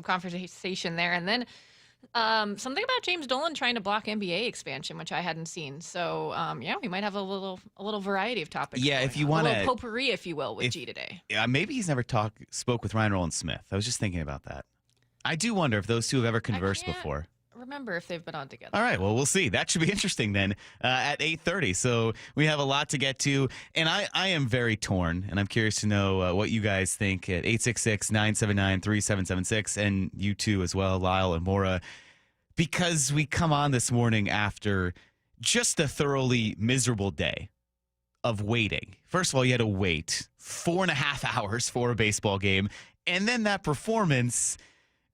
conversation there. And then something about James Dolan trying to block NBA expansion, which I hadn't seen. So, we might have a little variety of topics. Yeah, if you want a little potpourri, if you will, with G today. Yeah, maybe he's never spoke with Ryan Rowland-Smith. I was just thinking about that. I do wonder if those two have ever conversed before. Remember if they've been on together. All right, well, we'll see. That should be interesting then at 8:30. So we have a lot to get to, and I am very torn, and I'm curious to know what you guys think at 866-979-3776, and you too as well, Lyle and Maura, because we come on this morning after just a thoroughly miserable day of waiting. First of all, you had to wait 4.5 hours for a baseball game, and then that performance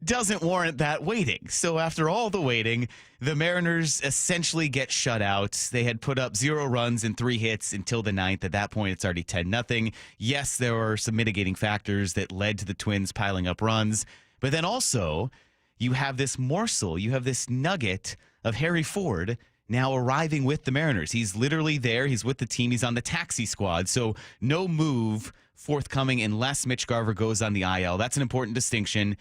doesn't warrant that waiting. So after all the waiting, the Mariners essentially get shut out. They had put up 0 runs and 3 hits until the 9th. At that point, it's already 10-0. Yes, there were some mitigating factors that led to the Twins piling up runs. But then also, you have this morsel, you have this nugget of Harry Ford now arriving with the Mariners. He's literally there. He's with the team. He's on the taxi squad. So no move forthcoming unless Mitch Garver goes on the IL. That's an important distinction.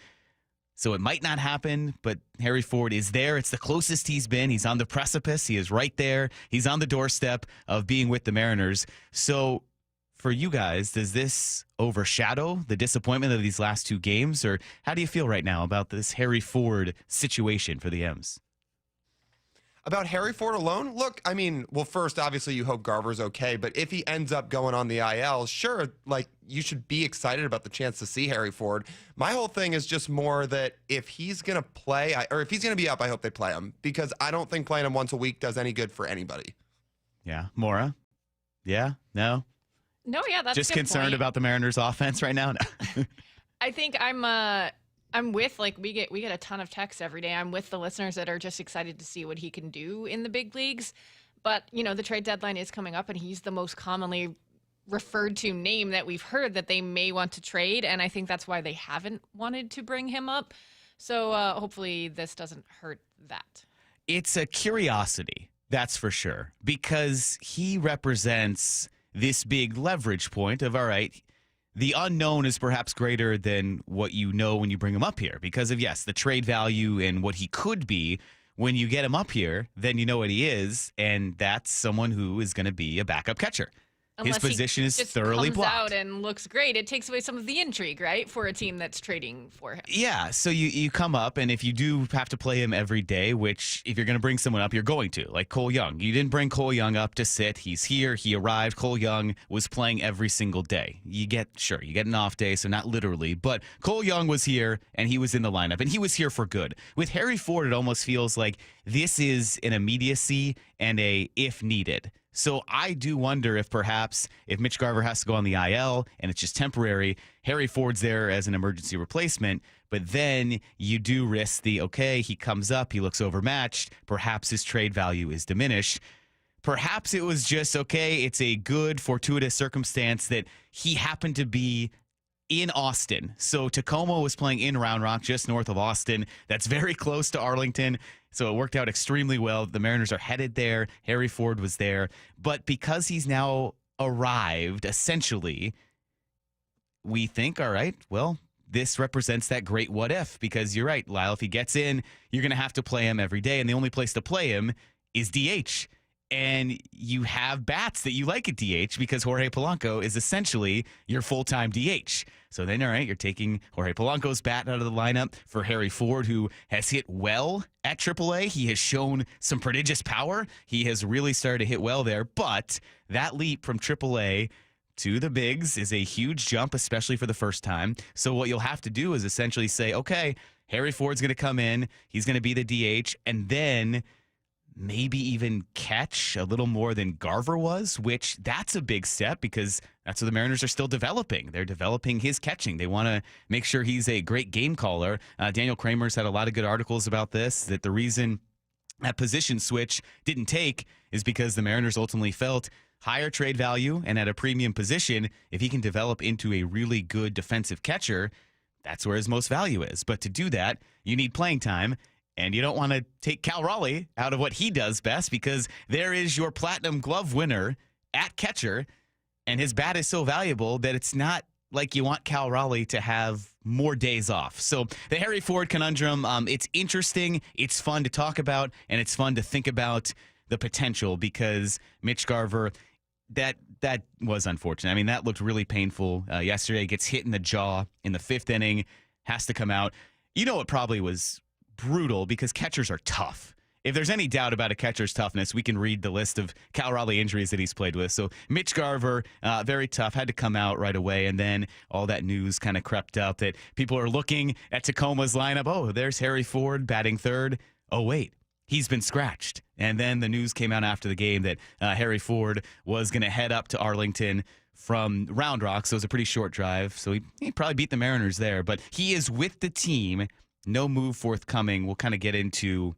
So it might not happen, but Harry Ford is there. It's the closest he's been. He's on the precipice. He is right there. He's on the doorstep of being with the Mariners. So for you guys, does this overshadow the disappointment of these last 2 games? Or how do you feel right now about this Harry Ford situation for the M's? About Harry Ford alone? Look, I mean, well, first, obviously, you hope Garver's okay, but if he ends up going on the IL, sure, like, you should be excited about the chance to see Harry Ford. My whole thing is just more that if he's going to play, or if he's going to be up, I hope they play him, because I don't think playing him once a week does any good for anybody. Yeah. Maura? Yeah? No? No, yeah, that's just a good concerned point. about the Mariners' offense right now? No. I think I'm with, like, we get a ton of texts every day. I'm with the listeners that are just excited to see what he can do in the big leagues. But, the trade deadline is coming up, and he's the most commonly referred to name that we've heard that they may want to trade. And I think that's why they haven't wanted to bring him up. So hopefully this doesn't hurt that. It's a curiosity, that's for sure, because he represents this big leverage point of, all right, the unknown is perhaps greater than what you know when you bring him up here because of, yes, the trade value and what he could be. When you get him up here, then you know what he is, and that's someone who is going to be a backup catcher. Unless his position is thoroughly comes blocked. out and looks great. It takes away some of the intrigue, right, for a team that's trading for him. Yeah, so you come up, and if you do have to play him every day, which if you're going to bring someone up, you're going to, like Cole Young. You didn't bring Cole Young up to sit. He's here. He arrived. Cole Young was playing every single day. You get an off day, so not literally, but Cole Young was here, and he was in the lineup, and he was here for good. With Harry Ford, it almost feels like this is an immediacy and a if needed. So I do wonder if perhaps if Mitch Garver has to go on the IL and it's just temporary, Harry Ford's there as an emergency replacement, but then you do risk he comes up, he looks overmatched, perhaps his trade value is diminished. Perhaps it was just, it's a good fortuitous circumstance that he happened to be in Austin. So Tacoma was playing in Round Rock, just north of Austin. That's very close to Arlington. So it worked out extremely well. The Mariners are headed there. Harry Ford was there. But because he's now arrived, essentially, we think, all right, well, this represents that great what if. Because you're right, Lyle, if he gets in, you're going to have to play him every day. And the only place to play him is DH. And you have bats that you like at DH because Jorge Polanco is essentially your full-time DH. So then, all right, you're taking Jorge Polanco's bat out of the lineup for Harry Ford, who has hit well at AAA. He has shown some prodigious power. He has really started to hit well there. But that leap from AAA to the bigs is a huge jump, especially for the first time. So what you'll have to do is essentially say, okay, Harry Ford's going to come in. He's going to be the DH. And then maybe even catch a little more than Garver was, which that's a big step because that's what the Mariners are still developing. They're developing his catching. They want to make sure he's a great game caller. Daniel Kramer's had a lot of good articles about this, that the reason that position switch didn't take is because the Mariners ultimately felt higher trade value and at a premium position, if he can develop into a really good defensive catcher, that's where his most value is. But to do that, you need playing time. And you don't want to take Cal Raleigh out of what he does best because there is your platinum glove winner at catcher, and his bat is so valuable that it's not like you want Cal Raleigh to have more days off. So the Harry Ford conundrum, it's interesting, it's fun to talk about, and it's fun to think about the potential because Mitch Garver, that was unfortunate. I mean, that looked really painful yesterday. Gets hit in the jaw in the 5th inning, has to come out. You know, it probably was brutal because catchers are tough. If there's any doubt about a catcher's toughness, we can read the list of Cal Raleigh injuries that he's played with. So Mitch Garver, very tough, had to come out right away. And then all that news kind of crept up that people are looking at Tacoma's lineup. Oh, there's Harry Ford batting 3rd. Oh, wait, he's been scratched. And then the news came out after the game that Harry Ford was going to head up to Arlington from Round Rock. So it was a pretty short drive. So he probably beat the Mariners there. But he is with the team. No move forthcoming. We'll kind of get into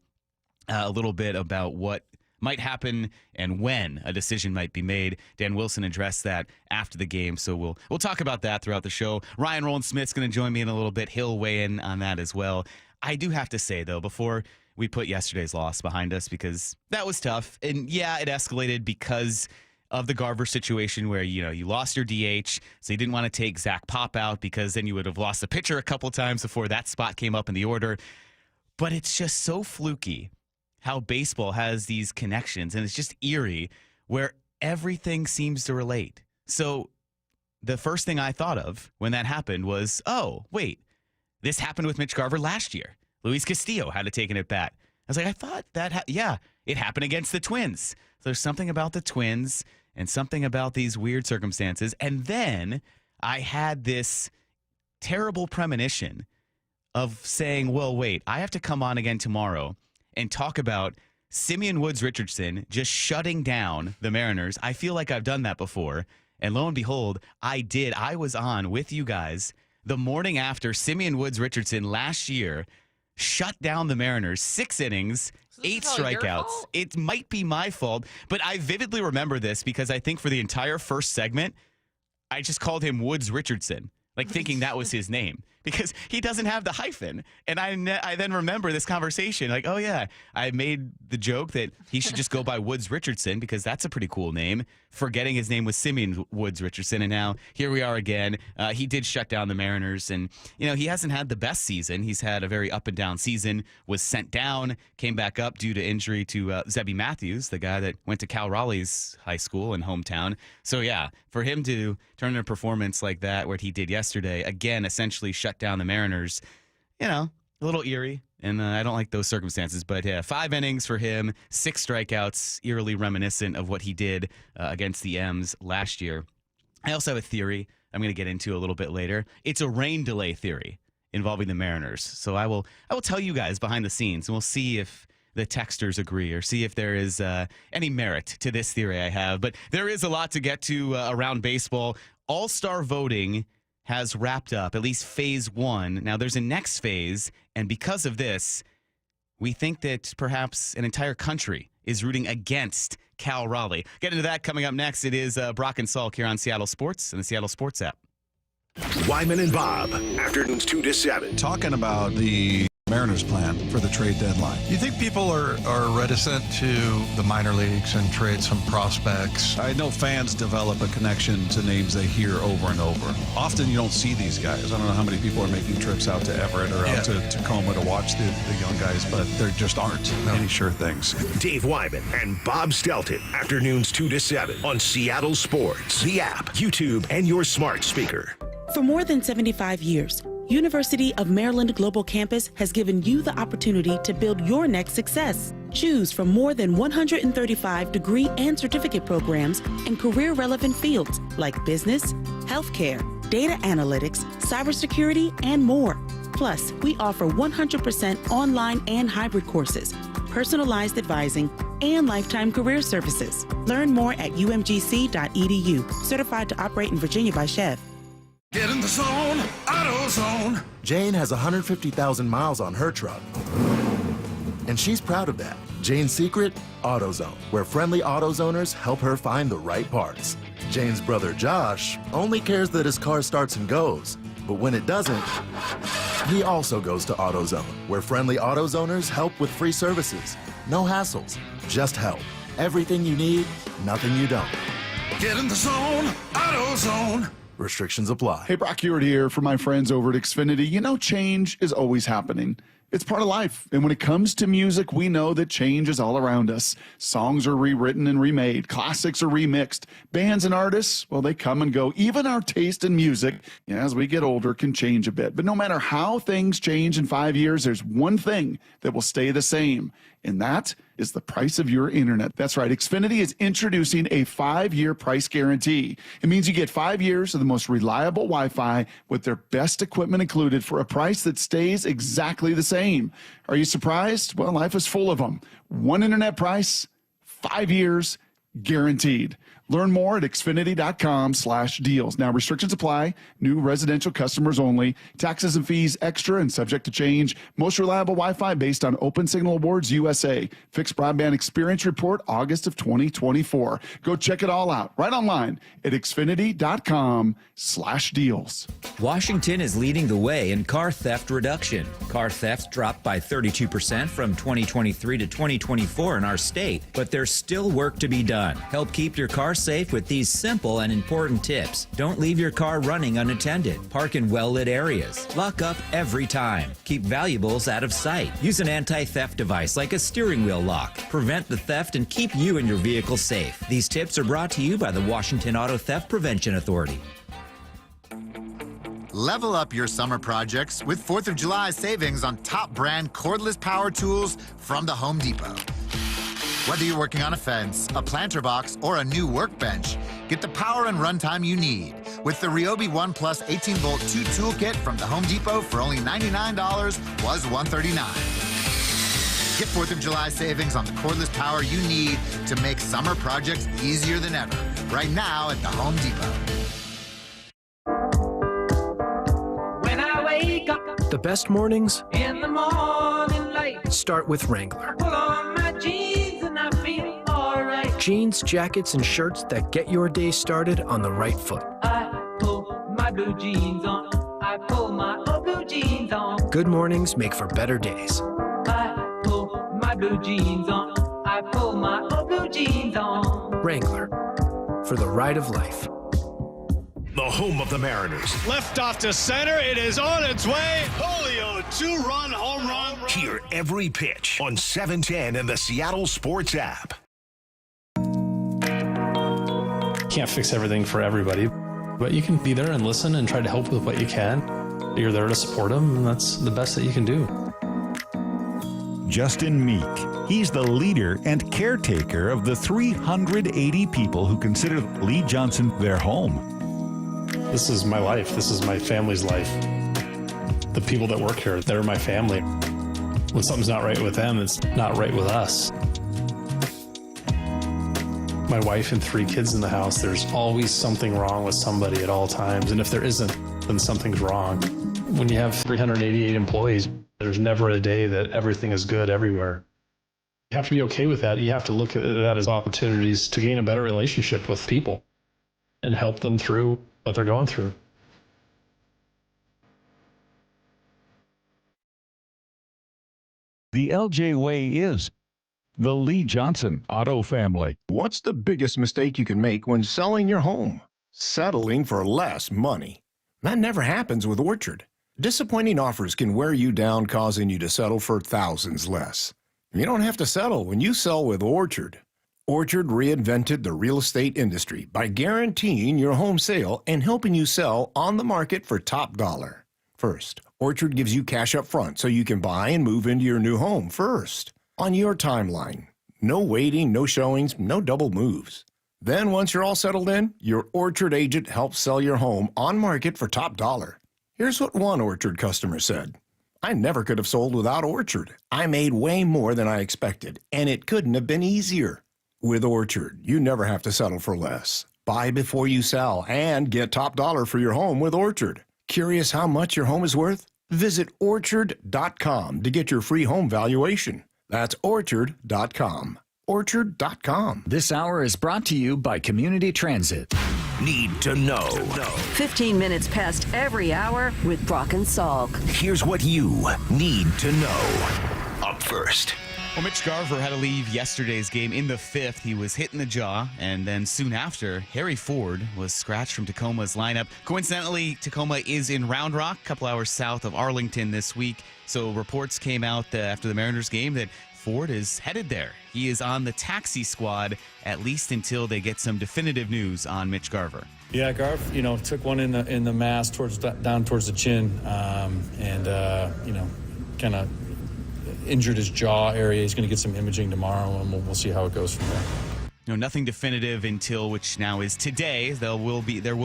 a little bit about what might happen and when a decision might be made. Dan Wilson addressed that after the game, so we'll talk about that throughout the show. Ryan Roland-Smith's going to join me in a little bit. He'll weigh in on that as well. I do have to say, though, before we put yesterday's loss behind us, because that was tough, and yeah, it escalated because of the Garver situation where, you lost your DH, so you didn't want to take Zach Pop out because then you would have lost the pitcher a couple times before that spot came up in the order. But it's just so fluky how baseball has these connections, and it's just eerie where everything seems to relate. So the first thing I thought of when that happened was, oh, wait, this happened with Mitch Garver last year. Luis Castillo had to take an at-bat. I was like, I thought that, it happened against the Twins. So there's something about the Twins and something about these weird circumstances. And then I had this terrible premonition of saying, well, wait, I have to come on again tomorrow and talk about Simeon Woods Richardson just shutting down the Mariners. I feel like I've done that before. And lo and behold, I did. I was on with you guys the morning after Simeon Woods Richardson last year shut down the Mariners, 6 innings, So this 8 is all your strikeouts. fault? It might be my fault, but I vividly remember this because I think for the entire first segment, I just called him Woods Richardson, like thinking that was his name. Because he doesn't have the hyphen. And I then remember this conversation, like, oh, yeah, I made the joke that he should just go by Woods Richardson because that's a pretty cool name, forgetting his name was Simeon Woods Richardson. And now here we are again. He did shut down the Mariners. And, he hasn't had the best season. He's had a very up and down season, was sent down, came back up due to injury to Zebby Matthews, the guy that went to Cal Raleigh's high school and hometown. So, yeah, for him to turn in a performance like that, what he did yesterday, again, essentially shut down the Mariners, a little eerie, and I don't like those circumstances. But yeah, 5 innings for him, 6 strikeouts, eerily reminiscent of what he did against the M's last year. I also have a theory I'm going to get into a little bit later. It's a rain delay theory involving the Mariners. So I will tell you guys behind the scenes, and we'll see if the texters agree or see if there is any merit to this theory I have. But there is a lot to get to around baseball. All-star voting has wrapped up, at least phase 1. Now there's a next phase, and because of this, we think that perhaps an entire country is rooting against Cal Raleigh. Get into that coming up next. It is Brock and Salk here on Seattle Sports and the Seattle Sports app. Wyman and Bob, afternoons 2 to 7. Talking about the Mariners plan for the trade deadline. You think people are reticent to the minor leagues and trade some prospects? I know fans develop a connection to names they hear over and over. Often you don't see these guys. I don't know how many people are making trips out to Everett or out to Tacoma to watch the young guys, but there just aren't any sure things. Dave Wyman and Bob Stelton, afternoons 2 to 7 on Seattle Sports, the app, YouTube, and your smart speaker. For more than 75 years, University of Maryland Global Campus has given you the opportunity to build your next success. Choose from more than 135 degree and certificate programs in career-relevant fields like business, healthcare, data analytics, cybersecurity, and more. Plus, we offer 100% online and hybrid courses, personalized advising, and lifetime career services. Learn more at umgc.edu. Certified to operate in Virginia by Chev. Get in the zone, AutoZone. Jane has 150,000 miles on her truck, and she's proud of that. Jane's secret? AutoZone, where friendly AutoZoners help her find the right parts. Jane's brother Josh only cares that his car starts and goes, but when it doesn't, he also goes to AutoZone, where friendly AutoZoners help with free services. No hassles, just help. Everything you need, nothing you don't. Get in the zone, AutoZone. Restrictions apply. Hey, Brock Hewitt here for my friends over at Xfinity. You know, change is always happening. It's part of life. And when it comes to music, we know that change is all around us. Songs are rewritten and remade. Classics are remixed. Bands and artists, well, they come and go. Even our taste in music, as we get older, can change a bit. But no matter how things change in 5 years, there's one thing that will stay the same, and that is the price of your internet. That's right. Xfinity is introducing a 5-year price guarantee. It means you get 5 years of the most reliable Wi-Fi with their best equipment included for a price that stays exactly the same. Are you surprised? Well, life is full of them. One internet price, 5 years, guaranteed. Learn more at Xfinity.com/deals. Now, restrictions apply. New residential customers only. Taxes and fees extra and subject to change. Most reliable Wi-Fi based on Open Signal Awards USA. Fixed Broadband Experience Report, August of 2024. Go check it all out right online at Xfinity.com/deals. Washington is leading the way in car theft reduction. Car thefts dropped by 32% from 2023 to 2024 in our state, but there's still work to be done. Help keep your car safe with these simple and important tips. Don't leave your car running unattended. Park in well-lit areas. Lock up every time. Keep valuables out of sight. Use an anti-theft device like a steering wheel lock. Prevent the theft and keep you and your vehicle safe. These tips are brought to you by the Washington Auto Theft Prevention Authority. Level up your summer projects with 4th of July savings on top brand cordless power tools from the Home Depot. Whether you're working on a fence, a planter box, or a new workbench, get the power and runtime you need with the Ryobi One Plus 18-volt 2 toolkit from the Home Depot for only $99, was $139. Get 4th of July savings on the cordless power you need to make summer projects easier than ever. Right now at the Home Depot. When I wake up, the best mornings in the morning light, start with Wrangler. pull on my jeans and I feel alright. Jeans, jackets, and shirts that get your day started on the right foot. I pull my blue jeans on. I pull my old blue jeans on. Good mornings make for better days. I pull my blue jeans on. I pull my old blue jeans on. Wrangler, for the ride of life. The home of the Mariners. Left off to center. It is on its way. Julio, 2-run home run. Hear every pitch on 710 and the Seattle Sports app. Can't fix everything for everybody, but you can be there and listen and try to help with what you can. You're there to support them, and that's the best that you can do. Justin Meek. He's the leader and caretaker of the 380 people who consider Lee Johnson their home. This is my life. This is my family's life. The people that work here, they're my family. When something's not right with them, it's not right with us. My wife and 3 kids in the house, there's always something wrong with somebody at all times. And if there isn't, then something's wrong. When you have 388 employees, there's never a day that everything is good everywhere. You have to be okay with that. You have to look at that as opportunities to gain a better relationship with people and help them through what they're going through. The LJ way is the Lee Johnson Auto family. What's the biggest mistake you can make when selling your home? Settling for less money. That never happens with Orchard. Disappointing offers can wear you down, causing you to settle for thousands less. You don't have to settle when you sell with Orchard. Orchard reinvented the real estate industry by guaranteeing your home sale and helping you sell on the market for top dollar. First, Orchard gives you cash up front so you can buy and move into your new home first, on your timeline. No waiting, no showings, no double moves. Then once you're all settled in, your Orchard agent helps sell your home on market for top dollar. Here's what one Orchard customer said. I never could have sold without Orchard. I made way more than I expected, and it couldn't have been easier. With Orchard, you never have to settle for less. Buy before you sell and get top dollar for your home with Orchard. Curious how much your home is worth? Visit Orchard.com to get your free home valuation. That's Orchard.com. Orchard.com. This hour is brought to you by Community Transit. Need to know. 15 minutes past every hour with Brock and Salk. Here's what you need to know. Up first. Well, Mitch Garver had to leave yesterday's game in the 5th. He was hit in the jaw, and then soon after, Harry Ford was scratched from Tacoma's lineup. Coincidentally, Tacoma is in Round Rock, a couple hours south of Arlington this week. So reports came out after the Mariners game that Ford is headed there. He is on the taxi squad, at least until they get some definitive news on Mitch Garver. Yeah, Garv, took one in the mass down towards the chin, and kind of injured his jaw area. He's going to get some imaging tomorrow, and we'll see how it goes from there. Nothing definitive until, which now is today. There will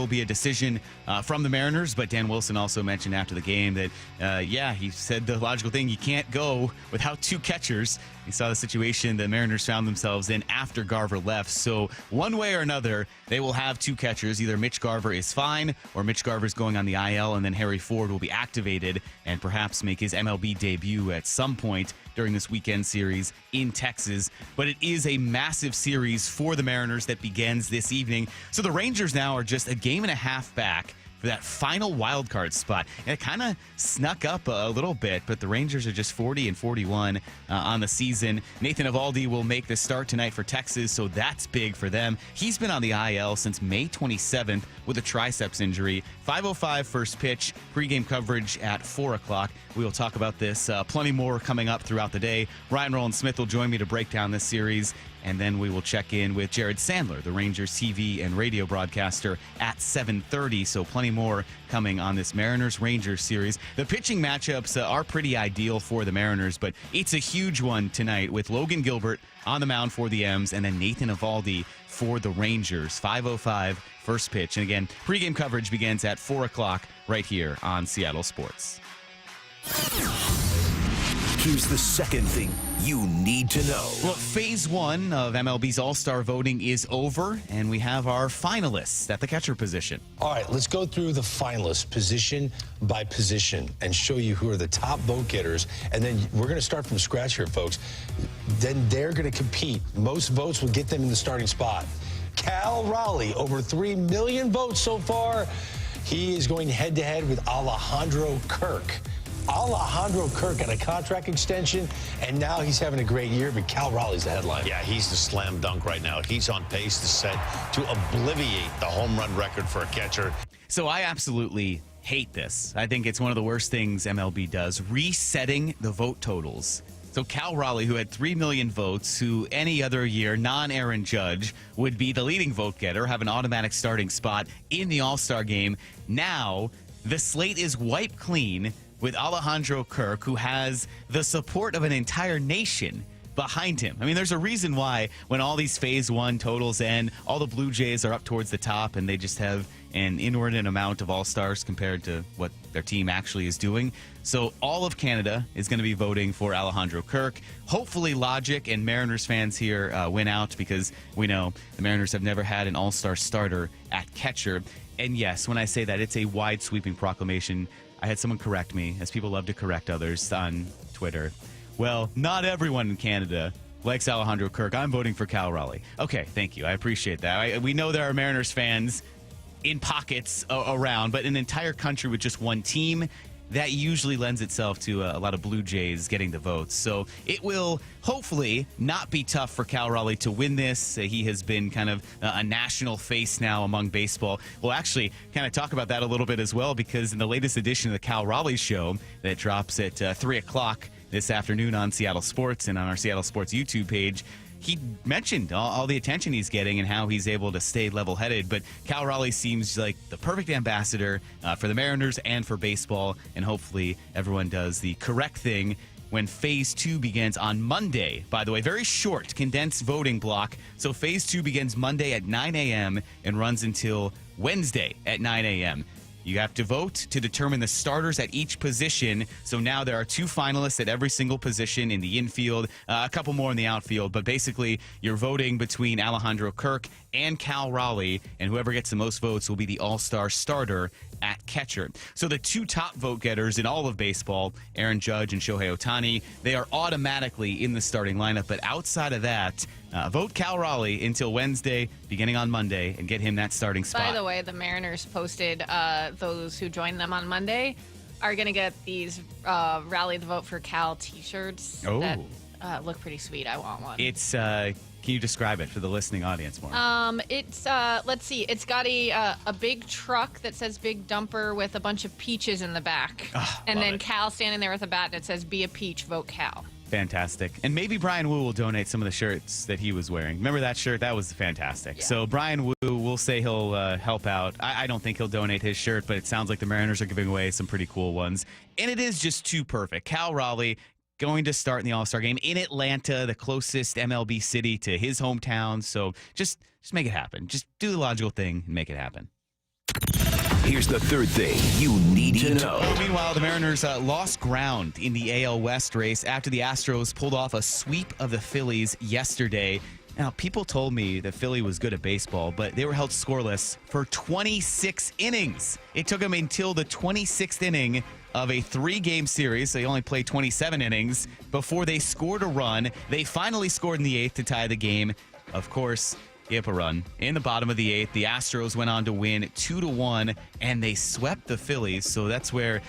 be a decision from the Mariners, but Dan Wilson also mentioned after the game that, he said the logical thing, you can't go without two catchers. He saw the situation the Mariners found themselves in after Garver left. So one way or another, they will have two catchers. Either Mitch Garver is fine or Mitch Garver is going on the IL, and then Harry Ford will be activated and perhaps make his MLB debut at some point during this weekend series in Texas. But it is a massive series for the Mariners that begins this evening. So the Rangers now are just a game and a half back for that final wild card spot. And it kind of snuck up a little bit, but the Rangers are just 40-41 on the season. Nathan Eovaldi will make the start tonight for Texas, so that's big for them. He's been on the IL since May 27th with a triceps injury. 5:05 first pitch, pregame coverage at 4 o'clock. We will talk about this, plenty more coming up throughout the day. Ryan Rowland-Smith will join me to break down this series. And then we will check in with Jared Sandler, the Rangers TV and radio broadcaster, at 7:30. So plenty more coming on this Mariners-Rangers series. The pitching matchups are pretty ideal for the Mariners, but it's a huge one tonight with Logan Gilbert on the mound for the M's and then Nathan Eovaldi for the Rangers. 5:05 first pitch. And again, pregame coverage begins at 4 o'clock right here on Seattle Sports. Here's the second thing you need to know. Well, phase one of MLB's All-Star voting is over, and we have our finalists at the catcher position. All right, let's go through the finalists position by position and show you who are the top vote getters. And then we're going to start from scratch here, folks. Then they're going to compete. Most votes will get them in the starting spot. Cal Raleigh, over 3 million votes so far. He is going head-to-head with Alejandro Kirk. Alejandro Kirk got a contract extension, and now he's having a great year, but Cal Raleigh's the headline. Yeah, he's the slam dunk right now. He's on pace to set to obliviate the home run record for a catcher. So I absolutely hate this. I think it's one of the worst things MLB does, resetting the vote totals. So Cal Raleigh, who had 3 million votes, who any other year, non-Aaron Judge, would be the leading vote getter, have an automatic starting spot in the All-Star game. Now, the slate is wiped clean with Alejandro Kirk, who has the support of an entire nation behind him. I mean, there's a reason why when all these phase one totals end, all the Blue Jays are up towards the top and they just have an inordinate amount of all-stars compared to what their team actually is doing. So all of Canada is going to be voting for Alejandro Kirk. Hopefully Logic and Mariners fans here win out, because we know the Mariners have never had an all-star starter at catcher. And yes, when I say that, it's a wide sweeping proclamation. I had someone correct me, as people love to correct others on Twitter. Well, not everyone in Canada likes Alejandro Kirk. I'm voting for Cal Raleigh. Okay, thank you. I appreciate that. We know there are Mariners fans in pockets around, but an entire country with just one team, that usually lends itself to a lot of Blue Jays getting the votes. So it will hopefully not be tough for Cal Raleigh to win this. He has been kind of a national face now among baseball. We'll actually kind of talk about that a little bit as well, because in the latest edition of the Cal Raleigh Show that drops at 3 o'clock this afternoon on Seattle Sports and on our Seattle Sports YouTube page, he mentioned all the attention he's getting and how he's able to stay level-headed. But Cal Raleigh seems like the perfect ambassador for the Mariners and for baseball, and hopefully everyone does the correct thing when Phase 2 begins on Monday. By the way, very short, condensed voting block. So Phase 2 begins Monday at 9 a.m. and runs until Wednesday at 9 a.m. You have to vote to determine the starters at each position. So now there are 2 finalists at every single position in the infield, a couple more in the outfield. But basically, you're voting between Alejandro Kirk and Cal Raleigh, and whoever gets the most votes will be the all-star starter at catcher. So the 2 top vote getters in all of baseball, Aaron Judge and Shohei Ohtani, they are automatically in the starting lineup. But outside of that, vote Cal Raleigh until Wednesday, beginning on Monday, and get him that starting spot. By the way, the Mariners posted those who joined them on Monday are going to get these Rally the Vote for Cal t-shirts. Oh. That look pretty sweet. I want one. It's, can you describe it for the listening audience more? It's let's see. It's got a big truck that says Big Dumper with a bunch of peaches in the back, and then Cal standing there with a bat and it says "Be a peach, vote Cal." Fantastic. And maybe Brian Wu will donate some of the shirts that he was wearing. Remember that shirt? That was fantastic. Yeah. So Brian Wu will say he'll help out. I don't think he'll donate his shirt, but it sounds like the Mariners are giving away some pretty cool ones. And it is just too perfect. Cal Raleigh going to start in the All-Star game in Atlanta, the closest MLB city to his hometown. So just make it happen. Just do the logical thing and make it happen. Here's the third thing you need to know. Meanwhile, the Mariners lost ground in the AL West race after the Astros pulled off a sweep of the Phillies yesterday. Now, people told me that Philly was good at baseball, but they were held scoreless for 26 innings. It took them until the 26th inning of a 3-game series. They only played 27 innings before they scored a run. They finally scored in the 8th to tie the game. Of course, gave up a run in the bottom of the 8th. The Astros went on to win 2-1, and they swept the Phillies. So that's where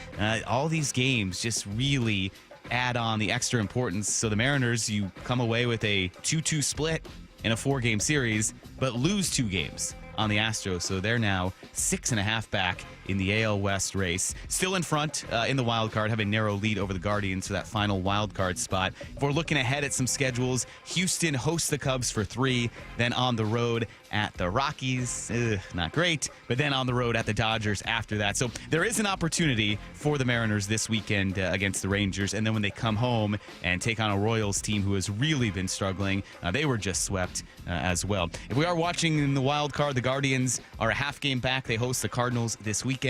all these games just really add on the extra importance. So the Mariners, you come away with a 2-2 split in a 4-game series, but lose 2 games on the Astros. So they're now 6.5 back in the AL West race. Still in front in the wild card, have a narrow lead over the Guardians for that final wild card spot. If we're looking ahead at some schedules, Houston hosts the Cubs for 3, then on the road at the Rockies. Not great, but then on the road at the Dodgers after that. So there is an opportunity for the Mariners this weekend against the Rangers, and then when they come home and take on a Royals team who has really been struggling, they were just swept as well. If we are watching in the wild card, the Guardians are a half game back. They host the Cardinals this weekend.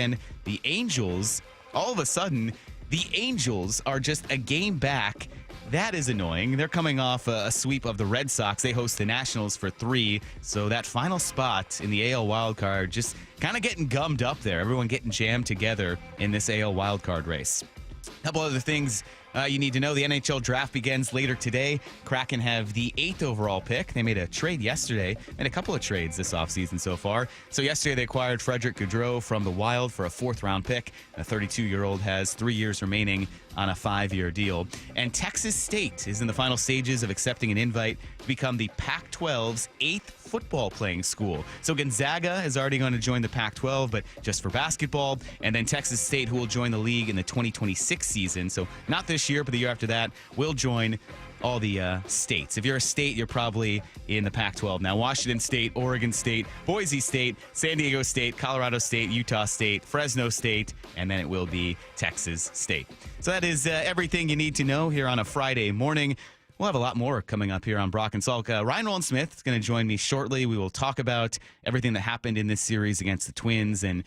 The Angels, all of a sudden, the Angels are just a game back. That is annoying. They're coming off a sweep of the Red Sox. They host the Nationals for 3. So that final spot in the AL wildcard just kind of getting gummed up there. Everyone getting jammed together in this AL wildcard race. A couple other things you need to know. The NHL draft begins later today. Kraken have the 8th overall pick. They made a trade yesterday and a couple of trades this offseason so far. So yesterday they acquired Frederick Gaudreau from the Wild for a 4th-round pick. A 32-year-old has 3 years remaining on a 5-year deal. And Texas State is in the final stages of accepting an invite to become the Pac-12's 8th football playing school. So Gonzaga is already going to join the Pac-12, but just for basketball. And then Texas State, who will join the league in the 2026 season. So not this year, but the year after that, will join all the states. If you're a state, you're probably in the Pac-12. Now, Washington State, Oregon State, Boise State, San Diego State, Colorado State, Utah State, Fresno State, and then it will be Texas State. So that is everything you need to know here on a Friday morning. We'll have a lot more coming up here on Brock and Salk. Ryan Nolan-Smith is going to join me shortly. We will talk about everything that happened in this series against the Twins and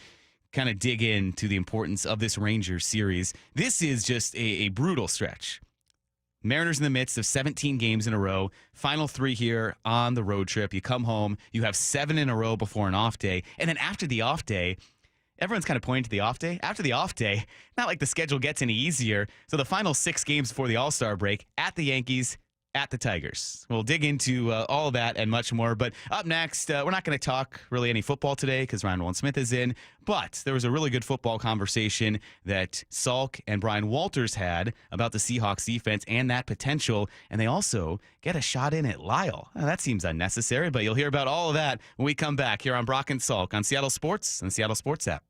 kind of dig into the importance of this Rangers series. This is just a brutal stretch. Mariners in the midst of 17 games in a row, final 3 here on the road trip. You come home, you have 7 in a row before an off day, and then after the off day, everyone's kind of pointing to the off day. After the off day, not like the schedule gets any easier. So the final 6 games before the All-Star break, at the Yankees, at the Tigers. We'll dig into all of that and much more. But up next, we're not going to talk really any football today because Ryan Nolan-Smith is in. But there was a really good football conversation that Salk and Bryan Walters had about the Seahawks defense and that potential. And they also get a shot in at Lyle. Now, that seems unnecessary, but you'll hear about all of that when we come back here on Brock and Salk on Seattle Sports and the Seattle Sports app.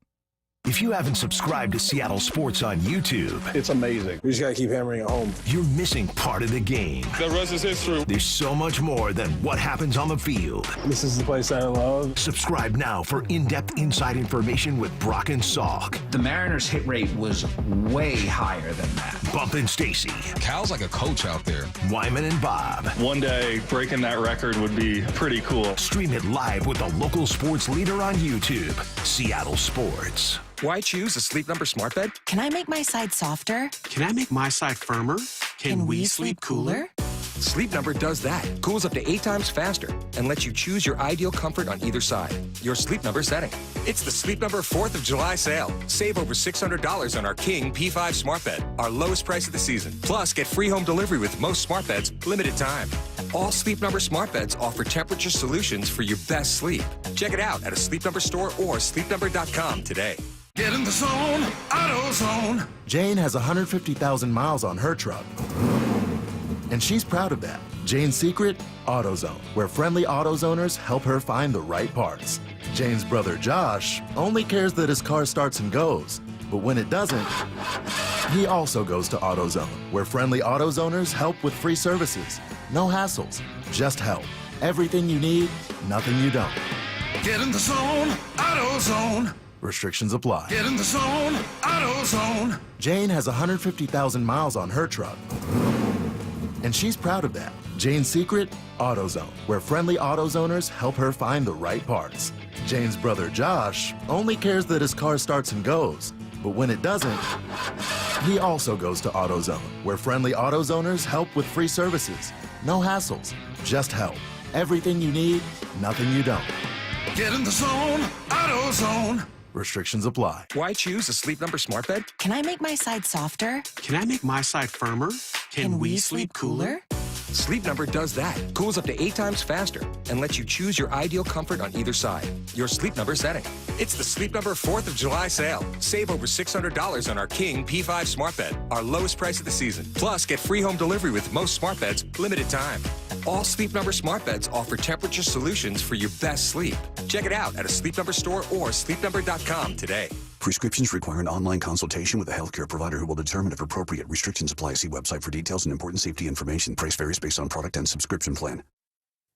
If you haven't subscribed to Seattle Sports on YouTube, It's amazing. We just got to keep hammering it home. you're missing part of the game. The rest is history. There's so much more than what happens on the field. This is the place I love. Subscribe now for in-depth inside information with Brock and Salk. The Mariners' hit rate was way higher than that. Bump and Stacy. Cal's like a coach out there. Wyman and Bob. One day, breaking that record would be pretty cool. Stream it live with the local sports leader on YouTube, Seattle Sports. Why choose a Sleep Number smart bed? Can I make my side softer? Can I make my side firmer? Can we sleep cooler? Sleep Number does that. Cools up to 8 times faster and lets you choose your ideal comfort on either side. Your Sleep Number setting. It's the Sleep Number 4th of July sale. Save over $600 on our King P5 smart bed, our lowest price of the season. Plus, get free home delivery with most smart beds, limited time. All Sleep Number smart beds offer temperature solutions for your best sleep. Check it out at a Sleep Number store or sleepnumber.com today. Get in the zone, AutoZone. Jane has 150,000 miles on her truck. And she's proud of that. Jane's secret? AutoZone, where friendly AutoZoners help her find the right parts. Jane's brother Josh only cares that his car starts and goes. But when it doesn't, he also goes to AutoZone, where friendly AutoZoners help with free services. No hassles, just help. Everything you need, nothing you don't. Get in the zone, AutoZone. Restrictions apply. Get in the zone, AutoZone. Jane has 150,000 miles on her truck. And she's proud of that. Jane's secret? AutoZone, where friendly AutoZoners help her find the right parts. Jane's brother Josh only cares that his car starts and goes. But when it doesn't, he also goes to AutoZone, where friendly AutoZoners help with free services. No hassles, just help. Everything you need, nothing you don't. Get in the zone, AutoZone. Restrictions apply. Why choose a Sleep Number smart bed? Can I make my side softer? Can I make my side firmer? Can we sleep cooler? Sleep Number does that. Cools up to 8 times faster and lets you choose your ideal comfort on either side. Your Sleep Number setting. It's the Sleep Number 4th of July sale. Save over $600 on our King P5 smart bed, our lowest price of the season. Plus, get free home delivery with most smart beds, limited time. All Sleep Number smart beds offer temperature solutions for your best sleep. Check it out at a Sleep Number store or sleepnumber.com today. Prescriptions require an online consultation with a healthcare provider who will determine if appropriate. Restrictions apply. See website for details and important safety information. Price varies based on product and subscription plan.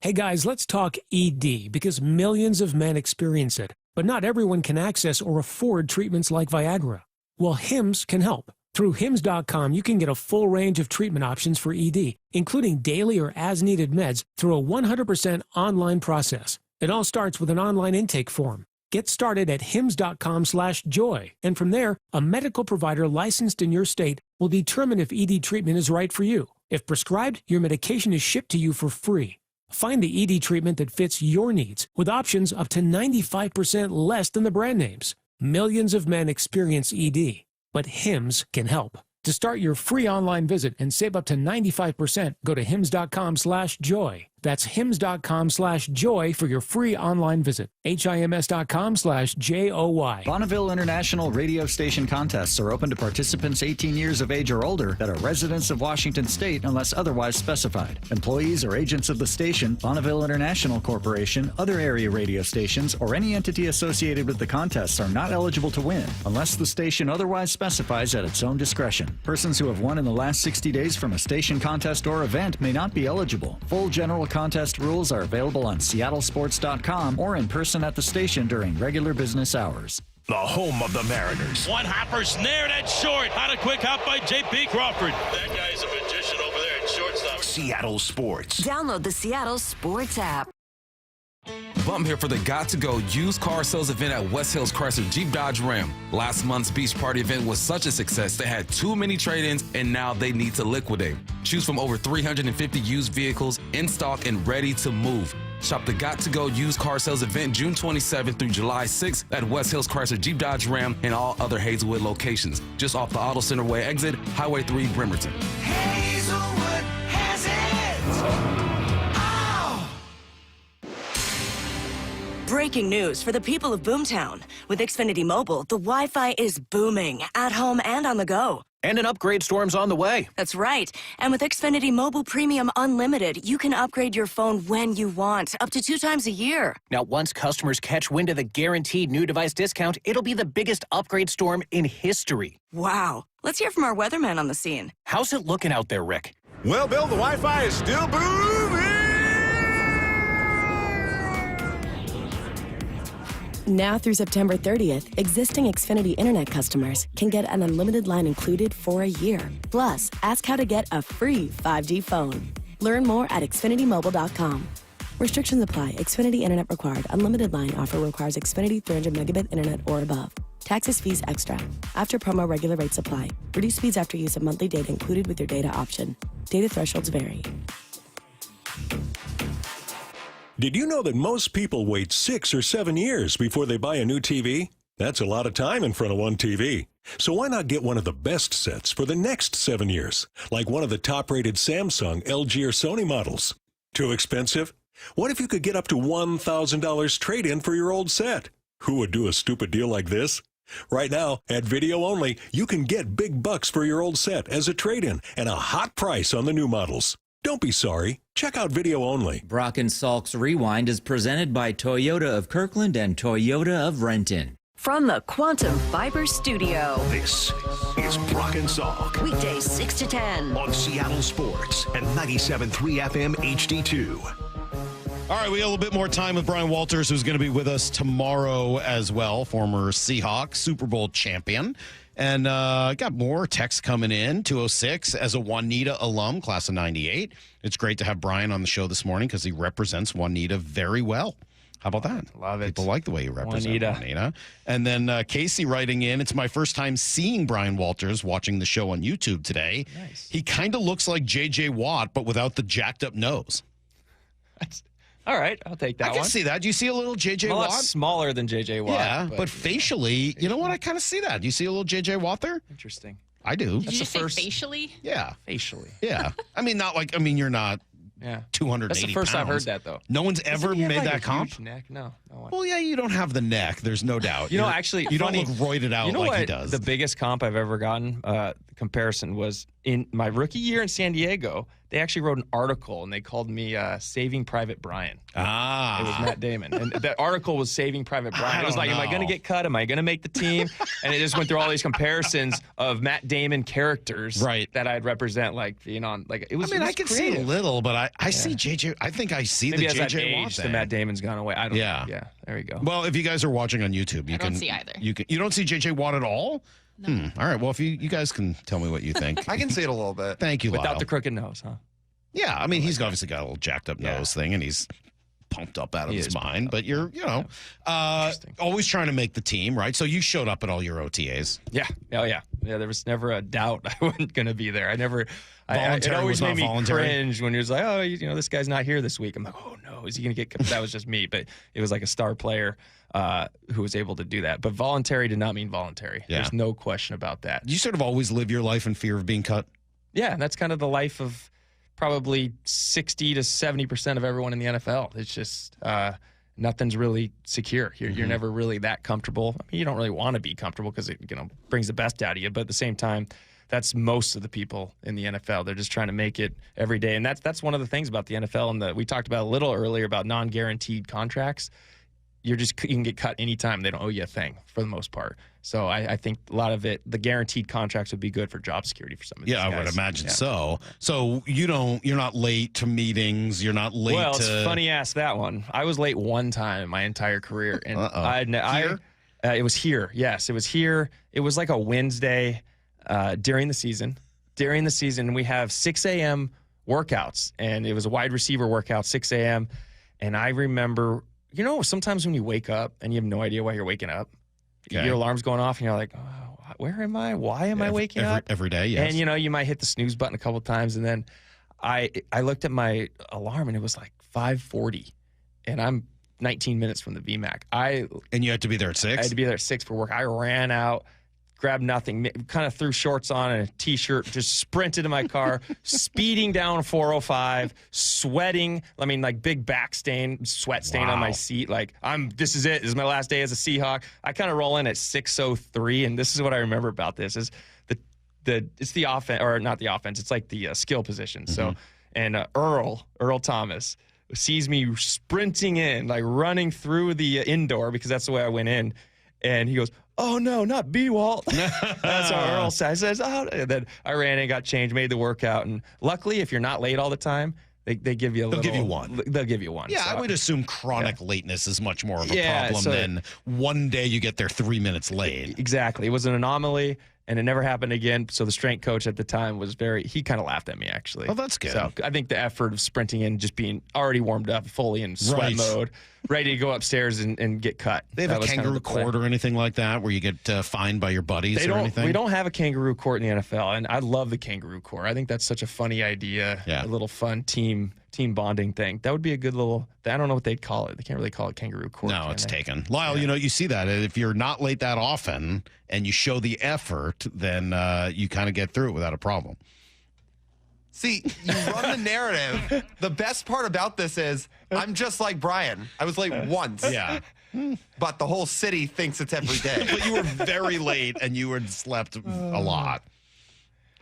Hey guys, let's talk ED because millions of men experience it, but not everyone can access or afford treatments like Viagra. Well, Hims can help. Through Hims.com, you can get a full range of treatment options for ED, including daily or as-needed meds through a 100% online process. It all starts with an online intake form. Get started at hims.com/joy, and from there, a medical provider licensed in your state will determine if ED treatment is right for you. If prescribed, your medication is shipped to you for free. Find the ED treatment that fits your needs, with options up to 95% less than the brand names. Millions of men experience ED, but Hims can help. To start your free online visit and save up to 95%, go to hims.com/joy. That's hims.com/joy for your free online visit. HIMS.com/JOY. Bonneville International radio station contests are open to participants 18 years of age or older that are residents of Washington State unless otherwise specified. Employees or agents of the station, Bonneville International Corporation, other area radio stations, or any entity associated with the contests are not eligible to win unless the station otherwise specifies at its own discretion. Persons who have won in the last 60 days from a station contest or event may not be eligible. Full general contest rules are available on seattlesports.com or in person at the station during regular business hours. The home of the Mariners. One hopper snared at short. Had a quick hop by J.P. Crawford. That guy's a magician over there at shortstop. Seattle Sports. Download the Seattle Sports app. Bump here for the Got to Go used car sales event at West Hills Chrysler Jeep Dodge Ram. Last month's beach party event was such a success they had too many trade-ins and now they need to liquidate. Choose from over 350 used vehicles in stock and ready to move. Shop the Got to Go used car sales event June 27th through July 6th at West Hills Chrysler Jeep Dodge Ram and all other Hazelwood locations. Just off the Auto Center Way exit, Highway 3, Bremerton. Hazelwood has it. Breaking news for the people of Boomtown. With Xfinity Mobile, the Wi-Fi is booming, at home and on the go. And an upgrade storm's on the way. That's right. And with Xfinity Mobile Premium Unlimited, you can upgrade your phone when you want, up to 2 times a year. Now, once customers catch wind of the guaranteed new device discount, it'll be the biggest upgrade storm in history. Wow. Let's hear from our weatherman on the scene. How's it looking out there, Rick? Well, Bill, the Wi-Fi is still booming. Now through September 30th, existing Xfinity Internet customers can get an unlimited line included for a year. Plus, ask how to get a free 5G phone. Learn more at xfinitymobile.com. Restrictions apply. Xfinity Internet required. Unlimited line offer requires Xfinity 300 megabit internet or above. Taxes, fees extra. After promo, regular rates apply. Reduced speeds after use of monthly data included with your data option. Data thresholds vary. Did you know that most people wait 6 or 7 years before they buy a new TV? That's a lot of time in front of one TV. So why not get one of the best sets for the next 7 years, like one of the top-rated Samsung, LG, or Sony models? Too expensive? What if you could get up to $1,000 trade-in for your old set? Who would do a stupid deal like this? Right now, at Video Only, you can get big bucks for your old set as a trade-in and a hot price on the new models. Don't be sorry. Check out Video Only. Brock and Salk's Rewind is presented by Toyota of Kirkland and Toyota of Renton. From the Quantum Fiber Studio. This is Brock and Salk. Weekdays 6 to 10. On Seattle Sports and 97.3 FM HD2. All right, we have a little bit more time with Bryan Walters, who's going to be with us tomorrow as well, former Seahawks, Super Bowl champion. And got more texts coming in, 206, as a Juanita alum, class of 98. It's great to have Bryan on the show this morning because he represents Juanita very well. How about that? Love it. People like the way you represent Juanita. And then Casey writing in, it's my first time seeing Bryan Walters watching the show on YouTube today. Nice. He kind of looks like J.J. Watt, but without the jacked up nose. All right, I'll take that I one. can see that. Do you see a little J.J. I'm a Watt? lot smaller than J.J. Watt. Yeah, but facially, you know what? I kind of see that. Do you see a little J.J. Watt there? Interesting. I do. Did you just say facially? Yeah. Facially. Yeah. I mean, not like, I mean, you're not 280 That's the first I've heard pounds. that, though. No one's ever Doesn't he have, made like, that a comp? huge neck? No. one. Well, yeah, you don't have the neck. There's no doubt. You know, You're- actually, you funny, don't look roided out you know like what he does. The biggest comp I've ever gotten, comparison, was in my rookie year in San Diego. They actually wrote an article, and they called me Saving Private Brian. Ah. It was Matt Damon. And that article was Saving Private Brian. It was like, am I going to get cut? Am I going to make the team? And it just went through all these comparisons of Matt Damon characters that I'd represent, like, being on. Like, it was. I mean, it was I can creative. see a little, but I see JJ. I think I see Maybe the as I've JJ Watt aged, thing. the Matt Damon's gone away. I don't Yeah. know. Yeah, there we go. Well, if you guys are watching on YouTube, you don't can see either. You don't see JJ Watt at all? No. All right. Well, if you guys can tell me what you think. I can see it a little bit. Thank you, Without Lyle. the crooked nose, huh? Yeah, I mean, he's obviously got a little jacked up nose thing, and he's pumped up out of his mind. But you're, always trying to make the team, right? So you showed up at all your OTAs. Yeah. Oh, yeah. Yeah, there was never a doubt I wasn't going to be there. I never. It Voluntary always was not made me voluntary? cringe when he was like, oh, this guy's not here this week. I'm like, oh, no, is he going to get cut? That was just me. But it was like a star player who was able to do that. But voluntary did not mean voluntary. Yeah. There's no question about that. You sort of always live your life in fear of being cut? Yeah, that's kind of the life of probably 60 to 70% of everyone in the NFL. It's just nothing's really secure. You're never really that comfortable. I mean, you don't really want to be comfortable because it brings the best out of you. But at the same time, that's most of the people in the NFL. They're just trying to make it every day. And that's one of the things about the NFL. And we talked about a little earlier about non-guaranteed contracts. You can get cut anytime. They don't owe you a thing for the most part. So I think a lot of it, the guaranteed contracts would be good for job security for some of these guys. Yeah, I would imagine so. So you're not late to meetings. You're not late Well, to. it's funny you asked that one. I was late one time in my entire career. And it was here. Yes, it was here. It was like a Wednesday during the season. During the season, we have 6 a.m. workouts. And it was a wide receiver workout, 6 a.m. And I remember, sometimes when you wake up and you have no idea why you're waking up, your alarm's going off and you're like, oh, where am I? Why am I waking up? Every day, yes. And, you might hit the snooze button a couple times. And then I looked at my alarm and it was like 5:40. And I'm 19 minutes from the VMAC. And you had to be there at 6? I had to be there at 6 for work. I ran out, grabbed nothing, kind of threw shorts on and a T-shirt, just sprinted to my car, speeding down 405, sweating. I mean, like big back stain, sweat stain on my seat. Like, this is it. This is my last day as a Seahawk. I kind of roll in at 6:03, and this is what I remember about this is it's the offense, or not the offense. It's like the skill position. So, and Earl Thomas sees me sprinting in, like running through the indoor because that's the way I went in, and he goes, oh, no, not B-Walt. That's how Earl says. And then I ran and got changed, made the workout. And luckily, if you're not late all the time, they give you a little. They'll give you one. They'll give you one. Yeah, so. I would assume chronic lateness is much more of a problem than one day you get there 3 minutes late. Exactly. It was an anomaly, and it never happened again. So the strength coach at the time he kind of laughed at me, actually. Oh, that's good. So I think the effort of sprinting in, just being already warmed up, fully in sweat mode, ready to go upstairs and get cut. They have a kangaroo court or anything like that where you get fined by your buddies or anything? We don't have a kangaroo court in the NFL, and I love the kangaroo court. I think that's such a funny idea, a little fun team bonding thing. That would be a good little, I don't know what they'd call it. They can't really call it kangaroo court. No, it's taken. Lyle, you see that. If you're not late that often and you show the effort, then you kind of get through it without a problem. See, you run the narrative. The best part about this is I'm just like Bryan. I was late once. Yeah. But the whole city thinks it's every day. But you were very late and you had slept a lot.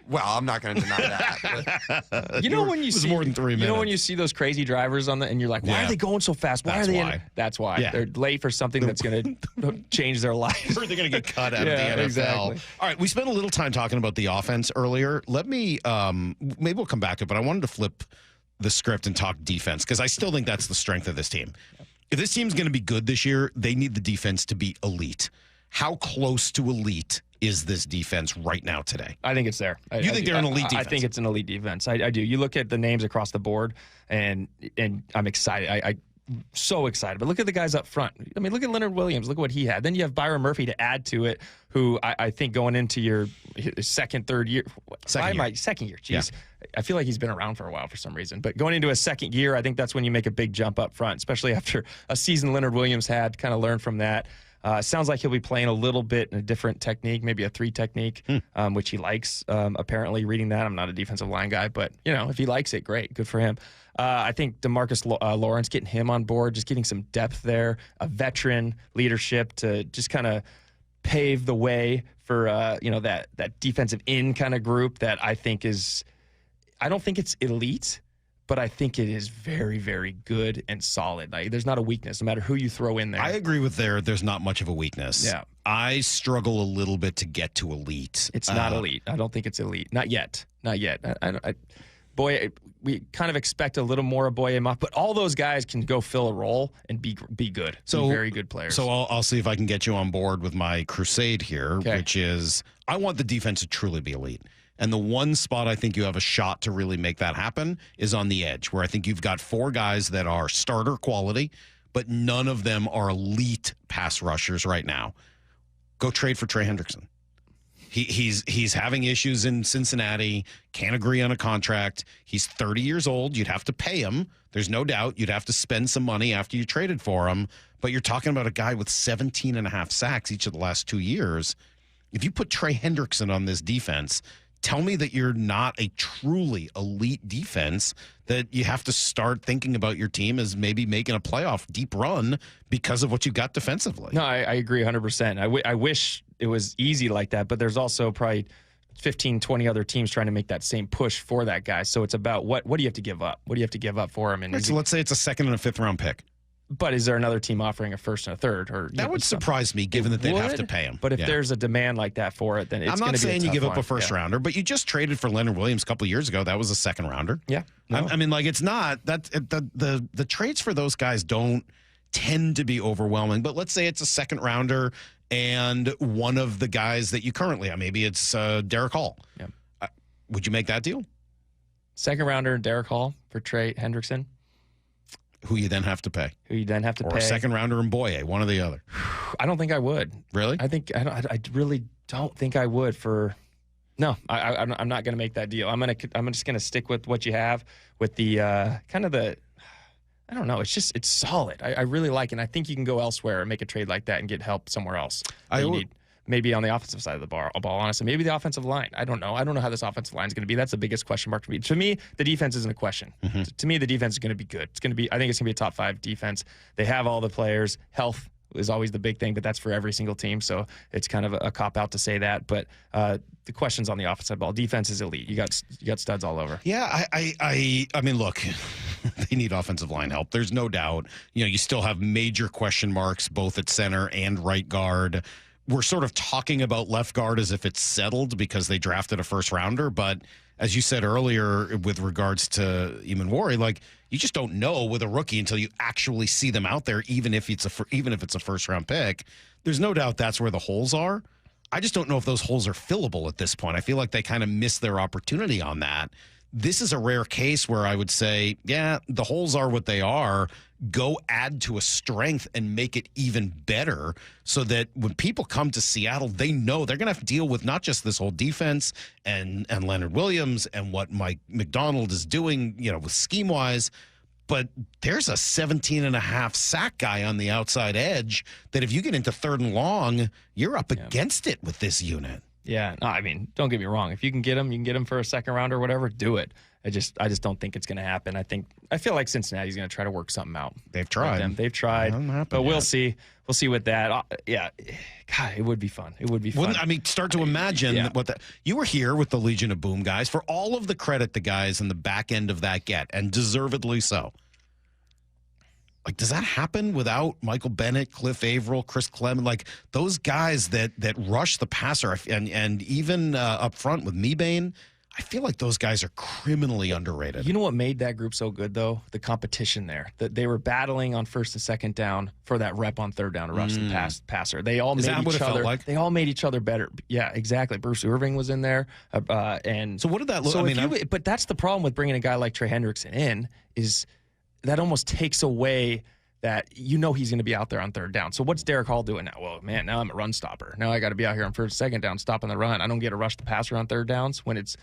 Well, I'm not going to deny that. You know when you was see more than 3 minutes. You know when you see those crazy drivers and you're like, why are they going so fast? Why That's are they? why. That's why. Yeah. They're late for something that's going to change their life. Or they're going to get cut out of the NFL. Exactly. All right, we spent a little time talking about the offense earlier. Let me, maybe we'll come back to it, but I wanted to flip the script and talk defense because I still think that's the strength of this team. If this team's going to be good this year, they need the defense to be elite. How close to elite is this defense right now today? I think it's there. You think they're an elite defense? I think it's an elite defense. I do. You look at the names across the board, and I'm excited. I'm so excited. But look at the guys up front. I mean, look at Leonard Williams. Look at what he had. Then you have Byron Murphy to add to it, who I think going into your second year. Jeez. Yeah. I feel like he's been around for a while for some reason. But going into a second year, I think that's when you make a big jump up front, especially after a season Leonard Williams had, kind of learned from that. Sounds like he'll be playing a little bit in a different technique, maybe a 3 technique, which he likes. Apparently, reading that, I'm not a defensive line guy, but if he likes it, great, good for him. I think DeMarcus Lawrence, getting him on board, just getting some depth there, a veteran leadership to just kind of pave the way for that defensive end kind of group that I think is. I don't think it's elite, but I think it is very, very good and solid. Like, there's not a weakness, no matter who you throw in there. I agree with there's not much of a weakness. Yeah. I struggle a little bit to get to elite. It's not elite. I don't think it's elite. Not yet. Not yet. Boy, we kind of expect a little more of Boye Mafe, but all those guys can go fill a role and be good. So be very good players. So I'll see if I can get you on board with my crusade here, which is I want the defense to truly be elite. And the one spot I think you have a shot to really make that happen is on the edge, where I think you've got 4 guys that are starter quality, but none of them are elite pass rushers right now. Go trade for Trey Hendrickson. He's having issues in Cincinnati, can't agree on a contract. He's 30 years old. You'd have to pay him. There's no doubt you'd have to spend some money after you traded for him. But you're talking about a guy with 17.5 sacks each of the last 2 years. If you put Trey Hendrickson on this defense, tell me that you're not a truly elite defense, that you have to start thinking about your team as maybe making a playoff deep run because of what you got defensively. No, I agree 100%. I wish it was easy like that, but there's also probably 15, 20 other teams trying to make that same push for that guy. So it's about what do you have to give up? What do you have to give up for him? And so let's say it's a 2nd and a 5th round pick. But is there another team offering a 1st and a 3rd? Or that would surprise me, given that they'd have to pay him. But if there's a demand like that for it, then it's going to be. I'm not saying you give up a 1st one. rounder, but you just traded for Leonard Williams a couple of years ago. That was a 2nd rounder. Yeah, no. I mean, like, it's not that the trades for those guys don't tend to be overwhelming. But let's say it's a 2nd rounder and one of the guys that you currently have. Maybe it's Derek Hall. Yeah. Would you make that deal? 2nd rounder Derek Hall for Trey Hendrickson. Who you then have to pay. Or a 2nd rounder and Boye, one or the other. I don't think I would. Really? I really don't think I would for. No, I'm not going to make that deal. I'm just going to stick with what you have with the kind of the. I don't know. It's solid. I really like it. And I think you can go elsewhere and make a trade like that and get help somewhere else. Maybe on the offensive side of the ball, honestly. Maybe the offensive line. I don't know. I don't know how this offensive line is going to be. That's the biggest question mark for me. To me, the defense isn't a question. Mm-hmm. To me, the defense is going to be good. I think it's going to be a top 5 defense. They have all the players. Health is always the big thing, but that's for every single team. So it's kind of a cop-out to say that. But the question's on the offensive ball. Defense is elite. You got studs all over. Yeah, I mean, look, they need offensive line help. There's no doubt. You still have major question marks both at center and right guard. We're sort of talking about left guard as if it's settled because they drafted a 1st rounder. But as you said earlier, with regards to Eamon Warren, like, you just don't know with a rookie until you actually see them out there, even if it's a 1st round pick. There's no doubt that's where the holes are. I just don't know if those holes are fillable at this point. I feel like they kind of missed their opportunity on that. This is a rare case where I would say, yeah, the holes are what they are. Go add to a strength and make it even better so that when people come to Seattle, they know they're going to have to deal with not just this whole defense and Leonard Williams and what Mike McDonald is doing, with scheme-wise, but there's a 17.5 sack guy on the outside edge that if you get into 3rd and long, you're up against it with this unit. Yeah, no, I mean, don't get me wrong. If you can get him for a 2nd round or whatever, do it. I just don't think it's going to happen. I feel like Cincinnati's going to try to work something out. They've tried. They've tried, but we'll see. We'll see with that. Yeah, God, it would be fun. It would be fun. Start to imagine what you were here with the Legion of Boom guys for all of the credit the guys in the back end of that get, and deservedly so. Like, does that happen without Michael Bennett, Cliff Averill, Chris Clement, like those guys that rush the passer, and even up front with Mebane? I feel like those guys are criminally underrated. You know what made that group so good, though? The competition there. That they were battling on first and second down for that rep on third down to rush the passer. They all made each other. Like? They all made each other better. Yeah, exactly. Bruce Irving was in there, and so what did that look? So but that's the problem with bringing a guy like Trey Hendrickson in is that almost takes away that he's going to be out there on third down. So what's Derek Hall doing now? Well, man, now I'm a run stopper. Now I got to be out here on first, second down, stopping the run. I don't get to rush the passer on third downs when it's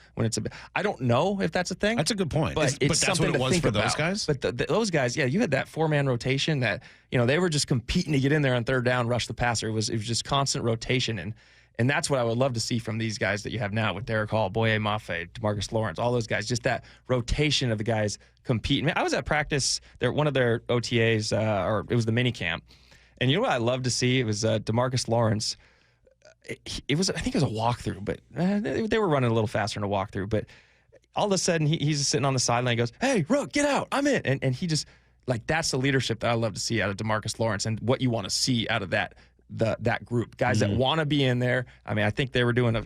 I don't know if that's a thing. That's a good point. But it's that's something what it was for those about. guys. But those guys, yeah, you had that 4-man rotation that they were just competing to get in there on third down, rush the passer. It was just constant rotation and that's what I would love to see from these guys that you have now with Derek Hall, Boye Mafe, DeMarcus Lawrence, all those guys, just that rotation of the guys competing. I was at practice, one of their OTAs, or it was the mini camp, and you know what I love to see? It was DeMarcus Lawrence. I think it was a walkthrough, but they were running a little faster in a walkthrough. But all of a sudden, he's sitting on the sideline and goes, "Hey, Rook, get out, I'm in." And he just, that's the leadership that I love to see out of DeMarcus Lawrence and what you want to see out of that group. Guys that want to be in there. I think they were doing a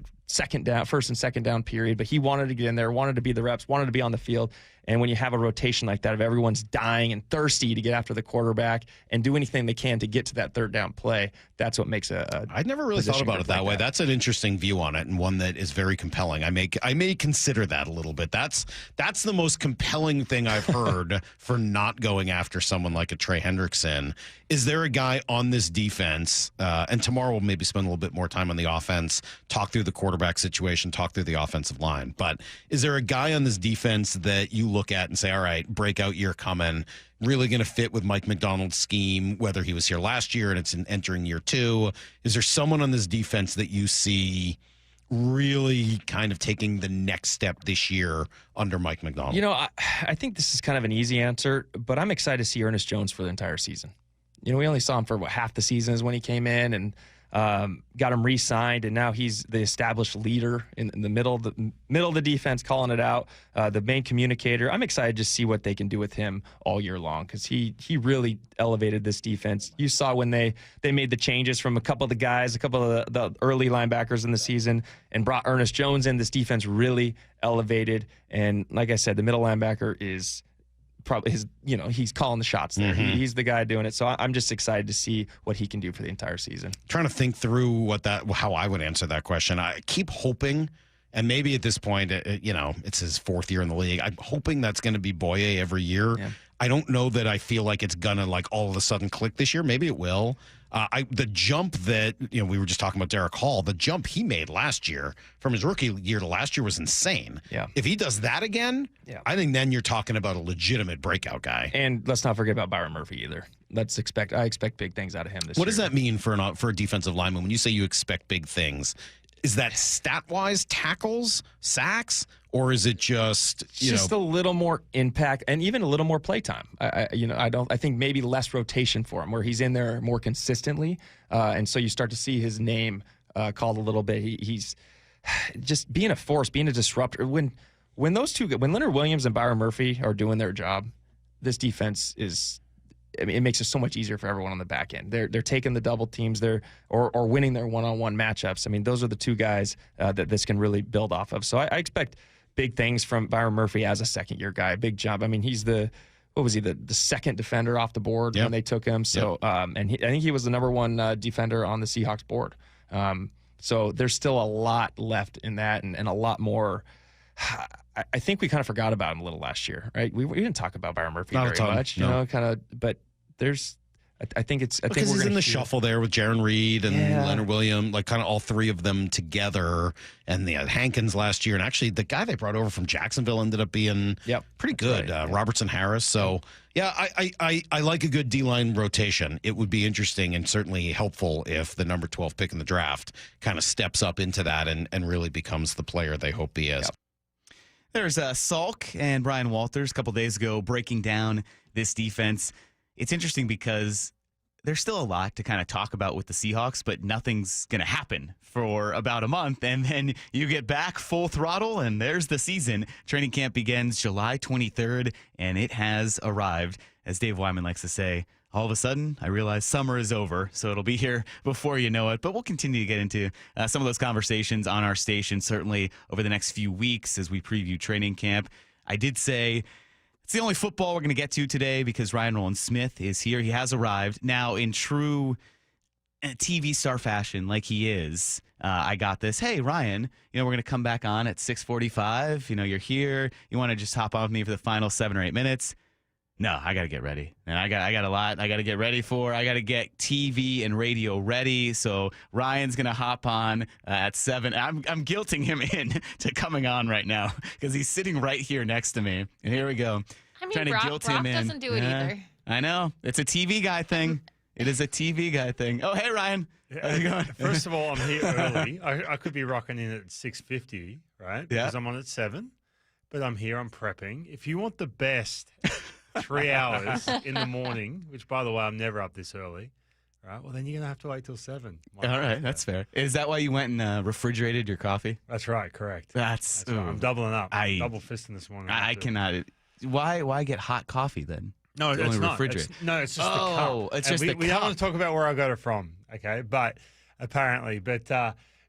first and second down period, but he wanted to get in there, wanted to be the reps, wanted to be on the field. And when you have a rotation like that of everyone's dying and thirsty to get after the quarterback and do anything they can to get to that third down play, that's what makes I'd never really thought about it that way. That's an interesting view on it, and one that is very compelling. I may consider that a little bit. That's the most compelling thing I've heard for not going after someone like a Trey Hendrickson. Is there a guy on this defense, and tomorrow we'll maybe spend a little bit more time on the offense, talk through the quarterback situation, talk through the offensive line, but is there a guy on this defense that you look at and say, all right, breakout year coming, really going to fit with Mike McDonald's scheme, whether he was here last year and it's entering year 2? Is there someone on this defense that you see really kind of taking the next step this year under Mike McDonald? I think this is kind of an easy answer, but I'm excited to see Ernest Jones for the entire season. We only saw him for half the season is when he came in and got him re-signed, and now he's the established leader in the middle of the defense, calling it out, the main communicator. I'm excited to see what they can do with him all year long because he really elevated this defense. You saw when they made the changes from a couple of the early linebackers in the season and brought Ernest Jones in. This defense really elevated, and like I said, the middle linebacker is probably he's calling the shots there. He's the guy doing it. So I'm just excited to see what he can do for the entire season. Trying to think through how I would answer that question. I keep hoping, and maybe at this point, it's his 4th year in the league. I'm hoping that's going to be Boye every year. Yeah. I don't know that I feel like it's gonna all of a sudden click this year. Maybe it will. The jump that we were just talking about Derek Hall, the jump he made last year from his rookie year to last year was insane. Yeah. If he does that again, I think then you're talking about a legitimate breakout guy. And let's not forget about Byron Murphy either. I expect big things out of him this year. What does that mean for a defensive lineman when you say you expect big things? Is that stat-wise tackles, sacks, or is it just a little more impact and even a little more play time? I think maybe less rotation for him where he's in there more consistently, and so you start to see his name called a little bit. He's just being a force, being a disruptor. When Leonard Williams and Byron Murphy are doing their job, this defense is. It makes it so much easier for everyone on the back end. They're taking the double teams or winning their one-on-one matchups. Those are the two guys that this can really build off of. So I expect big things from Byron Murphy as a second-year guy. Big jump. He's the second defender off the board when they took him. So I think he was the number 1 defender on the Seahawks board. So there's still a lot left in that and a lot more. I think we kind of forgot about him a little last year, right? We didn't talk about Byron Murphy very much, but there's, I think it's, I think because he's in the shuffle there with Jaron Reed and Leonard Williams, kind of all three of them together. And they had Hankins last year. And actually the guy they brought over from Jacksonville ended up being pretty good. Right. Robertson Harris. So I like a good D-line rotation. It would be interesting and certainly helpful if the number 12 pick in the draft kind of steps up into that and really becomes the player they hope he is. There's Salk and Bryan Walters a couple days ago breaking down this defense. It's interesting because there's still a lot to kind of talk about with the Seahawks, but nothing's going to happen for about a month. And then you get back full throttle, and there's the season. Training camp begins July 23rd, and it has arrived. As Dave Wyman likes to say, all of a sudden, I realize summer is over, so it'll be here before you know it. But we'll continue to get into some of those conversations on our station, certainly over the next few weeks as we preview training camp. I did say it's the only football we're going to get to today because Ryan Roland-Smith is here. He has arrived. Now, in true TV star fashion, like he is, I got this. Hey, Ryan, we're going to come back on at 6:45. You're here. You want to just hop on with me for the final 7 or 8 minutes? No, I got to get ready. And I got a lot I got to get ready for. I got to get TV and radio ready. So Ryan's going to hop on at 7. I'm guilting him in to coming on right now because he's sitting right here next to me. And here we go. I mean, trying to guilt him in. doesn't do it either. I know. It's a TV guy thing. It is a TV guy thing. Oh, hey, Ryan. How's it going? First of all, I'm here early. I could be rocking in at 6:50, right? Yeah. Because I'm on at 7. But I'm here. I'm prepping. If you want the best 3 hours in the morning, which, by the way, I'm never up this early, right? Well, then you're going to have to wait till 7. All right. That's fair. Is that why you went and refrigerated your coffee? That's right. Correct. That's right. I'm doubling up. Double fisting this morning. I cannot. Why get hot coffee then? No, it's only not. refrigerate. It's just the cup. Oh, it's just the cup. We don't want to talk about where I got it from, okay? But apparently,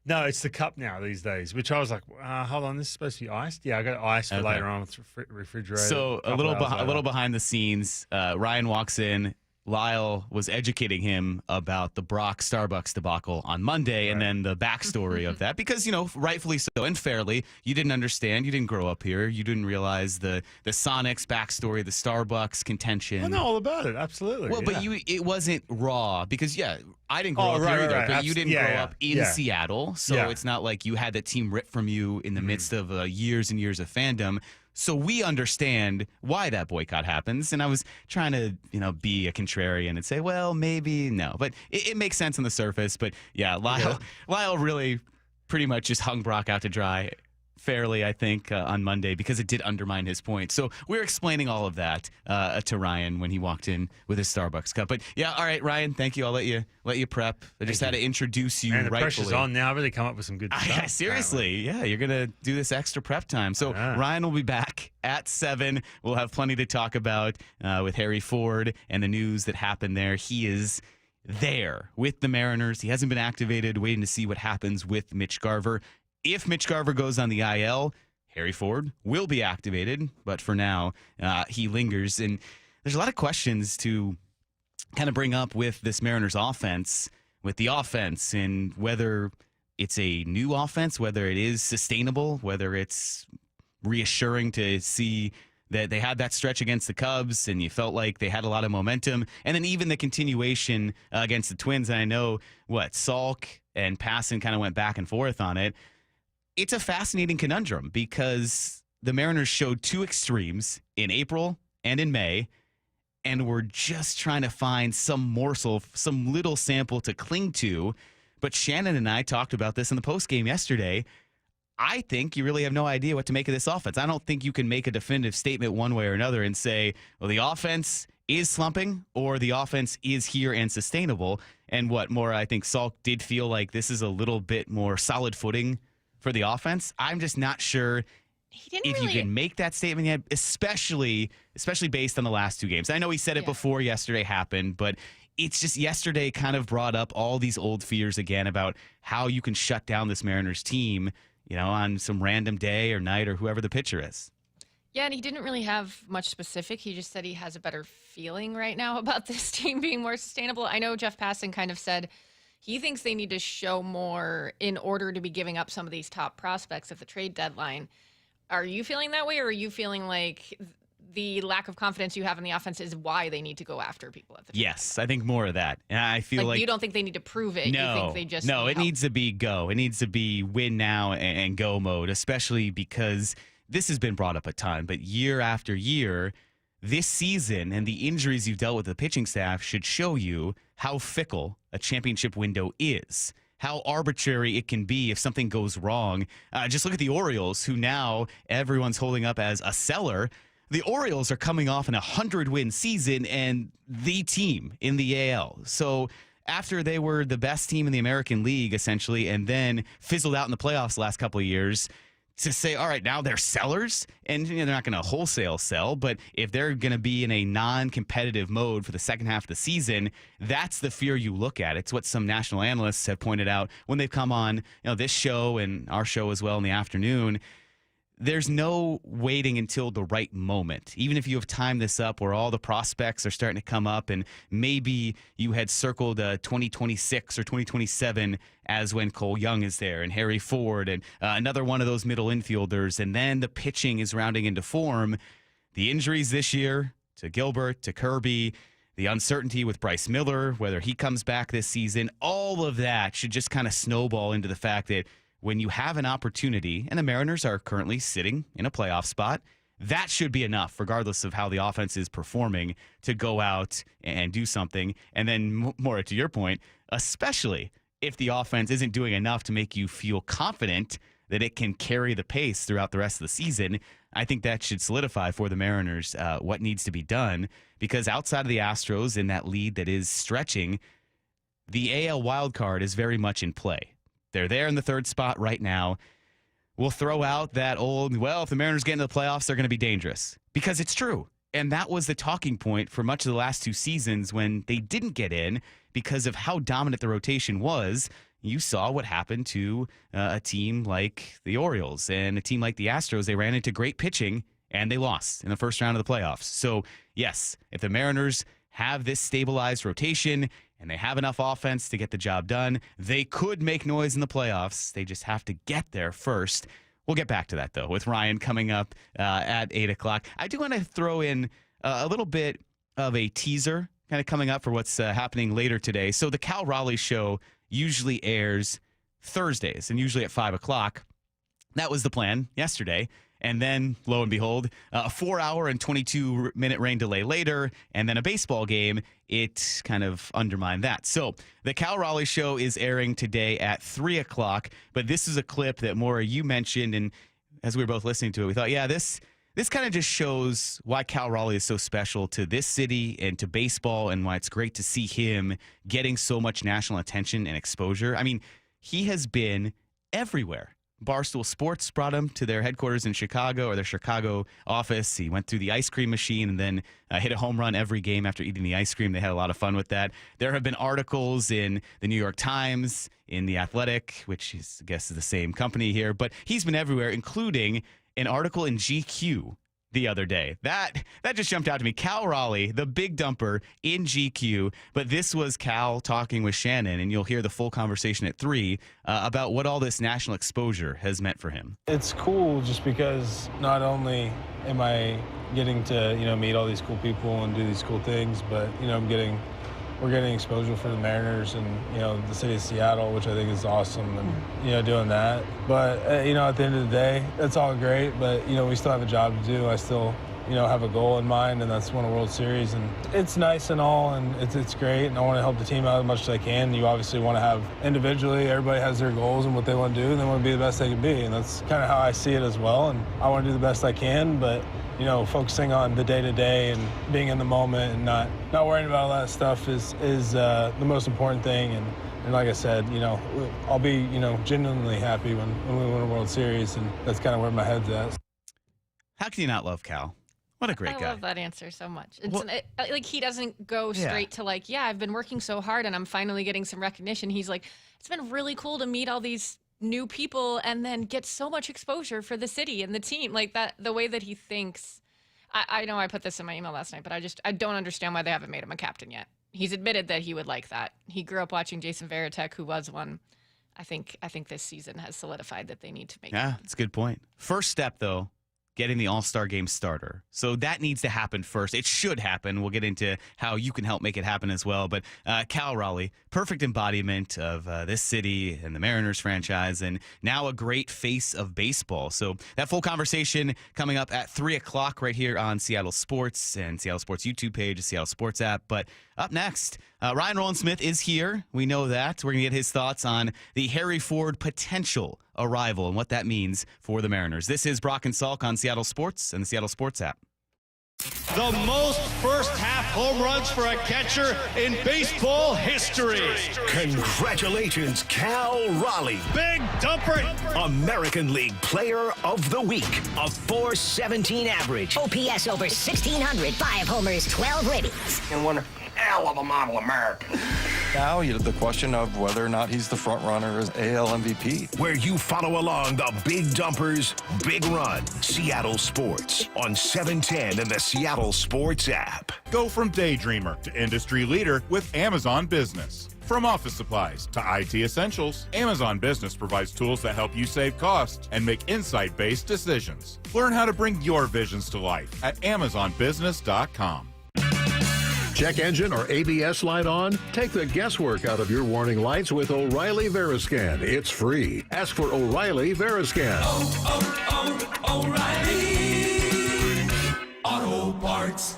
no, it's the cup now these days, which I was like, hold on, this is supposed to be iced? Yeah, I got it iced for later on. It's refrigerated. So a little behind the scenes, Ryan walks in. Lyle was educating him about the Brock Starbucks debacle on Monday and then the backstory of that because, rightfully so and fairly, you didn't understand. You didn't grow up here. You didn't realize the Sonics backstory, the Starbucks contention. I know all about it. Absolutely. Well, but it wasn't raw because, I didn't grow up here either, but you didn't grow up in Seattle. So it's not like you had the team ripped from you in the midst of years and years of fandom. So we understand why that boycott happens. And I was trying to, be a contrarian and say, well, maybe no. But it makes sense on the surface. But, Lyle really pretty much just hung Brock out to dry fairly, I think, on Monday because it did undermine his point. So we're explaining all of that to Ryan when he walked in with his Starbucks cup. But, all right, Ryan, thank you. I'll let you prep. I just had to introduce you rightfully. The pressure's on now. I really come up with some good stuff. Seriously. Yeah, you're going to do this extra prep time. So Ryan will be back at 7. We'll have plenty to talk about with Harry Ford and the news that happened there. He is there with the Mariners. He hasn't been activated, waiting to see what happens with Mitch Garver. If Mitch Garver goes on the IL, Harry Ford will be activated. But for now, he lingers. And there's a lot of questions to kind of bring up with this Mariners offense, and whether it's a new offense, whether it is sustainable, whether it's reassuring to see that they had that stretch against the Cubs and you felt like they had a lot of momentum. And then even the continuation against the Twins. And I know Salk and Passan kind of went back and forth on it. It's a fascinating conundrum because the Mariners showed two extremes in April and in May, and we're just trying to find some morsel, some little sample to cling to. But Shannon and I talked about this in the postgame yesterday. I think you really have no idea what to make of this offense. I don't think you can make a definitive statement one way or another and say, well, the offense is slumping or the offense is here and sustainable. And what more, I think Salk did feel like this is a little bit more solid footing for the offense. I'm just not sure if you can make that statement yet, especially based on the last two games. I know he said it before yesterday happened, but it's just yesterday kind of brought up all these old fears again about how you can shut down this Mariners team, on some random day or night or whoever the pitcher is. Yeah, and he didn't really have much specific. He just said he has a better feeling right now about this team being more sustainable. I know Jeff Passan kind of said he thinks they need to show more in order to be giving up some of these top prospects at the trade deadline. Are you feeling that way, or are you feeling like the lack of confidence you have in the offense is why they need to go after people at the trade deadline? Yes, I think more of that. And I feel like you don't think they need to prove it. No, you think they just no. need It help. needs to be go. It needs to be win now and go mode, especially because this has been brought up a ton. But year after year, this season and the injuries you've dealt with the pitching staff should show you how fickle a championship window is, how arbitrary it can be if something goes wrong. Just look at the Orioles, who now everyone's holding up as a seller. The Orioles are coming off an 100-win season and the team in the AL. So after they were the best team in the American League, essentially, and then fizzled out in the playoffs the last couple of years, to say, all right, now they're sellers, and they're not going to wholesale sell, but if they're going to be in a non-competitive mode for the second half of the season, that's the fear you look at. It's what some national analysts have pointed out when they've come on this show and our show as well in the afternoon. There's no waiting until the right moment. Even if you have timed this up where all the prospects are starting to come up and maybe you had circled 2026 or 2027 as when Cole Young is there and Harry Ford and another one of those middle infielders, and then the pitching is rounding into form. The injuries this year to Gilbert, to Kirby, the uncertainty with Bryce Miller, whether he comes back this season, all of that should just kind of snowball into the fact that when you have an opportunity, and the Mariners are currently sitting in a playoff spot, that should be enough, regardless of how the offense is performing, to go out and do something. And then more to your point, especially if the offense isn't doing enough to make you feel confident that it can carry the pace throughout the rest of the season, I think that should solidify for the Mariners what needs to be done. Because outside of the Astros in that lead that is stretching, the AL wildcard is very much in play. They're there in the third spot right now. We'll throw out that old, well, if the Mariners get into the playoffs, they're going to be dangerous. Because it's true. And that was the talking point for much of the last two seasons when they didn't get in because of how dominant the rotation was. You saw what happened to a team like the Orioles and a team like the Astros. They ran into great pitching and they lost in the first round of the playoffs. So, yes, if the Mariners have this stabilized rotation and they have enough offense to get the job done, they could make noise in the playoffs. They just have to get there first. We'll get back to that, though, with Ryan coming up at 8 o'clock. I do want to throw in a little bit of a teaser kind of coming up for what's happening later today. So the Cal Raleigh show usually airs Thursdays and usually at 5 o'clock. That was the plan yesterday. And then, lo and behold, a 4-hour and 22-minute rain delay later, and then a baseball game, it kind of undermined that. So the Cal Raleigh show is airing today at 3 o'clock, but this is a clip that, Maura, you mentioned, and as we were both listening to it, we thought, yeah, this kind of just shows why Cal Raleigh is so special to this city and to baseball and why it's great to see him getting so much national attention and exposure. I mean, he has been everywhere. Barstool Sports brought him to their headquarters in Chicago, or their Chicago office. He went through the ice cream machine and then hit a home run every game after eating the ice cream. They had a lot of fun with that. There have been articles in the New York Times, in The Athletic, which is, I guess is the same company here, but he's been everywhere, including an article in GQ the other day. That just jumped out to me. Cal Raleigh, the big dumper in GQ, but this was Cal talking with Shannon, and you'll hear the full conversation at 3 about what all this national exposure has meant for him. It's cool just because not only am I getting to, meet all these cool people and do these cool things, but, we're getting exposure for the Mariners and, the city of Seattle, which I think is awesome, and, doing that. But, at the end of the day, that's all great, but, we still have a job to do. I still, have a goal in mind, and that's win a World Series. And it's nice and all, and it's great, and I want to help the team out as much as I can. You obviously want to have individually, everybody has their goals and what they want to do, and they want to be the best they can be, and that's kind of how I see it as well. And I want to do the best I can, but focusing on the day-to-day and being in the moment and not worrying about all that stuff is the most important thing. And like I said, I'll be, genuinely happy when we win a World Series, and that's kind of where my head's at. How can you not love Cal? What a great guy. I love that answer so much. It's he doesn't go straight to I've been working so hard and I'm finally getting some recognition. He's like, it's been really cool to meet all these new people and then get so much exposure for the city and the team. The way that he thinks. I know I put this in my email last night, but I don't understand why they haven't made him a captain yet. He's admitted that he would like that. He grew up watching Jason Varitek, who was one. I think this season has solidified that they need to make Yeah, that's a good point. First step, though, getting the All-Star Game starter. So that needs to happen first. It should happen. We'll get into how you can help make it happen as well. But Cal Raleigh, perfect embodiment of this city and the Mariners franchise, and now a great face of baseball. So that full conversation coming up at 3 o'clock right here on Seattle Sports and Seattle Sports YouTube page, the Seattle Sports app. But up next, Ryan Rowland-Smith is here. We know that. We're going to get his thoughts on the Harry Ford potential arrival and what that means for the Mariners. This is Brock and Salk on Seattle Sports and the Seattle Sports app. The most first-half home runs for a catcher in baseball history. Congratulations, Cal Raleigh. Big dumper. American League Player of the Week. A .417 average. OPS over 1,600. 5 homers, 12 ribbies. And one hell of a model American. Now the question of whether or not he's the front runner as AL MVP. Where you follow along the big dumpers, big run. Seattle Sports on 710 and the Seattle Sports app. Go from daydreamer to industry leader with Amazon Business. From office supplies to IT essentials, Amazon Business provides tools that help you save costs and make insight-based decisions. Learn how to bring your visions to life at AmazonBusiness.com. Check engine or ABS light on? Take the guesswork out of your warning lights with O'Reilly Veriscan. It's free. Ask for O'Reilly Veriscan. O'Reilly Auto Parts.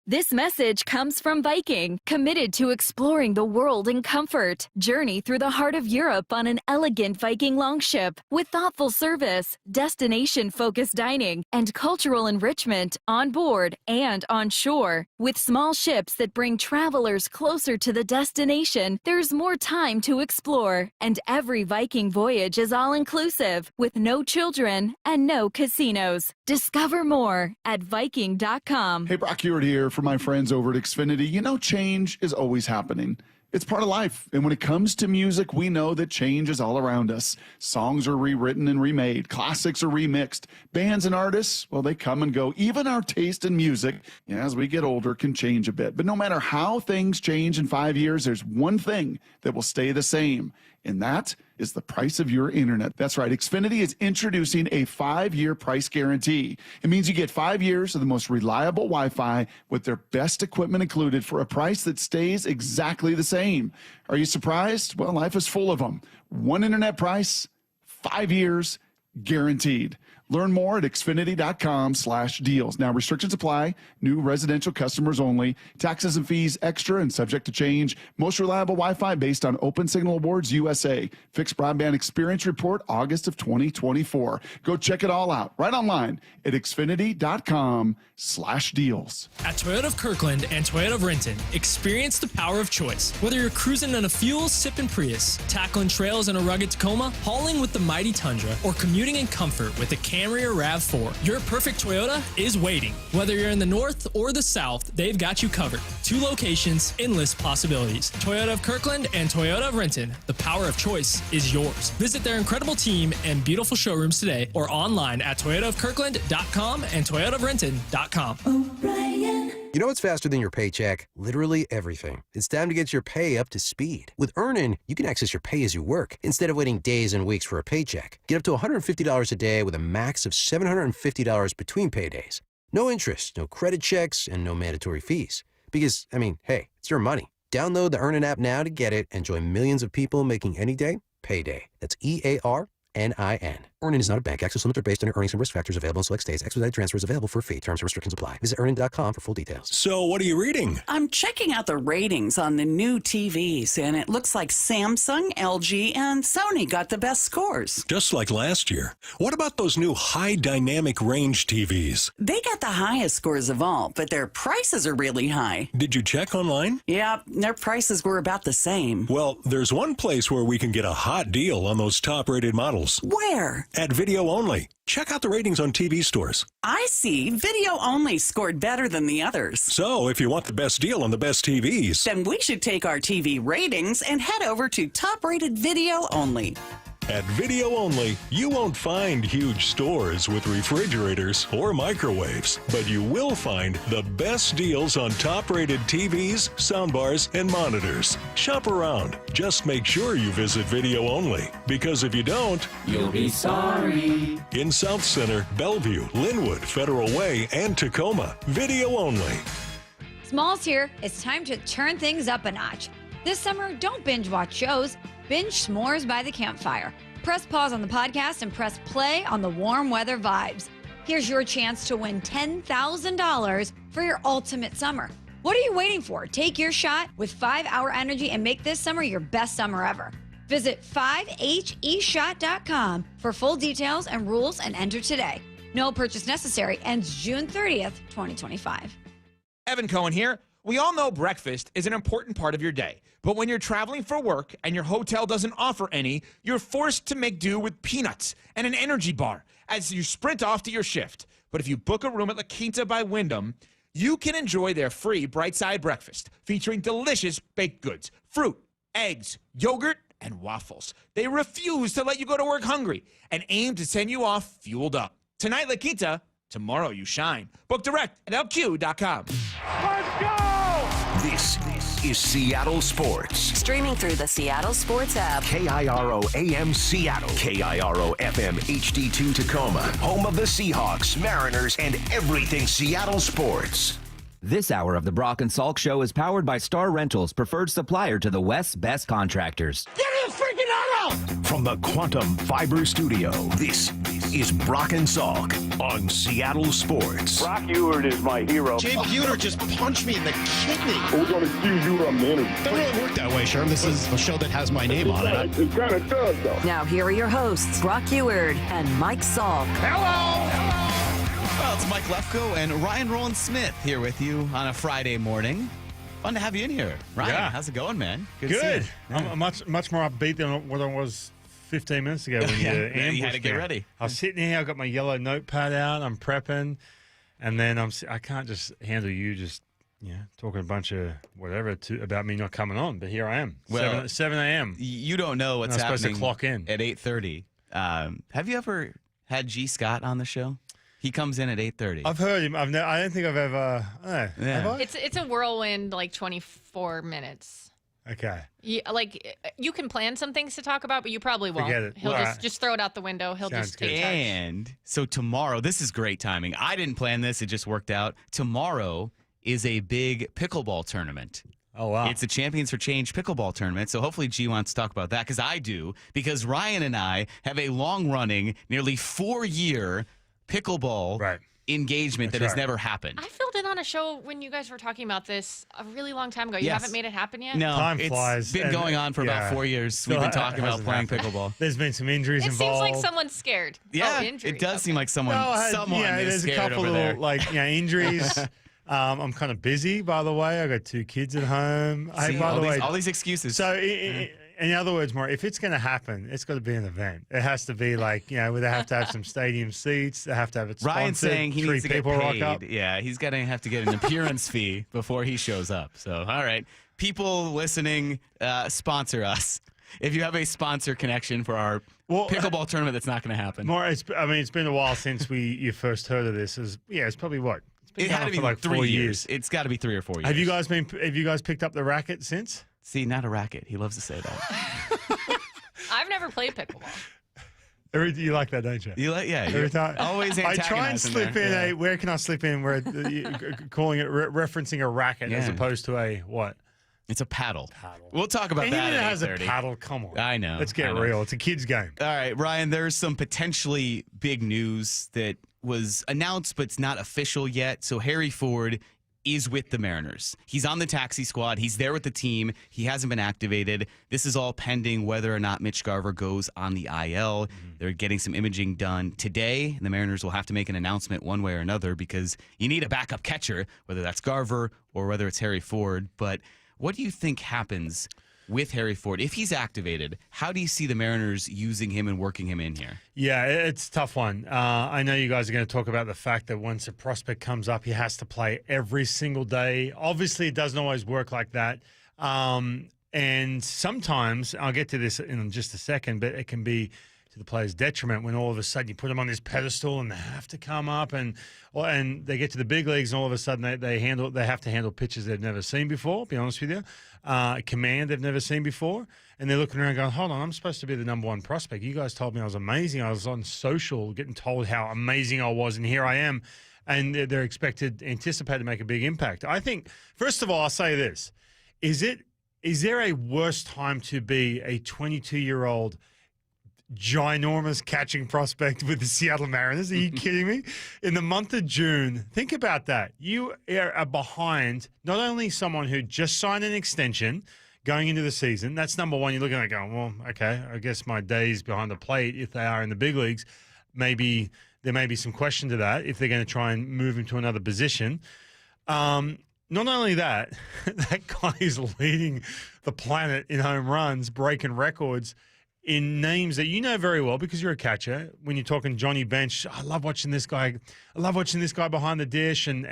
This message comes from Viking, committed to exploring the world in comfort. Journey through the heart of Europe on an elegant Viking longship with thoughtful service, destination-focused dining, and cultural enrichment on board and on shore. With small ships that bring travelers closer to the destination, there's more time to explore. And every Viking voyage is all-inclusive, with no children and no casinos. Discover more at Viking.com. Hey, Brock Hewitt here for my friends over at Xfinity. You know, change is always happening. It's part of life. And when it comes to music, we know that change is all around us. Songs are rewritten and remade. Classics are remixed. Bands and artists, well, they come and go. Even our taste in music, as we get older, can change a bit. But no matter how things change in 5 years, there's one thing that will stay the same. And that is the price of your internet. That's right. Xfinity is introducing a 5-year price guarantee. It means you get 5 years of the most reliable Wi-Fi with their best equipment included for a price that stays exactly the same. Are you surprised? Well, life is full of them. One internet price, 5 years, guaranteed. Learn more at Xfinity.com/deals. Now, restrictions apply. New residential customers only. Taxes and fees extra and subject to change. Most reliable Wi-Fi based on Open Signal Awards USA. Fixed Broadband Experience Report, August of 2024. Go check it all out right online at Xfinity.com/deals. At Toyota of Kirkland and Toyota of Renton, experience the power of choice. Whether you're cruising in a fuel-sipping Prius, tackling trails in a rugged Tacoma, hauling with the mighty Tundra, or commuting in comfort with the Camry or RAV4, your perfect Toyota is waiting. Whether you're in the north or the south, they've got you covered. 2 locations, endless possibilities. Toyota of Kirkland and Toyota of Renton, the power of choice is yours. Visit their incredible team and beautiful showrooms today or online at toyotaofkirkland.com and toyotaofrenton.com. You know what's faster than your paycheck? Literally everything. It's time to get your pay up to speed. With Earnin, you can access your pay as you work instead of waiting days and weeks for a paycheck. Get up to $150 a day with a max of $750 between paydays. No interest, no credit checks, and no mandatory fees. Because, hey, it's your money. Download the Earnin app now to get it and join millions of people making any day payday. That's EARNIN. Earnin is not a bank. Access limits are based on your earnings and risk factors available in select states. Expedited transfers available for a fee. Terms and restrictions apply. Visit earnin.com for full details. So what are you reading? I'm checking out the ratings on the new TVs, and it looks like Samsung, LG, and Sony got the best scores. Just like last year. What about those new high dynamic range TVs? They got the highest scores of all, but their prices are really high. Did you check online? Yeah, their prices were about the same. Well, there's one place where we can get a hot deal on those top-rated models. Where? At Video Only. Check out the ratings on TV stores. I see. Video Only scored better than the others. So, if you want the best deal on the best TVs, then we should take our TV ratings and head over to top-rated Video Only. At Video Only, you won't find huge stores with refrigerators or microwaves, but you will find the best deals on top-rated TVs, soundbars, and monitors. Shop around. Just make sure you visit Video Only, because if you don't, You'll be sorry. in South Center, Bellevue, Linwood, Federal Way, and Tacoma, Video Only. Smalls here. It's time to turn things up a notch. This summer, don't binge watch shows. Binge s'mores by the campfire. Press pause on the podcast and press play on the warm weather vibes. Here's your chance to win $10,000 for your ultimate summer. What are you waiting for? Take your shot with 5-Hour Energy and make this summer your best summer ever. Visit 5heshot.com for full details and rules and enter today. No purchase necessary. Ends June 30th, 2025. Evan Cohen here. We all know breakfast is an important part of your day, but when you're traveling for work and your hotel doesn't offer any, you're forced to make do with peanuts and an energy bar as you sprint off to your shift. But if you book a room at La Quinta by Wyndham, you can enjoy their free Bright Side breakfast featuring delicious baked goods, fruit, eggs, yogurt, and waffles. They refuse to let you go to work hungry and aim to send you off fueled up. Tonight, La Quinta, tomorrow you shine. Book direct at lq.com. Let's go! This is Seattle Sports. Streaming through the Seattle Sports app. KIRO AM Seattle. KIRO FM HD2 Tacoma. Home of the Seahawks, Mariners, and everything Seattle sports. This hour of the Brock and Salk Show is powered by Star Rentals, preferred supplier to the West's best contractors. Get it freaking out! From the Quantum Fiber Studio, this is Brock and Salk on Seattle Sports. Brock Ewert is my hero. Jay Buhner just punched me in the kidney. We're going to excuse you on the interview. Doesn't really work that way, Sherm. This is a show that has my name on it. It kind of does, though. Now here are your hosts, Brock Ewert and Mike Salk. Hello! Well, it's Mike Lefko and Ryan Roland Smith here with you on a Friday morning. Fun to have you in here. Ryan, how's it going, man? Good. to see you. I'm much more upbeat than what I was 15 minutes ago when you you had to get ready. I was sitting here, I got my yellow notepad out, I'm prepping, and then I can't just handle you just talking a bunch of whatever about me not coming on, but here I am. Well, 7 a.m. You don't know what's I'm happening supposed to clock in at 8:30. Have you ever had G. Scott on the show? He comes in at 8:30. I've heard him. I don't think I've ever. Have I? It's a whirlwind, like 24 minutes. Okay. You can plan some things to talk about, but you probably won't. Forget it. He'll Well, just throw it out the window. He'll Sounds just take good. charge. And so tomorrow, this is great timing. I didn't plan this. It just worked out. Tomorrow is a big pickleball tournament. Oh, wow. It's a Champions for Change pickleball tournament. So hopefully G wants to talk about that because I do. Because Ryan and I have a long-running, nearly 4-year pickleball engagement that has never happened. I filled in on a show when you guys were talking about this a really long time ago. You Yes. haven't made it happen yet? No, Time it's flies. been going on for about 4 years. Still We've been talking about hasn't playing happened. pickleball. There's been some injuries It involved. seems like someone's scared. Yeah, injury. it does seem like someone is there's a scared couple over there. little injuries. I'm kind of busy, by the way. I got 2 kids at home. See, by the way, all these excuses. So, in other words, more, if it's going to happen, it's got to be an event. It has to be where they have to have some stadium seats. They have to have it sponsored. Ryan's saying he 3 needs to get people rock paid. up. Yeah, he's going to have to get an appearance fee before he shows up. So, all right. People listening, sponsor us. If you have a sponsor connection for our pickleball tournament, that's not going to happen. It's been a while since you first heard of this. It's probably what? It's been It had going to be for like 3 4 years. It's got to be 3 or 4 years. Have you guys picked up the racket since? See, not a racket. He loves to say that. I've never played pickleball. You like that, don't you? You like, yeah. Every time. Always I try and antagonizing slip in there. where can I slip in where calling it referencing a racket as Yeah. opposed to a what? It's a paddle. We'll talk about And that even at it has a 8:30. paddle. Come on. I know. Let's get I know. real. It's a kid's game. All right, Ryan, there's some potentially big news that was announced, but it's not official yet. So Harry Ford is with the Mariners. He's on the taxi squad. He's there with the team. He hasn't been activated. This is all pending whether or not Mitch Garver goes on the IL. They're getting some imaging done today. And the Mariners will have to make an announcement one way or another because you need a backup catcher, whether that's Garver or whether it's Harry Ford. But what do you think happens with Harry Ford? If he's activated, how do you see the Mariners using him and working him in here? Yeah, it's a tough one. I know you guys are going to talk about the fact that once a prospect comes up, he has to play every single day. Obviously, it doesn't always work like that. And sometimes, I'll get to this in just a second, but it can be to the player's detriment when all of a sudden you put them on this pedestal and they have to come up and they get to the big leagues and all of a sudden they have to handle pitches they've never seen before, be honest with you, command they've never seen before. And they're looking around going, hold on, I'm supposed to be the number one prospect. You guys told me I was amazing. I was on social getting told how amazing I was, and here I am. And they're anticipated to make a big impact. I think, first of all, I'll say this. Is there a worse time to be a 22-year-old ginormous catching prospect with the Seattle Mariners? Are you kidding me? In the month of June, think about that. You are behind not only someone who just signed an extension going into the season. That's number one. You're looking at it going, well, okay, I guess my days behind the plate, if they are in the big leagues, maybe there may be some question to that if they're going to try and move him to another position. Not only that, that guy is leading the planet in home runs, breaking records in names that you know very well because you're a catcher. When you're talking Johnny Bench, I love watching this guy. I love watching this guy behind the dish and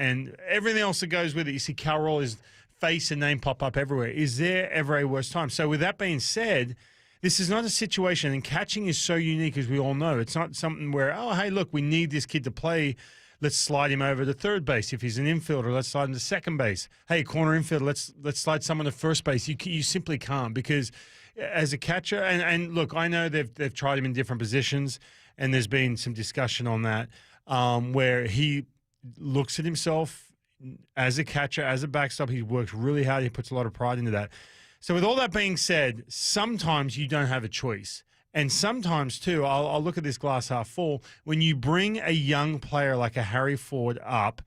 everything else that goes with it. You see Cal Raleigh's face and name pop up everywhere. Is there ever a worse time? So with that being said, this is not a situation, and catching is so unique, as we all know. It's not something where, oh, hey, look, we need this kid to play. Let's slide him over to third base. If he's an infielder, let's slide him to second base. Hey, corner infielder, let's slide someone to first base. You simply can't, because as a catcher, and look, I know they've tried him in different positions, and there's been some discussion on that, where he looks at himself as a catcher, as a backstop. He works really hard. He puts a lot of pride into that. So with all that being said, sometimes you don't have a choice. And sometimes, too, I'll look at this glass half full. When you bring a young player like a Harry Ford up,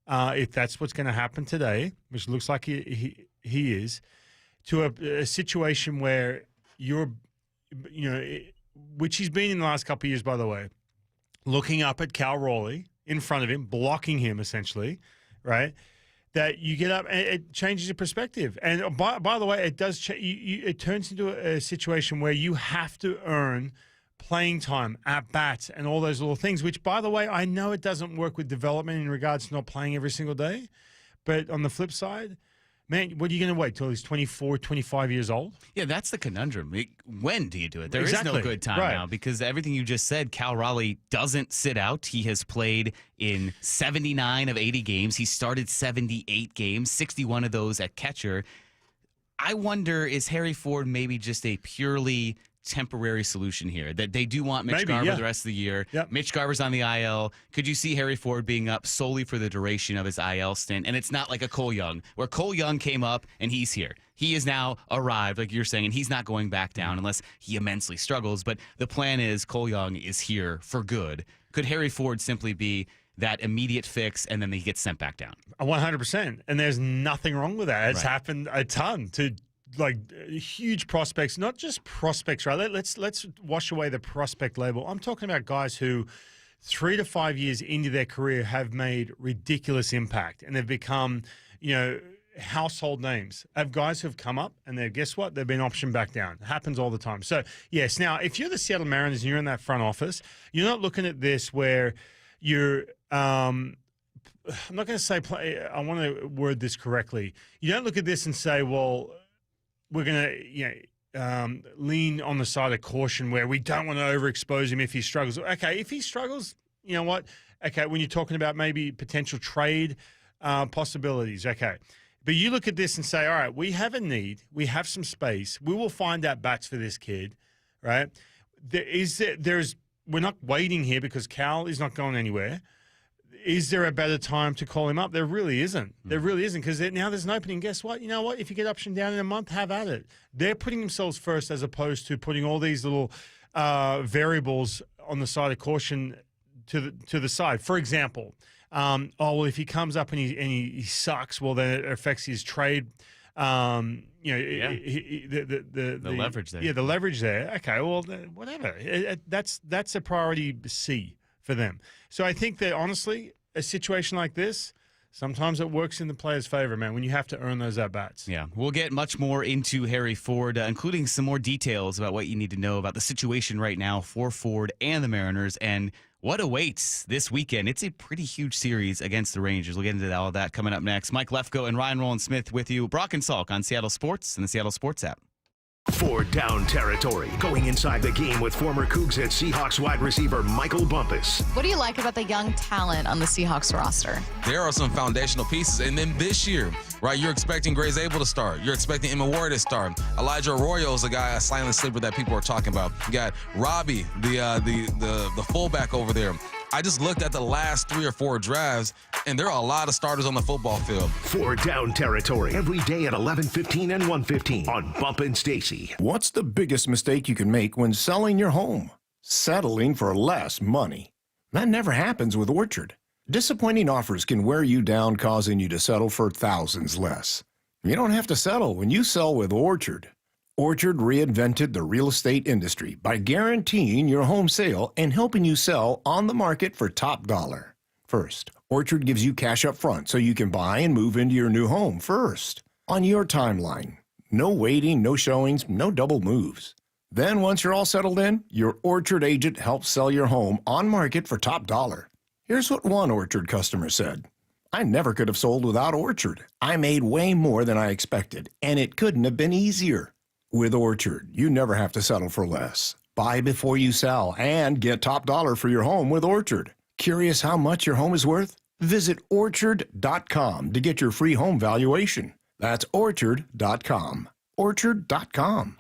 if that's what's going to happen today, which looks like he is, to a situation where which he's been in the last couple of years, by the way, looking up at Cal Raleigh in front of him, blocking him essentially, right? That you get up and it changes your perspective. And by the way, it does. It turns into a situation where you have to earn playing time, at bats, and all those little things. Which, by the way, I know it doesn't work with development in regards to not playing every single day. But on the flip side, man, what are you going to wait till he's 24, 25 years old? Yeah, that's the conundrum. When do you do it? There Exactly. is no good time now, because everything you just said, Cal Raleigh doesn't sit out. He has played in 79 of 80 games. He started 78 games, 61 of those at catcher. I wonder, is Harry Ford maybe just a purely temporary solution here, that they do want Mitch Garver the rest of the year? Yep. Mitch Garver's on the IL. Could you see Harry Ford being up solely for the duration of his IL stint? And it's not like a Cole Young, where Cole Young came up and he's here. He is now arrived, like you're saying, and he's not going back down unless he immensely struggles. But the plan is Cole Young is here for good. Could Harry Ford simply be that immediate fix, and then he gets sent back down? 100%. And there's nothing wrong with that. It's happened a ton to huge prospects, not just prospects, right? Let's wash away the prospect label. I'm talking about guys who 3 to 5 years into their career have made ridiculous impact, and they've become, household names. I have guys who've come up and guess what? They've been optioned back down. It happens all the time. So, yes, now, if you're the Seattle Mariners and you're in that front office, you're not looking at this where you're I'm not going to say I want to word this correctly. You don't look at this and say, well, we're going to lean on the side of caution where we don't want to overexpose him if he struggles. Okay, if he struggles, you know what? Okay, when you're talking about maybe potential trade possibilities, okay. But you look at this and say, all right, we have a need. We have some space. We will find out bats for this kid, right? We're not waiting here because Cal is not going anywhere. Is there a better time to call him up? There really isn't. There really isn't, because now there's an opening. Guess what? You know what? If you get optioned down in a month, have at it. They're putting themselves first as opposed to putting all these little variables on the side of caution to the side. For example, if he comes up and he sucks, well, then it affects his trade. The leverage there. Yeah, the leverage there. Okay, well, whatever. That's a priority C for them. So I think that, honestly, a situation like this, sometimes it works in the player's favor, man, when you have to earn those at-bats. Yeah, we'll get much more into Harry Ford, including some more details about what you need to know about the situation right now for Ford and the Mariners, and what awaits this weekend? It's a pretty huge series against the Rangers. We'll get into all of that coming up next. Mike Lefko and Ryan Rowland-Smith with you. Brock and Salk on Seattle Sports and the Seattle Sports app. For Down Territory, going inside the game with former Cougs and Seahawks wide receiver Michael Bumpus. What do you like about the young talent on the Seahawks roster? There are some foundational pieces. And then this year, right, you're expecting Gray's Able to start. You're expecting Emma Ward to start. Elijah Arroyo is a guy, a silent sleeper that people are talking about. You got Robbie, the fullback over there. I just looked at the last 3 or 4 drafts, and there are a lot of starters on the football field. For Down Territory, every day at 11:15 and 1:15 on Bump and Stacy. What's the biggest mistake you can make when selling your home? Settling for less money. That never happens with Orchard. Disappointing offers can wear you down, causing you to settle for thousands less. You don't have to settle when you sell with Orchard. Orchard reinvented the real estate industry by guaranteeing your home sale and helping you sell on the market for top dollar. First, Orchard gives you cash up front so you can buy and move into your new home first, on your timeline. No waiting, no showings, no double moves. Then once you're all settled in, your Orchard agent helps sell your home on market for top dollar. Here's what one Orchard customer said. I never could have sold without Orchard. I made way more than I expected, and it couldn't have been easier. With Orchard, you never have to settle for less. Buy before you sell and get top dollar for your home with Orchard. Curious how much your home is worth? Visit Orchard.com to get your free home valuation. That's Orchard.com. Orchard.com.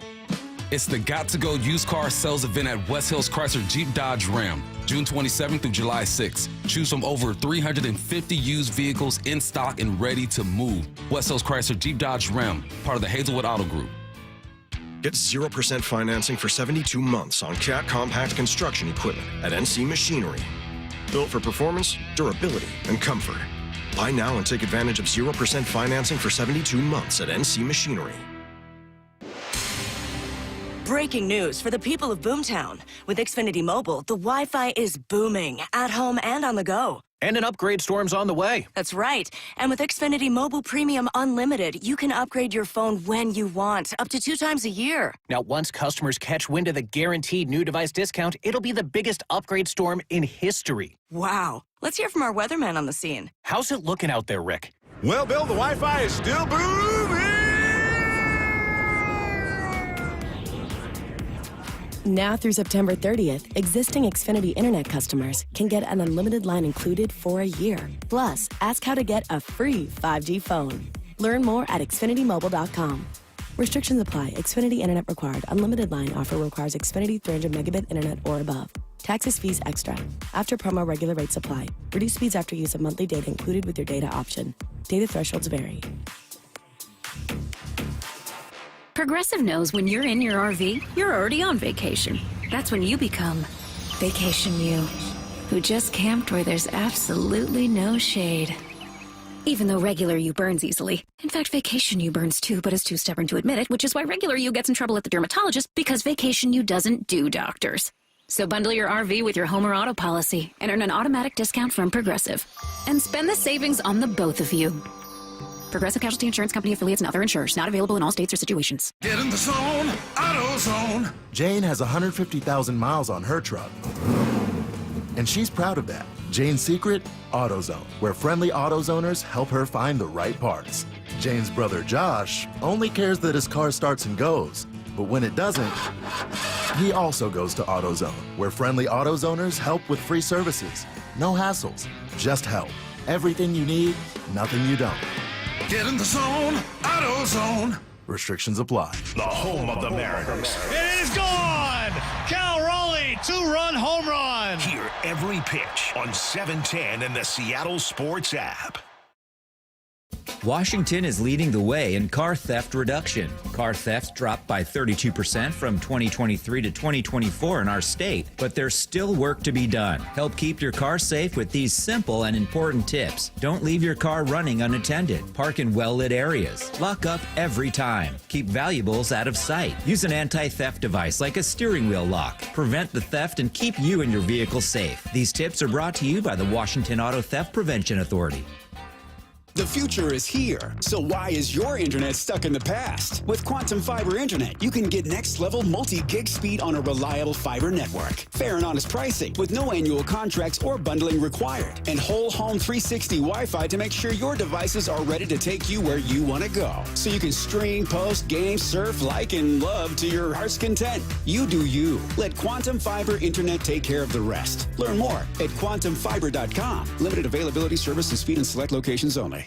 It's the Got to Go used car sales event at West Hills Chrysler Jeep Dodge Ram, June 27th through July 6th. Choose from over 350 used vehicles in stock and ready to move. West Hills Chrysler Jeep Dodge Ram, part of the Hazelwood Auto Group. Get 0% financing for 72 months on Cat compact construction equipment at NC Machinery. Built for performance, durability, and comfort. Buy now and take advantage of 0% financing for 72 months at NC Machinery. Breaking news for the people of Boomtown. With Xfinity Mobile, the Wi-Fi is booming, at home and on the go. And an upgrade storm's on the way. That's right. And with Xfinity Mobile Premium Unlimited, you can upgrade your phone when you want, up to 2 times a year. Now, once customers catch wind of the guaranteed new device discount, it'll be the biggest upgrade storm in history. Wow. Let's hear from our weatherman on the scene. How's it looking out there, Rick? Well, Bill, the Wi-Fi is still booming. Now through September 30th, existing Xfinity Internet customers can get an unlimited line included for a year. Plus, ask how to get a free 5G phone. Learn more at XfinityMobile.com. Restrictions apply. Xfinity Internet required. Unlimited line offer requires Xfinity 300 megabit internet or above. Taxes, fees extra. After promo, regular rates apply. Reduced speeds after use of monthly data included with your data option. Data thresholds vary. Progressive knows when you're in your RV, you're already on vacation. That's when you become Vacation You, who just camped where there's absolutely no shade. Even though regular you burns easily. In fact, Vacation You burns too, but is too stubborn to admit it, which is why regular you gets in trouble at the dermatologist, because Vacation You doesn't do doctors. So bundle your RV with your home or auto policy and earn an automatic discount from Progressive. And spend the savings on the both of you. Progressive Casualty Insurance Company affiliates and other insurers. Not available in all states or situations. Get in the zone, AutoZone. Jane has 150,000 miles on her truck. And she's proud of that. Jane's secret? AutoZone, where friendly AutoZoners help her find the right parts. Jane's brother Josh only cares that his car starts and goes. But when it doesn't, he also goes to AutoZone, where friendly AutoZoners help with free services. No hassles, just help. Everything you need, nothing you don't. Get in the zone, AutoZone. Restrictions apply. The home of the Mariners. It is gone! Cal Raleigh, 2-run home run! Hear every pitch on 710 and the Seattle Sports app. Washington is leading the way in car theft reduction. Car thefts dropped by 32% from 2023 to 2024 in our state, but there's still work to be done. Help keep your car safe with these simple and important tips. Don't leave your car running unattended. Park in well-lit areas. Lock up every time. Keep valuables out of sight. Use an anti-theft device like a steering wheel lock. Prevent the theft and keep you and your vehicle safe. These tips are brought to you by the Washington Auto Theft Prevention Authority. The future is here, so why is your internet stuck in the past? With Quantum Fiber Internet, you can get next-level multi-gig speed on a reliable fiber network. Fair and honest pricing with no annual contracts or bundling required. And whole home 360 Wi-Fi to make sure your devices are ready to take you where you want to go. So you can stream, post, game, surf, like, and love to your heart's content. You do you. Let Quantum Fiber Internet take care of the rest. Learn more at quantumfiber.com. Limited availability, service, and speed in select locations only.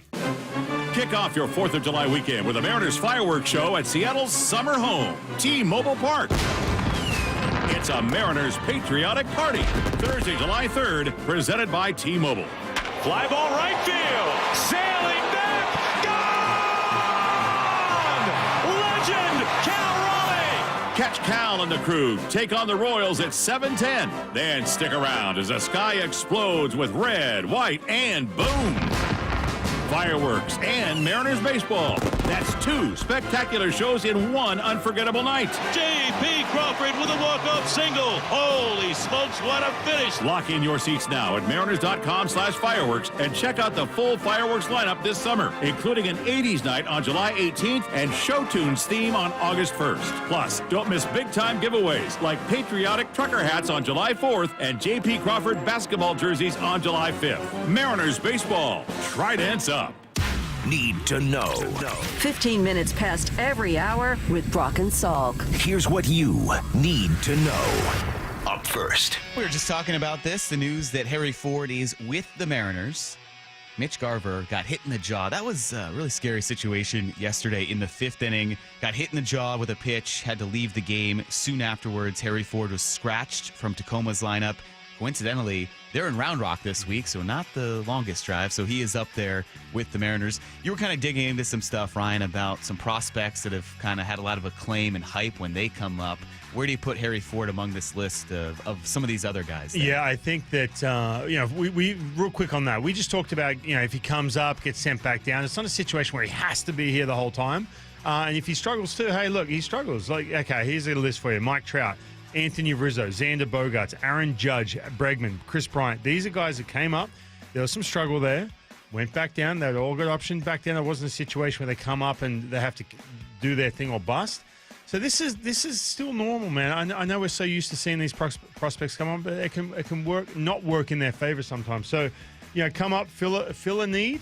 Kick off your 4th of July weekend with a Mariners fireworks show at Seattle's summer home, T-Mobile Park. It's a Mariners patriotic party. Thursday, July 3rd, presented by T-Mobile. Fly ball right field. Sailing back. Gone! Legend Cal Raleigh. Catch Cal and the crew take on the Royals at 7:10. Then stick around as the sky explodes with red, white, and boom. Fireworks and Mariners baseball. That's 2 spectacular shows in one unforgettable night. J.P. Crawford with a walk-off single. Holy smokes, what a finish. Lock in your seats now at mariners.com/fireworks and check out the full fireworks lineup this summer, including an 80s night on July 18th and Show Tunes theme on August 1st. Plus, don't miss big-time giveaways like patriotic trucker hats on July 4th and J.P. Crawford basketball jerseys on July 5th. Mariners baseball. Tridents up. Need to know. 15 minutes past every hour with Brock and Salk. Here's what you need to know. Up first. We were just talking about this, the news that Harry Ford is with the Mariners. Mitch Garver got hit in the jaw. That was a really scary situation yesterday in the 5th inning. Got hit in the jaw with a pitch, had to leave the game. Soon afterwards, Harry Ford was scratched from Tacoma's lineup. Coincidentally, they're in Round Rock this week, so not the longest drive. So he is up there with the Mariners. You were kind of digging into some stuff, Ryan, about some prospects that have kind of had a lot of acclaim and hype when they come up. Where do you put Harry Ford among this list of some of these other guys there? Yeah, I think that, we real quick on that. We just talked about, if he comes up, gets sent back down, it's not a situation where he has to be here the whole time. And if he struggles too, hey, look, he struggles. Like, okay, here's a list for you. Mike Trout, Anthony Rizzo, Xander Bogaerts, Aaron Judge, Bregman, Chris Bryant. These are guys that came up. There was some struggle there. Went back down. They had all good options back down. There wasn't a situation where they come up and they have to do their thing or bust. So this is still normal, man. I know we're so used to seeing these prospects come on, but it can not work in their favor sometimes. So, come up, fill a need,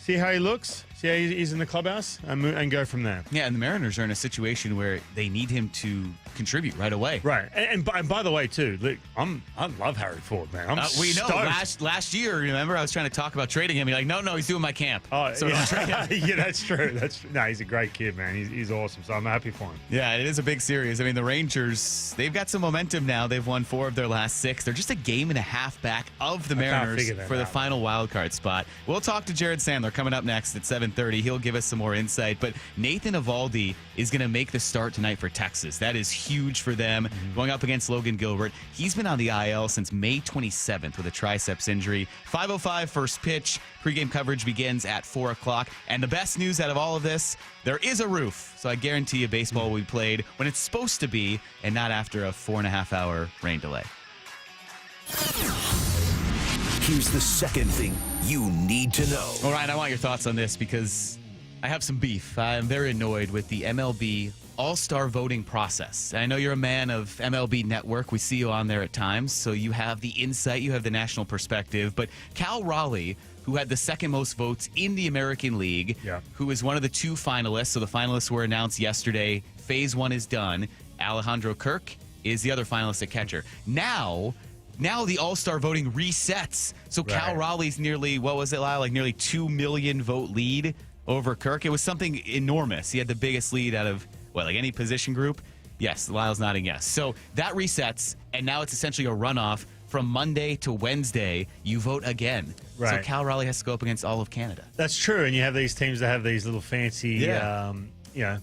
see how he looks, see how he's in the clubhouse, and go from there. Yeah, and the Mariners are in a situation where they need him to contribute right away. Right, and by the way, too, look, I love Harry Ford, man. We know stoked. last year. Remember, I was trying to talk about trading him. You're like, no, he's doing my camp. Oh, so yeah. don't trade him. Yeah, that's true. No, he's a great kid, man. He's awesome. So I'm happy for him. Yeah, it is a big series. I mean, the Rangers, they've got some momentum now. They've won 4 of their last 6. They're just a game and a half back of the Mariners for the final wild card spot. We'll talk to Jared Sandler coming up next at 7:30. He'll give us some more insight. But Nathan Eovaldi is going to make the start tonight for Texas. That is huge for them. Going up against Logan Gilbert. He's been on the IL since May 27th with a triceps injury. 5:05 first pitch. Pregame coverage begins at 4 o'clock. And the best news out of all of this, there is a roof. So I guarantee you baseball will be played when it's supposed to be and not after a 4.5-hour rain delay. Here's the second thing you need to know. All right, I want your thoughts on this because I have some beef. I'm very annoyed with the MLB All-Star voting process. I know you're a man of MLB Network. We see you on there at times, so you have the insight, you have the national perspective. But Cal Raleigh, who had the second most votes in the American League, who is one of the 2 finalists. So the finalists were announced yesterday. Phase 1 is done. Alejandro Kirk is the other finalist at catcher. Now the All-Star voting resets. So Cal Raleigh's nearly, what was it, Lyle? Like nearly 2 million vote lead over Kirk. It was something enormous. He had the biggest lead out of, like any position group? Yes, Lyle's nodding yes. So that resets, and now it's essentially a runoff. From Monday to Wednesday, you vote again. Right. So Cal Raleigh has to go up against all of Canada. That's true, and you have these teams that have these little fancy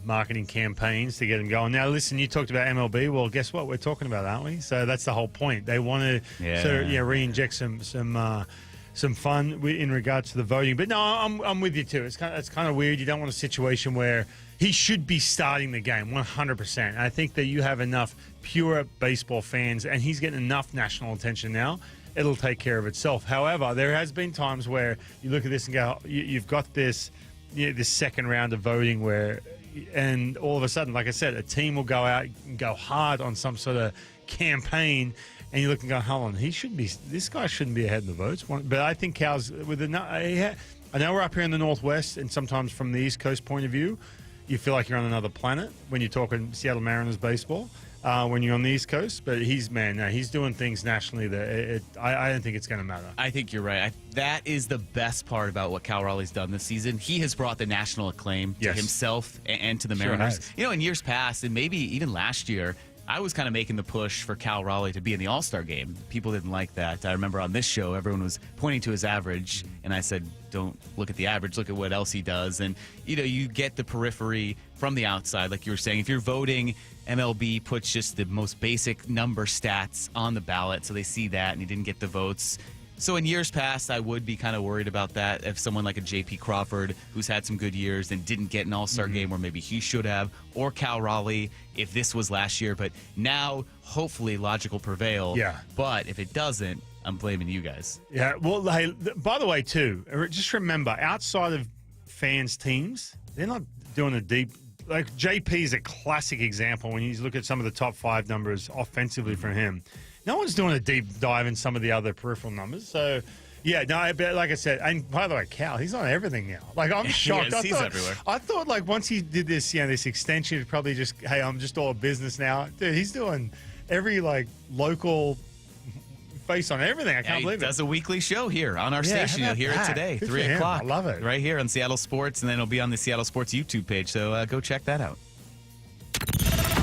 marketing campaigns to get them going. Now, listen, you talked about MLB. Well, guess what? We're talking about, aren't we? So that's the whole point. They want to re-inject some fun in regards to the voting. But no, I'm with you too. It's kind of weird. You don't want a situation where he should be starting the game 100%. And I think that you have enough pure baseball fans, and he's getting enough national attention now it'll take care of itself. However, there has been times where you look at this and go, you've got this second round of voting and all of a sudden, like I said, a team will go out and go hard on some sort of campaign, and you look and go, hold on, this guy shouldn't be ahead in the votes. But I think Cal's I know we're up here in the Northwest, and sometimes from the East Coast point of view, you feel like you're on another planet when you're talking Seattle Mariners baseball. When you're on the East Coast, but he's doing things nationally that I don't think it's going to matter. I think you're right. That is the best part about what Cal Raleigh's done this season. He has brought the national acclaim to himself and to the Mariners. Sure has. In years past, and maybe even last year, I was kind of making the push for Cal Raleigh to be in the All-Star game. People didn't like that. I remember on this show, everyone was pointing to his average, and I said, don't look at the average, look at what else he does. And, you get the periphery from the outside, like you were saying. If you're voting, MLB puts just the most basic number stats on the ballot, so they see that, and he didn't get the votes. So in years past, I would be kind of worried about that if someone like a J.P. Crawford, who's had some good years and didn't get an All-Star game where maybe he should have, or Cal Raleigh if this was last year. But now, hopefully, logic will prevail. Yeah. But if it doesn't, I'm blaming you guys. Yeah. Well, hey, by the way, too, just remember, outside of fans' teams, they're not doing a deep. Like JP is a classic example when you look at some of the top 5 numbers offensively from him. No one's doing a deep dive in some of the other peripheral numbers. So, yeah, no, like I said, and by the way, Cal, he's on everything now. Like, I'm shocked. He's everywhere. I thought, like, once he did this, this extension, he'd probably just, hey, I'm just all business now. Dude, he's doing every, like, local face on everything. I can't believe it. He does a weekly show here on our station. You'll hear it today, Good 3 for him. o'clock. I love it. Right here on Seattle Sports, and then it'll be on the Seattle Sports YouTube page. So go check that out.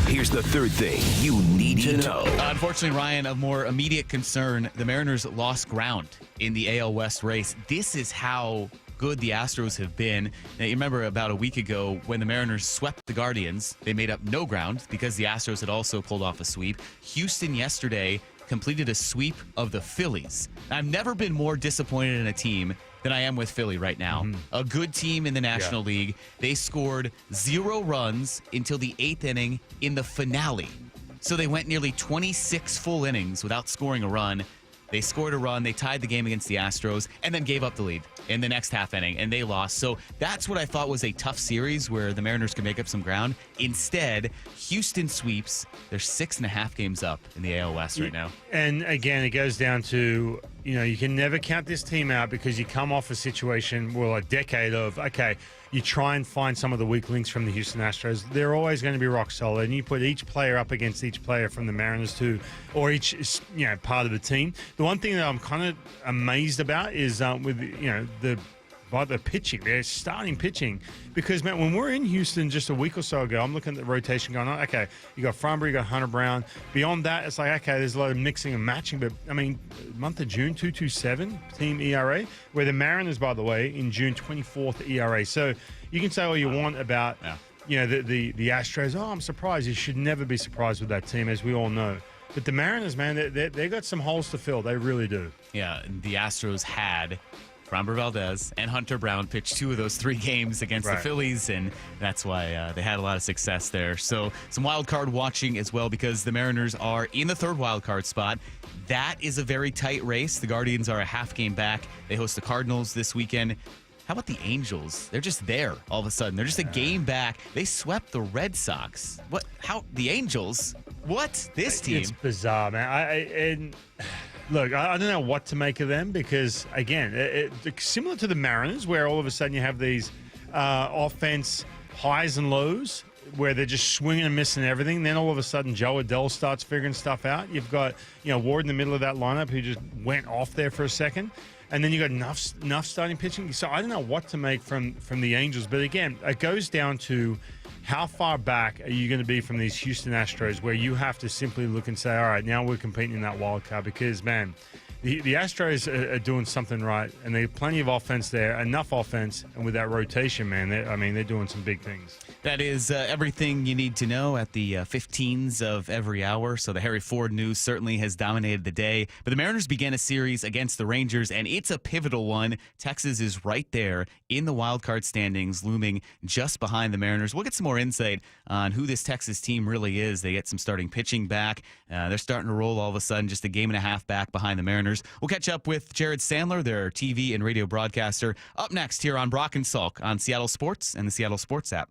Here's the third thing you need to know. Unfortunately, Ryan, of more immediate concern, the Mariners lost ground in the AL West race. This is how good the Astros have been. Now, you remember about a week ago when the Mariners swept the Guardians, they made up no ground because the Astros had also pulled off a sweep. Houston yesterday completed a sweep of the Phillies. I've never been more disappointed in a team than I am with Philly right now. A good team in the National League. They scored 0 runs until the 8th inning in the finale. So they went nearly 26 full innings without scoring a run. They scored a run, they tied the game against the Astros, and then gave up the lead in the next half inning, and they lost. So that's what I thought was a tough series where the Mariners could make up some ground. Instead, Houston sweeps. They're 6.5 games up in the AL West right now. And again, it goes down to, you can never count this team out because you come off a situation, a decade of, okay, you try and find some of the weak links from the Houston Astros. They're always going to be rock solid, and you put each player up against each player from the Mariners too, or each part of the team. The one thing that I'm kind of amazed about is with the pitching, their starting pitching, because man, when we're in Houston just a week or so ago, I'm looking at the rotation going on. Okay, you got Framber, you got Hunter Brown. Beyond that, it's like, okay, there's a lot of mixing and matching, but I mean, month of June 2.27 team ERA, where the Mariners, by the way, in June 24th ERA. So you can say all you want about the Astros. Oh, I'm surprised. You should never be surprised with that team, as we all know. But the Mariners, man, they got some holes to fill. They really do. Yeah, the Astros had Framber Valdez and Hunter Brown pitched 2 of those 3 games against the Phillies, and that's why they had a lot of success there. So some wild card watching as well, because the Mariners are in the 3rd wild card spot. That is a very tight race. The Guardians are a half game back. They host the Cardinals this weekend. How about the Angels? They're just there all of a sudden. They're just a game back. They swept the Red Sox. What? How? The Angels? What? This team? It's bizarre, man. Look, I don't know what to make of them because, again, similar to the Mariners, where all of a sudden you have these offense highs and lows where they're just swinging and missing everything. Then all of a sudden Joe Adele starts figuring stuff out. You've got Ward in the middle of that lineup who just went off there for a second. And then you got enough starting pitching. So I don't know what to make from the Angels. But again, it goes down to how far back are you going to be from these Houston Astros where you have to simply look and say, all right, now we're competing in that wild card because, man, the Astros are doing something right, and they have plenty of offense there, enough offense, and with that rotation, man, they're doing some big things. That is everything you need to know at the 15s of every hour. So the Harry Ford news certainly has dominated the day. But the Mariners began a series against the Rangers, and it's a pivotal one. Texas is right there in the wild card standings, looming just behind the Mariners. We'll get some more insight on who this Texas team really is. They get some starting pitching back. They're starting to roll all of a sudden, just a game and a half back behind the Mariners. Mariners. We'll catch up with Jared Sandler, their TV and radio broadcaster, up next here on Brock and Salk on Seattle Sports and the Seattle Sports app.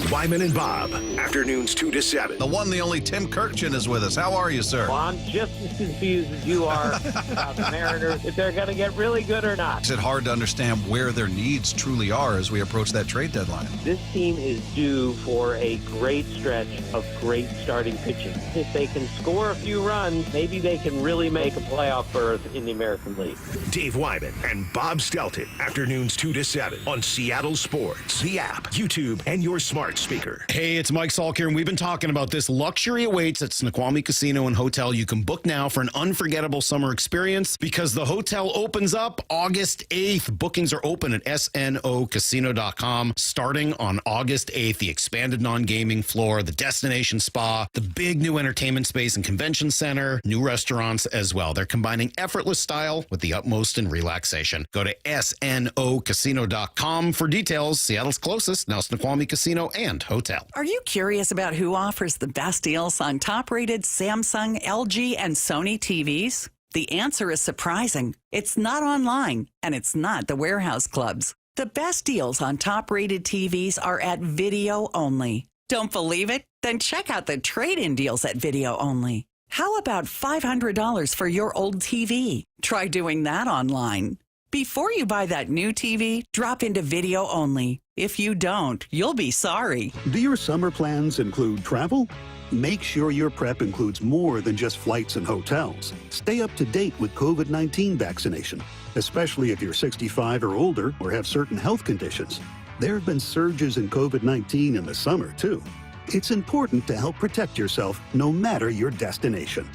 Wyman and Bob, afternoons 2 to 7. The one, the only Tim Kirkchin is with us. How are you, sir? Well, I'm just as confused as you are about the Mariners, if they're going to get really good or not. Is it hard to understand where their needs truly are as we approach that trade deadline? This team is due for a great stretch of great starting pitching. If they can score a few runs, maybe they can really make a playoff berth in the American League. Dave Wyman and Bob Stelton, afternoons 2 to 7 on Seattle Sports, the app, YouTube, and your smart speaker. Hey, it's Mike Salk here, and we've been talking about this. Luxury awaits at Snoqualmie Casino and Hotel. You can book now for an unforgettable summer experience because the hotel opens up August 8th. Bookings are open at snocasino.com starting on August 8th. The expanded non-gaming floor, the destination spa, the big new entertainment space and convention center, new restaurants as well. They're combining effortless style with the utmost in relaxation. Go to snocasino.com for details. Seattle's closest, now Snoqualmie Casino and Hotel. Are you curious about who offers the best deals on top-rated Samsung, LG, and Sony TVs? The answer is surprising. It's not online, and it's not the warehouse clubs. The best deals on top-rated TVs are at Video Only. Don't believe it? Then check out the trade-in deals at Video Only. How about $500 for your old TV? Try doing that online. Before you buy that new TV, drop into Video Only. If you don't, you'll be sorry. Do your summer plans include travel? Make sure your prep includes more than just flights and hotels. Stay up to date with COVID-19 vaccination, especially if you're 65 or older or have certain health conditions. There have been surges in COVID-19 in the summer, too. It's important to help protect yourself no matter your destination.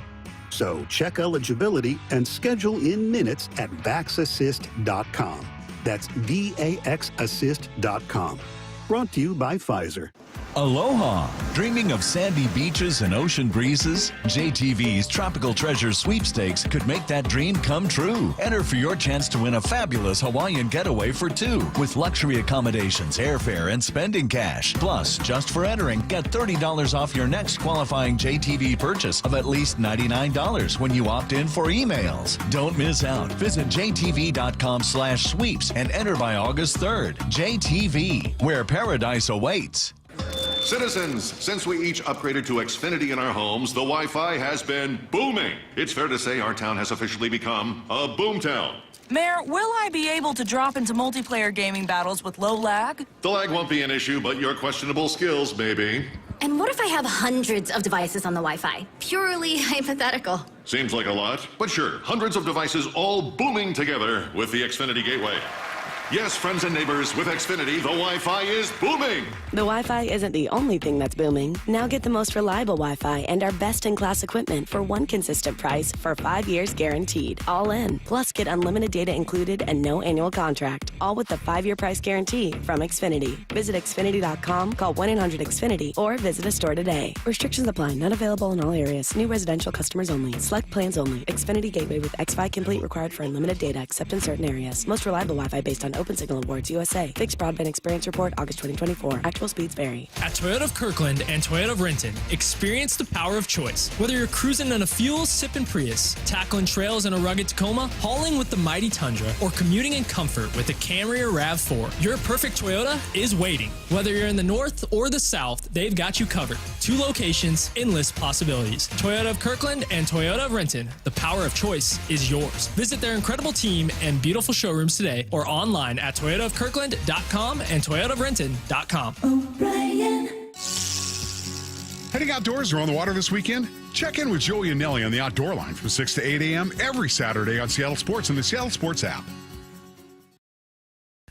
So check eligibility and schedule in minutes at vaxassist.com. That's VAXassist.com. Brought to you by Pfizer. Aloha! Dreaming of sandy beaches and ocean breezes? JTV's Tropical Treasure Sweepstakes could make that dream come true. Enter for your chance to win a fabulous Hawaiian getaway for two with luxury accommodations, airfare, and spending cash. Plus, just for entering, get $30 off your next qualifying JTV purchase of at least $99 when you opt in for emails. Don't miss out. Visit jtv.com/sweeps and enter by August 3rd. JTV, where paradise awaits. Citizens, since we each upgraded to Xfinity in our homes, the Wi-Fi has been booming. It's fair to say our town has officially become a boomtown. Mayor, will I be able to drop into multiplayer gaming battles with low lag? The lag won't be an issue, but your questionable skills may be. And what if I have hundreds of devices on the Wi-Fi? Purely hypothetical. Seems like a lot, but sure, hundreds of devices all booming together with the Xfinity Gateway. Yes, friends and neighbors, with Xfinity, the Wi-Fi is booming. The Wi-Fi isn't the only thing that's booming. Now get the most reliable Wi-Fi and our best-in-class equipment for one consistent price for 5 years guaranteed. All in. Plus, get unlimited data included and no annual contract. All with the 5-year price guarantee from Xfinity. Visit Xfinity.com, call 1-800-XFINITY, or visit a store today. Restrictions apply. Not available in all areas. New residential customers only. Select plans only. Xfinity Gateway with XFi Complete required for unlimited data except in certain areas. Most reliable Wi-Fi based on Open Signal Awards USA. Fixed Broadband Experience Report, August 2024. Actual speeds vary. At Toyota of Kirkland and Toyota of Renton, experience the power of choice. Whether you're cruising in a fuel-sipping Prius, tackling trails in a rugged Tacoma, hauling with the mighty Tundra, or commuting in comfort with the Camry or RAV4, your perfect Toyota is waiting. Whether you're in the north or the south, they've got you covered. 2 locations, endless possibilities. Toyota of Kirkland and Toyota of Renton, the power of choice is yours. Visit their incredible team and beautiful showrooms today or online at ToyotaofKirkland.com and ToyotaofRenton.com. Heading outdoors or on the water this weekend? Check in with Joey and Nelly on the Outdoor Line from 6 to 8 a.m. every Saturday on Seattle Sports and the Seattle Sports app.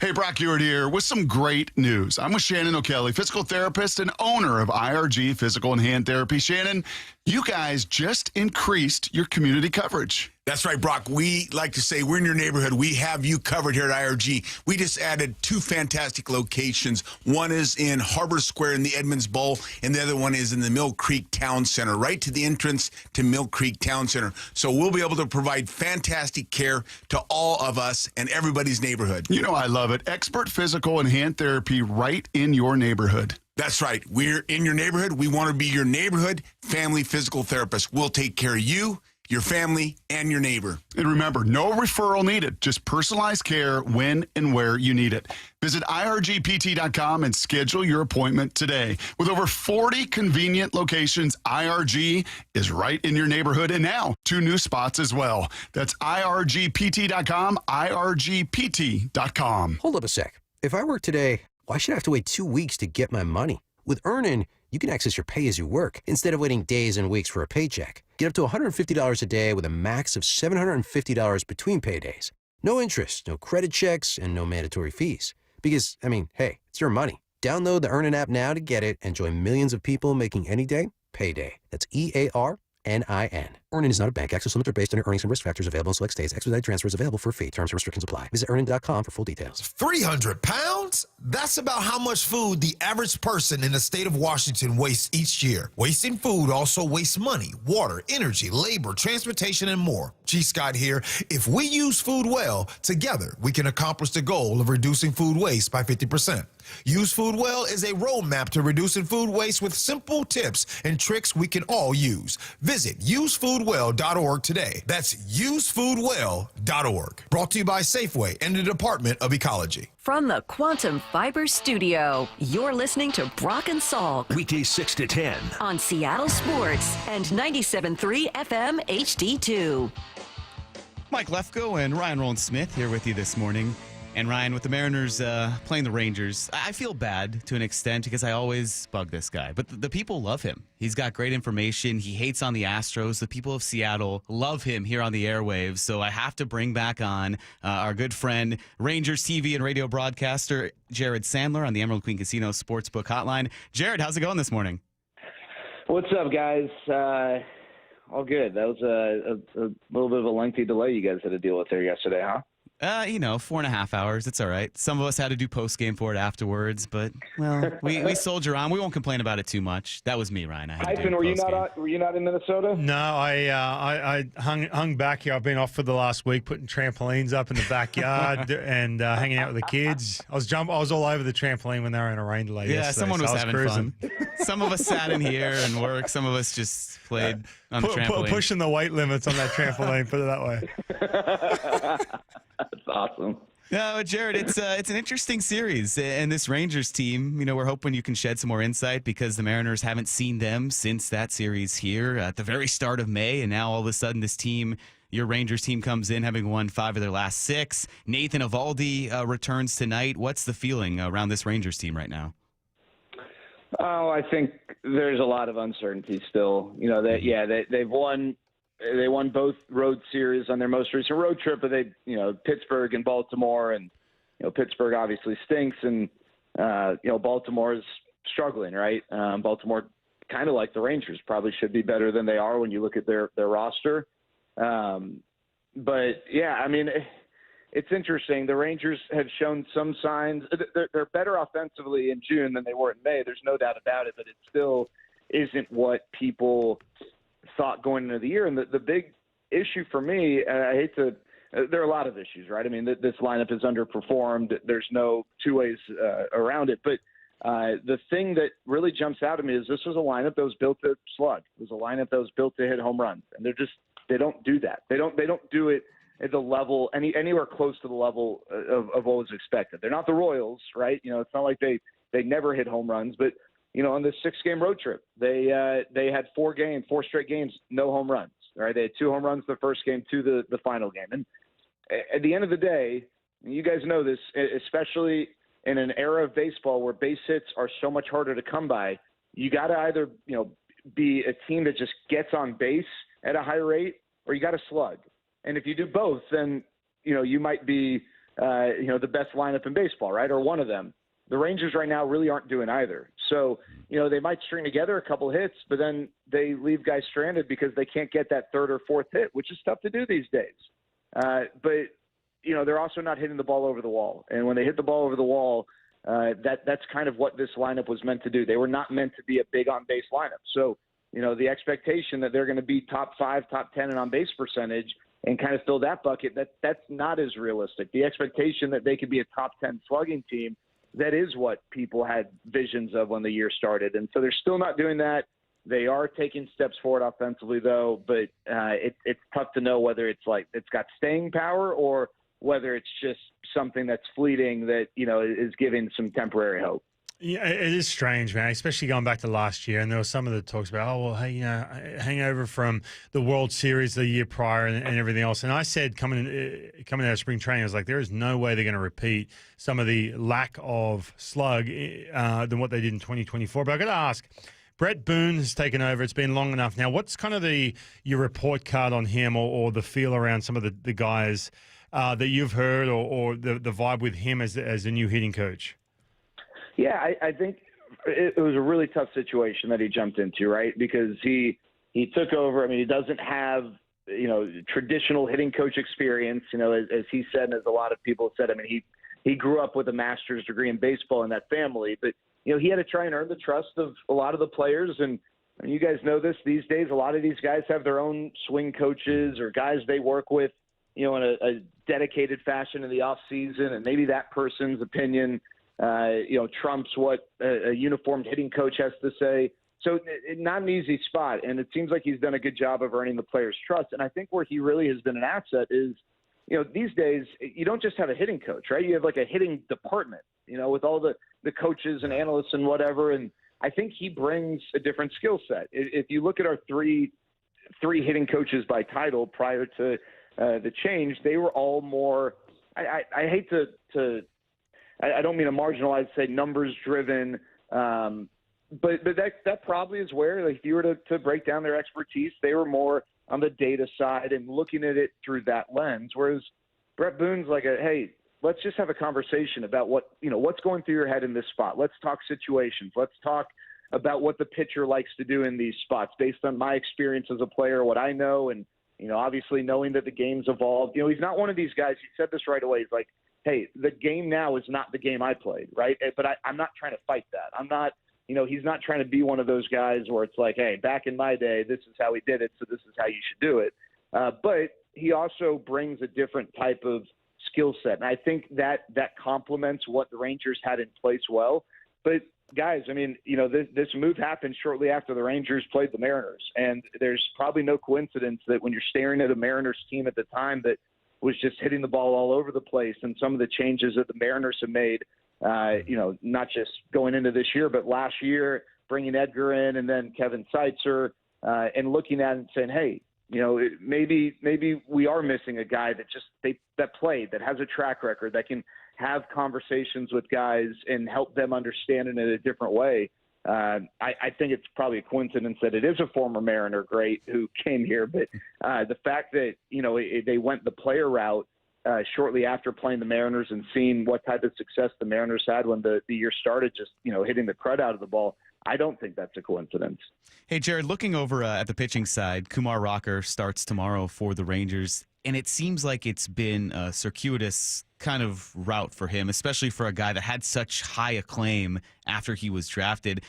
Hey, Brock Ewart here with some great news. I'm with Shannon O'Kelly, physical therapist and owner of IRG Physical and Hand Therapy. Shannon, you guys just increased your community coverage. That's right, Brock. We like to say we're in your neighborhood. We have you covered here at IRG. We just added 2 fantastic locations. One is in Harbor Square in the Edmonds Bowl, and the other one is in the Mill Creek Town Center, right to the entrance to Mill Creek Town Center. So we'll be able to provide fantastic care to all of us and everybody's neighborhood. You know I love it. Expert physical and hand therapy right in your neighborhood. That's right. We're in your neighborhood. We want to be your neighborhood family physical therapist. We'll take care of you your family, and your neighbor. And remember, no referral needed, just personalized care when and where you need it. Visit irgpt.com and schedule your appointment today. With over 40 convenient locations, IRG is right in your neighborhood, and now 2 new spots as well. That's irgpt.com, irgpt.com. Hold up a sec. If I work today, why should I have to wait 2 weeks to get my money? With Earnin, you can access your pay as you work instead of waiting days and weeks for a paycheck. Get up to $150 a day with a max of $750 between paydays. No interest, no credit checks, and no mandatory fees. Because, hey, it's your money. Download the Earnin app now to get it and join millions of people making any day payday. That's EARNIN. Earnin is not a bank. Access limits are based on your earnings and risk factors available in select states. Expedited transfer is available for a fee. Terms and restrictions apply. Visit earnin.com for full details. 300 pounds? That's about how much food the average person in the state of Washington wastes each year. Wasting food also wastes money, water, energy, labor, transportation, and more. G. Scott here. If we use food well, together we can accomplish the goal of reducing food waste by 50%. Use Food Well is a roadmap to reducing food waste with simple tips and tricks we can all use. Visit usefoodwell.org today. That's usefoodwell.org. Brought to you by Safeway and the Department of Ecology. From the Quantum Fiber Studio, you're listening to Brock and Salk. Weekdays 6 to 10. On Seattle Sports and 97.3 FM HD2. Mike Lefko and Ryan Rowland-Smith here with you this morning. And Ryan, with the Mariners playing the Rangers, I feel bad to an extent because I always bug this guy. But the people love him. He's got great information. He hates on the Astros. The people of Seattle love him here on the airwaves. So I have to bring back on our good friend, Rangers TV and radio broadcaster, Jared Sandler on the Emerald Queen Casino Sportsbook Hotline. Jared, how's it going this morning? What's up, guys? All good. That was a little bit of a lengthy delay you guys had to deal with there yesterday, huh? 4.5 hours. It's all right. Some of us had to do post game for it afterwards, but we soldier on. We won't complain about it too much. That was me, Ryan. Hyphen, were you not in Minnesota? No, I hung back here. I've been off for the last week, putting trampolines up in the backyard and hanging out with the kids. I was all over the trampoline when they were in a rain delay. Yeah, yesterday, someone was having cruising. fun. Some of us sat in here and worked. Some of us just played on the trampoline. Pushing the weight limits on that trampoline. Put it that way. That's awesome. No, Jared, it's an interesting series, and this Rangers team. We're hoping you can shed some more insight because the Mariners haven't seen them since that series here at the very start of May, and now all of a sudden this team, your Rangers team, comes in having won 5 of their last 6. Nathan Eovaldi returns tonight. What's the feeling around this Rangers team right now? Oh, I think there's a lot of uncertainty still. They've won. They won both road series on their most recent road trip, but Pittsburgh and Baltimore, and Pittsburgh obviously stinks, and Baltimore is struggling, right? Baltimore, kind of like the Rangers, probably should be better than they are when you look at their roster. But yeah, it's interesting. The Rangers have shown some signs. They're better offensively in June than they were in May. There's no doubt about it, but it still isn't what people thought going into the year. And the big issue for me, there are a lot of issues, right? This lineup is underperformed. There's no two ways around it. But the thing that really jumps out at me is this was a lineup that was built to slug. It was a lineup that was built to hit home runs. And they don't do that. They don't do it at the level, anywhere close to the level of what was expected. They're not the Royals, right? It's not like they never hit home runs, but on this 6-game road trip, they had 4 straight games, no home runs. Right? They had 2 home runs the first game, 2 the final game. And at the end of the day, you guys know this, especially in an era of baseball where base hits are so much harder to come by, you got to either be a team that just gets on base at a high rate, or you got to slug. And if you do both, then you might be the best lineup in baseball, right? Or one of them. The Rangers right now really aren't doing either. So, they might string together a couple hits, but then they leave guys stranded because they can't get that 3rd or 4th hit, which is tough to do these days. But they're also not hitting the ball over the wall. And when they hit the ball over the wall, that's kind of what this lineup was meant to do. They were not meant to be a big on-base lineup. So, the expectation that they're going to be top 5, top 10 in on-base percentage and kind of fill that bucket, that's not as realistic. The expectation that they could be a top 10 slugging team, that is what people had visions of when the year started. And so they're still not doing that. They are taking steps forward offensively, though, but it's tough to know whether it's like it's got staying power or whether it's just something that's fleeting that, is giving some temporary hope. Yeah, it is strange, man, especially going back to last year. And there was some of the talks about, hey, hangover from the World Series the year prior and everything else. And I said coming out of spring training, I was like, there is no way they're going to repeat some of the lack of slug than what they did in 2024. But I got to ask, Brett Boone has taken over. It's been long enough now. What's kind of your report card on him or the feel around some of the guys that you've heard or the vibe with him as a new hitting coach? Yeah, I think it was a really tough situation that he jumped into, right? Because he took over. I mean, he doesn't have, traditional hitting coach experience, as he said, and as a lot of people said. I mean, he grew up with a master's degree in baseball in that family, but, he had to try and earn the trust of a lot of the players. And you guys know this these days, a lot of these guys have their own swing coaches or guys they work with, in a dedicated fashion in the off season. And maybe that person's opinion trumps what a uniformed hitting coach has to say. So not an easy spot. And it seems like he's done a good job of earning the players' trust. And I think where he really has been an asset is, these days you don't just have a hitting coach, right? You have like a hitting department, with all the coaches and analysts and whatever. And I think he brings a different skill set. If you look at our three hitting coaches by title prior to the change, they were all more, I hate to I don't mean to marginalize, say numbers driven, but that probably is where, like, if you were to break down their expertise, they were more on the data side and looking at it through that lens. Whereas Brett Boone's like, hey, let's just have a conversation about what's going through your head in this spot. Let's talk situations. Let's talk about what the pitcher likes to do in these spots based on my experience as a player, what I know, and obviously knowing that the game's evolved. He's not one of these guys. He said this right away. He's like, hey, the game now is not the game I played, right? But I'm not trying to fight that. I'm not, he's not trying to be one of those guys where it's like, hey, back in my day, this is how we did it, so this is how you should do it. But he also brings a different type of skill set. And I think that complements what the Rangers had in place well. But, guys, I mean, this move happened shortly after the Rangers played the Mariners. And there's probably no coincidence that when you're staring at a Mariners team at the time that was just hitting the ball all over the place, and some of the changes that the Mariners have made, not just going into this year, but last year, bringing Edgar in and then Kevin Seitzer, and looking at it and saying, hey, maybe we are missing a guy that played, that has a track record, that can have conversations with guys and help them understand it in a different way. I think it's probably a coincidence that it is a former Mariner great who came here, but the fact that, they went the player route shortly after playing the Mariners and seeing what type of success the Mariners had when the year started, just, hitting the crud out of the ball, I don't think that's a coincidence. Hey, Jared, looking over at the pitching side, Kumar Rocker starts tomorrow for the Rangers, and it seems like it's been a circuitous kind of route for him, especially for a guy that had such high acclaim after he was drafted.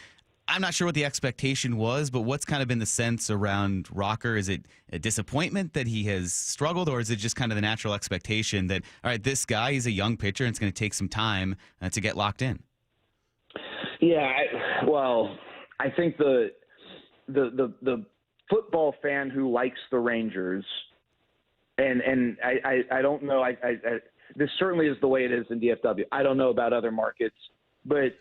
I'm not sure what the expectation was, but what's kind of been the sense around Rocker? Is it a disappointment that he has struggled, or is it just kind of the natural expectation that, all right, this guy, he's a young pitcher, and it's going to take some time to get locked in? Yeah, I think the football fan who likes the Rangers, and I don't know, this certainly is the way it is in DFW. I don't know about other markets, but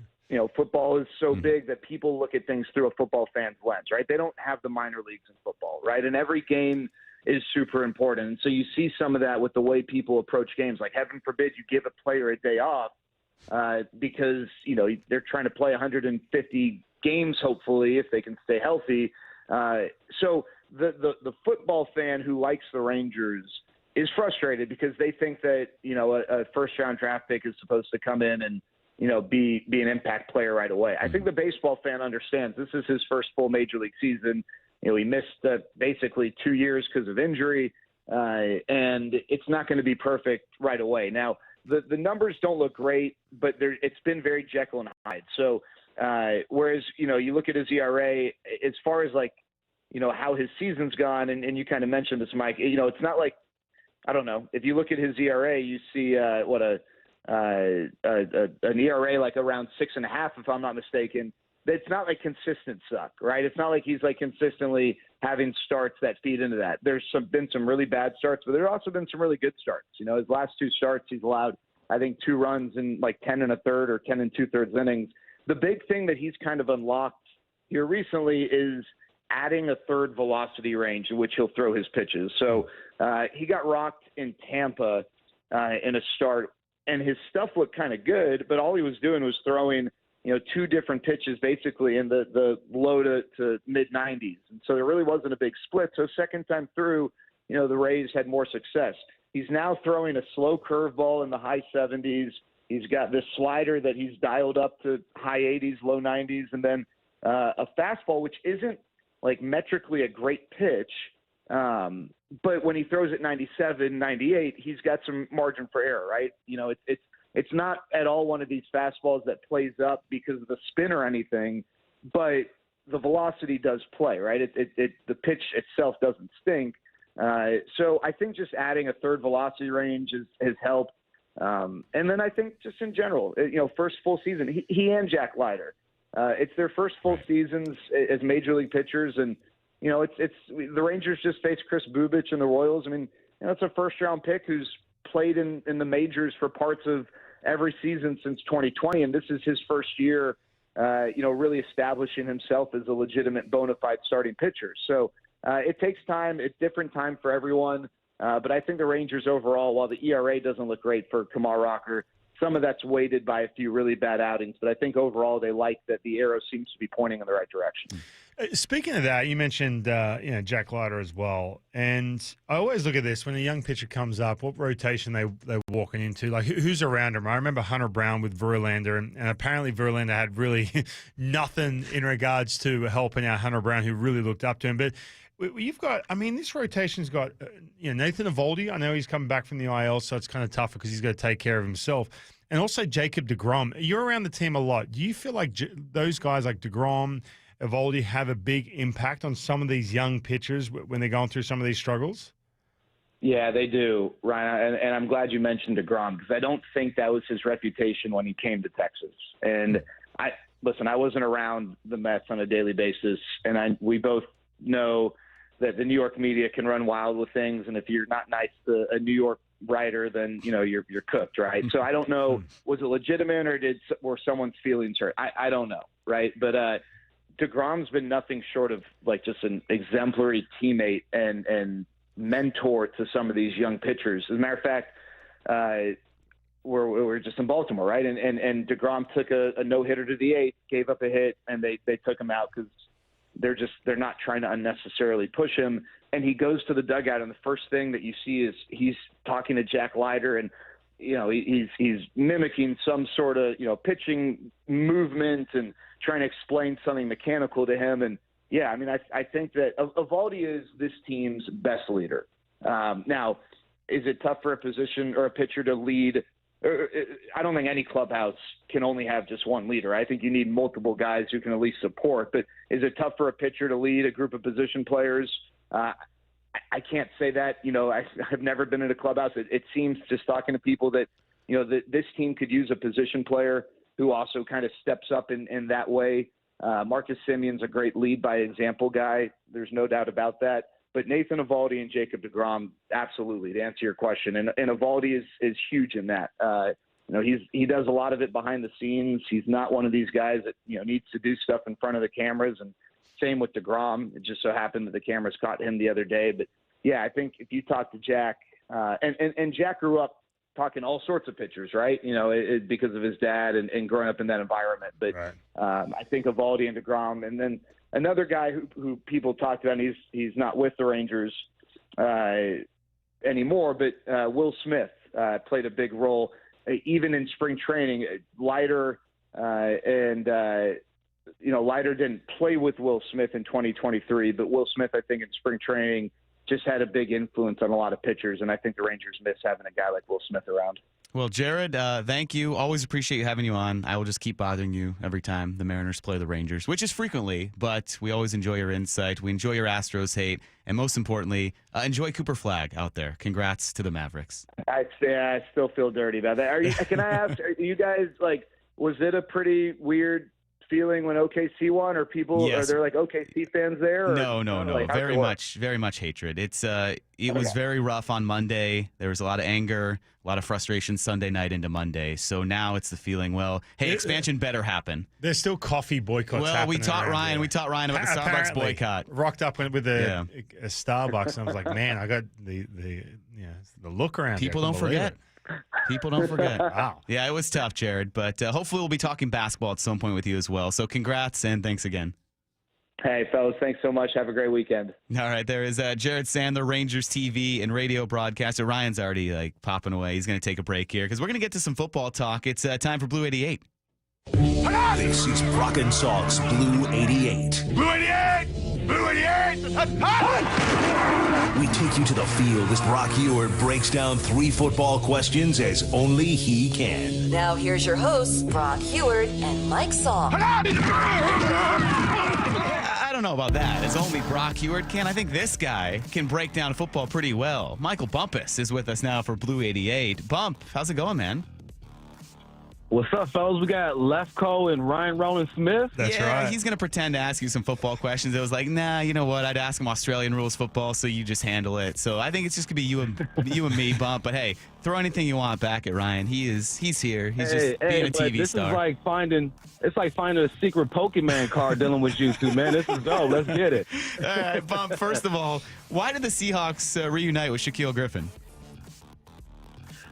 football is so big that people look at things through a football fan's lens, right? They don't have the minor leagues in football, right? And every game is super important. And so you see some of that with the way people approach games. Like, heaven forbid you give a player a day off because, they're trying to play 150 games, hopefully, if they can stay healthy. So the football fan who likes the Rangers is frustrated because they think that, a first-round draft pick is supposed to come in and, be an impact player right away. I think the baseball fan understands this is his first full major league season. He missed basically 2 years because of injury, and it's not going to be perfect right away. Now, the numbers don't look great, but it's been very Jekyll and Hyde. So whereas, you look at his ERA, as far as how his season's gone, and you kind of mentioned this, Mike, it's not like, I don't know, if you look at his ERA, you see an ERA like around 6.5, if I'm not mistaken. it's not like consistent suck, right? It's not like he's like consistently having starts that feed into that. There's been some really bad starts, but there have also been some really good starts. You know, his last 2 starts, he's allowed, I think, 2 runs in like 10 1/3 or 10 2/3 innings. The big thing that he's kind of unlocked here recently is adding a third velocity range in which he'll throw his pitches. So he got rocked in Tampa in a start, and his stuff looked kind of good, but all he was doing was throwing, 2 different pitches basically in the low to mid-90s. And so there really wasn't a big split. So second time through, the Rays had more success. He's now throwing a slow curveball in the high 70s. He's got this slider that he's dialed up to high 80s, low 90s, and then a fastball, which isn't like metrically a great pitch. But when he throws it 97, 98, he's got some margin for error, right? It's not at all one of these fastballs that plays up because of the spin or anything, but the velocity does play, right? The pitch itself doesn't stink. So I think just adding a third velocity range has helped. And then I think just in general, first full season, he and Jack Leiter, it's their first full seasons as major league pitchers. And, it's the Rangers just faced Chris Bubich and the Royals. I mean, it's a first round pick who's played in the majors for parts of every season since 2020. And this is his first year, really establishing himself as a legitimate bona fide starting pitcher. So it takes time. It's different time for everyone. But I think the Rangers overall, while the ERA doesn't look great for Kumar Rocker, some of that's weighted by a few really bad outings. But I think overall they like that the arrow seems to be pointing in the right direction. Speaking of that, you mentioned Jack Leiter as well. And I always look at this when a young pitcher comes up, what rotation they're walking into, like who's around him. I remember Hunter Brown with Verlander, and apparently Verlander had really nothing in regards to helping out Hunter Brown, who really looked up to him. But you've got, this rotation's got, Nathan Eovaldi. I know he's coming back from the IL, so it's kind of tougher because he's got to take care of himself. And also Jacob deGrom. You're around the team a lot. Do you feel like those guys like deGrom, Eovaldi have a big impact on some of these young pitchers when they're going through some of these struggles? Yeah, they do, Ryan. And I'm glad you mentioned deGrom because I don't think that was his reputation when he came to Texas. And I wasn't around the Mets on a daily basis, and we both know that the New York media can run wild with things, and if you're not nice to a New York writer, then you're cooked, right? So I don't know, was it legitimate or were someone's feelings hurt? I don't know, right? But deGrom's been nothing short of like just an exemplary teammate and mentor to some of these young pitchers. As a matter of fact, we're just in Baltimore, right? And deGrom took a no-hitter to the 8th, gave up a hit, and they took him out because they're not trying to unnecessarily push him. And he goes to the dugout, and the first thing that you see is he's talking to Jack Leiter, and he's mimicking some sort of pitching movement and trying to explain something mechanical to him. And yeah, I think that Eovaldi is this team's best leader. Now, is it tough for a position or a pitcher to lead? I don't think any clubhouse can only have just one leader. I think you need multiple guys who can at least support. But is it tough for a pitcher to lead a group of position players? I can't say that. I've never been in a clubhouse. It seems, just talking to people, that this team could use a position player who also kind of steps up in that way. Marcus Simeon's a great lead by example guy. There's no doubt about that. But Nathan Eovaldi and Jacob deGrom, absolutely, to answer your question. And Eovaldi is huge in that. He does a lot of it behind the scenes. He's not one of these guys that needs to do stuff in front of the cameras. And same with deGrom. It just so happened that the cameras caught him the other day. But yeah, I think if you talk to Jack, and Jack grew up talking all sorts of pitchers, right? Because of his dad and growing up in that environment. But right. I think Eovaldi and deGrom, and then another guy who people talked about, and he's not with the Rangers anymore, but Will Smith played a big role even in spring training. Leiter Leiter didn't play with Will Smith in 2023, but Will Smith, I think, in spring training just had a big influence on a lot of pitchers, and I think the Rangers miss having a guy like Will Smith around. Well, Jared, thank you. Always appreciate having you on. I will just keep bothering you every time the Mariners play the Rangers, which is frequently, but we always enjoy your insight. We enjoy your Astros hate, and most importantly, enjoy Cooper Flagg out there. Congrats to the Mavericks. I still feel dirty about that. Can I ask, are you guys, was it a pretty weird feeling when OKC won, or people are there like OKC fans there? Or, No. like, how's it Very much hatred. It was very rough on Monday. There was a lot of anger, a lot of frustration Sunday night into Monday. So now it's the feeling, well, hey, expansion better happen. There's still coffee boycotts Well, happening we taught around Ryan about the Starbucks Apparently, boycott. Rocked up with a Starbucks, and I was like, man, I got the look around. People here. don't forget. People don't forget. Wow. Yeah, it was tough, Jared. But hopefully we'll be talking basketball at some point with you as well. So congrats and thanks again. Hey, fellas, thanks so much. Have a great weekend. All right, there is Jared Sandler, Rangers TV and radio broadcaster. Ryan's already popping away. He's going to take a break here because we're going to get to some football talk. It's time for Blue 88. This is Brock and Salk's Blue 88. Blue 88! Blue 88! We take you to the field as Brock Ewart breaks down 3 football questions as only he can. Now here's your hosts, Brock Heward and Mike Salk. I don't know about that. It's only Brock Heward can. I think this guy can break down football pretty well. Michael Bumpus is with us now for Blue 88. Bump, how's it going, man? What's up, fellas? We got Lefko and Ryan Roland Smith. That's right. He's going to pretend to ask you some football questions. It was like, nah, you know what? I'd ask him Australian rules football, so you just handle it. So I think it's just going to be you and me, Bump. But hey, throw anything you want back at Ryan. He's here. He's just being a TV this star. Is like finding a secret Pokemon card dealing with you two, man. This is dope. Let's get it. All right, Bump. First of all, why did the Seahawks reunite with Shaquille Griffin?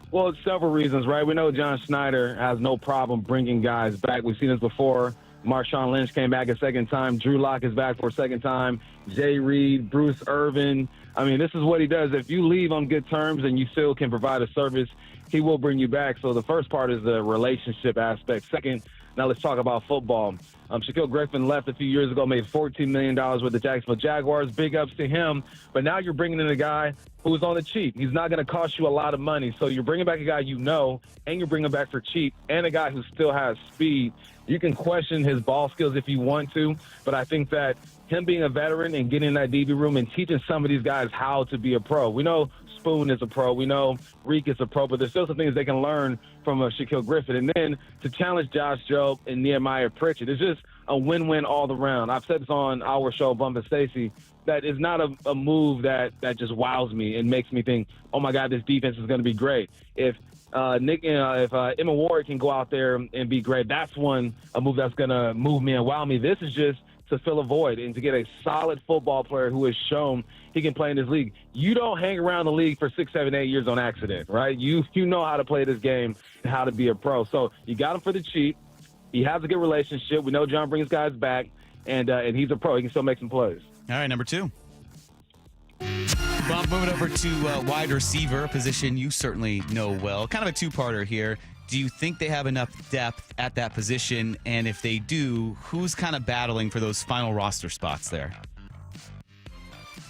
Well, it's several reasons, right? We know John Schneider has no problem bringing guys back. We've seen this before. Marshawn Lynch came back a second time. Drew Lock is back for a second time. Jay Reed, Bruce Irvin. I mean, this is what he does. If you leave on good terms and you still can provide a service, he will bring you back. So the first part is the relationship aspect. Second, now let's talk about football. Shaquille Griffin left a few years ago, made $14 million with the Jacksonville Jaguars. Big ups to him. But now you're bringing in a guy who's on the cheap. He's not going to cost you a lot of money. So you're bringing back a guy you know, and you're bringing back for cheap, and a guy who still has speed. You can question his ball skills if you want to, but I think that him being a veteran and getting in that DB room and teaching some of these guys how to be a pro. We know Spoon is a pro. We know Reek is a pro, but there's still some things they can learn from Shaquille Griffin. And then to challenge Josh Jobe and Nehemiah Pritchett, it's just a win-win all around. I've said this on our show, Bump and Stacy, that is not a move that just wows me and makes me think, oh my God, this defense is going to be great. If Emma Ward can go out there and be great, that's a move that's going to move me and wow me. This is just to fill a void and to get a solid football player who has shown he can play in this league. You don't hang around the league for 6, 7, 8 years on accident, right? You know how to play this game and how to be a pro. So you got him for the cheap. He has a good relationship. We know John brings guys back, and he's a pro. He can still make some plays. All right, number 2. Bob, moving over to wide receiver, a position you certainly know well. Kind of a two-parter here. Do you think they have enough depth at that position? And if they do, who's kind of battling for those final roster spots there?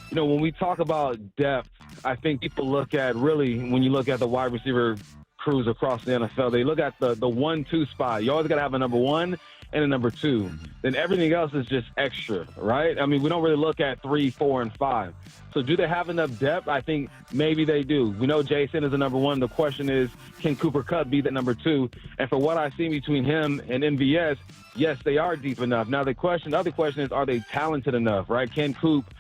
You know, when we talk about depth, I think people look at when you look at the wide receiver crews across the NFL, they look at the 1-2 spot. You always got to have a number 1 and a number 2. Then everything else is just extra, right? I mean, we don't really look at 3, 4, and 5. So do they have enough depth? I think maybe they do. We know Jason is a number 1. The question is, can Cooper Kupp be the number 2? And for what I've seen between him and MVS, yes, they are deep enough. Now, the other question is, are they talented enough, right? Can Coop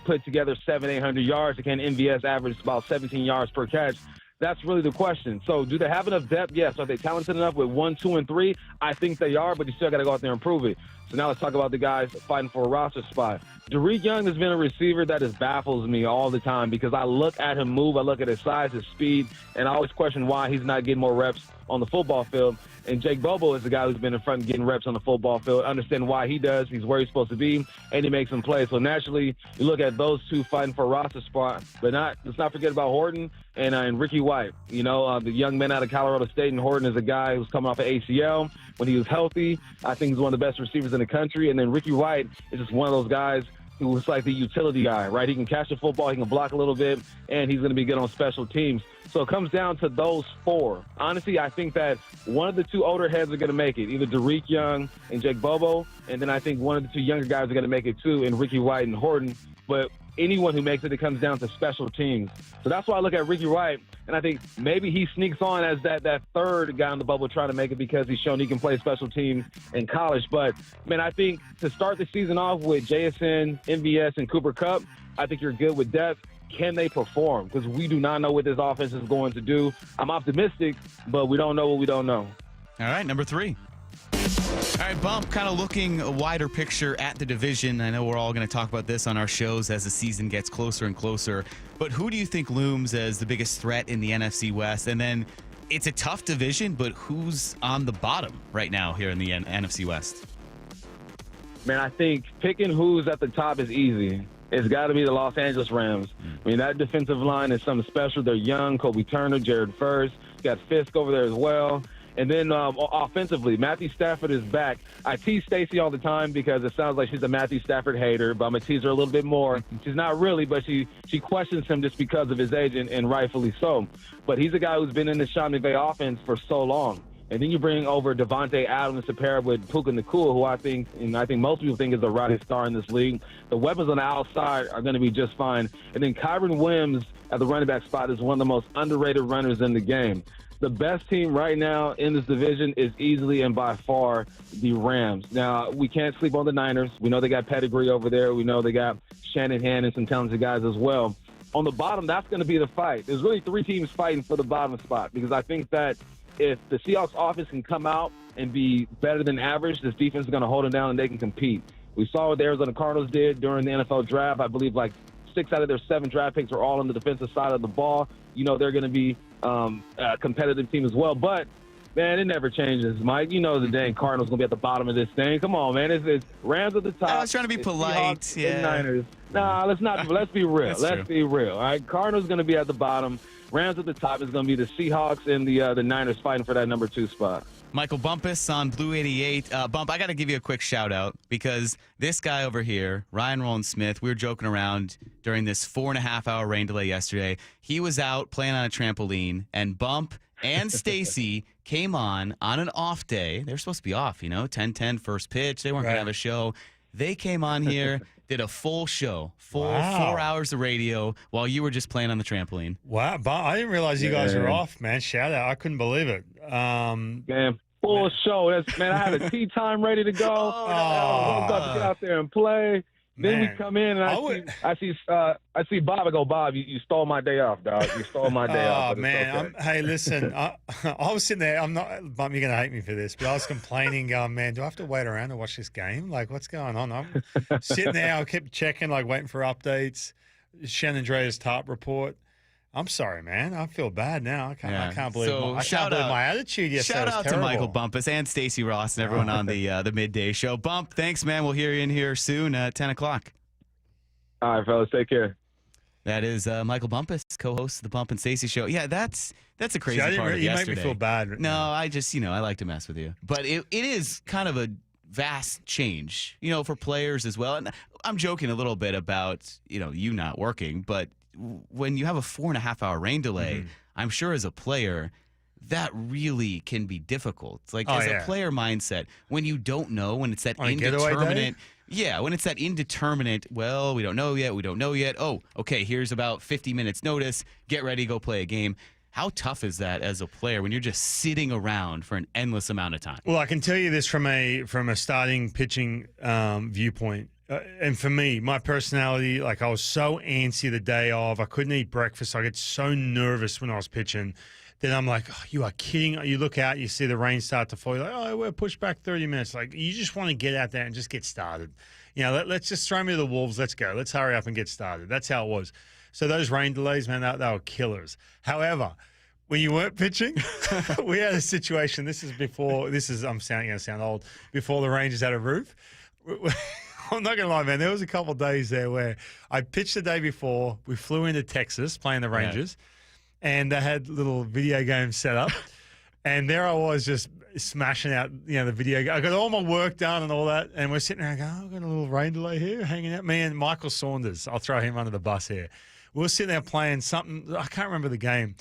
put together 700-800 yards? Can MVS average about 17 yards per catch? That's really the question. So do they have enough depth? Yes. Are they talented enough with 1, 2, and 3? I think they are, but you still got to go out there and prove it. So now let's talk about the guys fighting for a roster spot. Derek Young has been a receiver that just baffles me all the time because I look at him move, I look at his size, his speed, and I always question why he's not getting more reps on the football field. And Jake Bobo is the guy who's been in front getting reps on the football field. Understand why he does. He's where he's supposed to be, and he makes some plays. So naturally, you look at those two fighting for a roster spot, but let's not forget about Horton and Ricky White. You know, the young man out of Colorado State, and Horton is a guy who's coming off of ACL. When he was healthy, I think he's one of the best receivers in the country. And then Ricky White is just one of those guys who was like the utility guy, right? He can catch the football, he can block a little bit, and he's going to be good on special teams. So it comes down to those 4. Honestly, I think that one of the 2 older heads are going to make it, either Derek Young and Jake Bobo, and then I think one of the 2 younger guys are going to make it too, in Ricky White and Horton. But anyone who makes it, it comes down to special teams. So that's why I look at Ricky Wright, and I think maybe he sneaks on as that third guy in the bubble trying to make it because he's shown he can play special teams in college. But, man, I think to start the season off with JSN, MVS, and Cooper Kupp, I think you're good with depth. Can they perform? Because we do not know what this offense is going to do. I'm optimistic, but we don't know what we don't know. All right, number 3. All right, Bump, kind of looking a wider picture at the division. I know we're all going to talk about this on our shows as the season gets closer and closer. But who do you think looms as the biggest threat in the NFC West? And then it's a tough division, but who's on the bottom right now here in the NFC West? Man, I think picking who's at the top is easy. It's got to be the Los Angeles Rams. I mean, that defensive line is something special. They're young. Kobe Turner, Jared First. Got Fisk over there as well. And then offensively, Matthew Stafford is back. I tease Stacey all the time because it sounds like she's a Matthew Stafford hater, but I'm going to tease her a little bit more. She's not really, but she questions him just because of his age, and rightfully so. But he's a guy who's been in the Sean McVay offense for so long. And then you bring over Devontae Adams to pair with Puka Nacua, who I think most people think is a rising star in this league. The weapons on the outside are going to be just fine. And then Kyron Williams at the running back spot is one of the most underrated runners in the game. The best team right now in this division is easily and by far the Rams. Now, we can't sleep on the Niners. We know they got pedigree over there. We know they got Shanahan and some talented guys as well. On the bottom, that's going to be the fight. There's really 3 teams fighting for the bottom spot because I think that if the Seahawks offense can come out and be better than average, this defense is going to hold them down and they can compete. We saw what the Arizona Cardinals did during the NFL draft. I believe like 6 out of their 7 draft picks are all on the defensive side of the ball. You know they're going to be a competitive team as well. But, man, it never changes, Mike. You know the dang Cardinals going to be at the bottom of this thing. Come on, man. It's Rams at the top. I was trying to be polite. Seahawks, yeah. Niners. Nah, let's be real. Let's be real. All right, Cardinals going to be at the bottom. Rams at the top is going to be the Seahawks and the Niners fighting for that number 2 spot. Michael Bumpus on Blue 88. Bump, I got to give you a quick shout out because this guy over here, Ryan Roland Smith, we were joking around during this 4.5-hour rain delay yesterday. He was out playing on a trampoline, and Bump and Stacy came on an off day. They were supposed to be off, 10-10 first pitch. They weren't going to have a show. They came on here, did a full show, 4 hours of radio while you were just playing on the trampoline. Wow, I didn't realize you guys were off, man. Shout out. I couldn't believe it. Man, full show. Man, I had a tea time ready to go. I woke up to get out there and play. Then we come in and I see Bob. I go, Bob, you stole my day off, dog. You stole my day off. Oh man, okay. Hey, listen, I was sitting there. I'm not, Bump, you're gonna hate me for this, but I was complaining, going, man, do I have to wait around to watch this game? Like, what's going on? I'm sitting there. I kept checking, like waiting for updates. Shannon Drea's top report. I'm sorry, man. I feel bad now. I can't believe my attitude yesterday. Shout out was to terrible. Michael Bumpus and Stacey Ross and everyone on the midday show. Bump, thanks, man. We'll hear you in here soon at 10 o'clock. All right, fellas. Take care. That is Michael Bumpus, co-host of the Bump and Stacey show. Yeah, that's a crazy part of you yesterday. make me feel bad. No, I just, I like to mess with you. But it is kind of a vast change, for players as well. And I'm joking a little bit about, you not working, but when you have a 4.5-hour rain delay, I'm sure as a player, that really can be difficult. It's like a player mindset, when you don't know, when it's that indeterminate. Yeah, when it's that indeterminate, well, we don't know yet. Oh, okay, here's about 50 minutes notice. Get ready, go play a game. How tough is that as a player when you're just sitting around for an endless amount of time? Well, I can tell you this from a starting pitching viewpoint. And for me, my personality, like I was so antsy the day of. I couldn't eat breakfast. I get so nervous when I was pitching. Then I'm like, oh, you are kidding. You look out, you see the rain start to fall. You're like, oh, we're pushed back 30 minutes. Like, you just want to get out there and just get started. Let's just throw me to the wolves. Let's go. Let's hurry up and get started. That's how it was. So those rain delays, man, they were killers. However, when you weren't pitching, we had a situation. I'm going to sound old. Before the Rangers had a roof. I'm not going to lie, man. There was a couple of days there where I pitched the day before. We flew into Texas playing the Rangers, and they had little video games set up. And there I was just smashing out, the video game. I got all my work done and all that. And we're sitting there going, I've got a little rain delay here, hanging out. Me and Michael Saunders, I'll throw him under the bus here. We were sitting there playing something. I can't remember the game.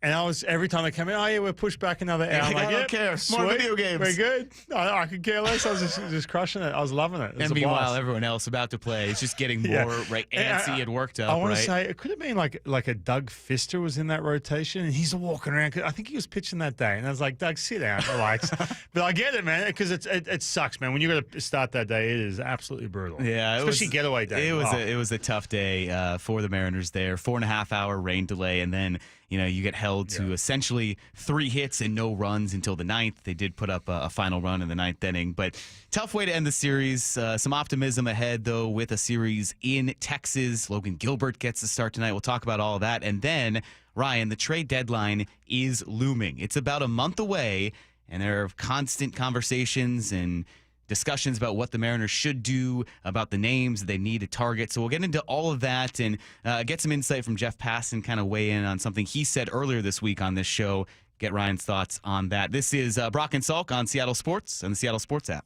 And every time they come in, oh yeah, we're pushed back another hour. I'm like, I don't care. More video games. We're good. I could care less. I was just crushing it. I was loving it. It was And a meanwhile, blast. everyone else about to play is just getting more antsy and worked up. I want right? to say it could have been like a Doug Fister was in that rotation, and he's walking around. I think he was pitching that day, and I was like, Doug, sit down, relax. But I get it, man, because it sucks, man. When you got to start that day, it is absolutely brutal. Yeah, especially getaway day. It was a tough day for the Mariners there. 4.5 hour rain delay, and then you get held to essentially 3 hits and no runs until the 9th. They did put up a final run in the 9th inning, but tough way to end the series. Some optimism ahead, though, with a series in Texas. Logan Gilbert gets the start tonight. We'll talk about all of that. And then, Ryan, the trade deadline is looming. It's about a month away, and there are constant conversations and discussions about what the Mariners should do, about the names they need to target. So we'll get into all of that and get some insight from Jeff Passan, kind of weigh in on something he said earlier this week on this show. Get Ryan's thoughts on that. This is Brock and Salk on Seattle Sports and the Seattle Sports app.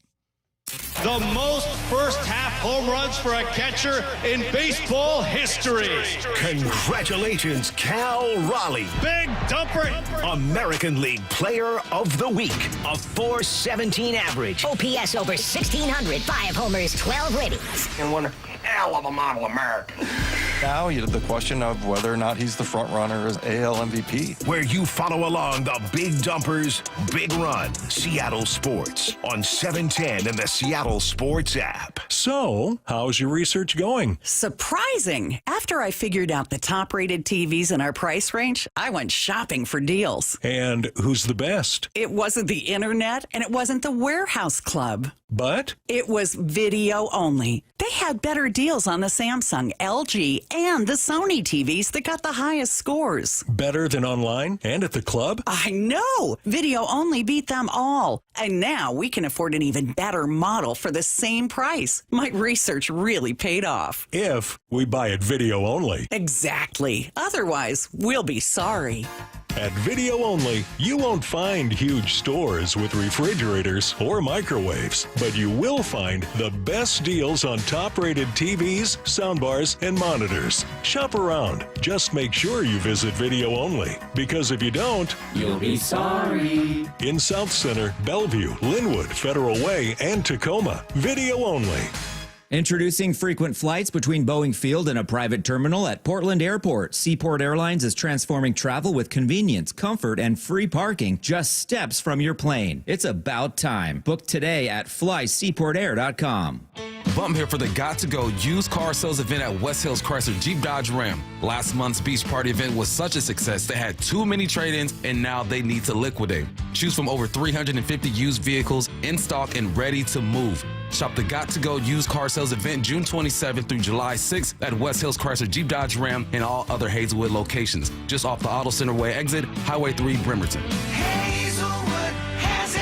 The most first-half home runs for a catcher in baseball history. Congratulations, Cal Raleigh. Big dumper. American League Player of the Week. A .417 average. OPS over 1,600. 5 homers, 12 ribbies. And one hell of a model American. Now you have the question of whether or not he's the front runner as AL MVP. Where you follow along the Big Dumpers, Big Run, Seattle Sports on 710 and the Seattle Sports app. So, how's your research going? Surprising. After I figured out the top-rated TVs in our price range, I went shopping for deals. And who's the best? It wasn't the internet, and it wasn't the warehouse club. But? It was video only. They had better deals on the Samsung, LG, and the Sony TVs that got the highest scores. Better than online and at the club? I know! Video only beat them all. And now we can afford an even better model for the same price. My research really paid off. If we buy it video only. Exactly. Otherwise, we'll be sorry. At Video Only, you won't find huge stores with refrigerators or microwaves, but you will find the best deals on top-rated TVs, soundbars, and monitors. Shop around. Just make sure you visit Video Only, because if you don't, you'll be sorry. In South Center, Bellevue, Linwood, Federal Way, and Tacoma, Video Only. Introducing frequent flights between Boeing Field and a private terminal at Portland Airport. Seaport Airlines is transforming travel with convenience, comfort, and free parking just steps from your plane. It's about time. Book today at flyseaportair.com. Bump here for the Got to Go used car sales event at West Hills Chrysler Jeep Dodge Ram. Last month's beach party event was such a success they had too many trade-ins and now they need to liquidate. Choose from over 350 used vehicles in stock and ready to move. Shop the Got to Go used car sales event June 27th through July 6th at West Hills Chrysler Jeep Dodge Ram and all other Hazelwood locations. Just off the Auto Center Way exit, Highway 3, Bremerton. Hazelwood has it.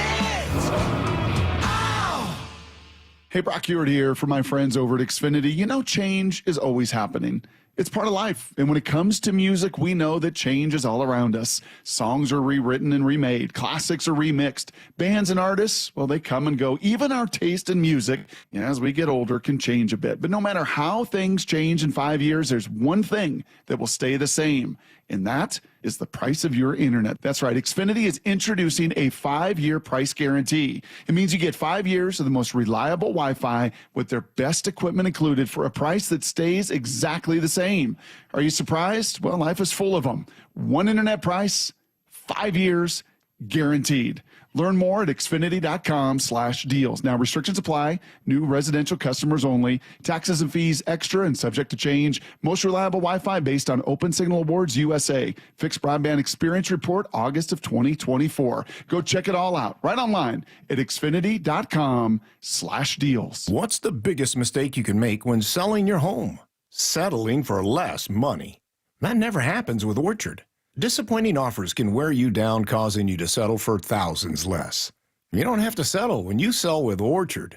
Hey, Brock Ewart here for my friends over at Xfinity. You know, change is always happening. It's part of life. And when it comes to music, we know that change is all around us. Songs are rewritten and remade. Classics are remixed. Bands and artists, well, they come and go. Even our taste in music, as we get older, can change a bit. But no matter how things change in 5 years, there's one thing that will stay the same. And that is the price of your internet. That's right. Xfinity is introducing a 5-year price guarantee. It means you get 5 years of the most reliable Wi-Fi with their best equipment included for a price that stays exactly the same. Are you surprised? Well, life is full of them. One internet price, 5 years, guaranteed. Learn more at Xfinity.com/deals. Now, restrictions apply. New residential customers only. Taxes and fees extra and subject to change. Most reliable Wi-Fi based on Open Signal Awards USA. Fixed Broadband Experience Report, August of 2024. Go check it all out right online at Xfinity.com/deals. What's the biggest mistake you can make when selling your home? Settling for less money. That never happens with Orchard. Disappointing offers can wear you down, causing you to settle for thousands less. You don't have to settle when you sell with Orchard.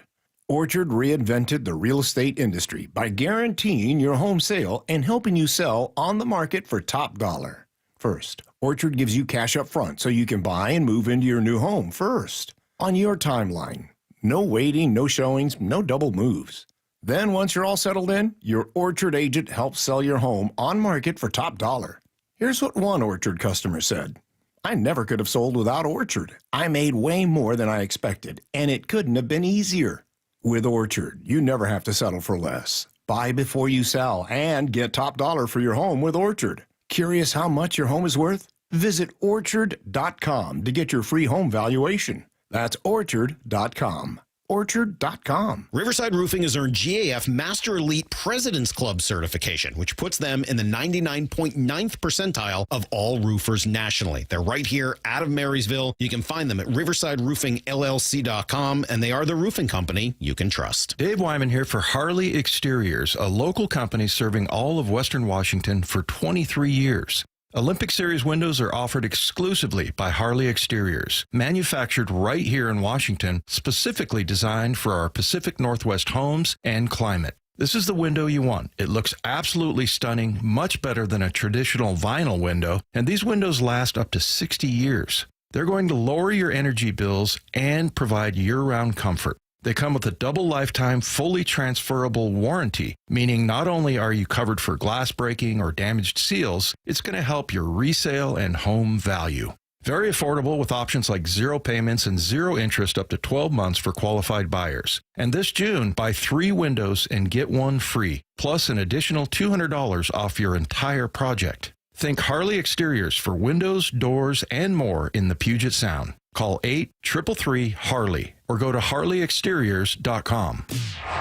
Orchard reinvented the real estate industry by guaranteeing your home sale and helping you sell on the market for top dollar. First, Orchard gives you cash up front so you can buy and move into your new home first, on your timeline. No waiting, no showings, no double moves. Then once you're all settled in, your Orchard agent helps sell your home on market for top dollar. Here's what one Orchard customer said. I never could have sold without Orchard. I made way more than I expected, and it couldn't have been easier. With Orchard, you never have to settle for less. Buy before you sell and get top dollar for your home with Orchard. Curious how much your home is worth? Visit Orchard.com to get your free home valuation. That's Orchard.com. Orchard.com. Riverside Roofing has earned GAF Master Elite President's Club certification, which puts them in the 99.9th percentile of all roofers nationally. They're right here out of Marysville. You can find them at riversideroofingllc.com, and they are the roofing company you can trust. Dave Wyman here for Harley Exteriors, a local company serving all of Western Washington for 23 years. Olympic Series windows are offered exclusively by Harley Exteriors, manufactured right here in Washington, specifically designed for our Pacific Northwest homes and climate. This is the window you want. It looks absolutely stunning, much better than a traditional vinyl window, and these windows last up to 60 years. They're going to lower your energy bills and provide year-round comfort. They come with a double lifetime, fully transferable warranty, meaning not only are you covered for glass breaking or damaged seals, it's going to help your resale and home value. Very affordable with options like 0 payments and 0 interest up to 12 months for qualified buyers. And this June, buy 3 windows and get 1 free, plus an additional $200 off your entire project. Think Harley Exteriors for windows, doors, and more in the Puget Sound. Call 8-333-HARLEY or go to harleyexteriors.com.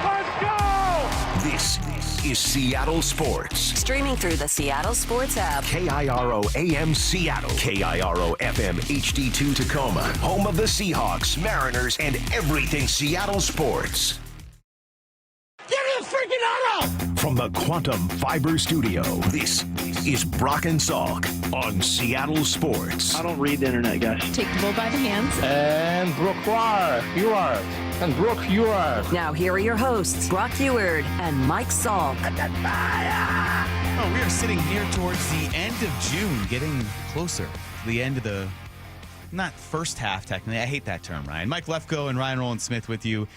Let's go! This is Seattle Sports. Streaming through the Seattle Sports app. KIRO AM Seattle. KIRO FM HD2 Tacoma. Home of the Seahawks, Mariners, and everything Seattle sports. Give me a freaking auto! From the Quantum Fiber Studio, this is Brock and Salk on Seattle Sports. I don't read the internet, guys. Take the bull by the hands. And Brooke, you are. And Brooke, you are. Now here are your hosts, Brock Eward and Mike Salk. Oh, we are sitting here towards the end of June, getting closer to the end of the, not first half technically. I hate that term, Ryan. Mike Lefko and Ryan Rowland-Smith with you.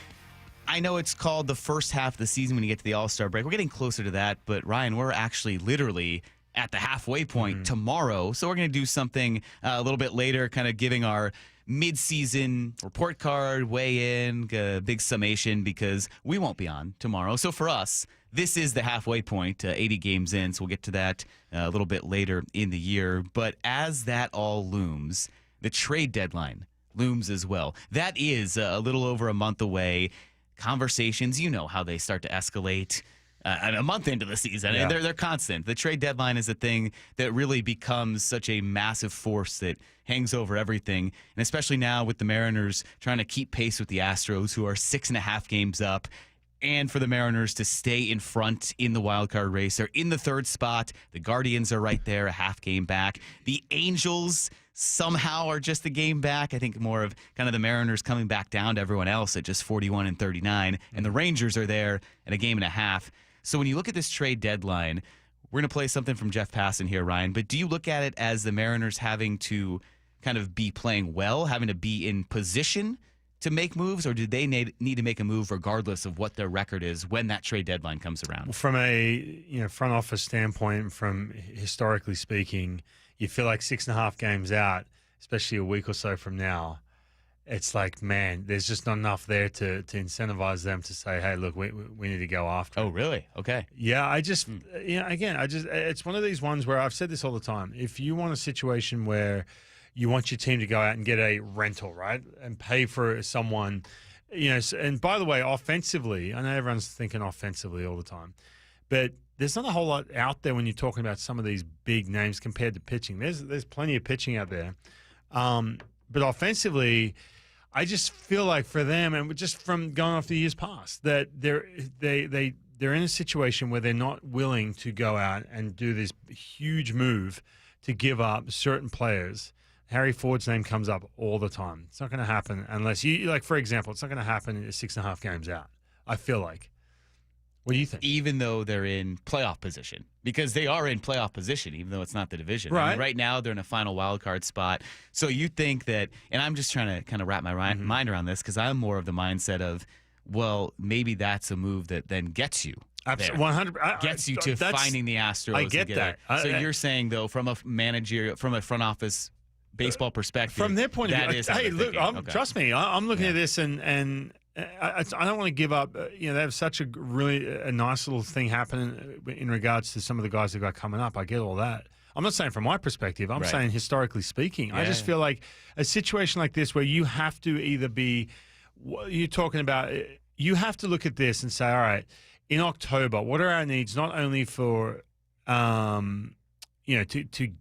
I know it's called the first half of the season when you get to the All-Star break. We're getting closer to that, but Ryan, we're actually literally at the halfway point tomorrow. So we're going to do something a little bit later, kind of giving our mid-season report card, weigh in, big summation, because we won't be on tomorrow. So for us, this is the halfway point, 80 games in. So we'll get to that a little bit later in the year. But as that all looms, the trade deadline looms as well. That is a little over a month away. Conversations, you know how they start to escalate a month into the season. Yeah. They're constant. The trade deadline is a thing that really becomes such a massive force that hangs over everything, and especially now with the Mariners trying to keep pace with the Astros, who are 6.5 games up, and for the Mariners to stay in front in the wild card race. They're in the 3rd spot. The Guardians are right there, a half game back. The Angels somehow are just a game back. I think more of kind of the Mariners coming back down to everyone else at just 41 and 39, and the Rangers are there at a game and a half. So when you look at this trade deadline, we're going to play something from Jeff Passan here, Ryan, but do you look at it as the Mariners having to kind of be playing well, having to be in position to make moves, or do they need to make a move regardless of what their record is when that trade deadline comes around? Well, from a front office standpoint, from historically speaking, you feel like 6.5 games out, especially a week or so from now, it's like, man, there's just not enough there to incentivize them to say, hey, look, we need to go after it. Oh, really? Okay. Yeah, it's one of these ones where I've said this all the time. If you want a situation where you want your team to go out and get a rental, right, and pay for someone, and by the way, offensively, I know everyone's thinking offensively all the time, but there's not a whole lot out there when you're talking about some of these big names compared to pitching. There's plenty of pitching out there. But offensively, I just feel like for them, and just from going off the years past, that they're in a situation where they're not willing to go out and do this huge move to give up certain players. Harry Ford's name comes up all the time. It's not going to happen unless you, like, for example, it's not going to happen in 6.5 games out, I feel like. What do you think? Even though they're in playoff position, because they are in playoff position, even though it's not the division. Right. I mean, right now, they're in a final wild card spot. So you think that, and I'm just trying to kind of wrap my mind around this, because I'm more of the mindset of, well, maybe that's a move that then gets you there. 100 gets you to finding the Astros. I get that. So you're saying, though, from a front office baseball perspective, from their point of view, that is hey, look, trust me, I'm looking at this and I don't want to give up. They have such a really nice little thing happening in regards to some of the guys that got coming up. I get all that. I'm not saying from my perspective. I'm saying historically speaking. I just feel like a situation like this where you have to either be, you're talking about, you have to look at this and say, all right, in October, what are our needs not only for, to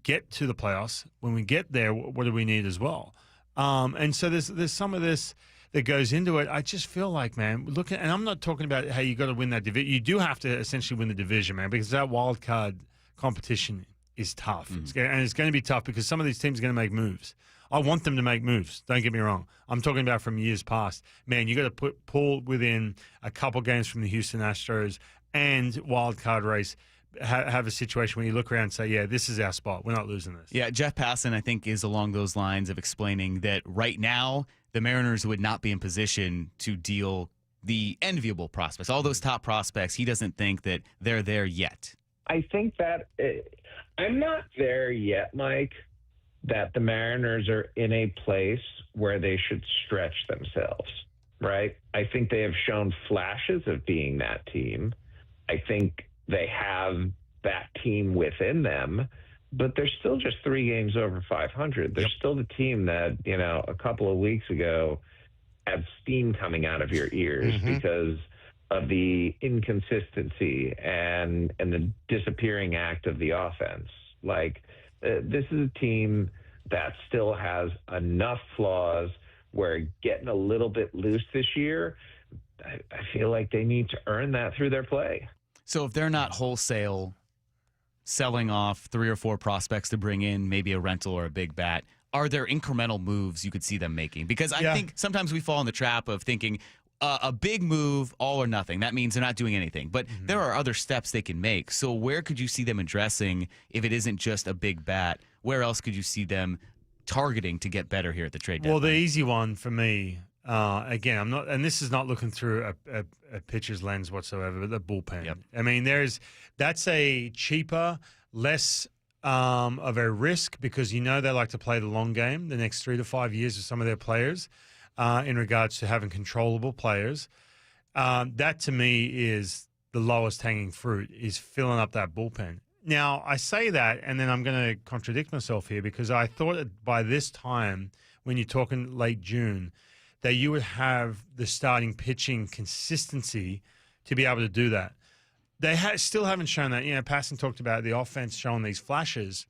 get to the playoffs? When we get there, what do we need as well? And so there's some of this that goes into it. I just feel like, man, and I'm not talking about, hey, you got to win that division. You do have to essentially win the division, man, because that wild card competition is tough. It's going to be tough because some of these teams are going to make moves. I want them to make moves. Don't get me wrong. I'm talking about from years past. Man, you got to pull within a couple games from the Houston Astros and wild card race. Have a situation where you look around and say, yeah, this is our spot. We're not losing this. Yeah, Jeff Passan, I think, is along those lines of explaining that right now the Mariners would not be in position to deal the enviable prospects. All those top prospects, he doesn't think that they're there yet. I think that I'm not there yet, Mike, that the Mariners are in a place where they should stretch themselves, right? I think they have shown flashes of being that team. I think they have that team within them, but they're still just 3 games over 500. They're still the team that, a couple of weeks ago had steam coming out of your ears because of the inconsistency and the disappearing act of the offense. Like, this is a team that still has enough flaws where getting a little bit loose this year, I feel like they need to earn that through their play. So if they're not wholesale selling off 3 or 4 prospects to bring in maybe a rental or a big bat, are there incremental moves you could see them making? Because I think sometimes we fall in the trap of thinking a big move, all or nothing. That means they're not doing anything. But there are other steps they can make. So where could you see them addressing if it isn't just a big bat? Where else could you see them targeting to get better here at the trade deadline? Well, the easy one for me, again, I'm not, and this is not looking through a pitcher's lens whatsoever, but the bullpen. Yep. I mean, that's a cheaper, less of a risk because they like to play the long game the next 3 to 5 years with some of their players in regards to having controllable players. That to me is the lowest hanging fruit, is filling up that bullpen. Now, I say that, and then I'm going to contradict myself here because I thought that by this time, when you're talking late June, that you would have the starting pitching consistency to be able to do that. They still haven't shown that. Passan talked about the offense showing these flashes.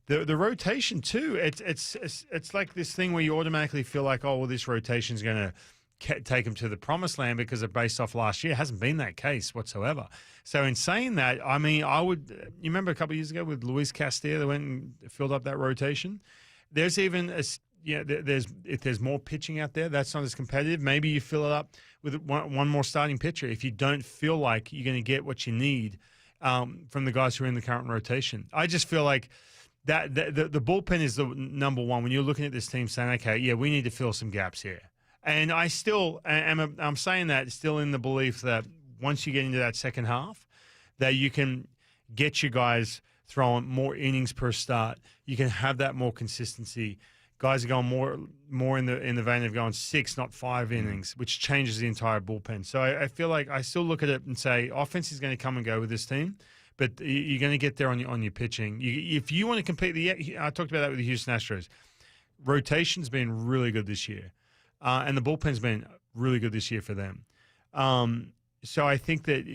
The rotation too. It's like this thing where you automatically feel like, oh, well, this rotation is going to take them to the promised land because they're based off last year. It hasn't been that case whatsoever. So in saying that, I mean, you remember a couple of years ago with Luis Castillo, they went and filled up that rotation. There's even if there's more pitching out there, that's not as competitive. Maybe you fill it up with one more starting pitcher if you don't feel like you're going to get what you need from the guys who are in the current rotation. I just feel like that the bullpen is the number one when you're looking at this team saying, okay, yeah, we need to fill some gaps here. And I still I'm saying that still in the belief that once you get into that second half, that you can get your guys throwing more innings per start. You can have that more consistency. Guys are going more in the vein of going 6, not 5 innings, which changes the entire bullpen. So I feel like I still look at it and say offense is going to come and go with this team, but you're going to get there on your pitching. If you want to compete, I talked about that with the Houston Astros. Rotation's been really good this year, and the bullpen's been really good this year for them. So I think that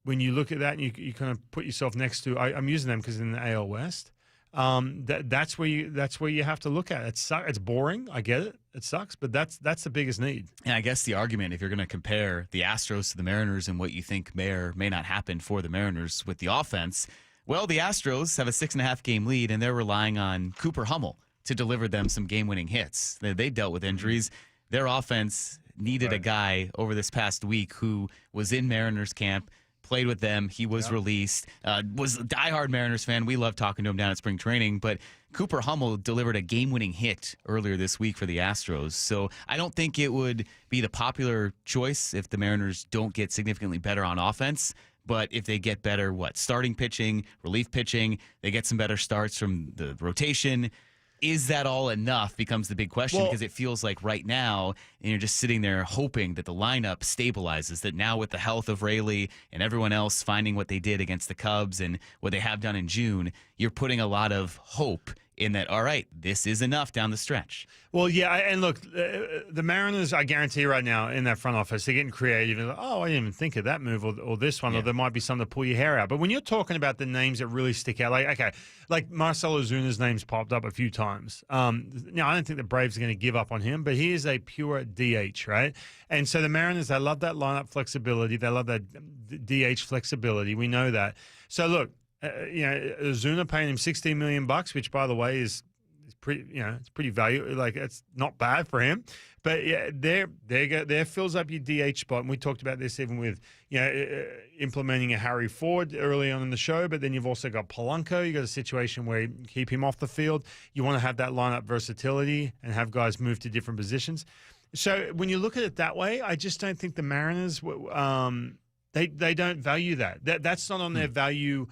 when you look at that and you kind of put yourself next to, I'm using them because in the AL West. That's where you have to look at it. It's boring. I get it. It sucks, but that's the biggest need. And I guess the argument, if you're going to compare the Astros to the Mariners and what you think may or may not happen for the Mariners with the offense, well, the Astros have a 6.5 game lead, and they're relying on Cooper Hummel to deliver them some game-winning hits. They dealt with injuries. Their offense needed a guy over this past week who was in Mariners camp, played with them. He was released, was a diehard Mariners fan. We love talking to him down at spring training, but Cooper Hummel delivered a game-winning hit earlier this week for the Astros. So I don't think it would be the popular choice if the Mariners don't get significantly better on offense, But if they get better, starting pitching, relief pitching, they get some better starts from the rotation. Is that all enough becomes the big question, because it feels like right now, and you're just sitting there hoping that the lineup stabilizes, that now with the health of Raley and everyone else finding what they did against the Cubs and what they have done in June, you're putting a lot of hope in that, all right, this is enough down the stretch. Well, yeah, and look, the Mariners, I guarantee right now, in that front office, they're getting creative. And I didn't even think of that move or this one, or there might be something to pull your hair out. But when you're talking about the names that really stick out, like Marcell Ozuna's name's popped up a few times. Now, I don't think the Braves are going to give up on him, but he is a pure DH, right? And so the Mariners, they love that lineup flexibility. They love that DH flexibility. We know that. So, look, Ozuna paying him $16 million, which, by the way, is pretty. It's pretty valuable. Like, it's not bad for him. But yeah, there fills up your DH spot, and we talked about this even with implementing a Harry Ford early on in the show. But then you've also got Polanco. You got a situation where you keep him off the field. You want to have that lineup versatility and have guys move to different positions. So when you look at it that way, I just don't think the Mariners they don't value that. That's not on their value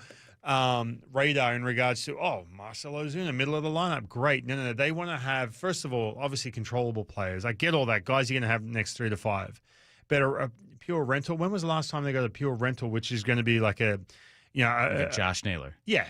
radar in regards to, Marcell Ozuna, middle of the lineup, great. No. They want to have, first of all, obviously controllable players. I get all that. Guys you're going to have next 3 to 5. But a pure rental, when was the last time they got a pure rental, which is going to be like a Josh Naylor. Yeah.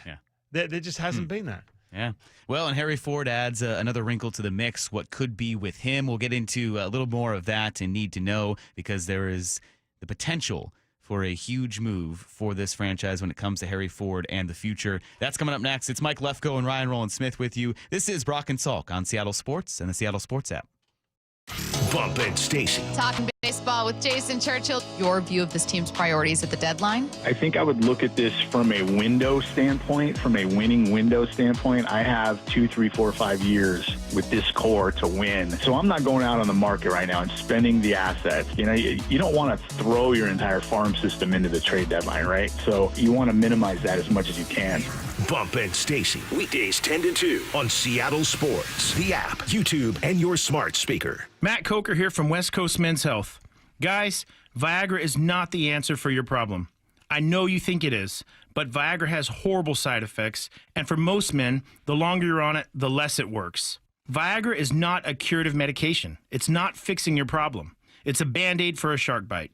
There just hasn't been that. Yeah. Well, and Harry Ford adds another wrinkle to the mix. What could be with him? We'll get into a little more of that and need to know, because there is the potential for a huge move for this franchise when it comes to Harry Ford and the future. That's coming up next. It's Mike Lefko and Ryan Rowland-Smith with you. This is Brock and Salk on Seattle Sports and the Seattle Sports app. Bump and Stacy. Talking baseball with Jason Churchill. Your view of this team's priorities at the deadline? I think I would look at this from a window standpoint, from a winning window standpoint. I have 2, 3, 4, 5 years with this core to win. So I'm not going out on the market right now and spending the assets. You don't want to throw your entire farm system into the trade deadline, right? So you want to minimize that as much as you can. Bump and Stacy, weekdays 10 to 2 on Seattle Sports, the app, YouTube, and your smart speaker. Matt Coker here from West Coast Men's Health. Guys, Viagra is not the answer for your problem. I know you think it is, but Viagra has horrible side effects, and for most men, the longer you're on it, the less it works. Viagra is not a curative medication. It's not fixing your problem. It's a Band-Aid for a shark bite.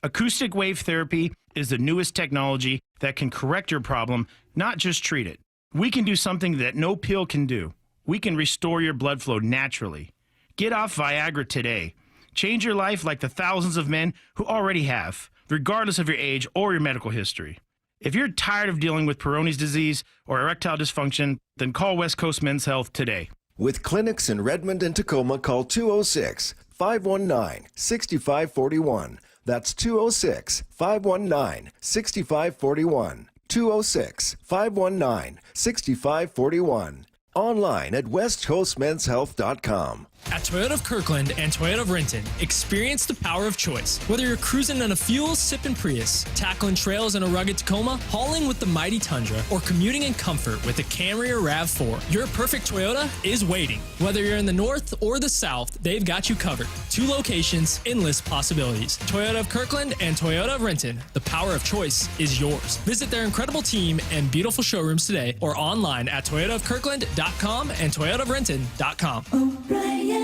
Acoustic wave therapy is the newest technology that can correct your problem, not just treat it. We can do something that no pill can do. We can restore your blood flow naturally. Get off Viagra today. Change your life like the thousands of men who already have, regardless of your age or your medical history. If you're tired of dealing with Peyronie's disease or erectile dysfunction, then call West Coast Men's Health today. With clinics in Redmond and Tacoma, call 206-519-6541. That's 206-519-6541. 206-519-6541. Online at westcoastmenshealth.com. At Toyota of Kirkland and Toyota of Renton, experience the power of choice. Whether you're cruising in a fuel-sipping Prius, tackling trails in a rugged Tacoma, hauling with the mighty Tundra, or commuting in comfort with the Camry or RAV4, your perfect Toyota is waiting. Whether you're in the north or the south, they've got you covered. 2 locations, endless possibilities. Toyota of Kirkland and Toyota of Renton, the power of choice is yours. Visit their incredible team and beautiful showrooms today or online at toyotaofkirkland.com and toyotaofrenton.com. O'Brien.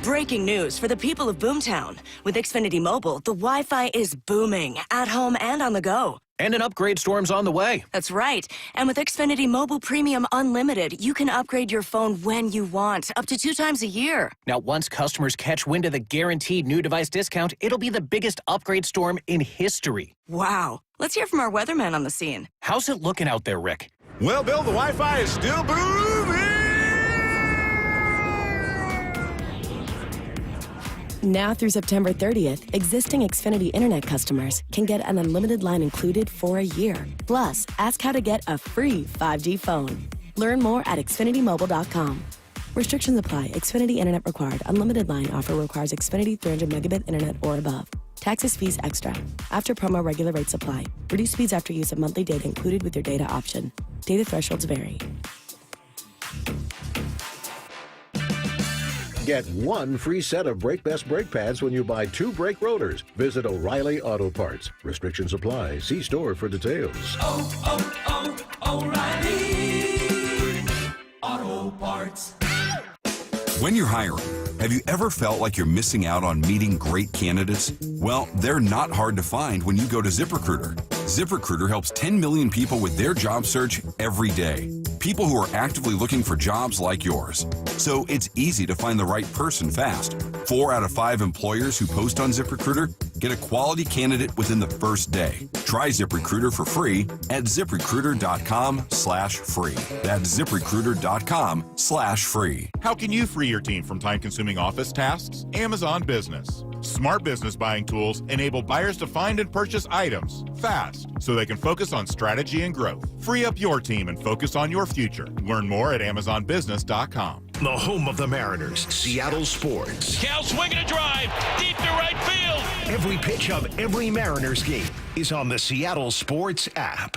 Breaking news for the people of Boomtown. With Xfinity Mobile, the Wi-Fi is booming, at home and on the go. And an upgrade storm's on the way. That's right. And with Xfinity Mobile Premium Unlimited, you can upgrade your phone when you want, up to 2 times a year. Now, once customers catch wind of the guaranteed new device discount, it'll be the biggest upgrade storm in history. Wow. Let's hear from our weatherman on the scene. How's it looking out there, Rick? Well, Bill, the Wi-Fi is still booming. Now through September 30th, existing Xfinity Internet customers can get an unlimited line included for a year. Plus, ask how to get a free 5G phone. Learn more at xfinitymobile.com. Restrictions apply. Xfinity Internet required. Unlimited line offer requires Xfinity 300 megabit internet or above. Taxes, fees extra. After promo, regular rates apply. Reduced speeds after use of monthly data included with your data option. Data thresholds vary. Get one free set of Brake Best brake pads when you buy 2 brake rotors. Visit O'Reilly Auto Parts. Restrictions apply. See store for details. O'Reilly Auto Parts. When you're hiring, have you ever felt like you're missing out on meeting great candidates? Well, they're not hard to find when you go to ZipRecruiter. ZipRecruiter helps 10 million people with their job search every day. People who are actively looking for jobs like yours. So it's easy to find the right person fast. 4 out of 5 employers who post on ZipRecruiter get a quality candidate within the first day. Try ZipRecruiter for free at ZipRecruiter.com/free. That's ZipRecruiter.com/free. How can you free your team from time-consuming office tasks? Amazon Business. Smart business buying tools enable buyers to find and purchase items fast so they can focus on strategy and growth. Free up your team and focus on your future. Learn more at AmazonBusiness.com. The home of the Mariners, Seattle Sports. Cal swinging a drive, deep to right field. Every pitch of every Mariners game is on the Seattle Sports app.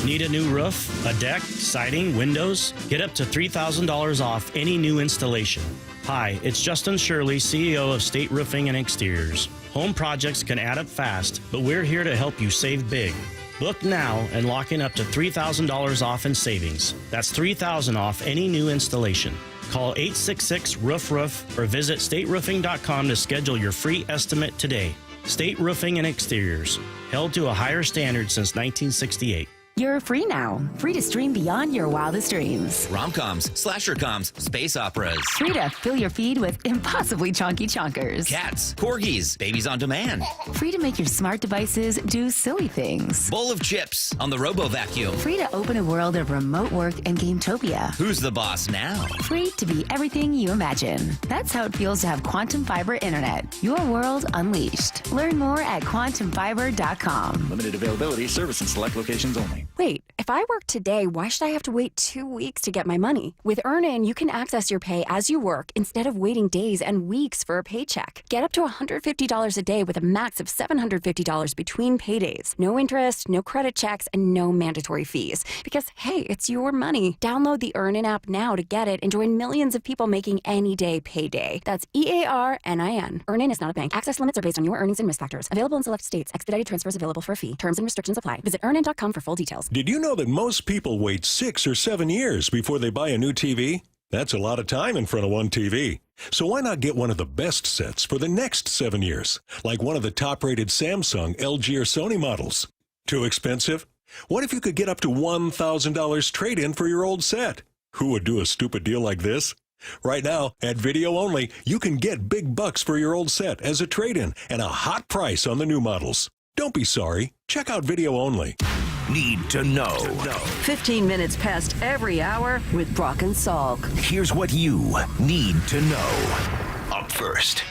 Need a new roof, a deck, siding, windows? Get up to $3,000 off any new installation. Hi, it's Justin Shirley, CEO of State Roofing and Exteriors. Home projects can add up fast, but we're here to help you save big. Book now and lock in up to $3,000 off in savings. That's $3,000 off any new installation. Call 866-ROOF-ROOF or visit stateroofing.com to schedule your free estimate today. State Roofing and Exteriors, held to a higher standard since 1968. You're free now. Free to stream beyond your wildest dreams. Rom-coms, slasher-coms, space operas. Free to fill your feed with impossibly chunky chunkers. Cats, corgis, babies on demand. Free to make your smart devices do silly things. Bowl of chips on the Robo-Vacuum. Free to open a world of remote work and Gametopia. Who's the boss now? Free to be everything you imagine. That's how it feels to have Quantum Fiber Internet. Your world unleashed. Learn more at quantumfiber.com. Limited availability, service in select locations only. Wait, if I work today, why should I have to wait 2 weeks to get my money? With Earnin, you can access your pay as you work instead of waiting days and weeks for a paycheck. Get up to $150 a day with a max of $750 between paydays. No interest, no credit checks, and no mandatory fees. Because, hey, it's your money. Download the Earnin app now to get it and join millions of people making any day payday. That's EARNIN. Earnin is not a bank. Access limits are based on your earnings and risk factors. Available in select states. Expedited transfers available for a fee. Terms and restrictions apply. Visit earnin.com for full details. Did you know that most people wait 6 or 7 years before they buy a new TV? That's a lot of time in front of one TV. So why not get one of the best sets for the next 7 years, like one of the top-rated Samsung, LG, or Sony models? Too expensive? What if you could get up to $1,000 trade-in for your old set? Who would do a stupid deal like this? Right now, at Video Only, you can get big bucks for your old set as a trade-in and a hot price on the new models. Don't be sorry. Check out Video Only. Need to know. 15 minutes past every hour with Brock and Salk. Here's what you need to know. Up first.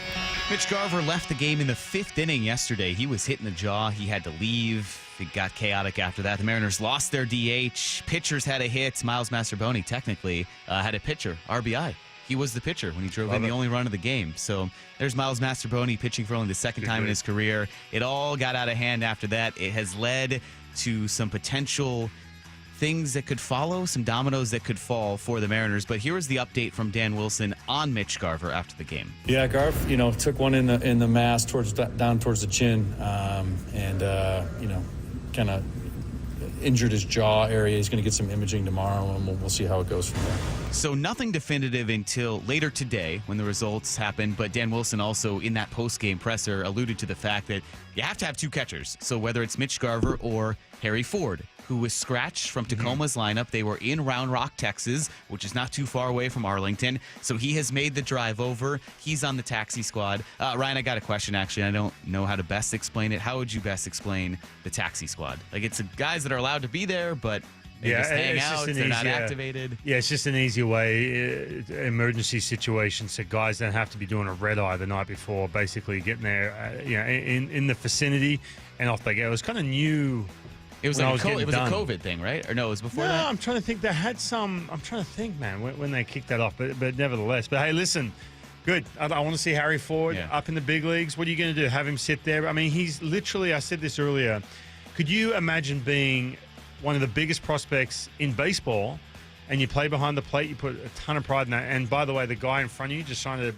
Mitch Garver left the game in the 5th inning yesterday. He was hit in the jaw. He had to leave. It got chaotic after that. The Mariners lost their DH. Pitchers had a hit. Miles Mastrobuoni technically had a pitcher, RBI. He was the pitcher when he drove in the only run of the game. So there's Miles Mastrobuoni pitching for only the second time in his career. It all got out of hand after that. It has led to some potential things that could follow, some dominoes that could fall for the Mariners. But here was the update from Dan Wilson on Mitch Garver after the game. Yeah, Garv, took one in the mass down towards the chin, and kind of injured his jaw area. He's going to get some imaging tomorrow, and we'll see how it goes from there. So nothing definitive until later today when the results happen, but Dan Wilson also in that post-game presser alluded to the fact that you have to have 2 catchers. So whether it's Mitch Garver or Harry Ford, who was scratched from Tacoma's lineup. They were in Round Rock, Texas, which is not too far away from Arlington. So he has made the drive over. He's on the taxi squad. Ryan, I got a question, actually. I don't know how to best explain it. How would you best explain the taxi squad? Like, it's guys that are allowed to be there, but they just hang out. They're not activated. Yeah, it's just an easier way. Emergency situations, so guys don't have to be doing a red eye the night before, basically getting there, in the vicinity, and off they go. It was kind of new. It was like a COVID thing, right? Or no, it was before that? No, I'm trying to think. They had some. I'm trying to think, man, when they kicked that off. But nevertheless. But hey, listen, good. I want to see Harry Ford up in the big leagues. What are you going to do? Have him sit there? I mean, he's literally. I said this earlier. Could you imagine being one of the biggest prospects in baseball and you play behind the plate, you put a ton of pride in that. And by the way, the guy in front of you just signed a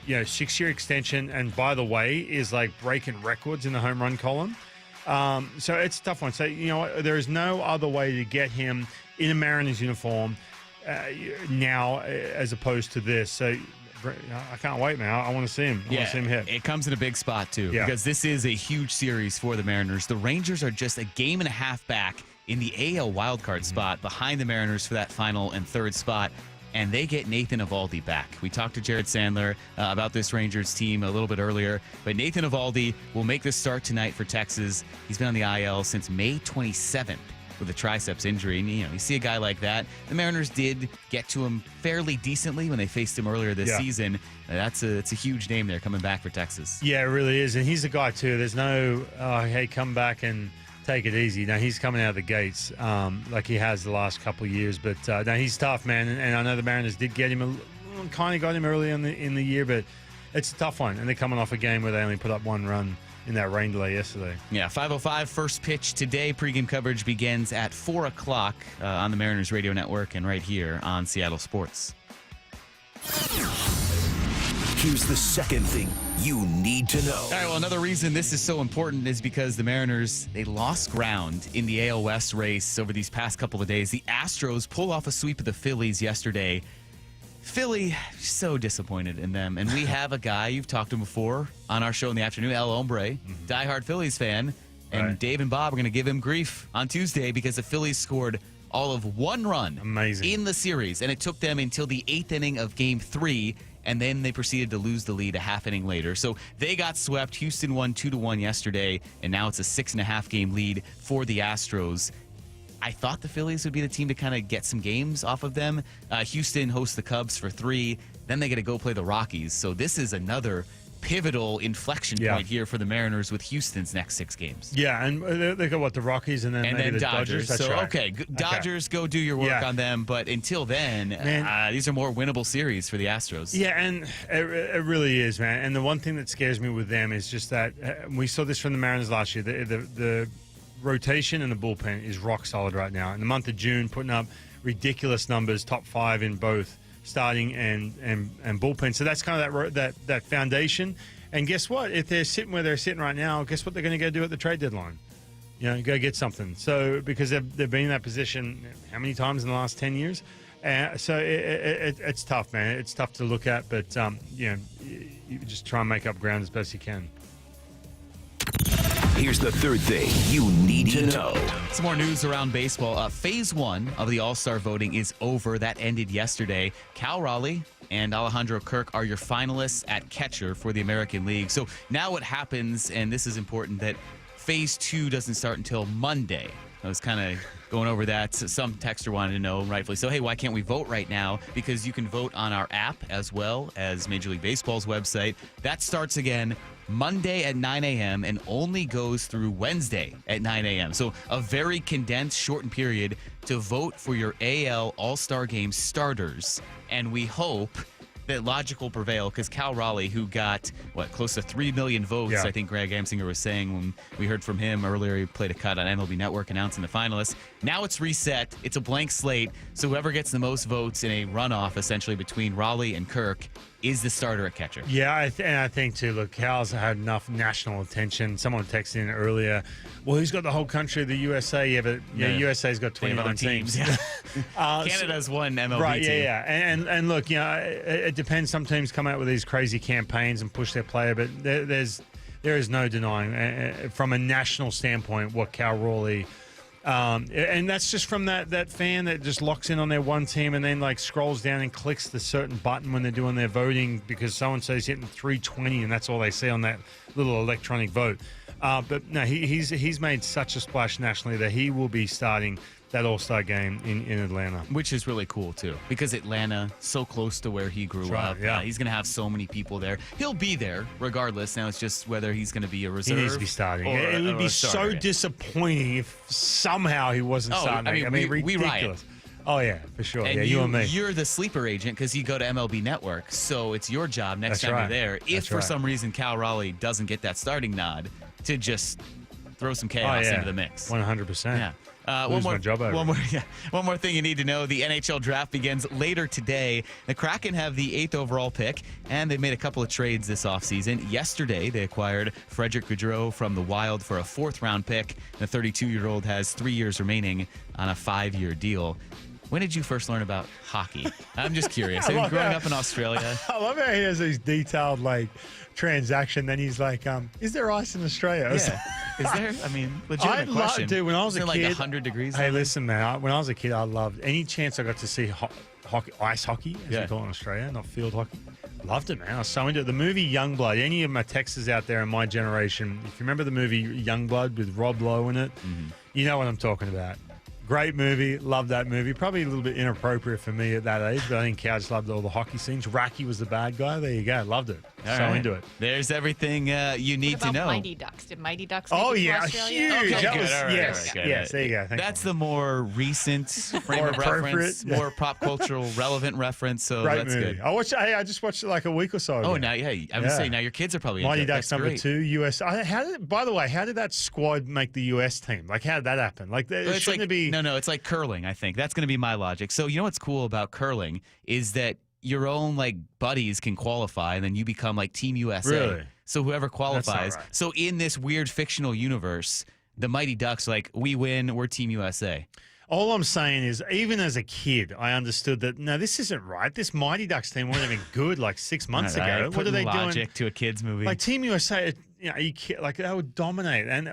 6-year extension, and by the way, is like breaking records in the home run column. So it's a tough one. So, there is no other way to get him in a Mariners uniform now as opposed to this. So I can't wait, man. I want to see him. I want to see him hit. It comes in a big spot, too, because this is a huge series for the Mariners. The Rangers are just a game and a half back in the AL wildcard spot behind the Mariners for that final and third spot, and they get Nathan Eovaldi back. We talked to Jared Sandler about this Rangers team a little bit earlier, but Nathan Eovaldi will make the start tonight for Texas. He's been on the IL since May 27th. With a triceps injury. And, you see a guy like that. The Mariners did get to him fairly decently when they faced him earlier this season. It's a huge name there coming back for Texas. Yeah, it really is. And he's a guy, too. There's no, hey, come back and take it easy. No, he's coming out of the gates like he has the last couple of years. But, no, he's tough, man. And I know the Mariners did get him, kind of got him early in the year, but it's a tough one. And they're coming off a game where they only put up one run in that rain delay yesterday. Yeah, 5:05 first pitch today. Pregame coverage begins at 4 o'clock on the Mariners Radio Network and right here on Seattle Sports. Here's the second thing you need to know. All right, well, another reason this is so important is because the Mariners, they lost ground in the AL West race over these past couple of days. The Astros pull off a sweep of the Phillies yesterday. Philly, so disappointed in them. And we have a guy, you've talked to him before on our show in the afternoon, El Hombre, diehard Phillies fan. And Dave and Bob are going to give him grief on Tuesday because the Phillies scored all of one run in the series. And it took them until the 8th inning of Game 3. And then they proceeded to lose the lead a half inning later. So they got swept. Houston won 2-1 yesterday. And now it's a 6.5 game lead for the Astros. I thought the Phillies would be the team to kind of get some games off of them. Houston hosts the Cubs for 3. Then they get to go play the Rockies. So this is another pivotal inflection point here for the Mariners with Houston's next 6 games. Yeah, and they got, the Rockies and then the Dodgers. That's so, right. okay, Dodgers, go do your work on them. But until then, these are more winnable series for the Astros. Yeah, and it really is, man. And the one thing that scares me with them is just that we saw this from the Mariners last year. The rotation and the bullpen is rock solid right now. In the month of June, putting up ridiculous numbers, top 5 in both starting and bullpen. So that's kind of that foundation. And guess what? If they're sitting where they're sitting right now, guess what they're going to go do at the trade deadline? Go get something. So because they've been in that position how many times in the last 10 years? So it's tough, man. It's tough to look at, but you just try and make up ground as best you can. Here's the third thing you need to know. Some more news around baseball. Phase 1 of the All-Star voting is over. That ended yesterday. Cal Raleigh and Alejandro Kirk are your finalists at catcher for the American League. So now what happens, and this is important, that Phase 2 doesn't start until Monday. I was kind of going over that. Some texter wanted to know, rightfully so, hey, why can't we vote right now? Because you can vote on our app as well as Major League Baseball's website. That starts again Monday at 9 a.m. and only goes through Wednesday at 9 a.m. So a very condensed, shortened period to vote for your AL All-Star Game starters. And we hope that logic will prevail because Cal Raleigh, who got, close to 3 million votes, I think Greg Amsinger was saying when we heard from him earlier. He played a cut on MLB Network announcing the finalists. Now it's reset. It's a blank slate. So whoever gets the most votes in a runoff, essentially, between Raleigh and Kirk is the starter at catcher. Yeah, I think, too, look, Cal's had enough national attention. Someone texted in earlier, well, he's got the whole country of the USA. Yeah, but USA's got 29 teams. Yeah. Canada's one MLB team. Yeah. And look, it depends. Some teams come out with these crazy campaigns and push their player, but there is no denying, from a national standpoint, what Cal Raleigh and that's just from that fan that just locks in on their one team and then scrolls down and clicks the certain button when they're doing their voting because so-and-so's hitting 320 and that's all they see on that little electronic vote. But no, he's made such a splash nationally that he will be starting that All-Star game in Atlanta. Which is really cool, too, because Atlanta, so close to where he grew up. Yeah. He's going to have so many people there. He'll be there regardless. Now it's just whether he's going to be a reserve. He needs to be starting. It would be so disappointing if somehow he wasn't starting. Ridiculous. We riot. Oh, yeah, for sure. And you and me. You're the sleeper agent because you go to MLB Network, so it's your job next time you're there. If for some reason Cal Raleigh doesn't get that starting nod, to just throw some chaos into the mix. 100%. Yeah. One more thing you need to know. The NHL draft begins later today. The Kraken have the 8th overall pick, and they've made a couple of trades this offseason. Yesterday, they acquired Frederick Gaudreau from the Wild for a 4th-round pick. The 32-year-old has 3 years remaining on a 5-year deal. When did you first learn about hockey? I'm just curious. Growing up in Australia. I love how he has these detailed, transaction. Then he's like, is there ice in Australia? Yeah. Is there? I mean, legitimate question. Dude, when I was a kid. Like 100 degrees? Hey, listen, man. When I was a kid, I loved any chance I got to see ice hockey, as we call it in Australia, not field hockey. Loved it, man. I was so into it. The movie Youngblood. Any of my Texans out there in my generation, if you remember the movie Youngblood with Rob Lowe in it, you know what I'm talking about. Great movie. Love that movie. Probably a little bit inappropriate for me at that age, but I think I just loved all the hockey scenes. Racky was the bad guy. There you go. Loved it. Into it. There's everything you need to know. Mighty Ducks. Did Mighty Ducks huge. Okay, Yes, there you go. That's the more recent frame of reference, more pop cultural relevant reference, so Great that's movie. good. I just watched it like a week or so ago. Oh, now, I would say now your kids are probably Mighty into it. Ducks That's number great. 2, US. By the way, how did that squad make the US team? Like, how did that happen? Like, shouldn't it be... No, it's like curling, I think. That's going to be my logic. So, you know what's cool about curling is that your own buddies can qualify, and then you become Team USA. Really? So whoever qualifies. Right. So in this weird fictional universe, the Mighty Ducks, we win, we're Team USA. All I'm saying is, even as a kid, I understood that, no, this isn't right. This Mighty Ducks team weren't even good 6 months ago. What are they doing? Logic to a kid's movie. Team USA, they would dominate. And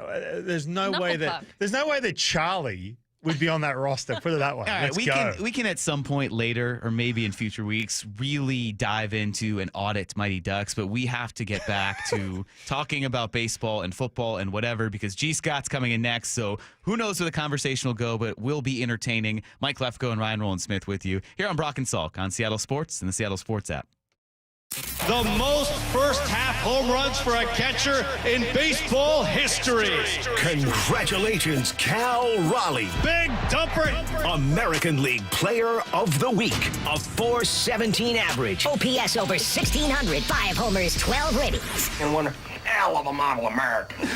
there's no way that Charlie would be on that roster. Put it that way. All right, we can at some point later, or maybe in future weeks, really dive into and audit Mighty Ducks. But we have to get back to talking about baseball and football and whatever, because G. Scott's coming in next. So who knows where the conversation will go, but we'll be entertaining. Mike Lefko and Ryan Rowland-Smith with you here on Brock and Salk on Seattle Sports and the Seattle Sports app. The most first-half home runs for a catcher in baseball history. Congratulations, Cal Raleigh. Big dumper. American League Player of the Week. A .417 average. OPS over 1,600. 5 homers, 12 ribbies. And one hell of a model American.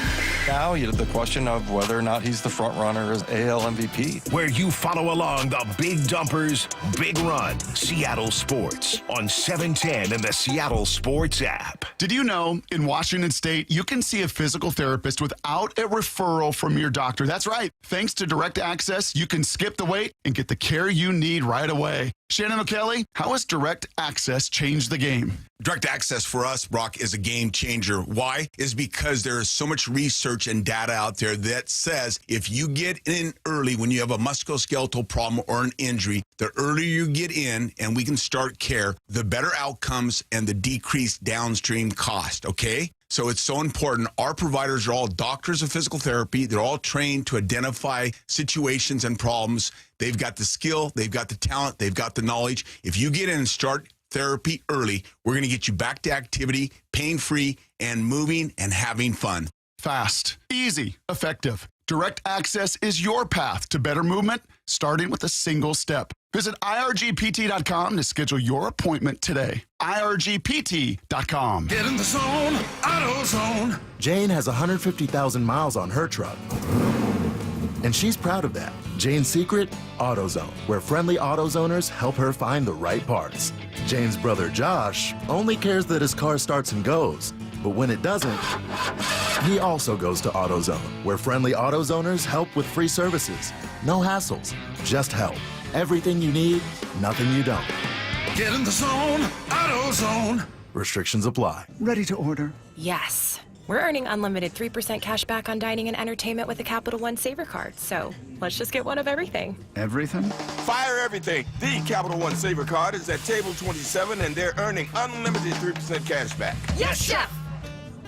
Now, the question of whether or not he's the front runner as AL MVP. Where you follow along the Big Dumpers, Big Run, Seattle Sports on 710 and the Seattle Sports app. Did you know in Washington State, you can see a physical therapist without a referral from your doctor? That's right. Thanks to Direct Access, you can skip the wait and get the care you need right away. Shannon O'Kelly, how has Direct Access changed the game? Direct Access for us, Brock, is a game changer. Why? Is because there is so much research and data out there that says if you get in early when you have a musculoskeletal problem or an injury, the earlier you get in and we can start care, the better outcomes and the decreased downstream cost, okay? So it's so important. Our providers are all doctors of physical therapy. They're all trained to identify situations and problems. They've got the skill, they've got the talent, they've got the knowledge. If you get in and start therapy early, we're going to get you back to activity, pain-free, and moving and having fun. Fast, easy, effective. Direct Access is your path to better movement, starting with a single step. Visit irgpt.com to schedule your appointment today. irgpt.com. Get in the zone, AutoZone. Jane has 150,000 miles on her truck, and she's proud of that. Jane's secret? AutoZone, where friendly AutoZoners help her find the right parts. Jane's brother Josh only cares that his car starts and goes, but when it doesn't, he also goes to AutoZone, where friendly AutoZoners help with free services. No hassles, just help. Everything you need, nothing you don't. Get in the zone, AutoZone. Restrictions apply. Ready to order? Yes. We're earning unlimited 3% cash back on dining and entertainment with the Capital One Saver Card, so let's just get one of everything. Everything? Fire everything. The Capital One Saver Card is at table 27, and they're earning unlimited 3% cash back. Yes, Chef!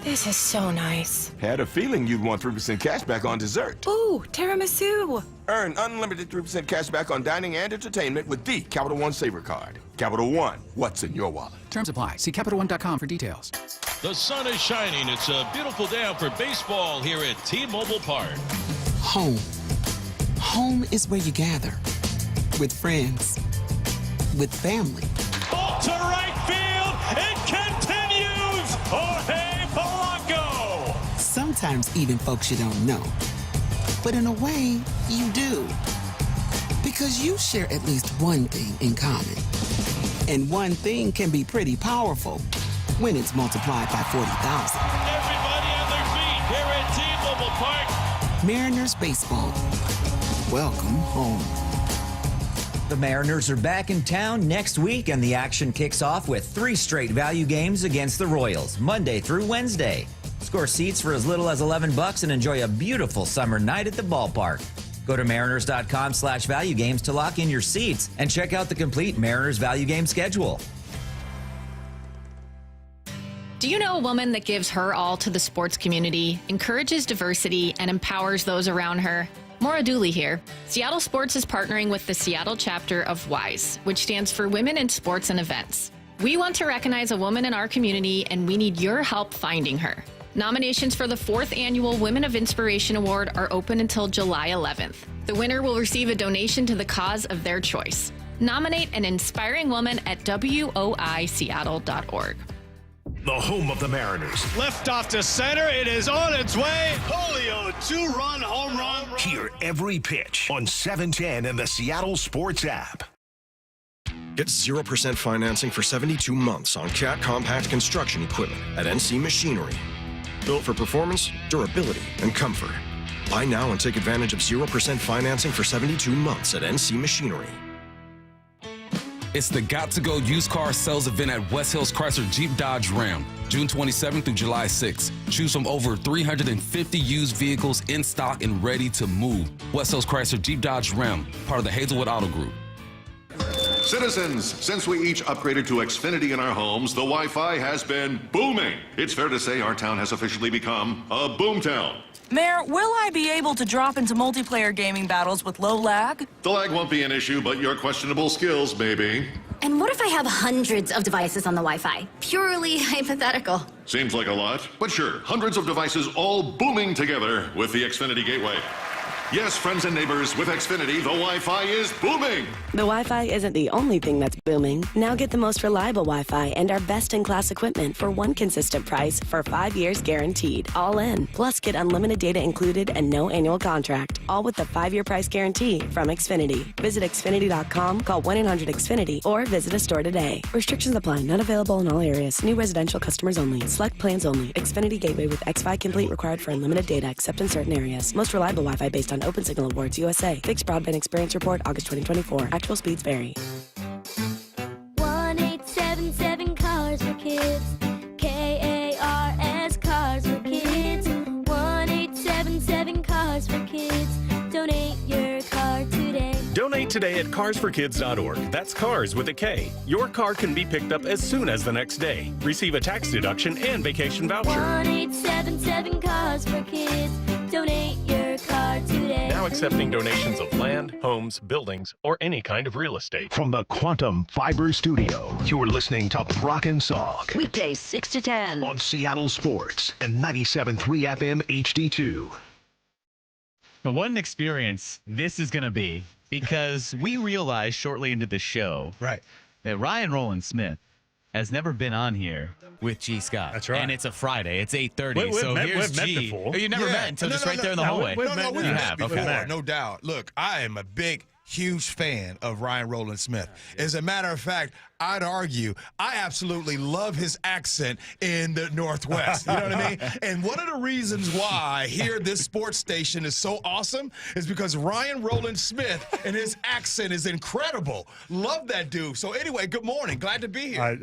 This is so nice. Had a feeling you'd want 3% cash back on dessert. Ooh, tiramisu. Earn unlimited 3% cash back on dining and entertainment with the Capital One Saver Card. Capital One, what's in your wallet? Terms apply. See CapitalOne.com for details. The sun is shining. It's a beautiful day out for baseball here at T-Mobile Park. Home. Home is where you gather. With friends. With family. Ball to right field. It continues. Jorge Polanco. Sometimes even folks you don't know. But in a way, you do. Because you share at least one thing in common. And one thing can be pretty powerful when it's multiplied by 40,000. Everybody on their feet here at T-Mobile Park. Mariners baseball. Welcome home. The Mariners are back in town next week, and the action kicks off with 3 straight value games against the Royals, Monday through Wednesday. Score seats for as little as $11 and enjoy a beautiful summer night at the ballpark. Go to mariners.com/value games to lock in your seats and check out the complete Mariners value game schedule. Do you know a woman that gives her all to the sports community, encourages diversity, and empowers those around her? Maura Dooley here. Seattle Sports is partnering with the Seattle chapter of WISE, which stands for Women in Sports and Events. We want to recognize a woman in our community, and we need your help finding her. Nominations for the 4th Annual Women of Inspiration Award are open until July 11th. The winner will receive a donation to the cause of their choice. Nominate an inspiring woman at woiseattle.org. The home of the Mariners. Left off to center. It is on its way. Julio, 2-run home run. Hear every pitch on 710 and the Seattle Sports app. Get 0% financing for 72 months on Cat compact construction equipment at NC Machinery. Built for performance, durability, and comfort. Buy now and take advantage of 0% financing for 72 months at NC Machinery. It's the Got to Go used car sales event at West Hills Chrysler Jeep Dodge Ram, June 27th through July 6th. Choose from over 350 used vehicles in stock and ready to move. West Hills Chrysler Jeep Dodge Ram, part of the Hazelwood Auto Group. Citizens, since we each upgraded to Xfinity in our homes, the Wi-Fi has been booming. It's fair to say our town has officially become a boomtown. Mayor, will I be able to drop into multiplayer gaming battles with low lag? The lag won't be an issue, but your questionable skills, maybe. And what if I have hundreds of devices on the Wi-Fi? Purely hypothetical. Seems like a lot, but sure, hundreds of devices all booming together with the Xfinity Gateway. Yes, friends and neighbors, with Xfinity, the Wi-Fi is booming. The Wi-Fi isn't the only thing that's booming. Now get the most reliable Wi-Fi and our best-in-class equipment for one consistent price for 5 years guaranteed. All in. Plus, get unlimited data included and no annual contract. All with the 5-year price guarantee from Xfinity. Visit Xfinity.com, call 1-800-XFINITY, or visit a store today. Restrictions apply. Not available in all areas. New residential customers only. Select plans only. Xfinity Gateway with XFi Complete required for unlimited data except in certain areas. Most reliable Wi-Fi based on Open Signal Awards USA. Fixed Broadband Experience Report, August 2024. Actual speeds vary. 1877 Cars for Kids. KARS Cars for Kids. 1877 Cars for Kids. Donate your car today. Donate today at carsforkids.org. That's cars with a K. Your car can be picked up as soon as the next day. Receive a tax deduction and vacation voucher. 1877 Cars for Kids. Donate your car today. Now accepting donations of land, homes, buildings, or any kind of real estate. From the Quantum Fiber Studio, you're listening to Brock and Salk. Weekdays 6 to 10. On Seattle Sports and 97.3 FM HD2. But what an experience this is going to be, because we realized shortly into the show that Ryan Roland Smith has never been on here with G. Scott. That's right. And it's a Friday. It's 8:30. So here's we've met G. before. Oh, you never met until just right there in the hallway. We've you met have. Before, Okay. no doubt. Look, I am a huge fan of Ryan Roland Smith. As a matter of fact, I'd argue I absolutely love his accent in the Northwest. You know what I mean? And one of the reasons why here this sports station is so awesome is because Ryan Roland Smith and his accent is incredible. Love that dude. So anyway, good morning. Glad to be here. I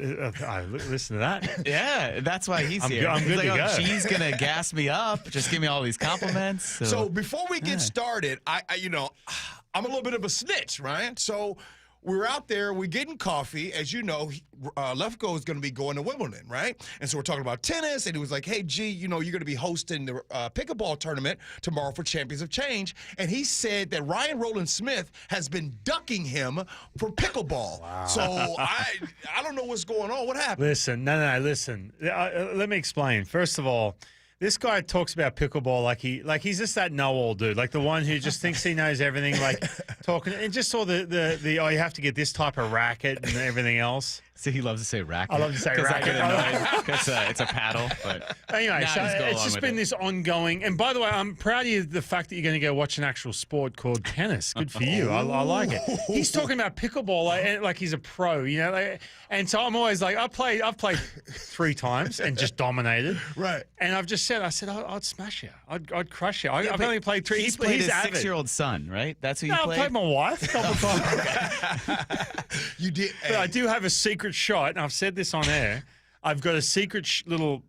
listen to that. Yeah, that's why he's here. I'm good He's to like, go. She's going to gas me up. Just give me all these compliments. So before we get started, I'm a little bit of a snitch, Ryan. So we're out there, we're getting coffee. As you know, Lefko is going to be going to Wimbledon, right? And so we're talking about tennis, and he was like, hey, G, you're going to be hosting the pickleball tournament tomorrow for Champions of Change. And he said that Ryan Roland Smith has been ducking him for pickleball. Wow. So I don't know what's going on. What happened? Listen, listen. Let me explain. First of all, this guy talks about pickleball like he's just that know-all dude, like the one who just thinks he knows everything, like talking and just saw the you have to get this type of racket and everything else. So he loves to say racket. I love to say I racket. get annoyed because it's a paddle. But anyway, so just go it's along just with been it. this ongoing. And by the way, I'm proud of you the fact that you're going to go watch an actual sport called tennis. Good for you. I like it. He's talking about pickleball like he's a pro, you know. And so I'm always like, I've played 3 times and just dominated. Right. And I've just said, I'd smash you. I'd crush you. I've only played 3. He's played his avid. 6-year-old son, right? That's who you No, played? I played my wife a couple times. You did. But I do have a secret shot, and I've said this on air. I've got a secret little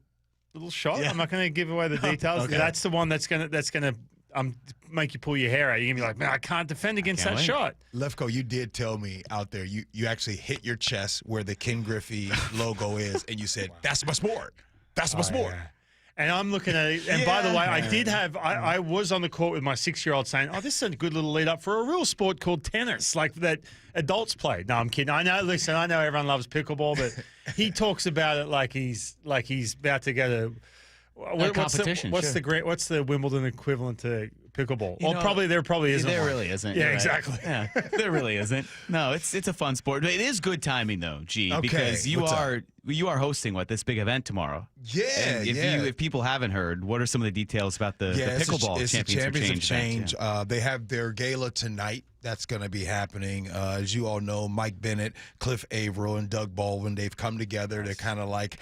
shot. Yeah. I'm not going to give away the details. Okay. That's the one that's gonna make you pull your hair out. You're gonna be like, man, I can't defend against that shot. Lefko, you did tell me out there you actually hit your chest where the Ken Griffey logo is, and you said, "That's my sport. That's my sport." Yeah. And I'm looking at it. And by the way, I was on the court with my 6-year-old saying, oh, this is a good little lead up for a real sport called tennis, like that adults play. No, I'm kidding. I know everyone loves pickleball, but he talks about it like he's about to go to competition. What's the Wimbledon equivalent to pickleball? You know, there probably isn't. There one. really isn't. Yeah, You're right. exactly. Yeah, there really isn't. No, it's a fun sport. But it is good timing though, G, Okay, because you what's up? are hosting this big event tomorrow. Yeah, and if people haven't heard, what are some of the details about the pickleball it's a Champions Champions of event? Change. They have their gala tonight. That's going to be happening. As you all know, Mike Bennett, Cliff Averill, and Doug Baldwin, they've come together. They're kind of like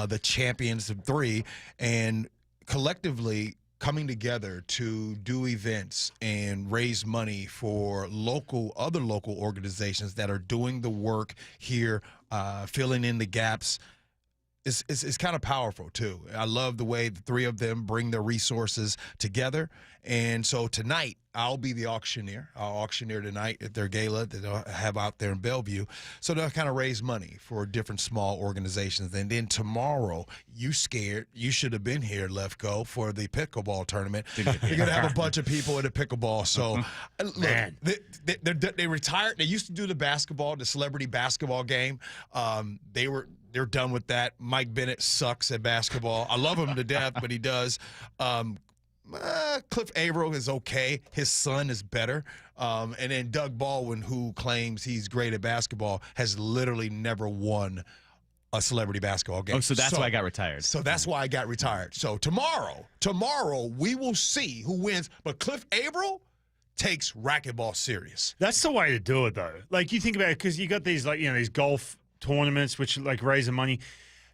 the champions of 3, and collectively coming together to do events and raise money for other local organizations that are doing the work here, filling in the gaps. It's kind of powerful, too. I love the way the 3 of them bring their resources together. And so tonight, I'll be the auctioneer. I'll auctioneer tonight at their gala that they'll have out there in Bellevue. So they'll kind of raise money for different small organizations. And then tomorrow, you should have been here, Lefko, for the pickleball tournament. You're going to have a bunch of people at the pickleball. So, look, they retired. They used to do the celebrity basketball game. They're done with that. Mike Bennett sucks at basketball. I love him to death, but he does. Cliff Averill is okay. His son is better. And then Doug Baldwin, who claims he's great at basketball, has literally never won a celebrity basketball game. Oh, so that's why I got retired. So that's why I got retired. So tomorrow, we will see who wins. But Cliff Averill takes racquetball serious. That's the way to do it, though. Like, you think about it, because you got these, these golf tournaments which raising money.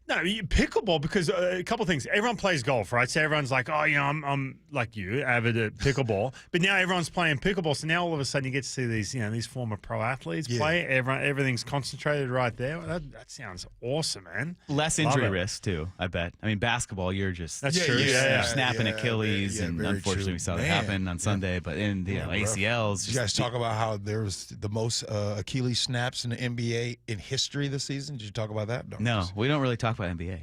No, pickleball, because a couple of things. Everyone plays golf, right? So everyone's like, oh, I'm like you, avid at pickleball. But now everyone's playing pickleball. So now all of a sudden you get to see these former pro athletes play. Everything's concentrated right there. That sounds awesome, man. Less injury risk, too, I bet. I mean, basketball, you're just snapping Achilles, and unfortunately we saw that happen on Sunday. But in the ACLs. You guys talk about how there's the most Achilles snaps in the NBA in history this season. Did you talk about that? No, we don't really talk about NBA.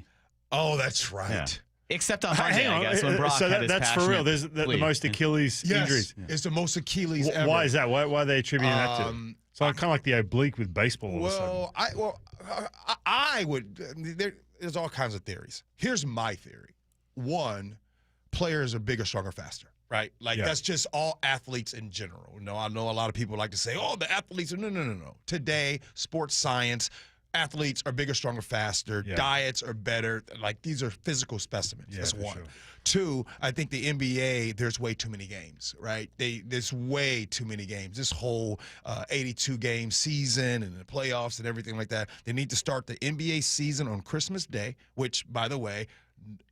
Oh, that's right. Yeah. Except on Monday, I guess, when Brock so had his that's for real. There's the most Achilles injuries. It's the most Achilles ever. Why is that? Why are they attributing that to? So kind of like the oblique with baseball. I would. There's all kinds of theories. Here's my theory. One, players are bigger, stronger, faster. Right? That's just all athletes in general. I know a lot of people like to say, oh, the athletes are no. Today, sports science, athletes are bigger, stronger, faster. Yeah. Diets are better. These are physical specimens. Yeah, that's for one. sure. 2, I think the NBA, there's way too many games, right? There's way too many games. This whole 82-game season and the playoffs and everything like that. They need to start the NBA season on Christmas Day, which, by the way,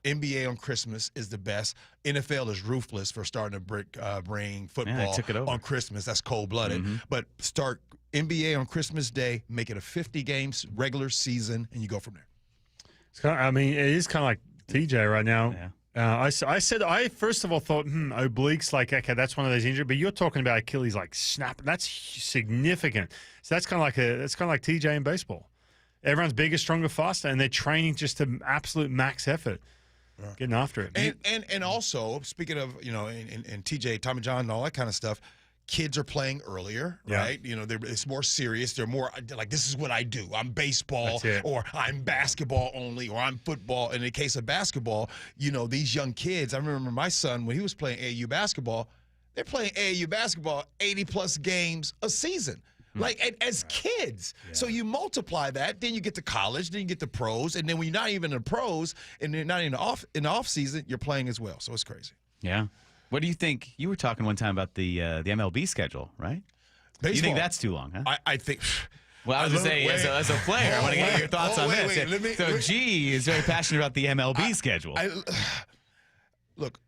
NBA on Christmas is the best. NFL is ruthless for starting to bring football on Christmas. That's cold-blooded. Mm-hmm. But start NBA on Christmas Day, make it a 50 games regular season, and you go from there. It is kind of like TJ right now. Yeah. I first of all thought, obliques, okay, that's one of those injuries. But you're talking about Achilles snap. That's significant. So that's kind of like TJ in baseball. Everyone's bigger, stronger, faster, and they're training just to absolute max effort, getting after it. And also, speaking of, and TJ, Tommy John, and all that kind of stuff, kids are playing earlier, right? It's more serious. They're more like, this is what I do. I'm baseball, or I'm basketball only, or I'm football. In the case of basketball, these young kids, I remember my son, when he was playing AAU basketball, they're playing AAU basketball 80-plus games a season. like as kids. So you multiply that, then you get to college, then you get to pros, and then when you're not even in the pros and you're not in the off season, you're playing as well. So it's crazy. Yeah. What do you think? You were talking one time about the MLB schedule, right? Baseball. You think that's too long, huh? I think. Well, I was going to say, as a player, I want to get your thoughts on this. So G is very passionate about the MLB schedule. Look,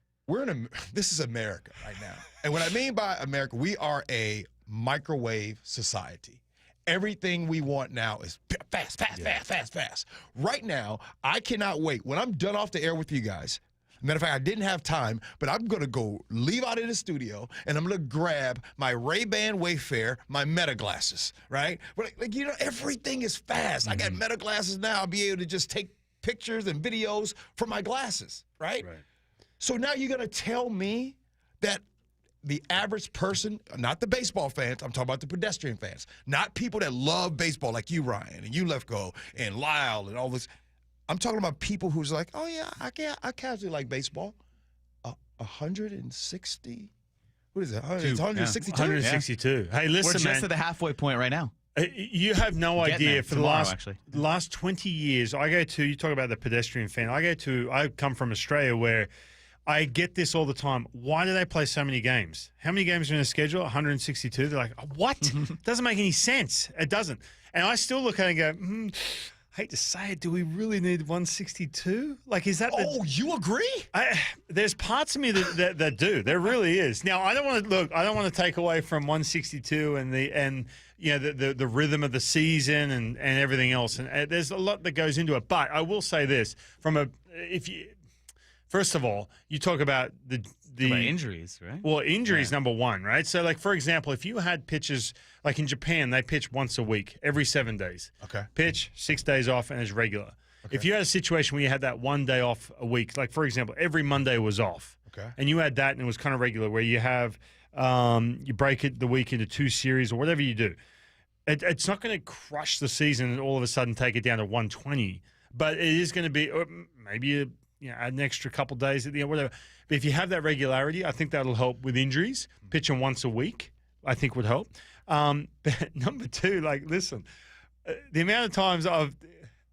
this is America right now. And what I mean by America, we are a microwave society. Everything we want now is fast. Right now, I cannot wait. When I'm done off the air with you guys, matter of fact, I didn't have time, but I'm going to go leave out of the studio, and I'm going to grab my Ray-Ban Wayfair, my Meta glasses, right? But everything is fast. I got Meta glasses now. I'll be able to just take pictures and videos from my glasses, right? So now you're going to tell me that the average person, not the baseball fans, I'm talking about the pedestrian fans, not people that love baseball like you, Ryan, and you, Lefko, and Lyle, and all this. I'm talking about people who's like, oh, yeah, I casually like baseball. 160? What is it? It's 162? 162. Hey, listen, We're just at the halfway point right now. You have no idea. For Tomorrow, the last 20 years, you talk about the pedestrian fan. I come from Australia where I get this all the time. Why do they play so many games? How many games are in the schedule? 162. They're like, what? Doesn't make any sense. It doesn't. And I still look at it and go, hate to say it, do we really need 162? Like, is that? You agree? There's parts of me that do. There really is. Now, I don't want to take away from 162 and the rhythm of the season and everything else. And there's a lot that goes into it. But I will say this: first of all, you talk about the injuries, right? Well, injuries number one, right? So, like, for example, if you had pitchers, like in Japan, they pitch once a week, every 7 days. Okay. Pitch, 6 days off, and it's regular. Okay. If you had a situation where you had that 1 day off a week, like, for example, every Monday was off. Okay. And you had that and it was kind of regular, where you have, you break the week into 2 series or whatever you do. It's not going to crush the season and all of a sudden take it down to 120, but it is going to be maybe add an extra couple days at the end, whatever. But if you have that regularity, I think that'll help with injuries. Pitching once a week, I think, would help. But number two, like, listen, the amount of times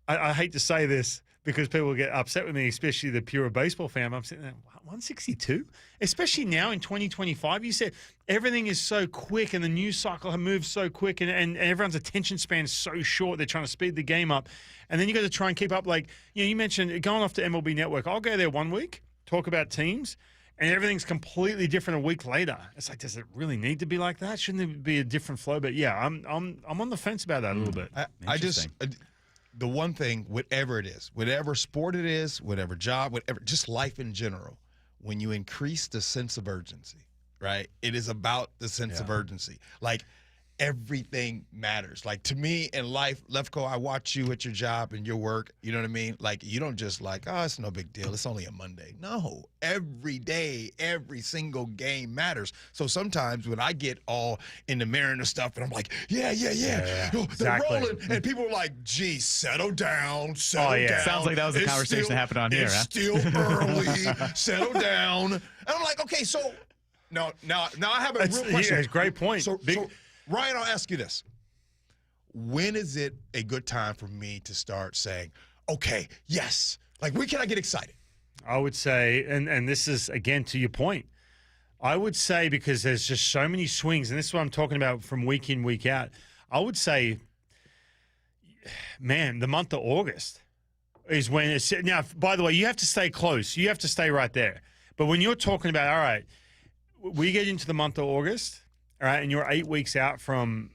I hate to say this because people get upset with me, especially the pure baseball fan. I'm sitting there, 162? Especially now in 2025, you said everything is so quick and the news cycle moves so quick and everyone's attention span is so short. They're trying to speed the game up. And then you got to try and keep up. Like, you mentioned going off to MLB Network. I'll go there 1 week, talk about teams, and everything's completely different a week later. It's like, does it really need to be like that? Shouldn't it be a different flow? But yeah, I'm on the fence about that a little bit. I just the one thing, whatever it is, whatever sport it is, whatever job, whatever, just life in general, when you increase the sense of urgency, right? It is about the sense of urgency. Like, everything matters. Like, to me in life, Lefko, I watch you at your job and your work, you know what I mean? Like, you don't just like, oh, it's no big deal, it's only a Monday. No, every day, every single game matters. So sometimes when I get all in the Mariner stuff and I'm like, yeah. They're rolling, and people are like, gee, settle down. Sounds like that was a conversation that happened on here. It's still early. Settle down. And I'm like, okay, so now I have a real question. Yeah, great point. So Ryan, I'll ask you this. When is it a good time for me to start saying, okay, yes? Like, when can I get excited? I would say, and this is, again, to your point, I would say, because there's just so many swings, and this is what I'm talking about from week in, week out, I would say, man, the month of August is when it's – now, by the way, you have to stay close. You have to stay right there. But when you're talking about, all right, we get into the month of August – all right, and you're 8 weeks out from,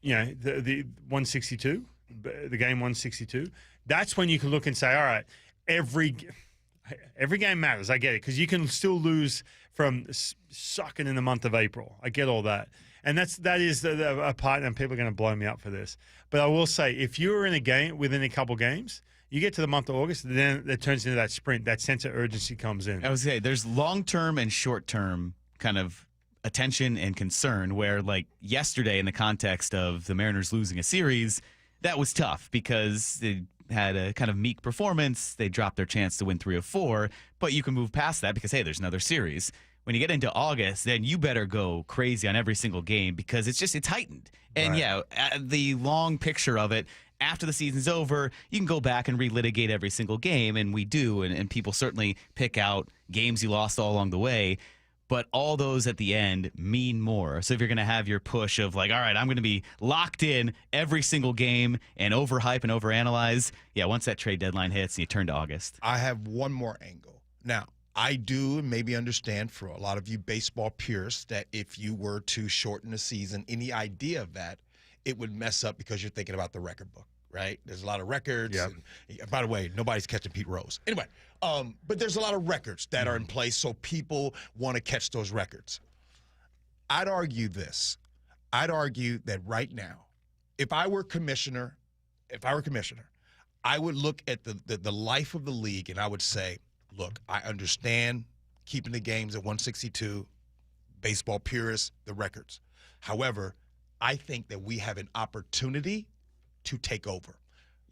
the 162, the game 162. That's when you can look and say, all right, every game matters. I get it, because you can still lose from sucking in the month of April. I get all that, and that is a part. And people are going to blow me up for this, but I will say, if you're in a game within a couple games, you get to the month of August, then it turns into that sprint. That sense of urgency comes in. I would say there's long-term and short-term kind of attention and concern, where, like, yesterday, in the context of the Mariners losing a series, that was tough because they had a kind of meek performance. They dropped their chance to win 3 of 4, but you can move past that because, hey, there's another series. when you get into August, then you better go crazy on every single game because it's heightened. And the long picture of it, after the season's over, you can go back and relitigate every single game, and we do, and people certainly pick out games you lost all along the way. But all those at the end mean more. So if you're going to have your push of like, all right, I'm going to be locked in every single game and overhype and overanalyze, once that trade deadline hits and you turn to August. I have one more angle. Now, I do maybe understand for a lot of you baseball purists that if you were to shorten the season, any idea of that, it would mess up because you're thinking about the record book, right? There's a lot of records. Yep. And, by the way, nobody's catching Pete Rose. Anyway, but there's a lot of records that are in place, so people want to catch those records. I'd argue this. I'd argue that right now, if I were commissioner, I would look at the life of the league and I would say, look, I understand keeping the games at 162, baseball purists, the records. However, I think that we have an opportunity to take over.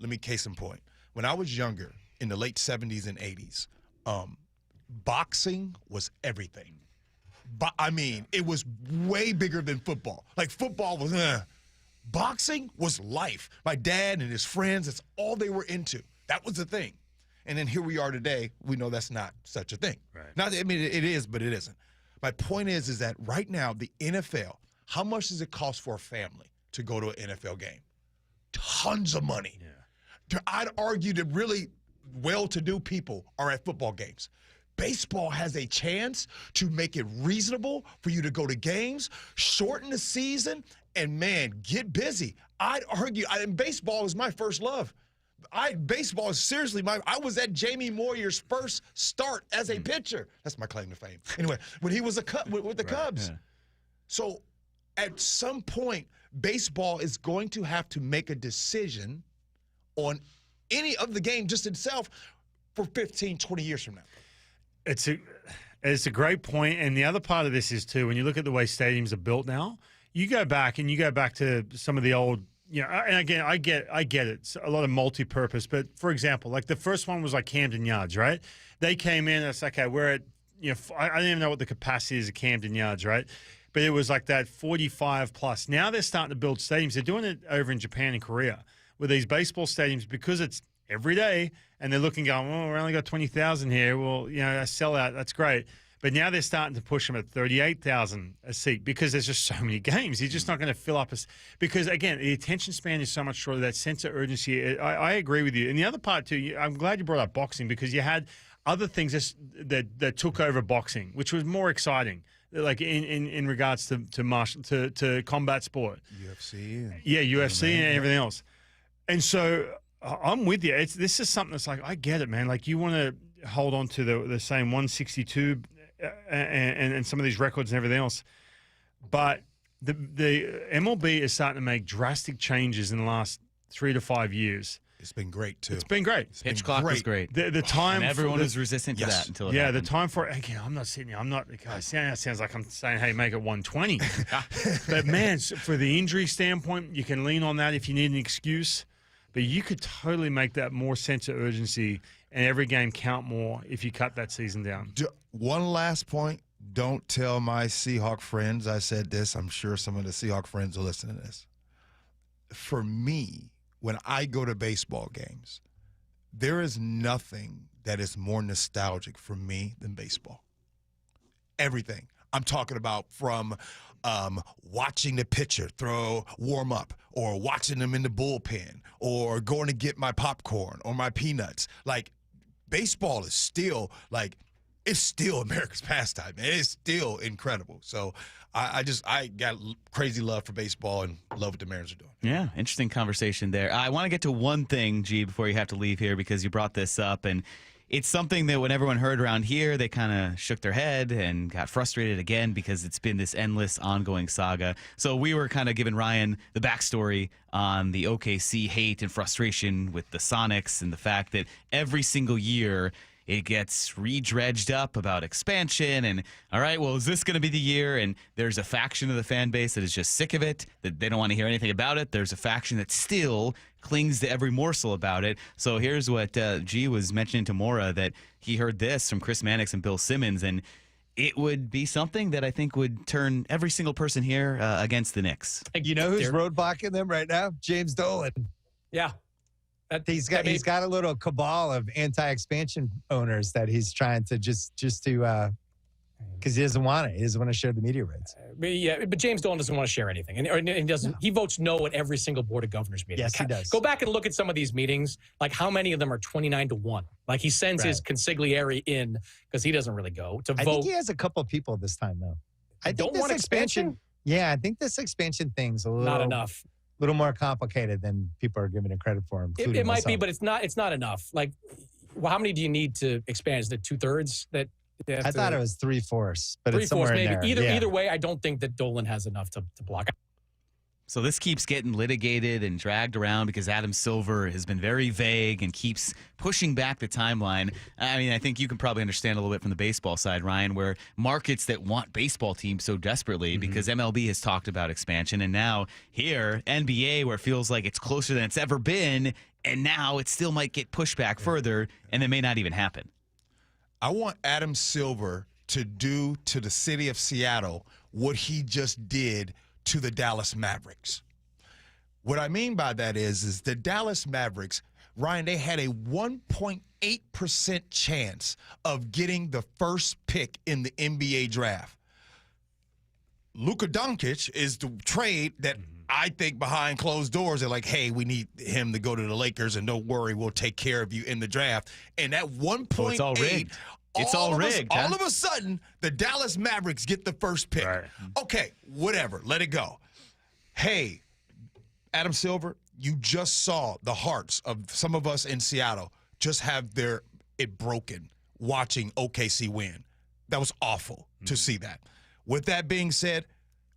Let me case in point. When I was younger, in the late 70s and 80s, boxing was everything. I mean, it was way bigger than football. Like football was, boxing was life. My dad and his friends, that's all they were into. That was the thing. And then here we are today. We know that's not such a thing. Right. Not, I mean, it is, but it isn't. My point is that right now, the NFL, how much does it cost for a family to go to an NFL game? Tons of money. Yeah. I'd argue that really well-to-do people are at football games. Baseball has a chance to make it reasonable for you to go to games, shorten the season, and, man, get busy. I'd argue, and baseball is my first love. Baseball is seriously I was at Jamie Moyer's first start as a pitcher. That's my claim to fame. Anyway, when he was with the Cubs. Yeah. So at some point, baseball is going to have to make a decision on any of the game just itself for 15, 20 years from now. It's a great point. And the other part of this is, too, when you look at the way stadiums are built now, you go back to some of the old, and again, I get it. It's a lot of multi-purpose. But, for example, like the first one was like Camden Yards, right? They came in and it's like, okay, we're at, I don't even know what the capacity is at Camden Yards, right? But it was like that 45 plus. Now they're starting to build stadiums. They're doing it over in Japan and Korea with these baseball stadiums because it's every day. And they're looking, going, we only got 20,000 here. Well, a sellout, that's great. But now they're starting to push them at 38,000 a seat because there's just so many games. You're just not going to fill up. Because, again, the attention span is so much shorter, that sense of urgency. I agree with you. And the other part, too, I'm glad you brought up boxing because you had other things that took over boxing, which was more exciting. Like in regards to combat sport, UFC, UFC and everything else, and so I'm with you. This is something that's like I get it, man. Like you want to hold on to the same 162 and some of these records and everything else, but the MLB is starting to make drastic changes in the last 3 to 5 years. It's been great, too. It's been great. Pitch clock was great. The time, and everyone was resistant to that until it happened. The time for it. Again, I'm not sitting here. I'm not. It sounds like I'm saying, hey, make it 120. But man, for the injury standpoint, you can lean on that if you need an excuse. But you could totally make that more sense of urgency and every game count more if you cut that season down. One last point. Don't tell my Seahawk friends I said this. I'm sure some of the Seahawk friends will listen to this. For me, when I go to baseball games, there is nothing that is more nostalgic for me than baseball. Everything. I'm talking about from watching the pitcher warm up, or watching them in the bullpen, or going to get my popcorn or my peanuts. Like, baseball is still, it's still America's pastime, man. It's still incredible. So I got crazy love for baseball and love what the Mariners are doing. Yeah, interesting conversation there. I want to get to one thing, G, before you have to leave here, because you brought this up, and it's something that when everyone heard around here, they kind of shook their head and got frustrated again because it's been this endless, ongoing saga. So we were kind of giving Ryan the backstory on the OKC hate and frustration with the Sonics and the fact that every single year it gets re-dredged up about expansion and, all right, well, is this going to be the year? And there's a faction of the fan base that is just sick of it, that they don't want to hear anything about it. There's a faction that still clings to every morsel about it. So here's what G was mentioning to Mora, that he heard this from Chris Mannix and Bill Simmons, and it would be something that I think would turn every single person here against the Knicks. You know who's roadblocking them right now? James Dolan. Yeah. He's got a little cabal of anti-expansion owners that he's trying to just to because he doesn't want it. He doesn't want to share the media rights. But James Dolan doesn't want to share anything, and he doesn't. No. He votes no at every single board of governors meeting. Yes, he does. Go back and look at some of these meetings. Like how many of them are 29-1? Like he sends his consigliere in because he doesn't really go to vote. I think he has a couple of people this time though. I don't want expansion. Yeah, I think this expansion thing's a little not enough. A little more complicated than people are giving it credit for. It might be, but it's not. It's not enough. Like, well, how many do you need to expand? Is it 2/3 that? I thought it was 3/4, but it's 3/4 somewhere maybe. in there. Either way, I don't think that Dolan has enough to block. So this keeps getting litigated and dragged around because Adam Silver has been very vague and keeps pushing back the timeline. I mean, I think you can probably understand a little bit from the baseball side, Ryan, where markets that want baseball teams so desperately because MLB has talked about expansion, and now here, NBA, where it feels like it's closer than it's ever been, and now it still might get pushed back further, and it may not even happen. I want Adam Silver to do to the city of Seattle what he just did to the Dallas Mavericks. What I mean by that is the Dallas Mavericks, Ryan, they had a 1.8% chance of getting the first pick in the NBA draft. Luka Doncic is the trade that I think behind closed doors, they're like, hey, we need him to go to the Lakers, and don't worry, we'll take care of you in the draft. And that 1.8, it's all rigged. It's all rigged. All of a sudden, the Dallas Mavericks get the first pick. Right. Okay, whatever. Let it go. Hey, Adam Silver, you just saw the hearts of some of us in Seattle just have it broken watching OKC win. That was awful to see that. With that being said,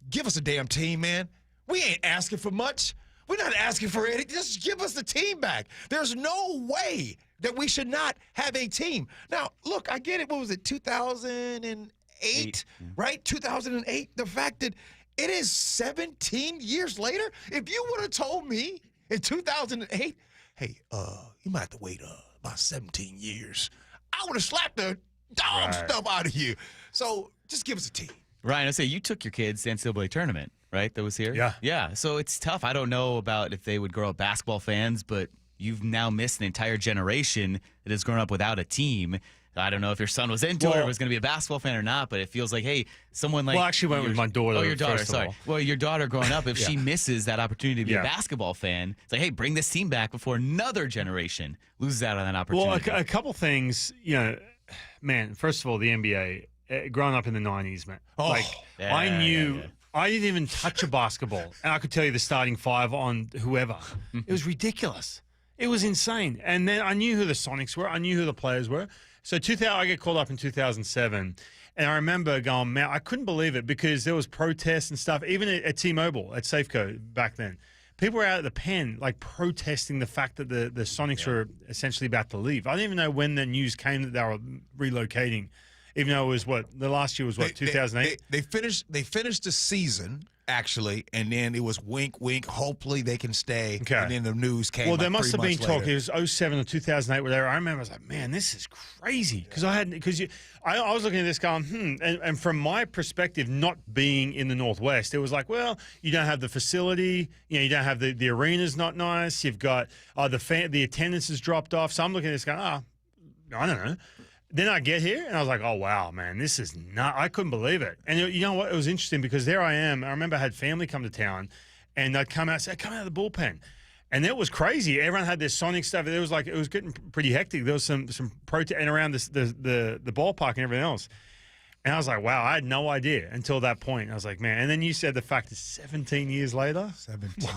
give us a damn team, man. We ain't asking for much. We're not asking for anything. Just give us the team back. There's no way that we should not have a team. Now, look, I get it. What was it, 2008, right? 2008. The fact that it is 17 years later. If you would have told me in 2008, hey, you might have to wait about 17 years, I would have slapped the dog stuff out of you. So just give us a team. Ryan, I say you took your kids to the NCAA tournament, right? That was here? Yeah. Yeah. So it's tough. I don't know about if they would grow up basketball fans, but you've now missed an entire generation that has grown up without a team. I don't know if your son was into it or was going to be a basketball fan or not, but it feels like, hey, someone like... Well, I actually went with my daughter. Oh, your daughter, first of sorry. all. Well, your daughter growing up, if she misses that opportunity to be a basketball fan, it's like, hey, bring this team back before another generation loses out on that opportunity. Well, a couple things, man, first of all, the NBA, growing up in the 90s, man. I didn't even touch a basketball, and I could tell you the starting five on whoever. It was ridiculous. It was insane. And then I knew who the Sonics were. I knew who the players were. So I get called up in 2007, and I remember going, man, I couldn't believe it because there was protests and stuff, even at T-Mobile, at Safeco back then. People were out at the pen, like, protesting the fact that the Sonics were essentially about to leave. I didn't even know when the news came that they were relocating, even though it was, the last year was, 2008? They finished the season, actually, and then it was wink, wink, hopefully they can stay. Okay. And then the news came. Well, there must have been talk. It was 07 or 2008, whatever. I remember I was like, man, this is crazy. Because I was looking at this going, and from my perspective, not being in the Northwest, it was like, well, you don't have the facility, you don't have the arena's not nice. You've got the attendance has dropped off. So I'm looking at this going, I don't know. Then I get here, and I was like, oh, wow, man, this is not – I couldn't believe it. And you know what? It was interesting because there I am. I remember I had family come to town, and they'd come out and say, come out of the bullpen. And it was crazy. Everyone had their Sonic stuff. It was getting pretty hectic. There was some protest and around the ballpark and everything else. And I was like, wow, I had no idea until that point. I was like, man. And then you said the fact is 17 years later. 17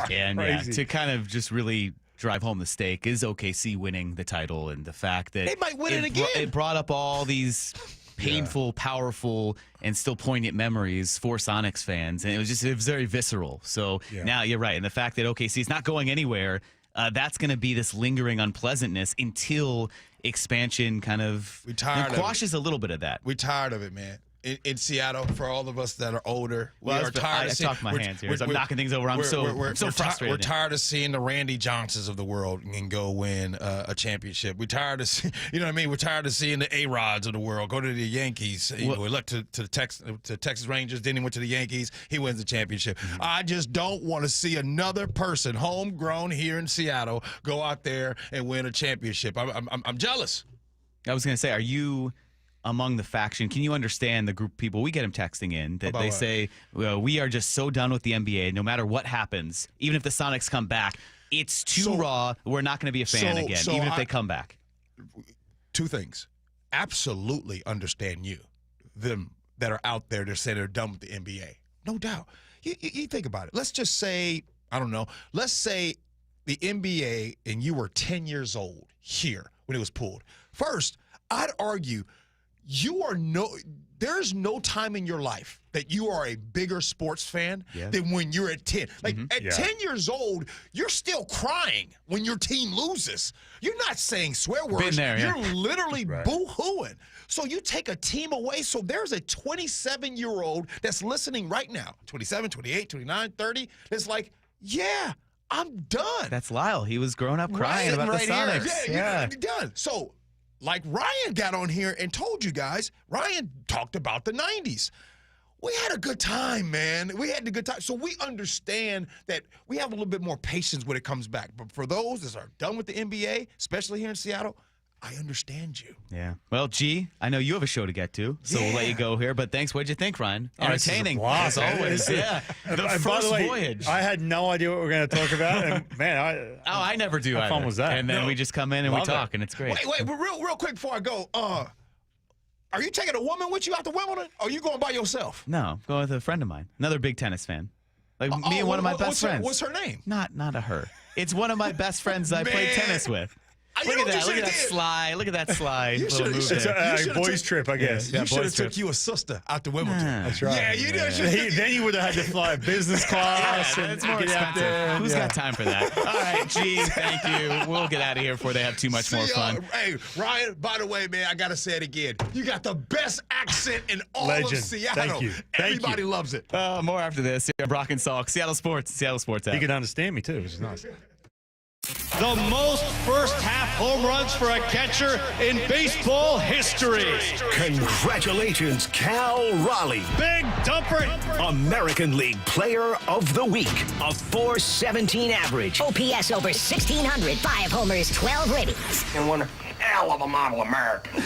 years. To kind of just really – drive home the stake is OKC winning the title, and the fact that they might win it again. It brought up all these painful, powerful, and still poignant memories for Sonics fans, and it was very visceral. So now you're right, and the fact that OKC is not going anywhere, that's going to be this lingering unpleasantness until expansion kind of quashes a little bit of that. We're tired of it, man. in Seattle, for all of us that are older, Well, we are tired of seeing. I talk my hands here. So I'm knocking things over. I'm so frustrated. We're tired of seeing the Randy Johnsons of the world and go win a championship. We're tired of, you know what I mean? We're tired of seeing the A-Rods of the world go to the Yankees. We looked to the Texas Rangers. Then he went to the Yankees. He wins the championship. Mm-hmm. I just don't want to see another person, homegrown here in Seattle, go out there and win a championship. I'm jealous. I was going to say, are you among the faction? Can you understand the group of people? We get them texting in that they say, well, we are just so done with the NBA. No matter what happens, even if the Sonics come back, it's too raw. We're not going to be a fan again, even if they come back. Two things. Absolutely understand them that are out there that say they're done with the NBA. No doubt. You think about it. Let's just say, I don't know, let's say the NBA and you were 10 years old here when it was pulled. First, I'd argue there's no time in your life that you are a bigger sports fan than when you're at 10. Like at 10 years old, you're still crying when your team loses. You're not saying swear words. You're literally boo-hooing. So you take a team away. So there's a 27-year-old that's listening right now, 27, 28, 29, 30, that's like, yeah, I'm done. That's Lyle. He was growing up crying about the Sonics. Yeah, done. So like Ryan got on here and told you guys, Ryan talked about the 90s. We had a good time, man. We had a good time. So we understand that we have a little bit more patience when it comes back. But for those that are done with the NBA, especially here in Seattle, I understand you. Yeah. Well, G, I know you have a show to get to, so we'll let you go here. But thanks. What'd you think, Ryan? Entertaining, as always. Yeah. The and first by the way, voyage. I had no idea what we were going to talk about. And man, I never do. How fun either. was that? And then we just come in and we talk, and it's great. Wait, but real quick before I go, are you taking a woman with you out to Wimbledon, or are you going by yourself? No, I'm going with a friend of mine, another big tennis fan. Like me and one of my best friends. What's her name? Not a her. It's one of my best friends I played tennis with. Look at that! Look at that slide! Look at that slide! It's a boys' trip, I guess. You should have took you a sister out to Wimbledon. That's right. Yeah, you did. Then you would have had to fly business class and it's more get out there. Who's got time for that? All right, G, thank you. We'll get out of here before they have too much more fun. Hey, Ryan, by the way, man, I got to say it again. You got the best accent in all of Seattle. Thank you. Everybody loves it. More after this. Brock and Salk, Seattle Sports app. You can understand me, too, which is nice. The most first-half home runs for a catcher in baseball history. Congratulations, Cal Raleigh. Big dumper. American League Player of the Week. A .417 average. OPS over 1,600. 5 homers, 12 ribbies. And one hell of a model American.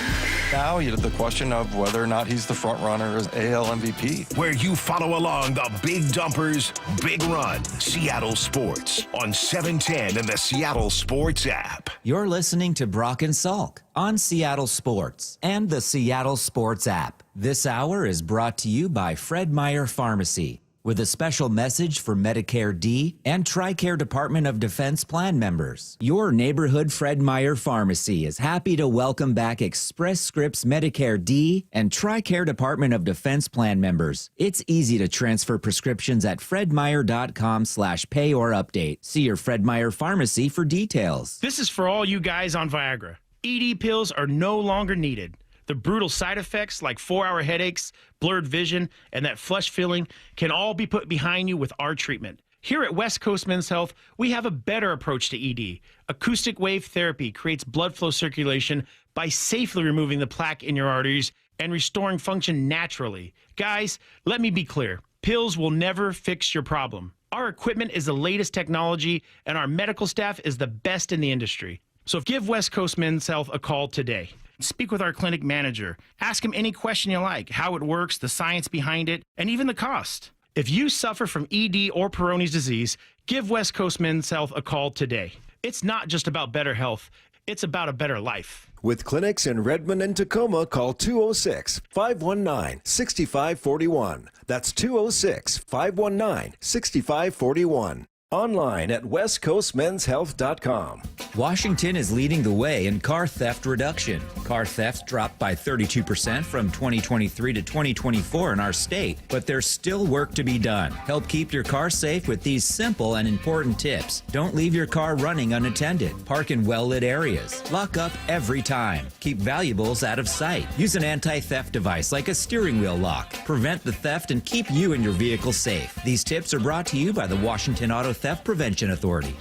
Now you have the question of whether or not he's the front runner as AL MVP. Where you follow along the Big Dumpers, Big Run. Seattle Sports on 710 and the Seattle Sports app. You're listening to Brock and Salk on Seattle Sports and the Seattle Sports app. This hour is brought to you by Fred Meyer Pharmacy, with a special message for Medicare D and TRICARE Department of Defense plan members. Your neighborhood Fred Meyer Pharmacy is happy to welcome back Express Scripts Medicare D and TRICARE Department of Defense plan members. It's easy to transfer prescriptions at fredmeyer.com/pay or update. See your Fred Meyer Pharmacy for details. This is for all you guys on Viagra. ED pills are no longer needed. The brutal side effects like 4-hour headaches, blurred vision, and that flush feeling can all be put behind you with our treatment. Here at West Coast Men's Health, we have a better approach to ED. Acoustic wave therapy creates blood flow circulation by safely removing the plaque in your arteries and restoring function naturally. Guys, let me be clear. Pills will never fix your problem. Our equipment is the latest technology, and our medical staff is the best in the industry. So give West Coast Men's Health a call today. Speak with our clinic manager. Ask him any question you like, how it works, the science behind it, and even the cost. If you suffer from ED or Peyronie's disease, give West Coast Men's Health a call today. It's not just about better health, it's about a better life. With clinics in Redmond and Tacoma, call 206-519-6541. That's 206-519-6541. Online at westcoastmenshealth.com. Washington is leading the way in car theft reduction. Car thefts dropped by 32% from 2023 to 2024 in our state, but there's still work to be done. Help keep your car safe with these simple and important tips. Don't leave your car running unattended. Park in well-lit areas. Lock up every time. Keep valuables out of sight. Use an anti-theft device like a steering wheel lock. Prevent the theft and keep you and your vehicle safe. These tips are brought to you by the Washington Auto Theft Prevention Authority.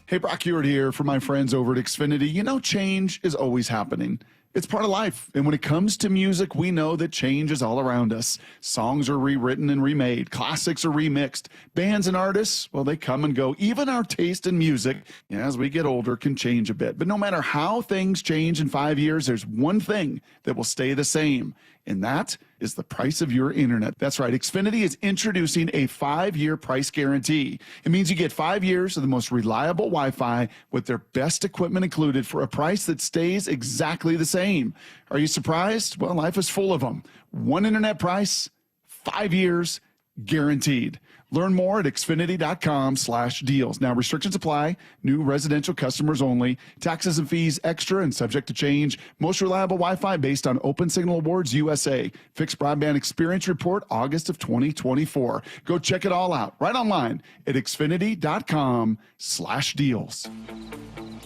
Hey, Brock Ewart here for my friends over at Xfinity. You know, change is always happening. It's part of life. And when it comes to music, we know that change is all around us. Songs are rewritten and remade. Classics are remixed. Bands and artists, well, they come and go. Even our taste in music, as we get older, can change a bit. But no matter how things change in 5 years, there's one thing that will stay the same. And that is the price of your internet. That's right. Xfinity is introducing a 5-year price guarantee. It means you get 5 years of the most reliable Wi-Fi with their best equipment included for a price that stays exactly the same. Are you surprised? Well, life is full of them. One internet price, 5 years, guaranteed. Learn more at xfinity.com/deals. Now, restrictions apply. New residential customers only. Taxes and fees extra and subject to change. Most reliable Wi-Fi based on Open Signal Awards USA. Fixed Broadband Experience Report, August of 2024. Go check it all out right online at xfinity.com/deals.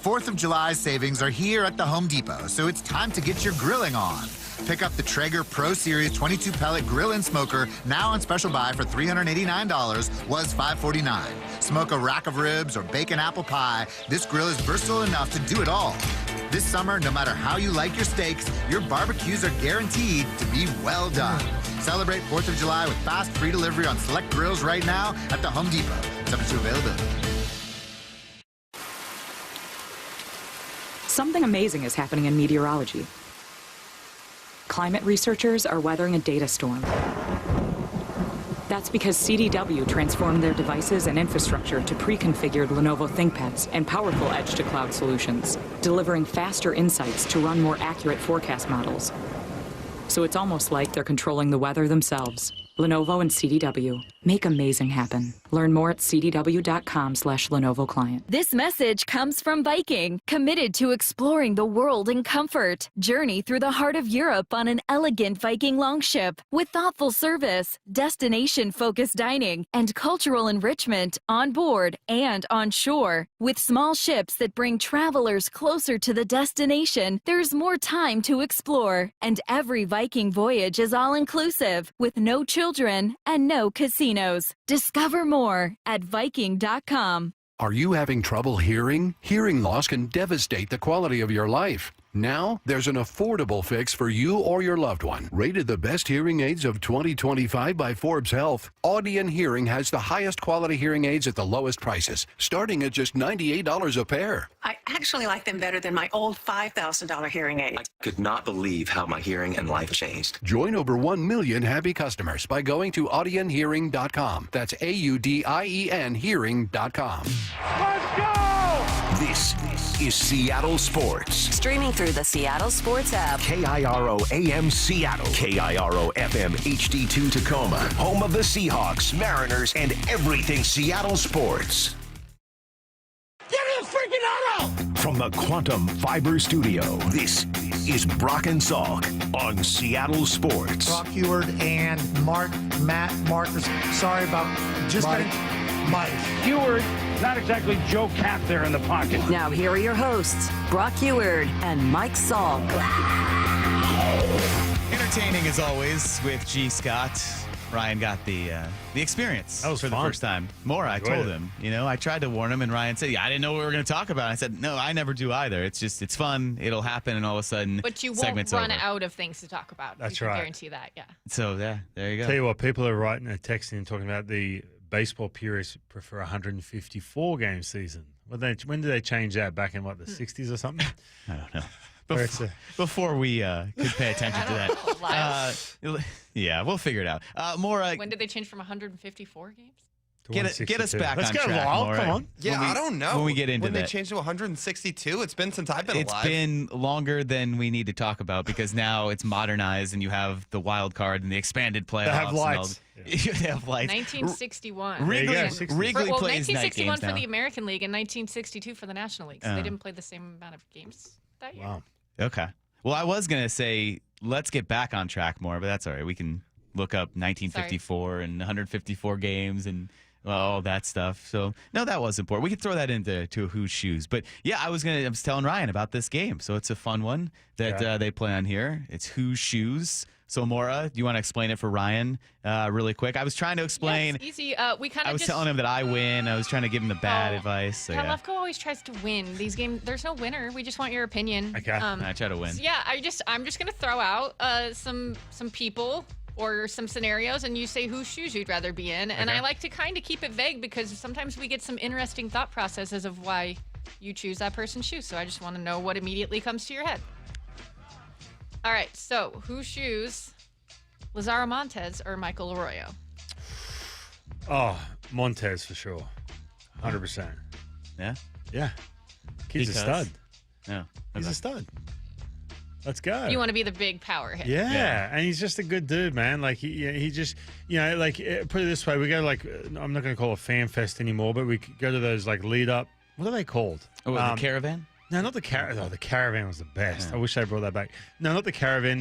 4th of July savings are here at the Home Depot, so it's time to get your grilling on. Pick up the Traeger Pro Series 22 pellet grill and smoker, now on special buy for $389, was $549. Smoke a rack of ribs or bake an apple pie. This grill is versatile enough to do it all. This summer, no matter how you like your steaks, your barbecues are guaranteed to be well done. Celebrate 4th of July with fast free delivery on select grills right now at the Home Depot. Subject to availability. Something amazing is happening in meteorology. Climate researchers are weathering a data storm. That's because CDW transformed their devices and infrastructure to pre-configured Lenovo ThinkPads and powerful edge-to-cloud solutions, delivering faster insights to run more accurate forecast models. So it's almost like they're controlling the weather themselves. Lenovo and CDW. Make amazing happen. Learn more at cdw.com/Lenovo client. This message comes from Viking, committed to exploring the world in comfort. Journey through the heart of Europe on an elegant Viking longship with thoughtful service, destination-focused dining, and cultural enrichment on board and on shore. With small ships that bring travelers closer to the destination, there's more time to explore. And every Viking voyage is all-inclusive, with no children and no casinos. Discover more at Viking.com. Are you having trouble hearing? Hearing loss can devastate the quality of your life. Now, there's an affordable fix for you or your loved one. Rated the best hearing aids of 2025 by Forbes Health, Audion Hearing has the highest quality hearing aids at the lowest prices, starting at just $98 a pair. I actually like them better than my old $5,000 hearing aid. I could not believe how my hearing and life changed. Join over 1 million happy customers by going to audionhearing.com. That's AUDIEN hearing.com. Let's go! This is Seattle Sports. Streaming through the Seattle Sports app. KIRO AM Seattle. KIRO FM HD2 Tacoma. Home of the Seahawks, Mariners, and everything Seattle sports. Give me a freaking auto! From the Quantum Fiber Studio, this is Brock and Salk on Seattle Sports. Brock Ewart and Matt Marcus. Sorry about just Mike. Ewart, not exactly Joe Cap there in the pocket. Now here are your hosts, Brock Ewart and Mike Salk. Entertaining as always with G. Scott. Ryan got the experience that was for fun. The first time. I told him. I tried to warn him, and Ryan said, I didn't know what we were going to talk about. I said, no, I never do either. It's fun. It'll happen, and all of a sudden, but you won't segment's run over. out of things to talk about. That's you can right. guarantee that, yeah. So, yeah, there you go. Tell you what, people are writing, texting and talking about the baseball purists prefer 154 game season. When did they change that? Back in, the 60s or something? I don't know. Before we could pay attention to that. Yeah, we'll figure it out. When did they change from 154 games? Get us back Let's on go, track, Lyle. Maura. Come on. Yeah, I don't know. When we get into when that. they changed to 162, it's been since I've been alive. It's been longer than we need to talk about because now it's modernized and you have the wild card and the expanded playoffs. They have lights. You have lights. 1961. Wrigley plays night 1961 games for now. the American League and 1962 for the National League. So they didn't play the same amount of games that year. Wow. Okay. Well, I was going to say let's get back on track more, but that's all right. We can look up 1954 and 154 games and all that stuff. So, no, that was important. We could throw that into Whose Shoes. But, yeah, I was telling Ryan about this game. So it's a fun one that they play on here. It's Whose Shoes. So, Maura, do you want to explain it for Ryan really quick? I was trying to explain. Yeah, it's easy. We kind of I was telling him that I win. I was trying to give him the bad advice. So, yeah. Lefko always tries to win these games. There's no winner. We just want your opinion. Okay. I try to win. So yeah, I'm just gonna throw out some people or some scenarios, and you say whose shoes you'd rather be in. And I like to kind of keep it vague because sometimes we get some interesting thought processes of why you choose that person's shoes. So I just want to know what immediately comes to your head. All right, so whose shoes, Lazaro Montez or Michael Arroyo? Oh, Montez for sure. 100%. Yeah? Yeah. Kid's a stud. Yeah. He's a stud. Let's go. You want to be the big power hitter. Yeah, and he's just a good dude, man. Like he just, like put it this way, we go like I'm not going to call it fan fest anymore, but we go to those like lead up. What are they called? Oh, the caravan? No, not the caravan. Oh, the caravan was the best. I wish they brought that back. No, not the caravan.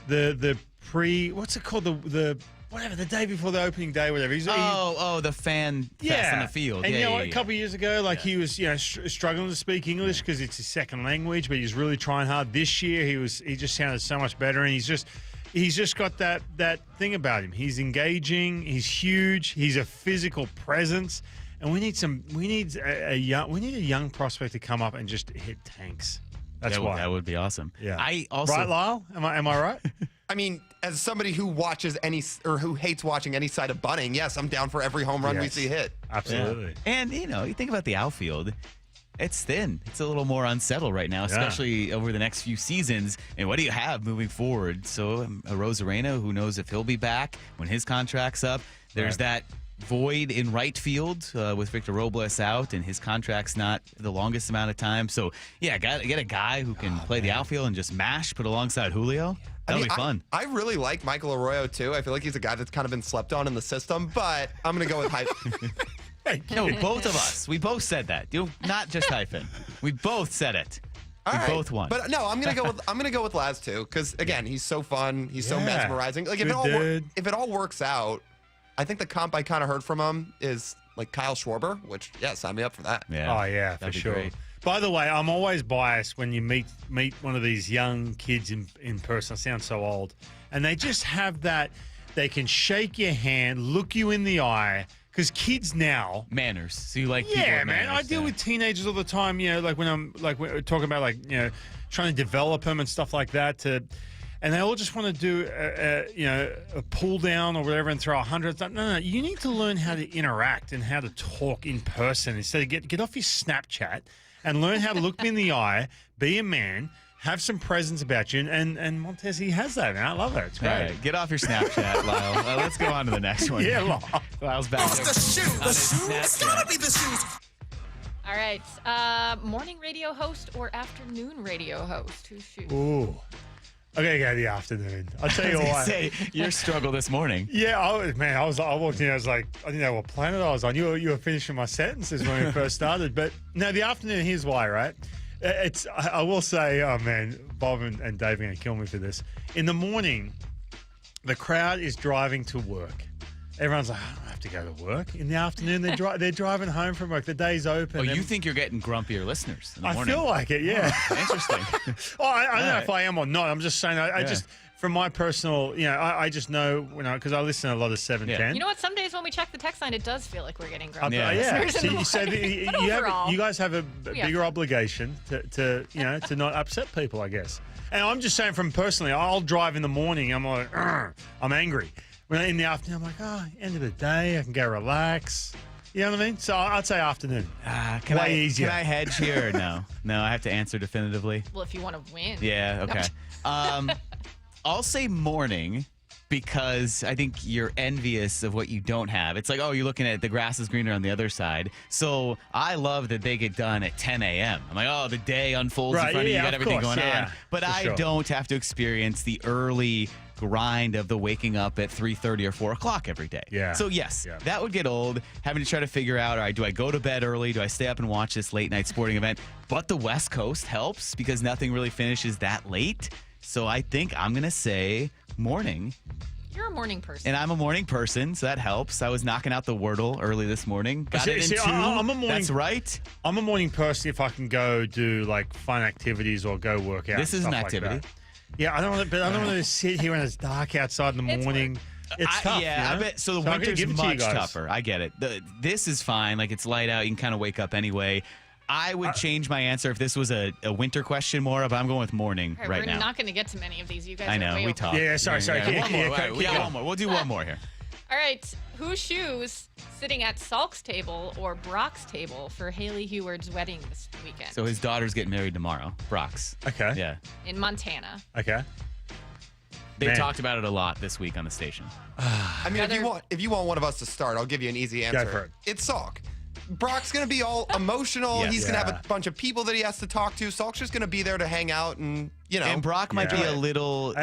The pre. What's it called? The whatever, the day before the opening day, whatever. The fan fest on the field. And yeah, a couple of years ago, like he was, struggling to speak English because it's his second language, but he's really trying hard. This year, he just sounded so much better, and he's just got that thing about him. He's engaging. He's huge. He's a physical presence, and we need a young prospect to come up and just hit tanks. That's why that would be awesome. Yeah. I also right, Lyle? Am I right? I mean, as somebody who watches who hates watching any side of bunting, yes, I'm down for every home run we see hit. Absolutely. Yeah. And, you think about the outfield. It's thin. It's a little more unsettled right now, especially over the next few seasons. And what do you have moving forward? So, Rosarena, who knows if he'll be back when his contract's up. There's that void in right field with Victor Robles out, and his contract's not the longest amount of time. So, yeah, get a guy who can play the outfield and just mash, put alongside Julio. That'll be fun. I really like Michael Arroyo, too. I feel like he's a guy that's kind of been slept on in the system, but I'm going to go with hype. No, both of us. We both said that. Not just hyphen. We both said it. We both won. But no, I'm gonna go with Laz too, because again, he's so fun. He's so mesmerizing. Like if it all works out, I think the comp I kind of heard from him is like Kyle Schwarber, which sign me up for that. Yeah. Oh yeah, for sure. Great. By the way, I'm always biased when you meet one of these young kids in person. I sound so old, and they just have that. They can shake your hand, look you in the eye. Because kids now manners. So you like people with man. manners, I deal with teenagers all the time. Like when we're talking about trying to develop them and stuff like that. And they all just want to do a pull down or whatever and throw 100. No. You need to learn how to interact and how to talk in person instead of get off your Snapchat and learn how to look me in the eye, be a man. Have some presence about you, and Montez, he has that, man. I love it. It's great. All right, get off your Snapchat, Lyle. Let's go on to the next one. Yeah, Lyle. Lyle's back. It's the shoes. The shoes. It's gotta be the shoes. All right. Morning radio host or afternoon radio host? Whose shoes? Ooh. I'm going to go the afternoon. I'll tell you why. Say, your struggle this morning. Yeah, I walked in, I was like, I didn't know what planet I was on. You were finishing my sentences when we first started. But no, the afternoon, here's why, right? I will say, oh man, Bob and Dave are going to kill me for this. In the morning, the crowd is driving to work. Everyone's like, I don't have to go to work. In the afternoon, they're driving home from work. The day's open. Oh, you think you're getting grumpier listeners in the morning? I feel like it, yeah. Oh, interesting. I don't know if I am or not. I'm just saying, I just, from my personal, I just know, because I listen to a lot of 710. You know what? Some days when we check the text line, it does feel like we're getting grumpy. So you guys have a bigger obligation to not upset people, I guess. And I'm just saying from personally, I'll drive in the morning. I'm like, I'm angry. When in the afternoon, I'm like, end of the day, I can go relax. You know what I mean? So I'd say afternoon. Easier. Can I hedge here or no? No, I have to answer definitively. Well, if you want to win. Yeah, okay. I'll say morning because I think you're envious of what you don't have. It's like, oh, you're looking at the grass is greener on the other side. So I love that they get done at 10 a.m. I'm like, oh, the day unfolds in front of you. You got everything going on. But I don't have to experience the early grind of the waking up at 3:30 or 4 o'clock every day. Yeah. So yes, that would get old, having to try to figure out, all right, do I go to bed early? Do I stay up and watch this late night sporting event? But the West Coast helps because nothing really finishes that late. So I think I'm going to say morning. You're a morning person. And I'm a morning person, so that helps. I was knocking out the Wordle early this morning. Got it in 2. I'm a morning, that's right. I'm a morning person if I can go do like fun activities or go work out. This is an activity. Like yeah, I don't want to sit here when it's dark outside in the morning. It's tough. Yeah, I bet. So the winter's much tougher. I get it. This is fine. Like, it's light out. You can kind of wake up anyway. I would change my answer if this was a winter question more, but I'm going with morning right now. We're not going to get to many of these. You guys I know. We talked. Yeah, sorry. We got one more. We'll do one more here. All right. Whose shoes sitting at Salk's table or Brock's table for Haley Heward's wedding this weekend? So his daughter's getting married tomorrow. Brock's. Okay. Yeah. In Montana. Okay. They talked about it a lot this week on the station. I mean, if you want one of us to start, I'll give you an easy answer. Go for it. It's Salk. Brock's going to be all emotional. Yes. He's going to have a bunch of people that he has to talk to. Salk's just going to be there to hang out and, And Brock might be a little,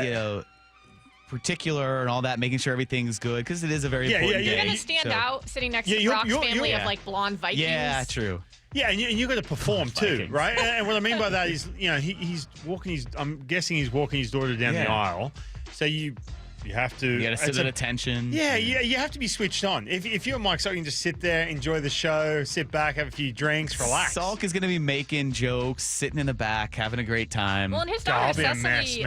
particular and all that, making sure everything's good because it is a very important day. You're going to stand out sitting next to Brock's family of like blonde Vikings. Yeah, true. Yeah, and you got to perform too, right? And what I mean by that is, he's walking. I'm guessing he's walking his daughter down the aisle. So you have to. You got to sit at attention. Yeah, you have to be switched on. If you're Mike, so you can just sit there, enjoy the show, sit back, have a few drinks, relax. Salk is going to be making jokes, sitting in the back, having a great time. Well, and his daughter Cecily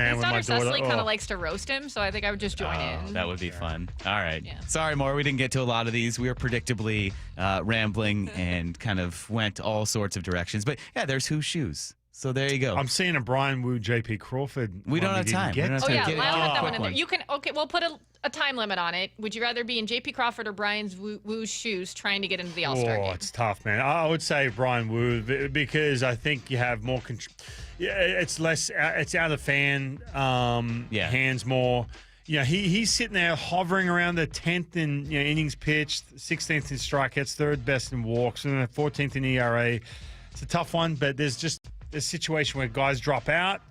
kind of likes to roast him, so I think I would just join in. That would be fun. All right. Yeah. Sorry, Maura, we didn't get to a lot of these. We were predictably rambling and kind of went all sorts of directions. But yeah, there's Whose Shoes. So there you go. I'm seeing a Brian Wu, JP Crawford. We don't have time. Lyle, put that one in there. You can, we'll put a time limit on it. Would you rather be in JP Crawford or Brian's Wu's shoes trying to get into the All-Star game? It's tough, man. I would say Brian Wu because I think you have more control. Yeah, it's less. It's out of the fan hands more. He's sitting there hovering around the 10th in innings pitched, 16th in strikeouts, 3rd best in walks, and 14th in ERA. It's a tough one, but there's just a situation where guys drop out.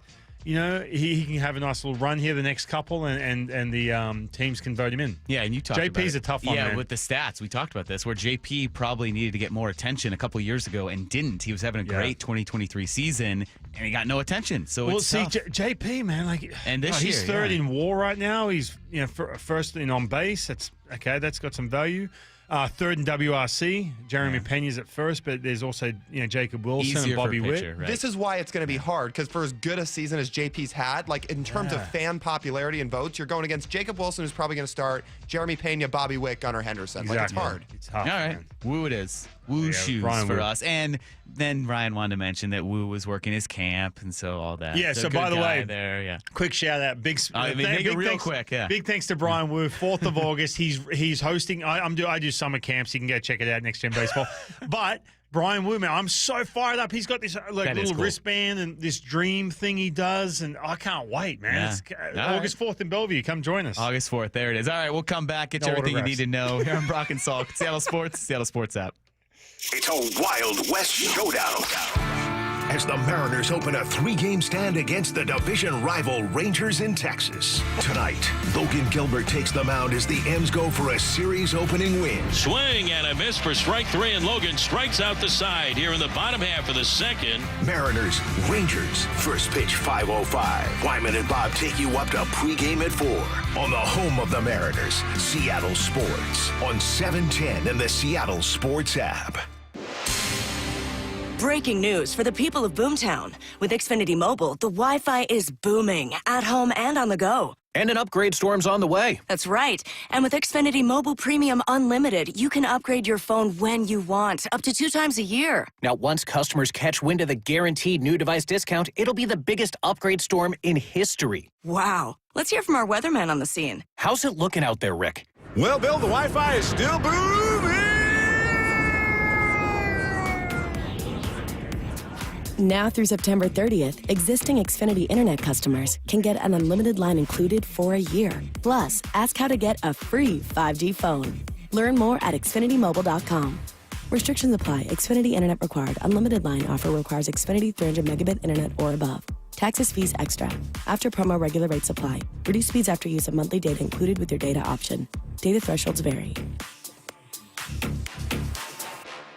He can have a nice little run here the next couple, and the teams can vote him in. Yeah, and you talked about JP's a tough one, man. With the stats, we talked about this, where JP probably needed to get more attention a couple of years ago and didn't. He was having a great 2023 season, and he got no attention. So it's tough. JP, man, and this he's year, third in WAR right now. He's first in on base. That's okay. That's got some value. Third in WRC, Jeremy Pena's at first, but there's also Jacob Wilson and Bobby Witt. Right? This is why it's going to be hard because for as good a season as JP's had, like in terms of fan popularity and votes, you're going against Jacob Wilson, who's probably going to start, Jeremy Pena, Bobby Witt, Gunnar Henderson. Exactly. Like it's hard. It's tough. All right, man. Woo it is. Woo shoes Brian for Wu. us. And then Ryan wanted to mention that Woo was working his camp, and so all that. Yeah, so by the way, there, quick shout out. Make it real quick. Yeah. Big thanks to Brian Wu. 4th of August, he's hosting. I do summer camps. You can go check it out next Gen Baseball. But Brian Wu, man, I'm so fired up. He's got this little wristband and this dream thing he does, and I can't wait, man. Yeah. August 4th in Bellevue. Come join us. August 4th. There it is. All right, we'll come back. Get you everything you need to know here on Brock and Salk. Seattle Sports, Seattle Sports app. It's a Wild West showdown as the Mariners open a 3-game stand against the division rival Rangers in Texas. Tonight, Logan Gilbert takes the mound as the M's go for a series opening win. Swing and a miss for strike 3, and Logan strikes out the side here in the bottom half of the second. Mariners, Rangers, first pitch 5:05. Wyman and Bob take you up to pregame at 4 on the home of the Mariners, Seattle Sports, on 710 and the Seattle Sports app. Breaking news for the people of Boomtown. With Xfinity Mobile, the Wi-Fi is booming, at home and on the go. And an upgrade storm's on the way. That's right. And with Xfinity Mobile Premium Unlimited, you can upgrade your phone when you want, up to 2 times a year. Now, once customers catch wind of the guaranteed new device discount, it'll be the biggest upgrade storm in history. Wow. Let's hear from our weatherman on the scene. How's it looking out there, Rick? Well, Bill, the Wi-Fi is still booming. Now through September 30th, existing Xfinity Internet customers can get an unlimited line included for a year. Plus, ask how to get a free 5G phone. Learn more at XfinityMobile.com. Restrictions apply. Xfinity Internet required. Unlimited line offer requires Xfinity 300 megabit internet or above. Taxes, fees extra. After promo, regular rates apply. Reduced speeds after use of monthly data included with your data option. Data thresholds vary.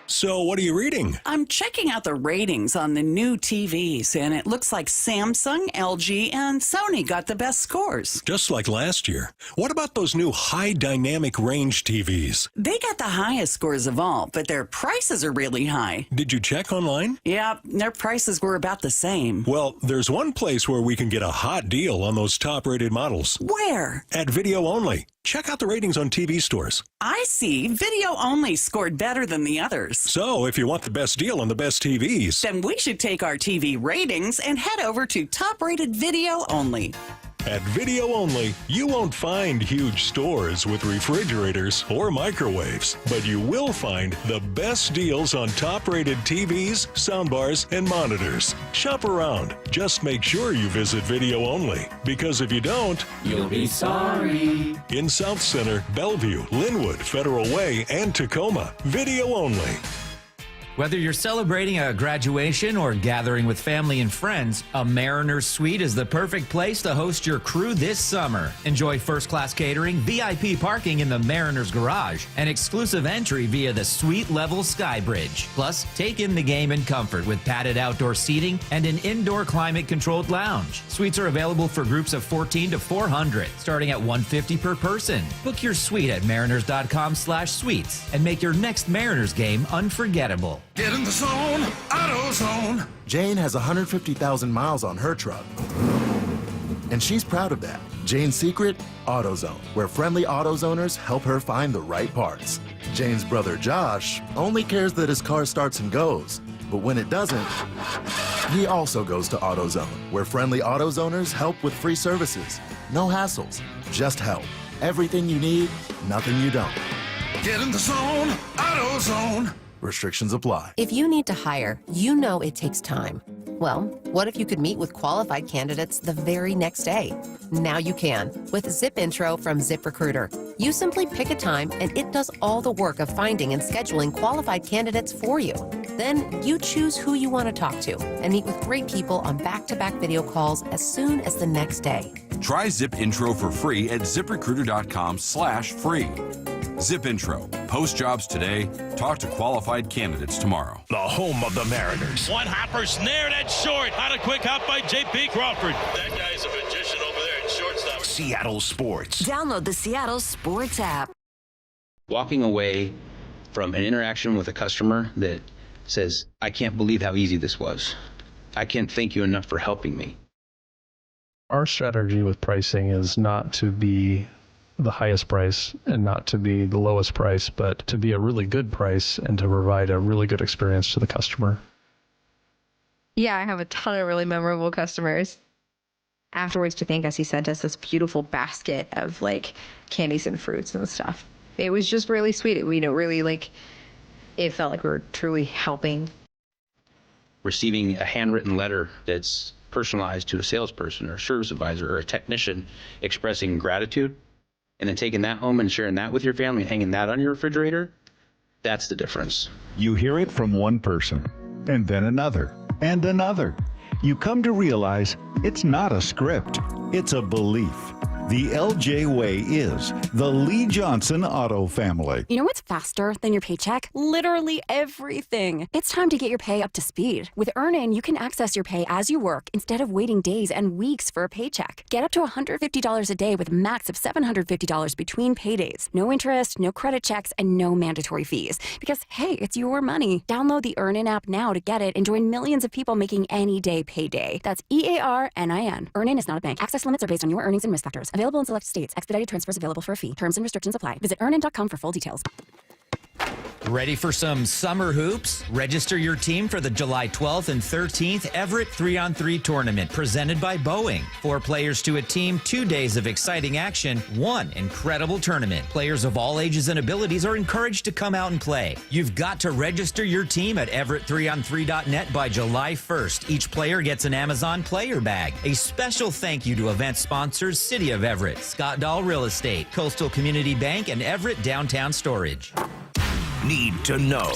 So, what are you reading? I'm checking out the ratings on the new TVs, and it looks like Samsung, LG, and Sony got the best scores. Just like last year. What about those new high dynamic range TVs? They got the highest scores of all, but their prices are really high. Did you check online? Yeah, their prices were about the same. Well, there's one place where we can get a hot deal on those top-rated models. Where? At Video Only. Check out the ratings on TV stores. I see. Video Only scored better than the others. So, if you want the best deal on the best TVs, then we should take our TV ratings and head over to top-rated Video Only. At Video Only, you won't find huge stores with refrigerators or microwaves, but you will find the best deals on top-rated TVs, soundbars, and monitors. Shop around. Just make sure you visit Video Only, because if you don't, you'll be sorry. In South Center, Bellevue, Linwood, Federal Way, and Tacoma, Video Only. Whether you're celebrating a graduation or gathering with family and friends, a Mariners Suite is the perfect place to host your crew this summer. Enjoy first-class catering, VIP parking in the Mariners Garage, and exclusive entry via the suite-level Sky Bridge. Plus, take in the game in comfort with padded outdoor seating and an indoor climate-controlled lounge. Suites are available for groups of 14 to 400, starting at $150 per person. Book your suite at mariners.com/suites and make your next Mariners game unforgettable. Get in the zone, AutoZone. Jane has 150,000 miles on her truck, and she's proud of that. Jane's secret, AutoZone, where friendly AutoZoners help her find the right parts. Jane's brother Josh only cares that his car starts and goes, but when it doesn't, he also goes to AutoZone, where friendly AutoZoners help with free services. No hassles, just help. Everything you need, nothing you don't. Get in the zone, AutoZone. Restrictions apply. If you need to hire, you know it takes time. Well, what if you could meet with qualified candidates the very next day? Now you can with Zip Intro from ZipRecruiter. You simply pick a time and it does all the work of finding and scheduling qualified candidates for you. Then you choose who you want to talk to and meet with great people on back-to-back video calls as soon as the next day. Try Zip Intro for free at ZipRecruiter.com/free. Zip Intro. Post jobs today. Talk to qualified candidates tomorrow. The home of the Mariners. One hopper snared at short. Had a quick hop by J.P. Crawford. That guy's a magician over there at shortstop. Seattle Sports. Download the Seattle Sports app. Walking away from an interaction with a customer that says, I can't believe how easy this was. I can't thank you enough for helping me. Our strategy with pricing is not to be the highest price and not to be the lowest price, but to be a really good price and to provide a really good experience to the customer. Yeah, I have a ton of really memorable customers. Afterwards, to thank us, he sent us this beautiful basket of like candies and fruits and stuff. It was just really sweet. It felt like we were truly helping. Receiving a handwritten letter that's personalized to a salesperson or a service advisor or a technician expressing gratitude, and then taking that home and sharing that with your family and hanging that on your refrigerator, that's the difference. You hear it from one person, and then another, and another. You come to realize it's not a script, it's a belief. The LJ Way is the Lee Johnson Auto family. You know what's faster than your paycheck? Literally everything. It's time to get your pay up to speed. With Earnin, you can access your pay as you work instead of waiting days and weeks for a paycheck. Get up to $150 a day with a max of $750 between paydays. No interest, no credit checks, and no mandatory fees. Because, hey, it's your money. Download the Earnin app now to get it and join millions of people making any day payday. That's EARNIN. Earnin is not a bank. Access limits are based on your earnings and risk factors. Available in select states. Expedited transfers available for a fee. Terms and restrictions apply. Visit earnin.com for full details. Ready for some summer hoops? Register your team for the July 12th and 13th Everett 3-on-3 tournament presented by Boeing. 4 players to a team, 2 days of exciting action, 1 incredible tournament. Players of all ages and abilities are encouraged to come out and play. You've got to register your team at everett3on3.net by July 1st. Each player gets an Amazon player bag. A special thank you to event sponsors City of Everett, Scott Dahl Real Estate, Coastal Community Bank, and Everett Downtown Storage. Need to know.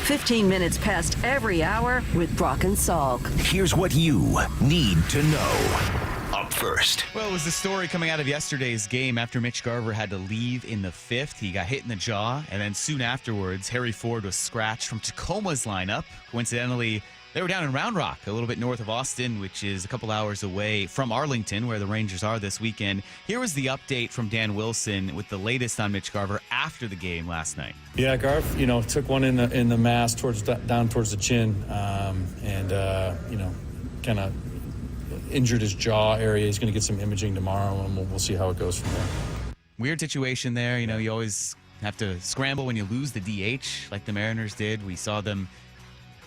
15 minutes past every hour with Brock and Salk. Here's what you need to know. Up first. Well, it was the story coming out of yesterday's game after Mitch Garver had to leave in the 5th. He got hit in the jaw, and then soon afterwards, Harry Ford was scratched from Tacoma's lineup. Coincidentally, they were down in Round Rock, a little bit north of Austin, which is a couple hours away from Arlington, where the Rangers are this weekend. Here was the update from Dan Wilson with the latest on Mitch Garver after the game last night. Yeah, Garv, took one in the mass down towards the chin, and kind of injured his jaw area. He's going to get some imaging tomorrow, and we'll see how it goes from there. Weird situation there. You always have to scramble when you lose the DH, like the Mariners did. We saw them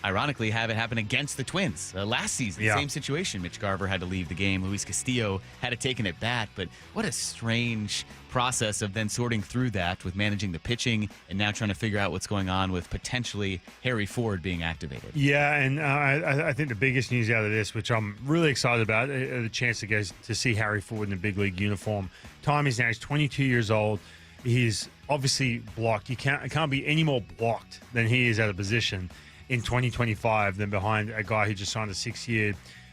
ironically have it happen against the Twins last season. Yeah. Same situation. Mitch Garver had to leave the game. Luis Castillo had it taken at bat. But what a strange process of then sorting through that with managing the pitching and now trying to figure out what's going on with potentially Harry Ford being activated. Yeah, and I think the biggest news out of this, which I'm really excited about, the chance to go to see Harry Ford in a big league uniform. Time is now, he's 22 years old. He's obviously blocked. It can't be any more blocked than he is at a position in 2025 than behind a guy who just signed a 6-year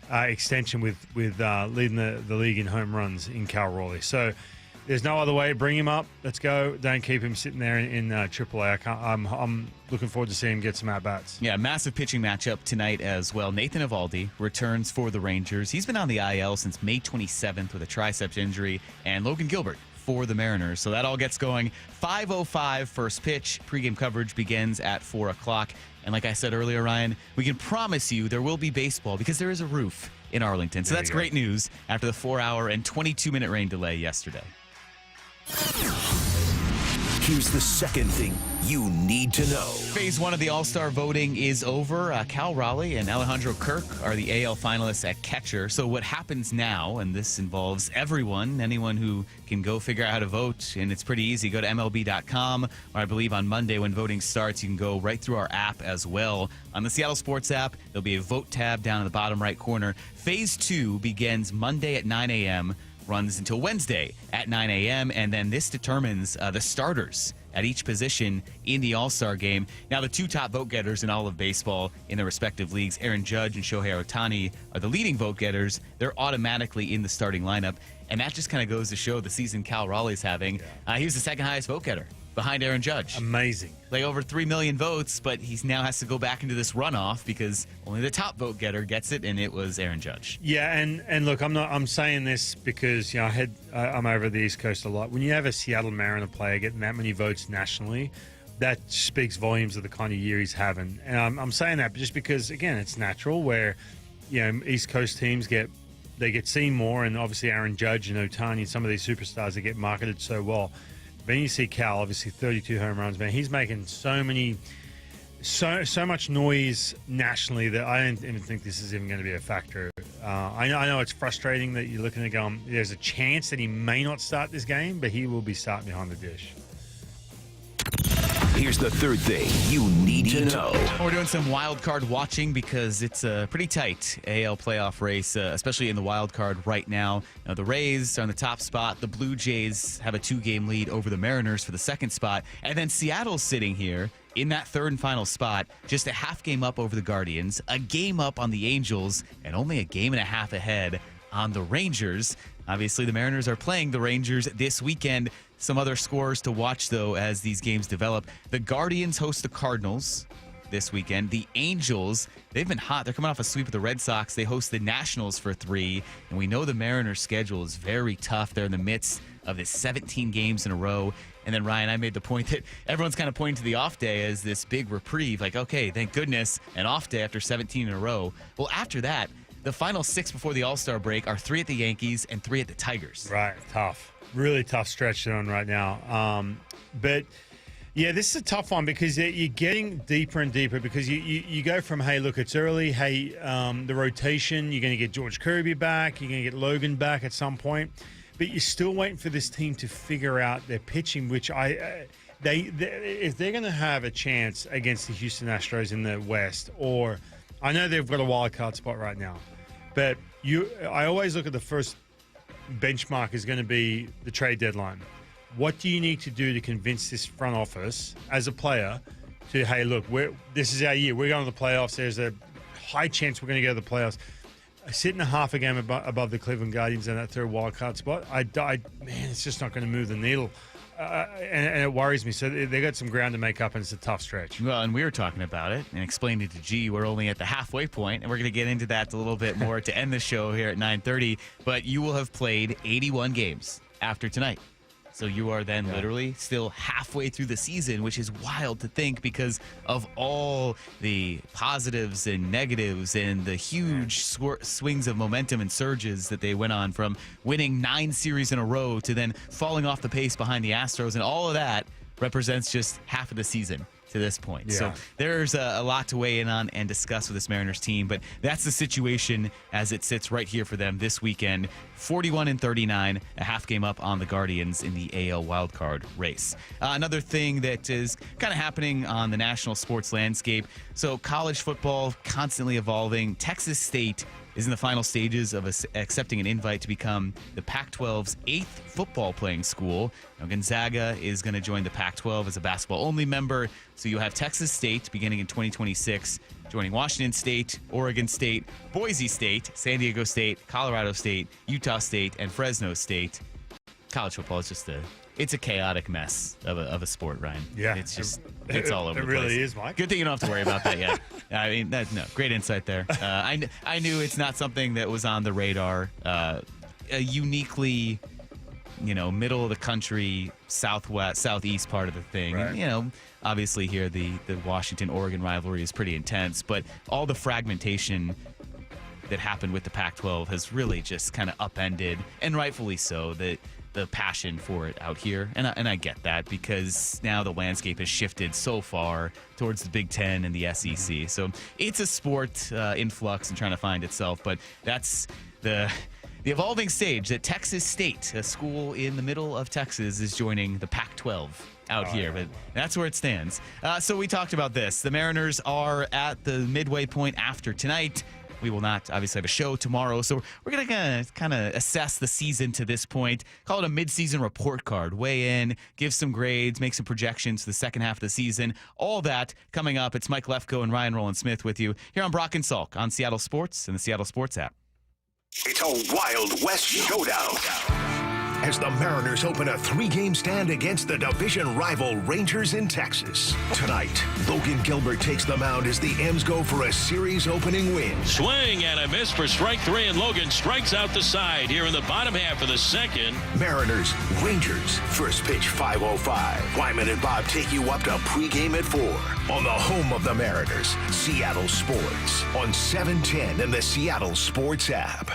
extension with leading the league in home runs in Cal Raleigh. So there's no other way. Bring him up. Let's go. Don't keep him sitting there in AAA. I'm looking forward to seeing him get some at-bats. Yeah, massive pitching matchup tonight as well. Nathan Eovaldi returns for the Rangers. He's been on the IL since May 27th with a triceps injury. And Logan Gilbert for the Mariners. So that all gets going. 5:05 first pitch. Pregame coverage begins at 4 o'clock. And like I said earlier, Ryan, we can promise you there will be baseball because there is a roof in Arlington. So that's great news after the 4-hour and 22-minute rain delay yesterday. Here's the second thing you need to know. Phase 1 of the All-Star voting is over. Cal Raleigh and Alejandro Kirk are the AL finalists at catcher. So what happens now, and this involves anyone who can go figure out how to vote, and it's pretty easy. Go to MLB.com, or I believe on Monday when voting starts, you can go right through our app as well. On the Seattle Sports app, there'll be a vote tab down in the bottom right corner. Phase 2 begins Monday at 9 a.m., runs until Wednesday at 9 a.m., and then this determines the starters at each position in the All-Star game. Now, the 2 top vote getters in all of baseball in their respective leagues, Aaron Judge and Shohei Ohtani, are the leading vote getters. They're automatically in the starting lineup, and that just kind of goes to show the season Cal Raleigh's having. He was the second highest vote getter behind Aaron Judge. Amazing. Like over 3 million votes, but he now has to go back into this runoff because only the top vote getter gets it, and it was Aaron Judge. Yeah, and look, I'm saying this because I'm over the East Coast a lot. When you have a Seattle Mariner player getting that many votes nationally, that speaks volumes of the kind of year he's having. And I'm saying that just because, again, it's natural where East Coast teams get seen more, and obviously Aaron Judge and Ohtani, some of these superstars that get marketed so well. Then you see Cal, obviously 32 home runs, man. He's making so much noise nationally that I don't even think this is even going to be a factor. I know it's frustrating that you're looking at going, there's a chance that he may not start this game, but he will be starting behind the dish. Here's the third thing you need to know. We're doing some wild card watching because it's a pretty tight AL playoff race, especially in the wild card right now. The Rays are in the top spot. The Blue Jays have a 2-game lead over the Mariners for the second spot. And then Seattle's sitting here in that third and final spot, just a half game up over the Guardians, a game up on the Angels, and only a game and a half ahead on the Rangers. Obviously, the Mariners are playing the Rangers this weekend. Some other scores to watch, though, as these games develop. The Guardians host the Cardinals this weekend. The Angels, they've been hot. They're coming off a sweep of the Red Sox. They host the Nationals for 3. And we know the Mariners' schedule is very tough. They're in the midst of this 17 games in a row. And then, Ryan, I made the point that everyone's kind of pointing to the off day as this big reprieve. Like, okay, thank goodness, an off day after 17 in a row. Well, after that, the final 6 before the All-Star break are 3 at the Yankees and 3 at the Tigers. Right, tough. Really tough stretch on right now. But Yeah, this is a tough one because you're getting deeper and deeper because you go from, hey, look, it's early. Hey, the rotation, you're going to get George Kirby back. You're going to get Logan back at some point. But you're still waiting for this team to figure out their pitching, which if they're going to have a chance against the Houston Astros in the West, or I know they've got a wild card spot right now, but I always look at the first benchmark is going to be the trade deadline. What do you need to do to convince this front office as a player to, hey, look, this is our year. We're going to the playoffs. There's a high chance we're going to go to the playoffs. Sitting a half a game above the Cleveland Guardians in that third wild card spot, man, it's just not going to move the needle. And it worries me. So they got some ground to make up, and it's a tough stretch. Well, and we were talking about it and explained it to G. We're only at the halfway point, and we're going to get into that a little bit more to end the show here at 9:30. But you will have played 81 games after tonight. So you are then literally still halfway through the season, which is wild to think because of all the positives and negatives and the huge swings of momentum and surges that they went on, from winning 9 series in a row to then falling off the pace behind the Astros. And all of that represents just half of the season to this point. Yeah. So there's a lot to weigh in on and discuss with this Mariners team, but that's the situation as it sits right here for them this weekend. 41-39, a half game up on the Guardians in the AL wildcard race. Another thing that is kind of happening on the national sports landscape, so college football constantly evolving. Texas State is in the final stages of accepting an invite to become the Pac-12's 8th football playing school. Now, Gonzaga is going to join the Pac-12 as a basketball-only member, so you'll have Texas State beginning in 2026, joining Washington State, Oregon State, Boise State, San Diego State, Colorado State, Utah State, and Fresno State. College football is just it's a chaotic mess of a sport, Ryan. Yeah. It's just, it's all over the place. It really is, Mike. Good thing you don't have to worry about that yet. I mean, great insight there. I knew it's not something that was on the radar. A uniquely, middle of the country, southeast part of the thing. Right. And, obviously here the Washington-Oregon rivalry is pretty intense, but all the fragmentation that happened with the Pac-12 has really just kind of upended, and rightfully so, the passion for it out here. And I get that, because now the landscape has shifted so far towards the Big Ten and the SEC. So it's a sport in flux and trying to find itself, but that's the evolving stage that Texas State, a school in the middle of Texas, is joining the Pac-12 out here, but that's where it stands. So we talked about this. The Mariners are at the midway point after tonight. We will not obviously have a show tomorrow, so we're going to kind of assess the season to this point, call it a mid-season report card, weigh in, give some grades, make some projections for the second half of the season. All that coming up. It's Mike Lefko and Ryan Rowland-Smith with you here on Brock and Salk on Seattle Sports and the Seattle Sports app. It's a Wild West showdown as the Mariners open a 3-game stand against the division rival Rangers in Texas. Tonight, Logan Gilbert takes the mound as the M's go for a series opening win. Swing and a miss for strike 3, and Logan strikes out the side here in the bottom half of the second. Mariners, Rangers, first pitch 5:05. Wyman and Bob take you up to pregame at 4 on the home of the Mariners, Seattle Sports, on 710 and the Seattle Sports app.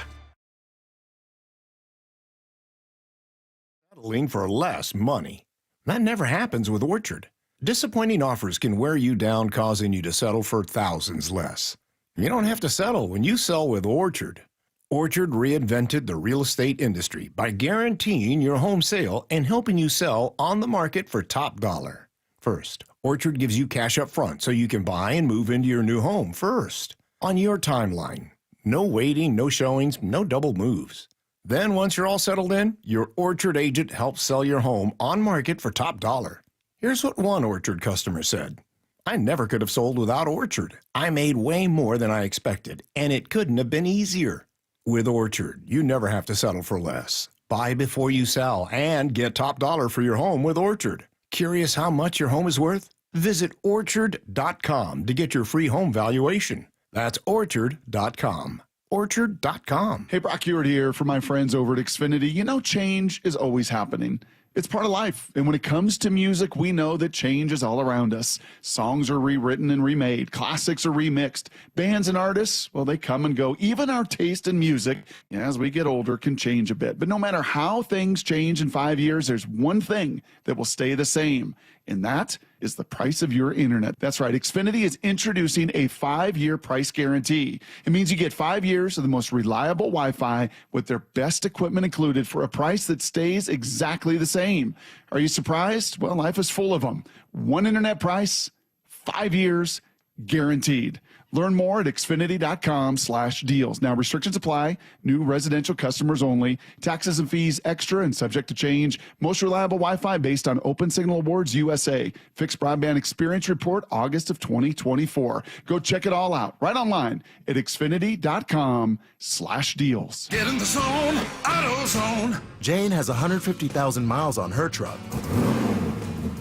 Settling for less money. That never happens with Orchard. Disappointing offers can wear you down, causing you to settle for thousands less. You don't have to settle when you sell with Orchard. Orchard reinvented the real estate industry by guaranteeing your home sale and helping you sell on the market for top dollar. First, Orchard gives you cash up front so you can buy and move into your new home first, on your timeline. No waiting, no showings, no double moves. Then once you're all settled in, your Orchard agent helps sell your home on market for top dollar. Here's what one Orchard customer said. I never could have sold without Orchard. I made way more than I expected, and it couldn't have been easier. With Orchard, you never have to settle for less. Buy before you sell and get top dollar for your home with Orchard. Curious how much your home is worth? Visit Orchard.com to get your free home valuation. That's Orchard.com. Orchard.com. Hey, Brock Hewitt here for my friends over at Xfinity. Change is always happening. It's part of life. And when it comes to music, we know that change is all around us. Songs are rewritten and remade. Classics are remixed. Bands and artists, well, they come and go. Even our taste in music, as we get older, can change a bit. But no matter how things change in 5 years, there's one thing that will stay the same, and that is the price of your internet. That's right. Xfinity is introducing a 5-year price guarantee. It means you get 5 years of the most reliable Wi-Fi with their best equipment included for a price that stays exactly the same. Are you surprised? Well, life is full of them. One internet price, 5 years, guaranteed. Learn more at Xfinity.com/deals. Now, restrictions apply. New residential customers only. Taxes and fees extra and subject to change. Most reliable Wi-Fi based on Open Signal Awards USA. Fixed Broadband Experience Report, August of 2024. Go check it all out right online at Xfinity.com/deals. Get in the zone, AutoZone. Jane has 150,000 miles on her truck,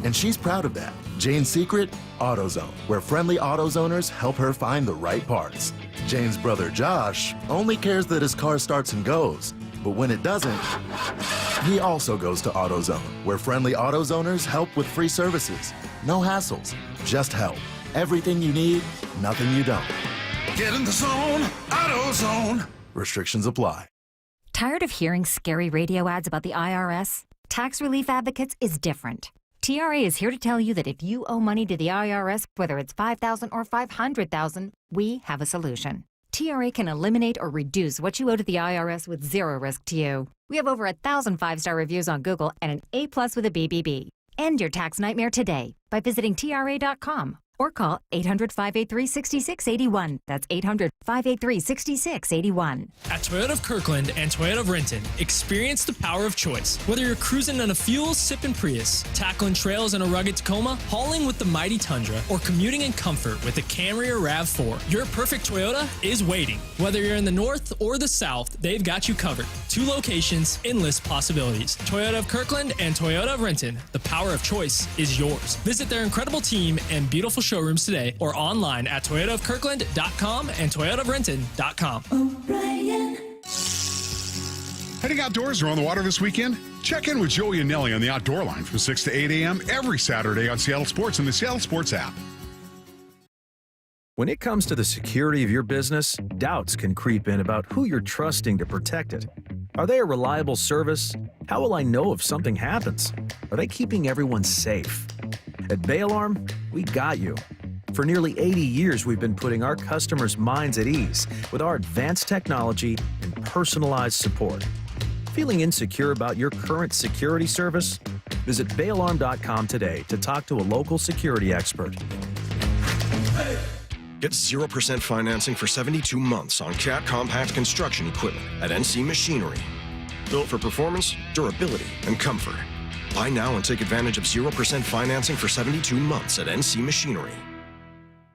and she's proud of that. Jane's secret? AutoZone, where friendly AutoZoners help her find the right parts. Jane's brother Josh only cares that his car starts and goes, but when it doesn't, he also goes to AutoZone, where friendly AutoZoners help with free services. No hassles, just help. Everything you need, nothing you don't. Get in the zone, AutoZone. Restrictions apply. Tired of hearing scary radio ads about the IRS? Tax Relief Advocates is different. TRA is here to tell you that if you owe money to the IRS, whether it's $5,000 or $500,000, we have a solution. TRA can eliminate or reduce what you owe to the IRS with zero risk to you. We have over 1,000 5-star reviews on Google and an A+ with a BBB. End your tax nightmare today by visiting TRA.com or call 800-583-6681. That's 800-583-6681. At Toyota of Kirkland and Toyota of Renton, experience the power of choice. Whether you're cruising on a fuel-sipping Prius, tackling trails in a rugged Tacoma, hauling with the mighty Tundra, or commuting in comfort with the Camry or RAV4, your perfect Toyota is waiting. Whether you're in the north or the south, they've got you covered. 2 locations, endless possibilities. Toyota of Kirkland and Toyota of Renton. The power of choice is yours. Visit their incredible team and beautiful showrooms today or online at toyotaofkirkland.com and toyotaofrenton.com. Heading outdoors or on the water this weekend? Check in with Joey and Nelly on the Outdoor Line from 6 to 8 a.m. every Saturday on Seattle Sports and the Seattle Sports app. When it comes to the security of your business, doubts can creep in about who you're trusting to protect it. Are they a reliable service? How will I know if something happens? Are they keeping everyone safe? At Bay Alarm, we got you. For nearly 80 years, we've been putting our customers' minds at ease with our advanced technology and personalized support. Feeling insecure about your current security service? Visit bayalarm.com today to talk to a local security expert. Get 0% financing for 72 months on Cat compact construction equipment at NC Machinery. Built for performance, durability, and comfort. Buy now and take advantage of 0% financing for 72 months at NC Machinery.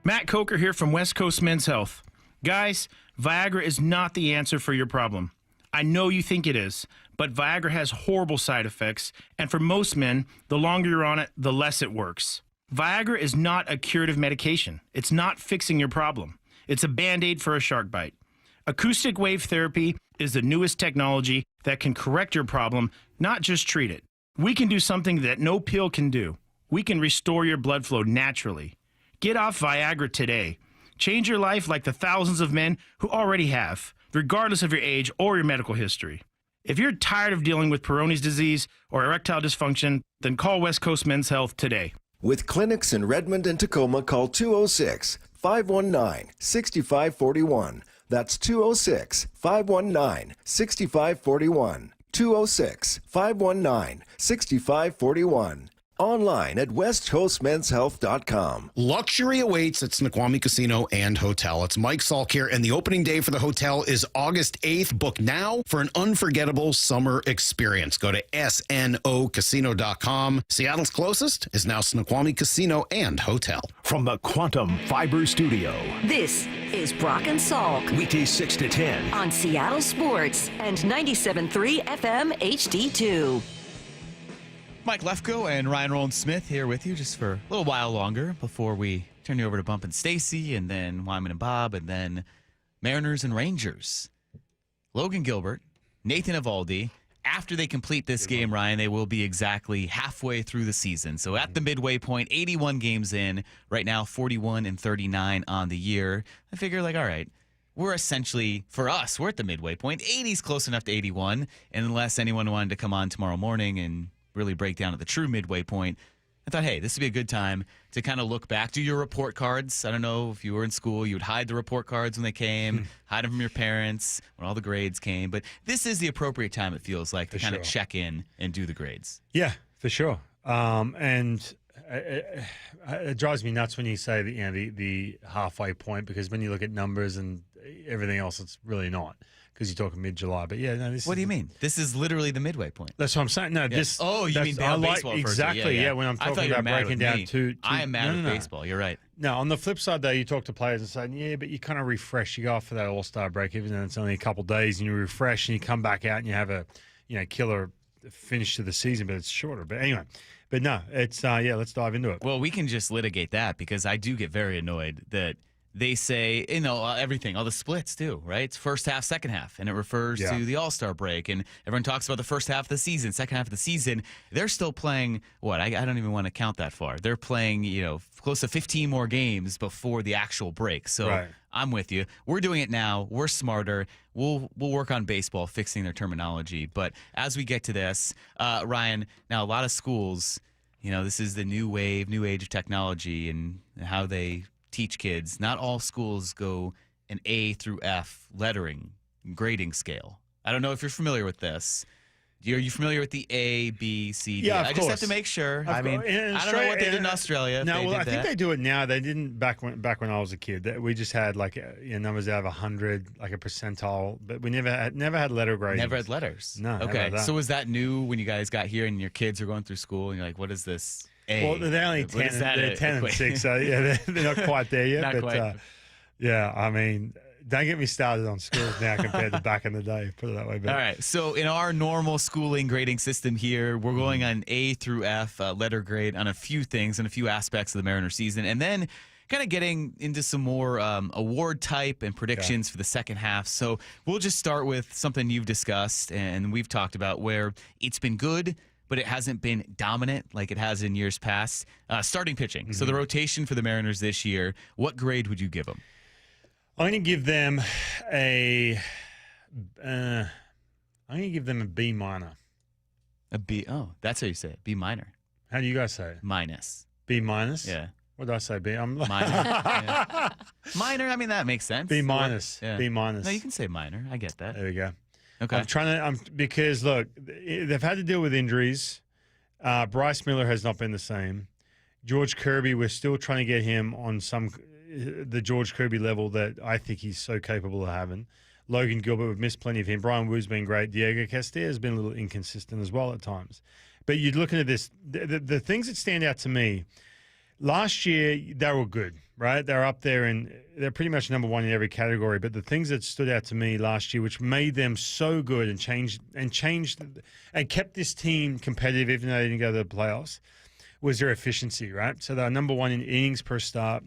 Matt Coker here from West Coast Men's Health. Guys, Viagra is not the answer for your problem. I know you think it is, but Viagra has horrible side effects, and for most men, the longer you're on it, the less it works. Viagra is not a curative medication. It's not fixing your problem. It's a Band-Aid for a shark bite. Acoustic wave therapy is the newest technology that can correct your problem, not just treat it. We can do something that no pill can do. We can restore your blood flow naturally. Get off Viagra today. Change your life like the thousands of men who already have, regardless of your age or your medical history. If you're tired of dealing with Peyronie's disease or erectile dysfunction, then call West Coast Men's Health today. With clinics in Redmond and Tacoma, call 206-519-6541. That's 206-519-6541. 206-519-6541. Online at westcoastmenshealth.com. Luxury awaits at Snoqualmie Casino and Hotel. It's Mike Salk here, and the opening day for the hotel is August 8th. Book now for an unforgettable summer experience. Go to snocasino.com. Seattle's closest is now Snoqualmie Casino and Hotel. From the Quantum Fiber Studio. This is Brock and Salk. Weekdays 6 to 10. On Seattle Sports and 97.3 FM HD2. Mike Lefko and Ryan Roland-Smith here with you just for a little while longer before we turn you over to Bump and Stacy and then Wyman and Bob and then Mariners and Rangers. Logan Gilbert, Nathan Eovaldi. After they complete this game, Ryan, they will be exactly halfway through the season. So at the midway point, 81 games in, right now 41-39 on the year. I figure, like, all right, we're essentially, for us, we're at the midway point. 80's close enough to 81, and unless anyone wanted to come on tomorrow morning and really break down at the true midway point, I thought, hey, this would be a good time to kind of look back, do your report cards. I don't know if you were in school, you would hide the report cards when they came, hide them from your parents when all the grades came. But this is the appropriate time, it feels like, to kind of check in and do the grades. Yeah, for sure. And it drives me nuts when you say that, the halfway point, because when you look at numbers and everything else, it's really not. Because you're talking mid-July, but yeah, no. What do you mean? This is literally the midway point. That's what I'm saying. No, this. Oh, you mean baseball? Exactly. Yeah, when I'm talking about breaking down two. I am mad with baseball. You're right. No, on the flip side, though, you talk to players and say, yeah, but you kind of refresh. You go off for that All-Star break, even though it's only a couple of days, and you refresh, and you come back out and you have a, killer finish to the season, but it's shorter. But anyway, but no, it's let's dive into it. Well, we can just litigate that because I do get very annoyed that they say, everything, all the splits too, right? It's first half, second half, and it refers to the All-Star break. And everyone talks about the first half of the season, second half of the season. They're still playing, I don't even want to count that far. They're playing, close to 15 more games before the actual break. So I'm with you. We're doing it now. We're smarter. We'll work on baseball, fixing their terminology. But as we get to this, Ryan, now a lot of schools, this is the new wave, new age of technology and how they teach kids. Not all schools go an A through F lettering grading scale. I don't know if you're familiar with this. Are you familiar with the A, B, C, D? Yeah, of I course. just have to make sure. I don't know what they did in Australia. No, I think they do it now. They didn't back when I was a kid. We just had numbers out of 100, like a percentile, but we never had letter grading. Never had letters. No. Okay. So was that new when you guys got here and your kids are going through school and you're like, what is this? A? Well, they're only 10. They're 10 and 6, so yeah, they're not quite there yet. Not quite. Yeah, I mean, don't get me started on schools now compared to back in the day. Put it that way. But. All right. So in our normal schooling grading system here, we're going on A through F letter grade on a few things and a few aspects of the Mariner season, and then kind of getting into some more award type and predictions for the second half. So we'll just start with something you've discussed and we've talked about where it's been good, but it hasn't been dominant like it has in years past. Starting pitching. So the rotation for the Mariners this year, what grade would you give them? I'm going to give them a B minor. A B? Oh, that's how you say it. B minor. How do you guys say it? Minus. B minus? Yeah. What did I say? B? I'm minor. Yeah. Minor. I mean, that makes sense. B minus. Yeah. B minus. No, you can say minor. I get that. There we go. Okay. Because look, they've had to deal with injuries. Bryce Miller has not been the same. George Kirby, we're still trying to get him on the George Kirby level that I think he's so capable of having. Logan Gilbert, we've missed plenty of him. Brian Woo's been great. Diego Castillo has been a little inconsistent as well at times. But you're looking at this, the things that stand out to me, last year they were good, right? They're up there and they're pretty much number one in every category. But the things that stood out to me last year, which made them so good and changed and kept this team competitive even though they didn't go to the playoffs, was their efficiency, right? So they're number one in innings per start.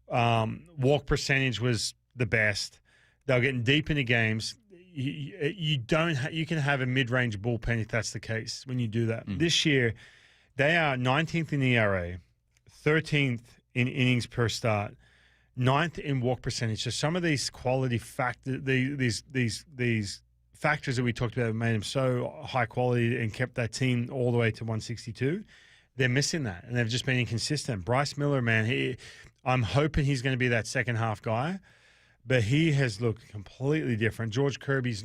Walk percentage was the best. They were getting deep into games. You can have a mid-range bullpen if that's the case when you do that. This year, they are 19th in ERA, 13th in innings per start, 9th in walk percentage. So some of these quality factors, these factors that we talked about, made them so high quality and kept that team all the way to 162. They're missing that, and they've just been inconsistent. Bryce Miller, man, I'm hoping he's going to be that second half guy, but he has looked completely different. George Kirby's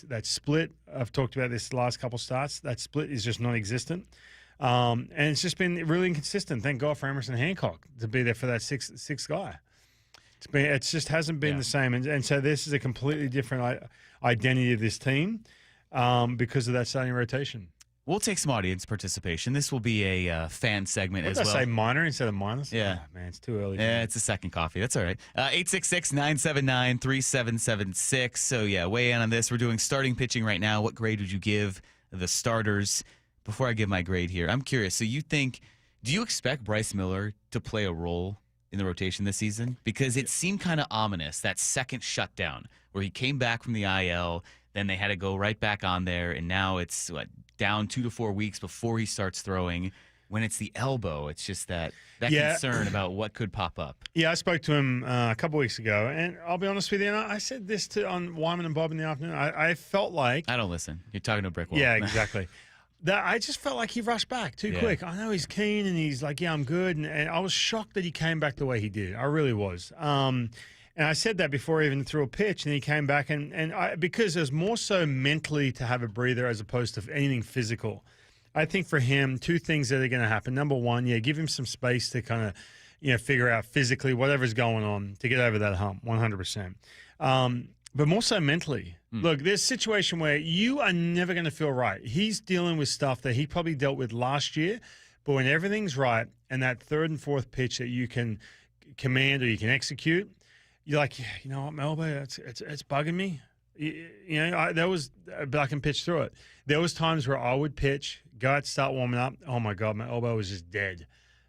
that split, I've talked about this last couple starts, that split is just non-existent. And it's just been really inconsistent. Thank God for Emerson Hancock to be there for that sixth guy. It just hasn't been the same. And so this is a completely different identity of this team because of that starting rotation. We'll take some audience participation. This will be a fan segment as well. Did I say minor instead of minus? Yeah. Oh, man, it's too early. Yeah, it's a second coffee. That's all right. 866-979-3776. So, yeah, weigh in on this. We're doing starting pitching right now. What grade would you give the starters? Before I give my grade here, I'm curious. So do you expect Bryce Miller to play a role in the rotation this season? Because it seemed kind of ominous, that second shutdown where he came back from the IL, then they had to go right back on there, and now it's down 2 to 4 weeks before he starts throwing. When it's the elbow, it's just that concern about what could pop up. Yeah, I spoke to him a couple weeks ago, and I'll be honest with you, and I said this on Wyman and Bob in the afternoon. I felt like... I don't listen. You're talking to a brick wall. Yeah, exactly. That I just felt like he rushed back too quick. I know he's keen and he's like, yeah, I'm good. And I was shocked that he came back the way he did. I really was. And I said that before he even threw a pitch, and he came back. Because there's more so mentally to have a breather as opposed to anything physical. I think for him, two things that are going to happen. Number one, give him some space to kind of, figure out physically whatever's going on to get over that hump, 100%. But more so mentally. Look, there's a situation where you are never going to feel right. He's dealing with stuff that he probably dealt with last year, but when everything's right and that third and fourth pitch that you can command or you can execute, you're like, yeah, you know what, my elbow, it's bugging me. But I can pitch through it. There was times where I would pitch, go out, start warming up. Oh my God, my elbow was just dead.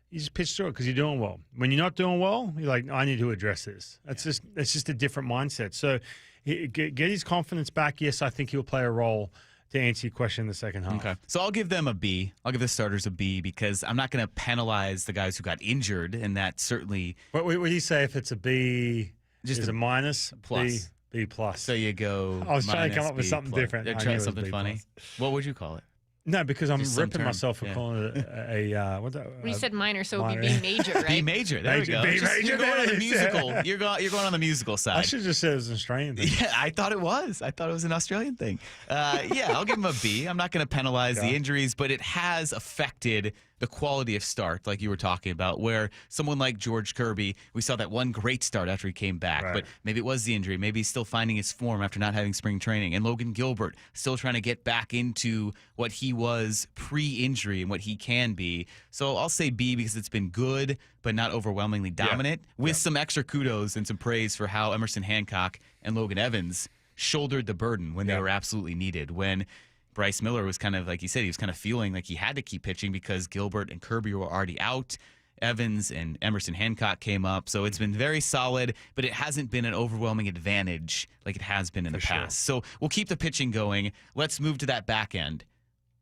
You just pitch through it because you're doing well. When you're not doing well, you're like, I need to address this. It's just a different mindset. So get his confidence back. Yes, I think he'll play a role to answer your question in the second half. Okay. So I'll give them a B. I'll give the starters a B because I'm not going to penalize the guys who got injured, and that certainly. What do you say if it's a B? Just a minus? Plus. B plus. So you go. I was trying to come up with something different. They're trying something funny. What would you call it? No, because I'm ripping myself for calling it we said minor, so it would be B major, right? B major. There we go. B major. You're going on the musical. You're going on the musical side. I should have just said it was an Australian thing. Yeah, I thought it was. I thought it was an Australian thing. I'll give him a B. I'm not going to penalize the injuries, but it has affected the quality of start, like you were talking about, where someone like George Kirby, we saw that one great start after he came back, but maybe it was the injury. Maybe he's still finding his form after not having spring training. And Logan Gilbert still trying to get back into what he was pre-injury and what he can be. So I'll say B because it's been good, but not overwhelmingly dominant, with some extra kudos and some praise for how Emerson Hancock and Logan Evans shouldered the burden when they were absolutely needed. When Bryce Miller was kind of, like you said, he was kind of feeling like he had to keep pitching because Gilbert and Kirby were already out. Evans and Emerson Hancock came up. So it's been very solid, but it hasn't been an overwhelming advantage like it has been in the past. So we'll keep the pitching going. Let's move to that back end.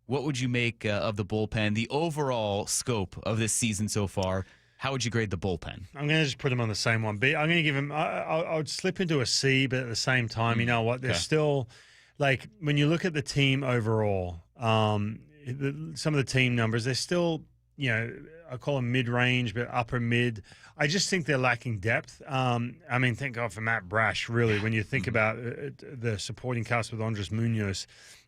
What would you make of the bullpen, the overall scope of this season so far? How would you grade the bullpen? I'm going to just put him on the same one. B. I'm going to give him, I would slip into a C, but at the same time, you know what? There's still... Like, when you look at the team overall, some of the team numbers, they're still, I call them mid-range, but upper mid. I just think they're lacking depth. Thank God for Matt Brash, really, when you think about the supporting cast with Andres Munoz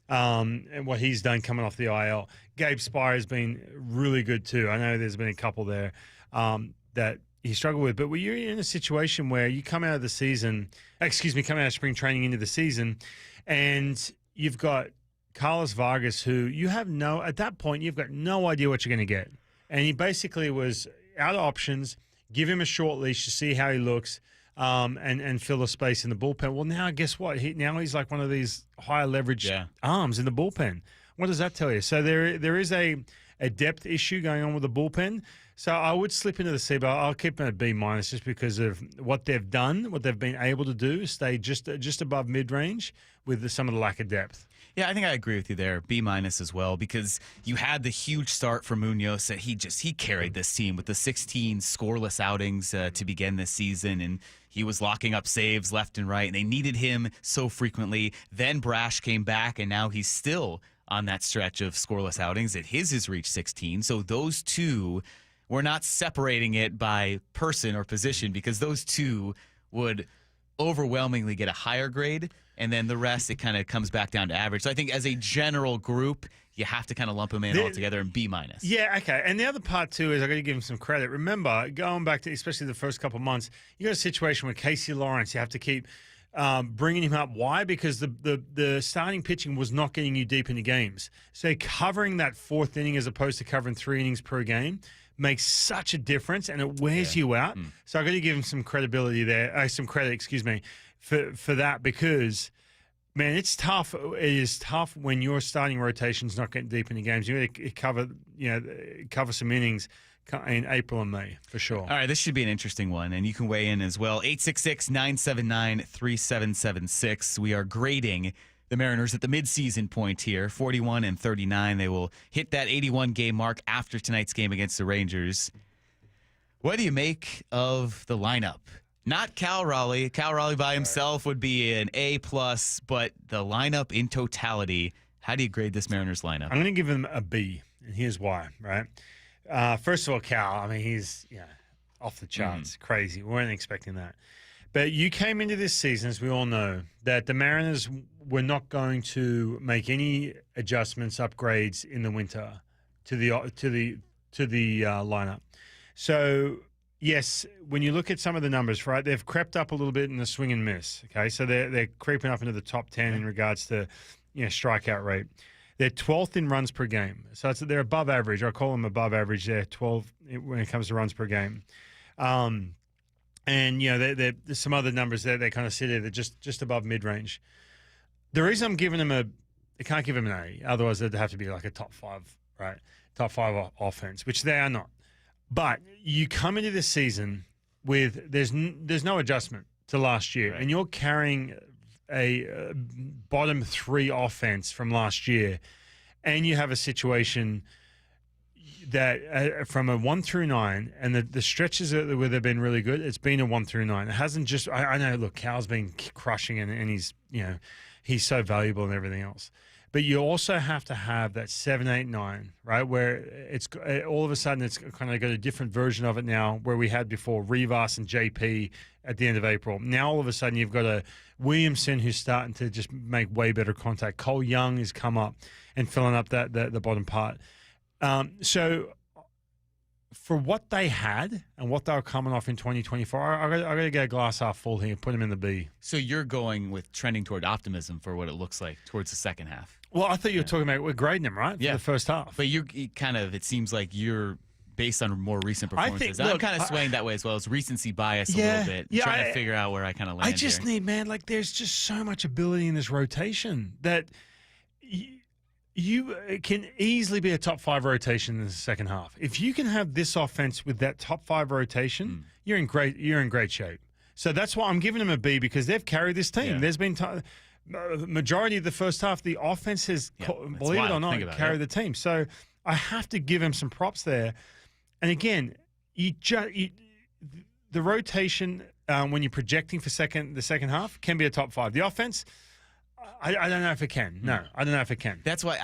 and what he's done coming off the IL. Gabe Spire has been really good, too. I know there's been a couple there that he struggled with. But when you're in a situation where you come out of spring training into the season, and you've got Carlos Vargas, who at that point, you've got no idea what you're going to get. And he basically was out of options. Give him a short leash to see how he looks and fill the space in the bullpen. Well, now guess what? He's like one of these higher leverage arms in the bullpen. What does that tell you? So there is a depth issue going on with the bullpen. So I would slip into the C, but I'll keep them at B minus just because of what they've done, what they've been able to do, stay just above mid-range with some of the lack of depth. Yeah, I think I agree with you there. B minus as well, because you had the huge start for Munoz that he carried this team with the 16 scoreless outings to begin this season, and he was locking up saves left and right, and they needed him so frequently. Then Brash came back, and now he's still on that stretch of scoreless outings. His has reached 16, so those two, we're not separating it by person or position because those two would overwhelmingly get a higher grade, and then the rest, it kind of comes back down to average. So I think as a general group, you have to kind of lump them in all together and B minus. Yeah, okay. And the other part, too, is I got to give him some credit. Remember, going back to especially the first couple of months, you got a situation with Casey Lawrence. You have to keep bringing him up. Why? Because the starting pitching was not getting you deep into games. So covering that fourth inning as opposed to covering 3 innings per game makes such a difference, and it wears you out. So I got to give him some credibility there, some credit, for that, because, man, it's tough. It is tough when your starting rotation's not getting deep into games. You got to cover some innings in April and May, for sure. All right, this should be an interesting one, and you can weigh in as well. 866-979-3776. We are grading the Mariners at the midseason point here, 41-39. They will hit that 81-game mark after tonight's game against the Rangers. What do you make of the lineup? Not Cal Raleigh. Cal Raleigh by himself would be an A+, but the lineup in totality, How do you grade this Mariners lineup? I'm going to give him a B, and here's why, right? First of all, Cal, I mean, he's off the charts, crazy. We weren't expecting that. But you came into this season, as we all know, that the Mariners were not going to make any adjustments, upgrades in the winter to the lineup. So yes, when you look at some of the numbers, right, they've crept up a little bit in the swing and miss. Okay, so they're creeping up into the top 10 in regards to strikeout rate. They're 12th in runs per game, so they're above average. I call them above average. They're 12 when it comes to runs per game. And there's some other numbers there. They kind of sit there. They're just above mid range. The reason I'm giving them I can't give them an A. Otherwise, they'd have to be like a top 5, right? Top 5 offense, which they are not. But you come into this season with there's no adjustment to last year, and you're carrying a bottom 3 offense from last year, and you have a situation that from a 1 through 9, and the stretches where they've been really good, it's been a 1 through 9. It hasn't just. I know. Look, Cal's been crushing, and he's so valuable and everything else. But you also have to have that 7, 8, 9, right? Where it's all of a sudden it's kind of got a different version of it now, where we had before Rivas and JP at the end of April. Now all of a sudden you've got a Williamson who's starting to just make way better contact. Cole Young has come up and filling up the bottom part. So for what they had and what they were coming off in 2024, I got to get a glass half full here and put them in the B. So you're going with trending toward optimism for what it looks like towards the second half. Well, I thought you were talking about we're grading them, right? For the first half. But you kind of, it seems like you're based on more recent performances. I'm kind of swaying that way as well. It's recency bias a little bit. I'm trying to figure out where I kind of land. I just need, man, like there's just so much ability in this rotation that you can easily be a top 5 rotation in the second half. If you can have this offense with that top 5 rotation, you're in great shape. So that's why I'm giving them a B, because they've carried this team. There's been majority of the first half, the offense has, believe it or not, carried the team. So I have to give him some props there. And again, the rotation when you're projecting for the second half can be a top 5. The offense, I don't know if it can. No, I don't know if it can. That's why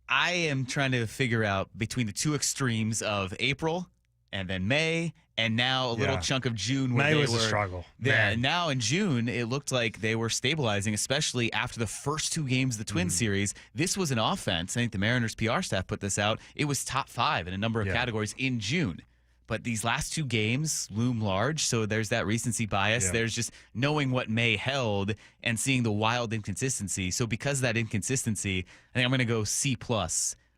I am trying to figure out between the two extremes of April and then May, and now a little chunk of June. Where May was a struggle. Yeah, now in June, it looked like they were stabilizing, especially after the first 2 games of the Twins series. This was an offense. I think the Mariners PR staff put this out. It was top 5 in a number of categories in June. But these last 2 games loom large, so there's that recency bias. Yeah. There's just knowing what May held and seeing the wild inconsistency. So because of that inconsistency, I think I'm going to go C+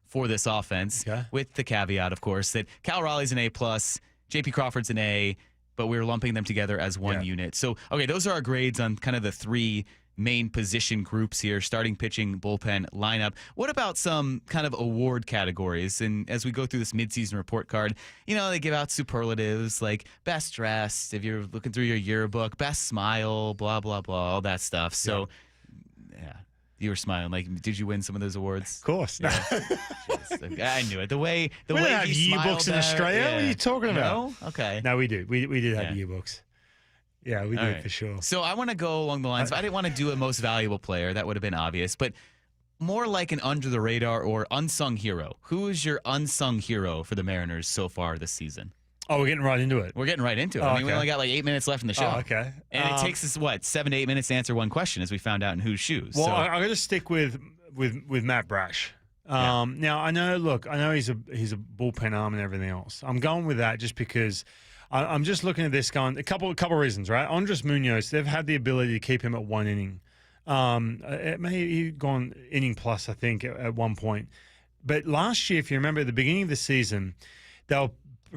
for this offense, with the caveat, of course, that Cal Raleigh's an A+, JP Crawford's an A, but we're lumping them together as one unit. So, okay, those are our grades on kind of the 3 main position groups here, starting, pitching, bullpen, lineup. What about some kind of award categories? And as we go through this midseason report card, they give out superlatives like best dressed, if you're looking through your yearbook, best smile, blah, blah, blah, all that stuff. So, you were smiling. Like, did you win some of those awards? Of course. Yeah. I knew it. The way we don't have yearbooks in Australia. What are you talking about? No? Okay. No, we do. We did have yearbooks. Yeah, we did for sure. So I want to go along the lines. I didn't want to do a most valuable player. That would have been obvious. But more like an under the radar or unsung hero. Who is your unsung hero for the Mariners so far this season? Oh, we're getting right into it. We're getting right into it. I mean, we only got like 8 minutes left in the show. Oh, okay. And it takes us, 7 to 8 minutes to answer one question, as we found out in Whose Shoes. Well, I'm going to stick with Matt Brash. Now, I know he's a bullpen arm and everything else. I'm going with that just because I'm just looking at this going, a couple reasons, right? Andres Munoz, they've had the ability to keep him at 1 inning. He'd gone inning plus, I think, at one point. But last year, if you remember, at the beginning of the season, they were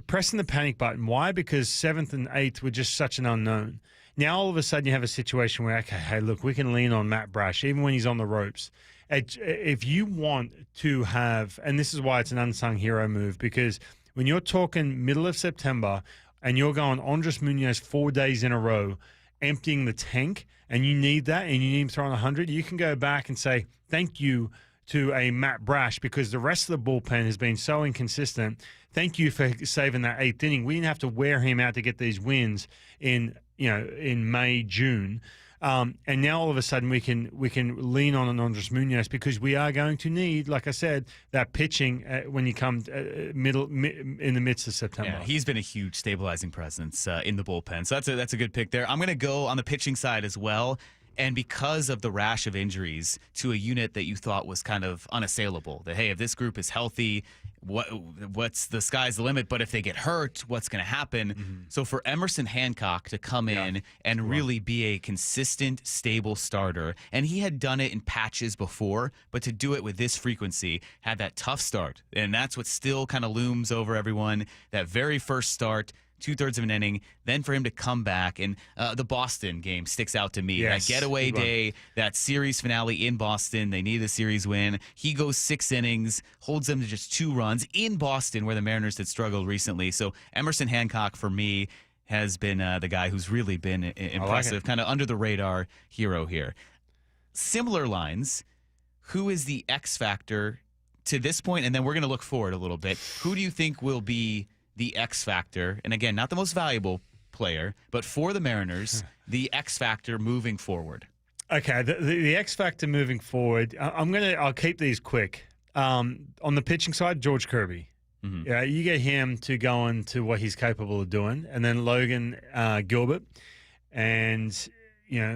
pressing the panic button. Why? Because 7th and 8th were just such an unknown. Now, all of a sudden, you have a situation where, okay, hey, look, we can lean on Matt Brash, even when he's on the ropes. If you want to have, and this is why it's an unsung hero move, because when you're talking middle of September and you're going Andres Munoz 4 days in a row, emptying the tank, and you need that, and you need him throwing 100, you can go back and say thank you to a Matt Brash, because the rest of the bullpen has been so inconsistent. Thank you for saving that 8th inning. We didn't have to wear him out to get these wins in May, June. And now all of a sudden we can lean on Andres Munoz because we are going to need, like I said, that pitching when you come in the midst of September. Yeah, he's been a huge stabilizing presence in the bullpen. So that's a good pick there. I'm going to go on the pitching side as well. And because of the rash of injuries to a unit that you thought was kind of unassailable, that, hey, if this group is healthy, what's the sky's the limit? But if they get hurt, what's going to happen? Mm-hmm. So for Emerson Hancock to come in and really be a consistent, stable starter, and he had done it in patches before, but to do it with this frequency, had that tough start. And that's what still kind of looms over everyone, that very first start, 2/3 of an inning, then for him to come back. And the Boston game sticks out to me. Yes, that getaway day, that series finale in Boston, they needed a series win. He goes 6 innings, holds them to just 2 runs in Boston where the Mariners had struggled recently. So Emerson Hancock, for me, has been the guy who's really been impressive, kind of under the radar hero here. Similar lines, who is the X factor to this point? And then we're going to look forward a little bit. Who do you think will be the X factor? And again, not the most valuable player, but for the Mariners, the X factor moving forward. Okay, the X factor moving forward. I'll keep these quick. On the pitching side, George Kirby. Mm-hmm. Yeah, you get him to go into what he's capable of doing, and then Logan Gilbert, and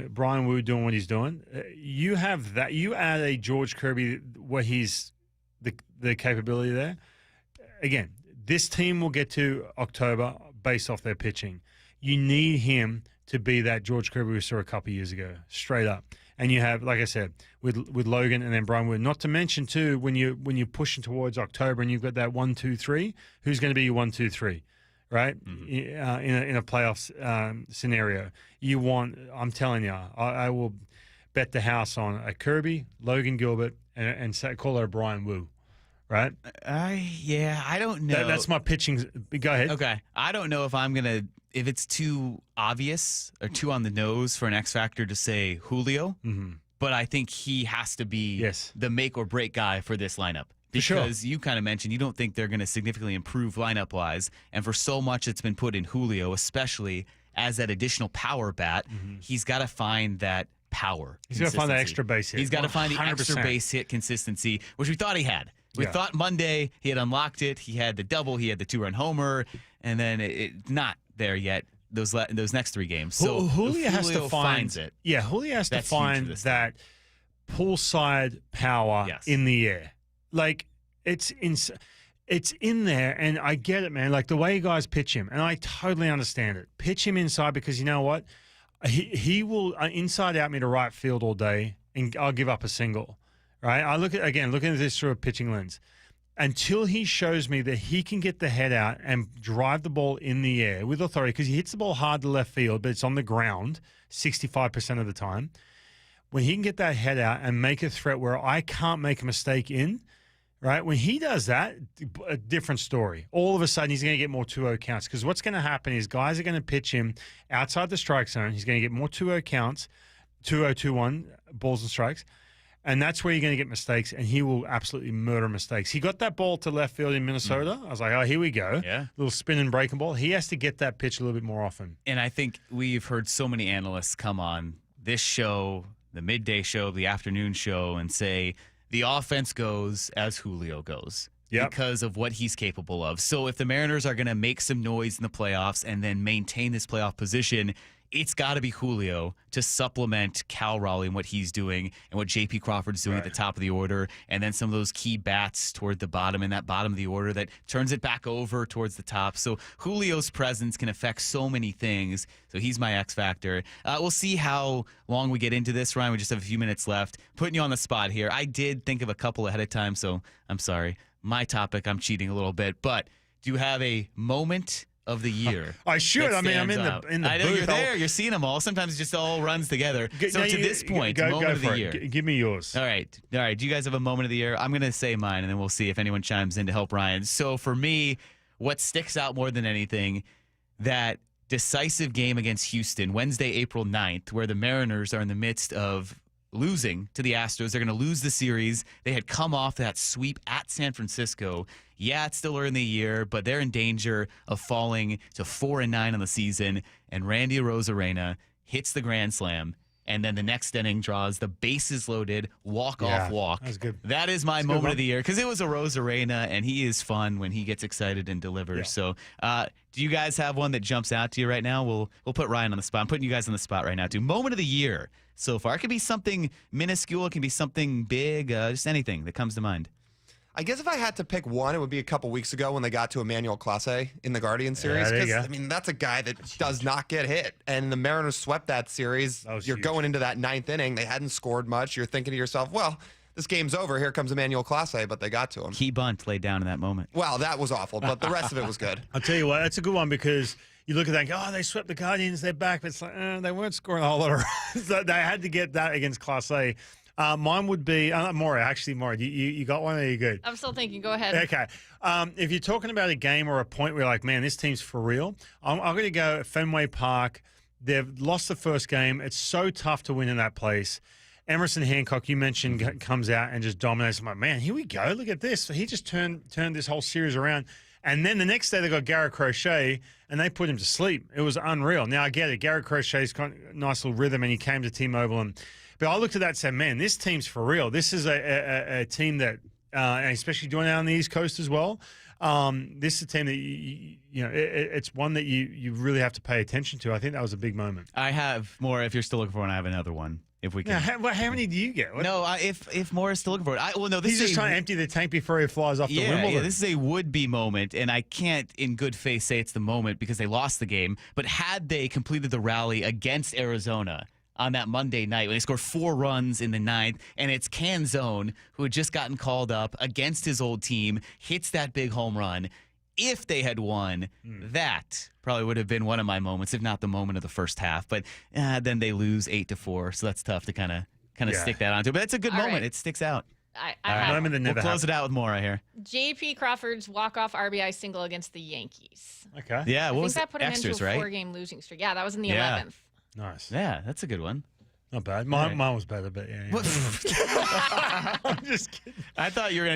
Brian Wu doing what he's doing. You have that. You add a George Kirby where he's the capability there. Again, this team will get to October based off their pitching. You need him to be that George Kirby we saw a couple of years ago, straight up. And you have, like I said, with Logan and then Brian Wood. Not to mention too, when you're pushing towards October and you've got that 1, 2, 3, who's going to be your 1, 2, 3, right? In a playoff scenario, you want. I'm telling you, I will bet the house on a Kirby, Logan Gilbert, and call it a Brian Wu. Right? I don't know. That's my pitching. Go ahead. Okay. I don't know if it's too obvious or too on the nose for an X factor to say Julio, but I think he has to be the make or break guy for this lineup. Because you kind of mentioned you don't think they're going to significantly improve lineup wise, and for so much that's been put in Julio, especially as that additional power bat, he's got to find that power. He's got to find that extra base hit. He's got to find the extra base hit consistency, which we thought he had. We thought Monday he had unlocked it. He had the double. He had the 2-run homer, and then it's not there yet. Those next 3 games. So Julio has to find it. Yeah, Julio has to find that pull side power in the air. Like it's in there, and I get it, man. Like the way you guys pitch him, and I totally understand it. Pitch him inside because you know what, he will inside out me to right field all day, and I'll give up a single. Right, I looking at this through a pitching lens. Until he shows me that he can get the head out and drive the ball in the air with authority, because he hits the ball hard to left field, but it's on the ground 65% of the time. When he can get that head out and make a threat where I can't make a mistake in, right? When he does that, a different story. All of a sudden, he's going to get more 2-0 counts, because what's going to happen is guys are going to pitch him outside the strike zone. He's going to get more 2-0 counts, 2-0, 2-1 balls and strikes. And that's where you're going to get mistakes, and he will absolutely murder mistakes. He got that ball to left field in Minnesota. I was like, oh, here we go. Yeah. Little spin and breaking ball. He has to get that pitch a little bit more often. And I think we've heard so many analysts come on this show, the midday show, the afternoon show, and say the offense goes as Julio goes. Because of what he's capable of. So if the Mariners are going to make some noise in the playoffs and then maintain this playoff position, it's got to be Julio to supplement Cal Raleigh and what he's doing and what J.P. Crawford's doing at the top of the order, and then some of those key bats toward the bottom in that bottom of the order that turns it back over towards the top. So Julio's presence can affect so many things. So he's my X factor. We'll see how long we get into this, Ryan. We just have a few minutes left. Putting you on the spot here. I did think of a couple ahead of time, so I'm sorry. My topic, I'm cheating a little bit, but do you have a moment of the year? I should. I mean, I'm in the I know booth. You're there. You're seeing them all. Sometimes it just all runs together. So to this point, moment of the year. Give me yours. All right. Do you guys have a moment of the year? I'm going to say mine, and then we'll see if anyone chimes in to help Ryan. So for me, what sticks out more than anything, that decisive game against Houston, Wednesday, April 9th, where the Mariners are in the midst of losing to the Astros. They're going to lose the series. They had come off that sweep at San Francisco. Yeah, it's still early in the year, but they're in danger of falling to 4-9 on the season. And Randy Arozarena hits the grand slam and then the next inning draws the bases loaded walk-off walk. That was good. That is my moment of the year because it was a Rosarena, and he is fun when he gets excited and delivers. Yeah. So do you guys have one that jumps out to you right now? We'll put Ryan on the spot. I'm putting you guys on the spot right now, too. Moment of the year so far. It could be something minuscule. It can be something big, just anything that comes to mind. I guess if I had to pick one, it would be a couple weeks ago when they got to Emmanuel Clase in the Guardian series. there you go. I mean, that's a guy that does not get hit. And the Mariners swept that series. You're huge. going into that ninth inning. They hadn't scored much. You're thinking to yourself, well, this game's over. Here comes Emmanuel Clase, but they got to him. Key bunt laid down in that moment. Well, that was awful, but the rest of it was good. I'll tell you what, that's a good one because you look at that and go, they swept the Guardians, they're back. But it's like, they weren't scoring a whole lot of runs. They had to get that against Class A. Mine would be, Maura, you got one or are you good? I'm still thinking. Go ahead. Okay. If you're talking about a game or a point where you're like, man, this team's for real, I'm going to go at Fenway Park. They've lost the first game. It's so tough to win in that place. Emerson Hancock, you mentioned, comes out and just dominates. I'm like, man, here we go. Look at this. So he just turned this whole series around. And then the next day they got Garrett Crochet, and they put him to sleep. It was unreal. Now, I get it. Garrett Crochet's got a nice little rhythm, and he came to T-Mobile. But I looked at that and said, man, this team's for real. This is a team that, and especially doing it on the East Coast as well, this is a team that, it's one that you really have to pay attention to. I think that was a big moment. I have more. If you're still looking for one, I have another one. If we can. Now, how many do you get? No, if Morris is still looking for it. He's just trying to empty the tank before he flies off to Wimbledon. Yeah, this is a would-be moment, and I can't in good faith say it's the moment because they lost the game. But had they completed the rally against Arizona on that Monday night when they scored 4 runs in the 9th, and it's Canzone, who had just gotten called up against his old team, hits that big home run. If they had won, that probably would have been one of my moments, if not the moment of the first half. But then they lose 8-4, so that's tough to kind of stick that onto. But it's a good moment. Right. It sticks out. We'll close it out with more right here. J.P. Crawford's walk-off RBI single against the Yankees. Okay. Yeah, I think that put him into a 4-game losing streak. Yeah, that was in the 11th. Nice. Yeah, that's a good one. Not bad. Mine was better, but yeah. I'm just kidding. I thought you were going to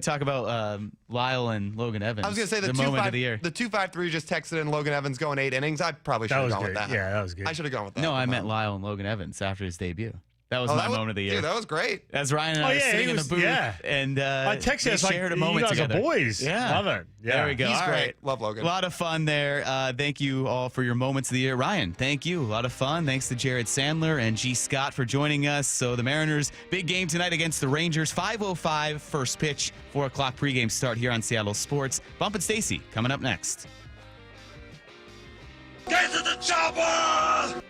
talk about Lyle and Logan Evans. I was going to say the moment of the year. The 253 just texted in Logan Evans going 8 innings. I probably should have gone with that. Yeah, that was good. I should have gone with that. No, I meant Lyle and Logan Evans after his debut. That was my moment of the year. Dude, that was great. As Ryan and I were sitting in the booth, and I texted us shared a moment you guys together. Are boys. Yeah. Love it. Yeah. There we go. He's all great. Right. Love Logan. A lot of fun there. Thank you all for your moments of the year. Ryan, thank you. A lot of fun. Thanks to Jared Sandler and G. Scott for joining us. So the Mariners, big game tonight against the Rangers. 5:05 first pitch, 4 o'clock pregame start here on Seattle Sports. Bump and Stacy coming up next. Get to the chopper!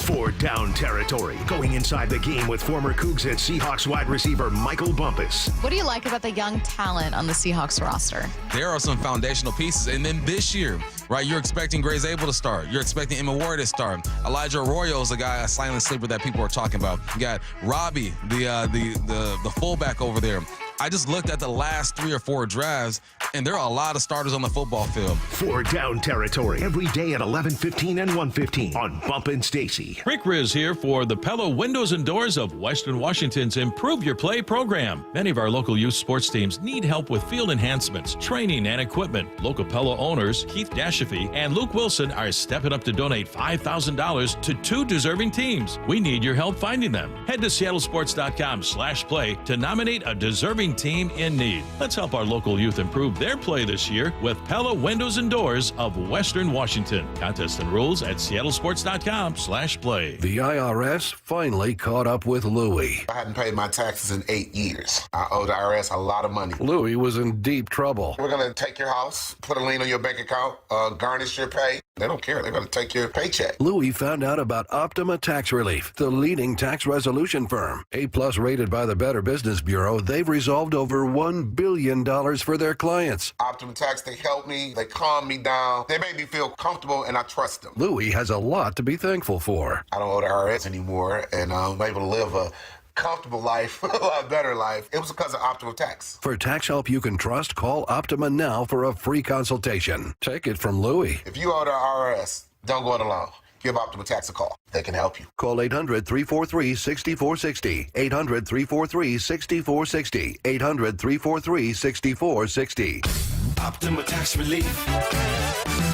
For Down Territory, going inside the game with former Cougs and Seahawks wide receiver Michael Bumpus. What do you like about the young talent on the Seahawks roster? There are some foundational pieces. And then this year, right, you're expecting Gray's Able to start. You're expecting Emma Ward to start. Elijah Arroyo is a silent sleeper that people are talking about. You got Robbie, the fullback over there. I just looked at the last 3 or 4 drafts, and there are a lot of starters on the football field. For Down Territory, every day at 11:15 and 1:15 on Bump and Stacy. Rick Riz here for the Pella Windows and Doors of Western Washington's Improve Your Play program. Many of our local youth sports teams need help with field enhancements, training, and equipment. Local Pella owners Keith Dashafy and Luke Wilson are stepping up to donate $5,000 to 2 deserving teams. We need your help finding them. Head to seattlesports.com/play to nominate a deserving team in need. Let's help our local youth improve their play this year with Pella Windows and Doors of Western Washington. Contest and rules at seattlesports.com/play. The IRS finally caught up with Louie. I hadn't paid my taxes in 8 years. I owe the IRS a lot of money. Louie was in deep trouble. We're going to take your house, put a lien on your bank account, garnish your pay. They don't care. They're going to take your paycheck. Louie found out about Optima Tax Relief, the leading tax resolution firm. A+ rated by the Better Business Bureau, they've resolved over $1 billion for their clients. Optima Tax, they help me. They calm me down. They make me feel comfortable, and I trust them. Louie has a lot to be thankful for. I don't owe the IRS anymore, and I'm able to live a comfortable life, a lot better life. It was because of Optima Tax. For tax help you can trust, call Optima now for a free consultation. Take it from Louie. If you owe the IRS, don't go it alone. Give Optima Tax a call. They can help you. Call 800-343-6460. 800-343-6460. 800-343-6460. Optima Tax Relief.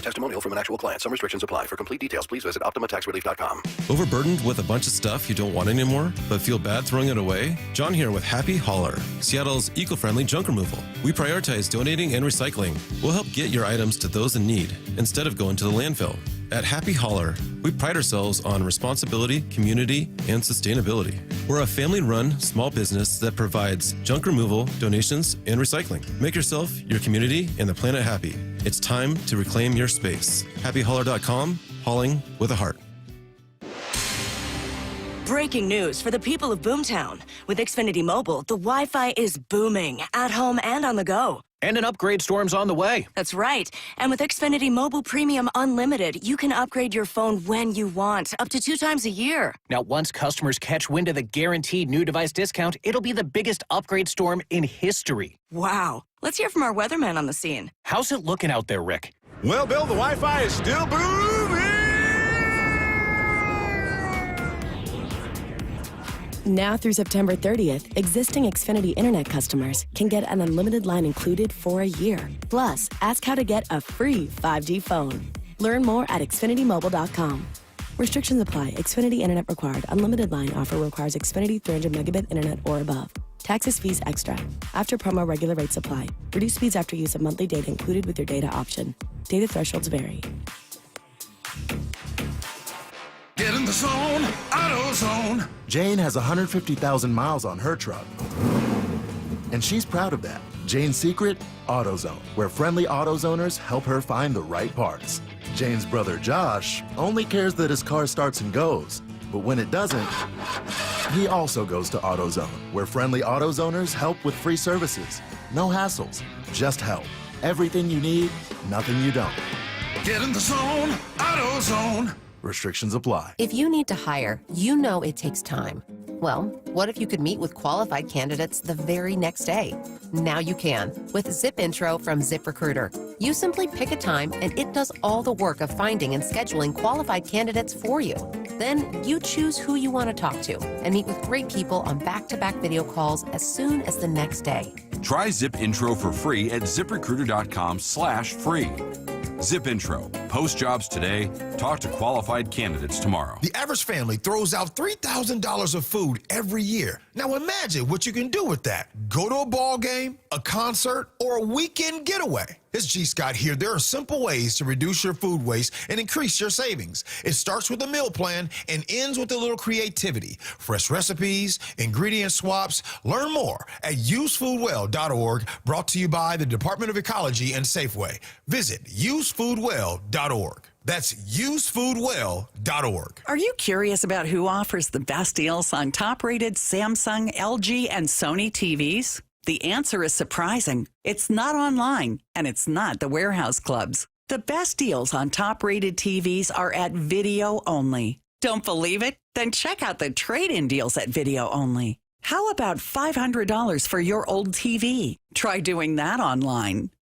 Testimonial from an actual client. Some restrictions apply. For complete details, please visit OptimaTaxRelief.com. Overburdened with a bunch of stuff you don't want anymore, but feel bad throwing it away? John here with Happy Hauler, Seattle's eco-friendly junk removal. We prioritize donating and recycling. We'll help get your items to those in need instead of going to the landfill. At Happy Hauler, we pride ourselves on responsibility, community, and sustainability. We're a family-run small business that provides junk removal, donations, and recycling. Make yourself, your community, and the planet happy. It's time to reclaim your space. HappyHauler.com, hauling with a heart. Breaking news for the people of Boomtown. With Xfinity Mobile, the Wi-Fi is booming, at home and on the go. And an upgrade storm's on the way. That's right. And with Xfinity Mobile Premium Unlimited, you can upgrade your phone when you want, up to 2 times a year. Now, once customers catch wind of the guaranteed new device discount, it'll be the biggest upgrade storm in history. Wow. Let's hear from our weatherman on the scene. How's it looking out there, Rick? Well, Bill, the Wi-Fi is still booming. Now through September 30th, existing Xfinity Internet customers can get an unlimited line included for a year. Plus, ask how to get a free 5G phone. Learn more at XfinityMobile.com. Restrictions apply. Xfinity Internet required. Unlimited line offer requires Xfinity 300 megabit internet or above. Taxes, fees extra. After promo, regular rates apply. Reduced speeds after use of monthly data included with your data option. Data thresholds vary. Get in the zone, AutoZone. Jane has 150,000 miles on her truck. And she's proud of that. Jane's secret? AutoZone, where friendly AutoZoners help her find the right parts. Jane's brother Josh only cares that his car starts and goes. But when it doesn't, he also goes to AutoZone, where friendly AutoZoners help with free services. No hassles, just help. Everything you need, nothing you don't. Get in the zone, AutoZone. Restrictions apply. If you need to hire, you know it takes time. Well, what if you could meet with qualified candidates the very next day? Now you can with Zip Intro from ZipRecruiter. You simply pick a time and it does all the work of finding and scheduling qualified candidates for you. Then you choose who you want to talk to and meet with great people on back-to-back video calls as soon as the next day. Try Zip Intro for free at ZipRecruiter.com/free. Zip Intro. Post jobs today. Talk to qualified candidates tomorrow. The average family throws out $3,000 of food every year. Now imagine what you can do with that. Go to a ball game, a concert, or a weekend getaway. It's G. Scott here. There are simple ways to reduce your food waste and increase your savings. It starts with a meal plan and ends with a little creativity. Fresh recipes, ingredient swaps. Learn more at usefoodwell.org, brought to you by the Department of Ecology and Safeway. Visit usefoodwell.org. That's usefoodwell.org. Are you curious about who offers the best deals on top-rated Samsung, LG, and Sony TVs? The answer is surprising. It's not online, and it's not the warehouse clubs. The best deals on top-rated TVs are at Video Only. Don't believe it? Then check out the trade-in deals at Video Only. How about $500 for your old TV? Try doing that online.